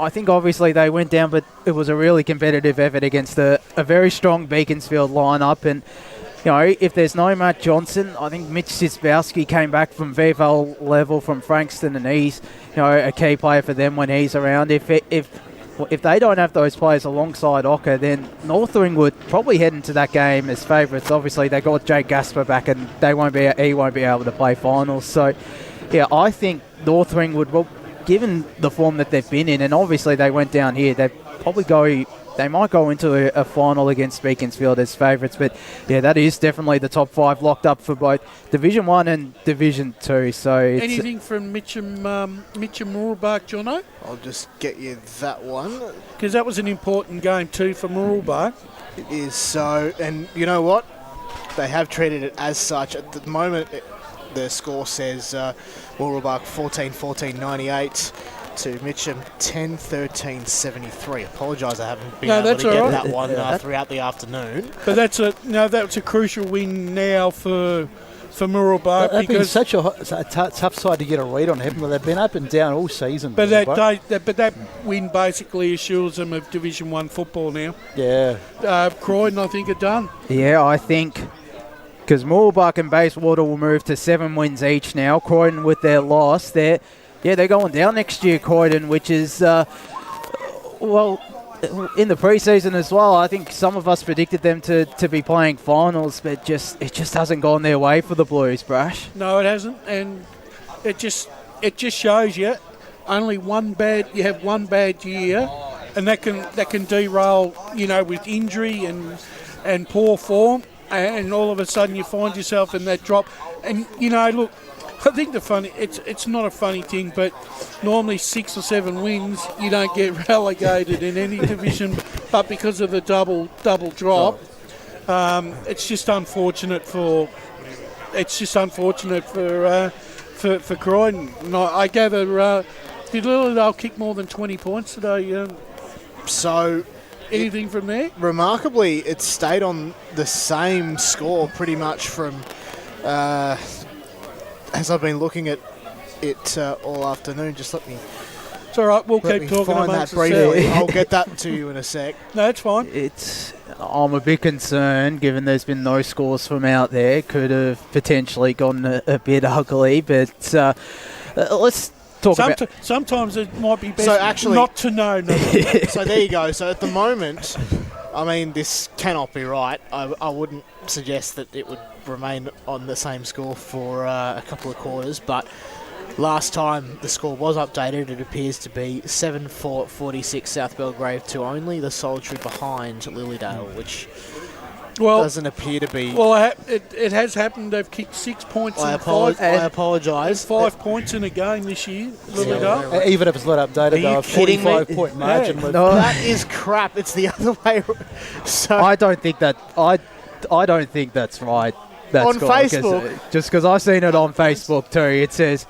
I think obviously they went down, but it was a really competitive effort against a very strong Beaconsfield lineup. And if there's no Matt Johnson, I think Mitch Sisbowski came back from VFL level from Frankston, and he's a key player for them when he's around. If they don't have those players alongside Ocker, then North Ringwood probably head into that game as favourites. Obviously, they got Jake Gasper back, and he won't be able to play finals. So, yeah, I think North Ringwood, well, given the form that they've been in, and obviously they went down here, they might go into a final against Beaconsfield as favourites. But yeah, that is definitely the top 5 locked up for both Division 1 and Division 2. So anything from Mitcham Mooroolbark, Jono? I'll just get you that one. Because that was an important game too for Mooroolbark. It is so, and you know what? They have treated it as such. At the moment, the score says Mooroolbark 14-14-98 to Mitcham 10-13-73. Apologise, I haven't been able to get that one throughout the afternoon. But that's a crucial win now for Mooroolbark, because such a tough side to get a read on, haven't they? They've been up and down all season. But that win basically assures them of Division 1 football now. Yeah. Croydon, I think, are done. Yeah, I think, because Mooroolbark and Bayswater will move to 7 wins each now. Croydon, with their loss, they're going down next year, Croydon, which is, in the preseason as well. I think some of us predicted them to be playing finals, but it just hasn't gone their way for the Blues, Brash. No, it hasn't, and it just shows you you have one bad year, and that can derail, with injury and poor form, and all of a sudden you find yourself in that drop. And look, I think it's not a funny thing, but normally 6 or 7 wins, you don't get relegated in any division. But because of the double drop, it's just unfortunate for Croydon. And I gather did Lilydale kick more than 20 points today? So. Anything from there? Remarkably, it stayed on the same score pretty much from. As I've been looking at it all afternoon, just let me. It's all right. We'll keep talking find amongst that briefly. ourselves. I'll get that to you in a sec. No, it's fine. I'm a bit concerned, given there's been no scores from out there. Could have potentially gone a bit ugly, but let's talk about. Sometimes it might be best not to know. So there you go. So at the moment, I mean, this cannot be right. I wouldn't suggest that it would remain on the same score for a couple of quarters, but last time the score was updated, it appears to be 7-4-46 South Belgrave to only the solitary behind Lilydale, which doesn't appear to be. Well, it has happened. They've kicked 6 points. I apologise. 5 points in a game this year, Lilydale. Even if it's not updated, though, a 45-point margin. Yeah. No, that is crap. It's the other way. So I don't think that. I don't think that's right. On Facebook, just because I've seen it on Facebook too. It says,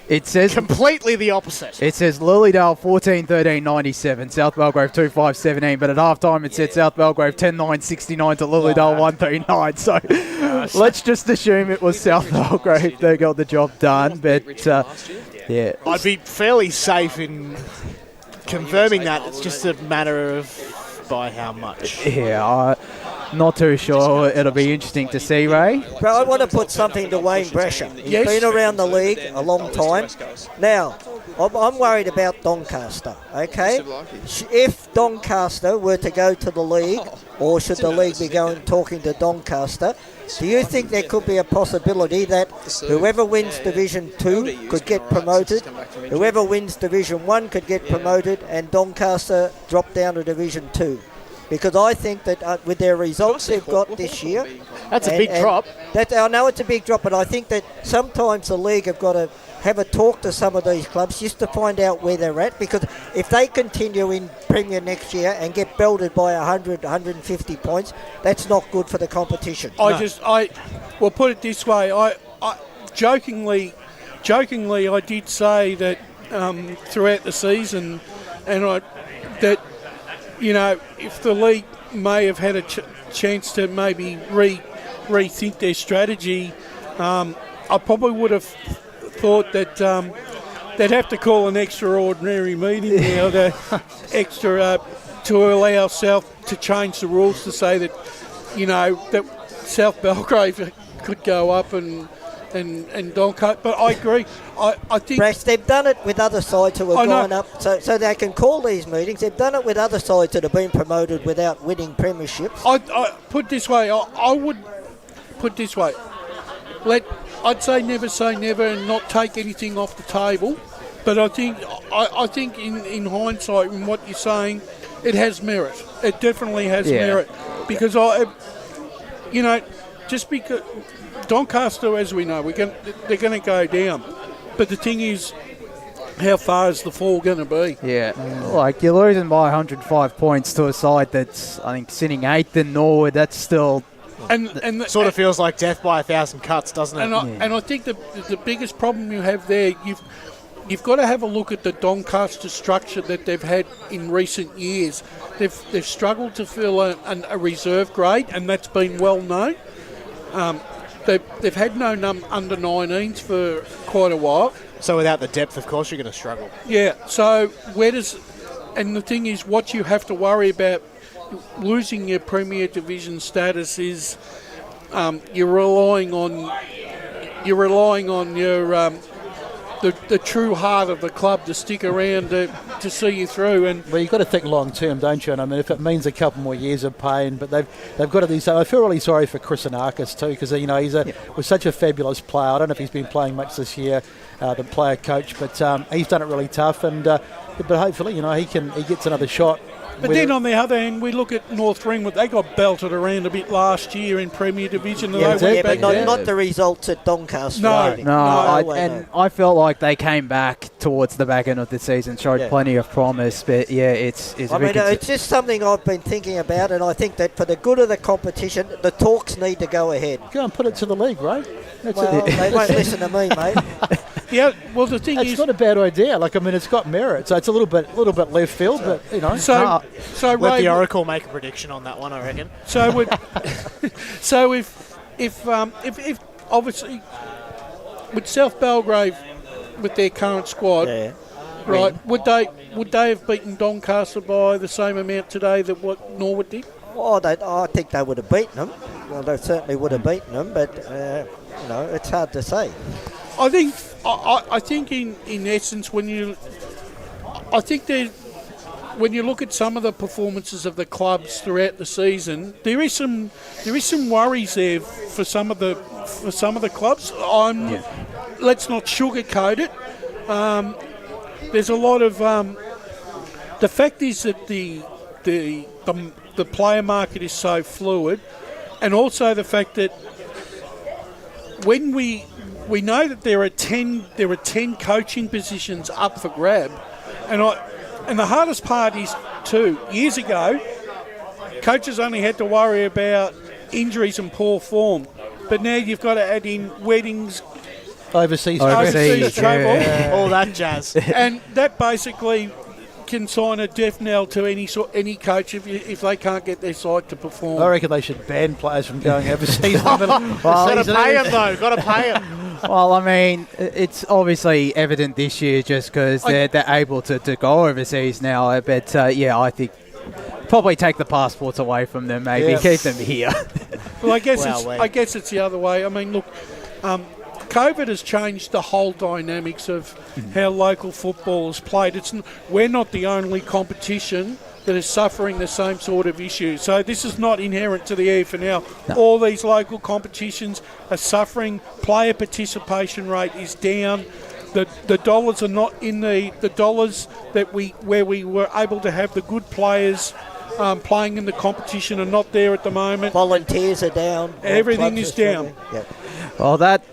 it says completely the opposite. It says Lilydale 14-13-97, South Belgrave 2-5-17, but at halftime it said South Belgrave 10-9-69 to Lilydale 1-3-9. So let's just assume it was South Belgrave that got the job done. But yeah, I'd be fairly safe in confirming that. It's just a matter of by how much. Yeah. Not too sure. It'll be interesting to see, Ray. Bro, I want to put something to Wayne Brescia. He's been around the league a long time. Now, I'm worried about Doncaster, okay? If Doncaster were to go to the league, or should the league be talking to Doncaster, do you think there could be a possibility that whoever wins Division 2 could get promoted, whoever wins Division 1 could get promoted, and Doncaster drop down to Division 2? Because I think that with their results they've got this year... That's a big drop. I know it's a big drop, but I think that sometimes the league have got to have a talk to some of these clubs just to find out where they're at, because if they continue in Premier next year and get belted by 100, 150 points, that's not good for the competition. Well, put it this way, I jokingly, I did say that throughout the season, and that if the league may have had a chance to maybe rethink their strategy, I probably would have thought that they'd have to call an extraordinary meeting now to allow South to change the rules to say that that South Belgrave could go up and Doncaster. But I agree. I think Brash, they've done it with other sides who have gone up, so they can call these meetings. They've done it with other sides that have been promoted without winning premierships. I put it this way. I would put it this way. I'd say never and not take anything off the table. But I think in hindsight, in what you're saying, it has merit. It definitely has merit, because just because Doncaster, as we know, they're going to go down. But the thing is, how far is the fall going to be? Yeah, like you're losing by 105 points to a side that's, I think, sitting 8th in Norwood. That's still... And sort of feels like death by 1,000 cuts, doesn't it? And I think the biggest problem you have there, you've got to have a look at the Doncaster structure that they've had in recent years. They've struggled to fill a reserve grade, and that's been well known. They've had no under 19s for quite a while. So without the depth, of course, you're going to struggle. Yeah. So and the thing is, what you have to worry about losing your Premier Division status is you're relying on your the true heart of the club to stick around to see you through. And well, you've got to think long term, don't you? And I mean, if it means a couple more years of pain, but they've got to do so. I feel really sorry for Chris Anarkis too, because was such a fabulous player. I don't know if he's been playing much this year, the player coach, but he's done it really tough. And but hopefully, he gets another shot. But then on the other end, we look at North Ringwood. They got belted around a bit last year in Premier Division. But not the results at Doncaster. I felt like they came back towards the back end of the season, showed plenty of promise. But it's it's just something I've been thinking about, and I think that for the good of the competition, the talks need to go ahead. Go and put it to the league, right? They won't listen to me, mate. Yeah, well, the thing is, it's not a bad idea. Like, I mean, it's got merit, so it's a little bit left field, but So let Ray, the Oracle make a prediction on that one, I reckon. So if obviously with South Belgrave with their current squad, right? Would they have beaten Doncaster by the same amount today that what Norwood did? Well, I think they would have beaten them. Well, they certainly would have beaten them, but it's hard to say. I think in essence when you look at some of the performances of the clubs throughout the season, there is some worries there for some of the clubs. Let's not sugarcoat it. There's a lot of the fact is that the player market is so fluid, and also the fact that when we know that there are 10 coaching positions up for grab, and the hardest part is too, years ago, coaches only had to worry about injuries and poor form, but now you've got to add in weddings, overseas travel, all that jazz, and that basically can sign a death knell to any coach if they can't get their side to perform. I reckon they should ban players from going overseas. Got to pay them though. Got to pay them. Well, I mean, it's obviously evident this year just because they're able to go overseas now. But I think probably take the passports away from them, maybe keep them here. Well, I guess it's the other way. I mean, look, COVID has changed the whole dynamics of how local football is played. We're not the only competition that is suffering the same sort of issues. So this is not inherent to the EFNL. No. All these local competitions are suffering. Player participation rate is down. The dollars are not in the dollars that where we were able to have the good players playing in the competition are not there at the moment. Volunteers are down. Everything is down. Yep. Well, that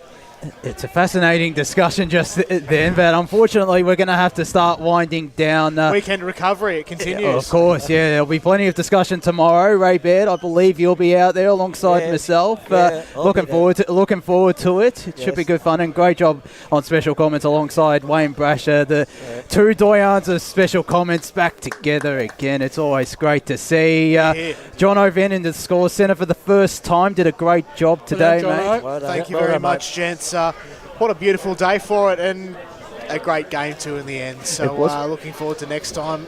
It's a fascinating discussion just then, but unfortunately we're going to have to start winding down. Weekend recovery, it continues. Of course, yeah. There'll be plenty of discussion tomorrow. Ray Baird, I believe you'll be out there alongside myself. Looking forward to it. It should be good fun, and great job on special comments alongside Wayne Brasher. The two doyens of special comments back together again. It's always great to see. John O'Ven in the score centre for the first time. Did a great job today, mate. Thank you very much, gents. What a beautiful day for it, and a great game too in the end. So looking forward to next time.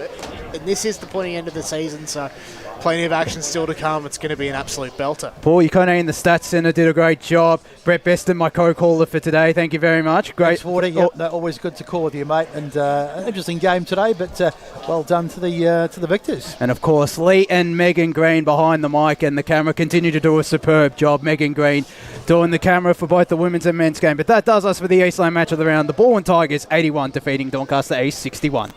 And this is the pointy end of the season, so plenty of action still to come. It's going to be an absolute belter. Paul Yukone in the Stats Centre did a great job. Brett Beston, my co-caller for today. Thank you very much. Great. Thanks, Wardy. Yep, always good to call with you, mate. And an interesting game today, but well done to the victors. And of course, Lee and Megan Green behind the mic and the camera continue to do a superb job. Megan Green doing the camera for both the women's and men's game. But that does us for the Eastland match of the round. The Balwyn Tigers 81 defeating Doncaster East 61.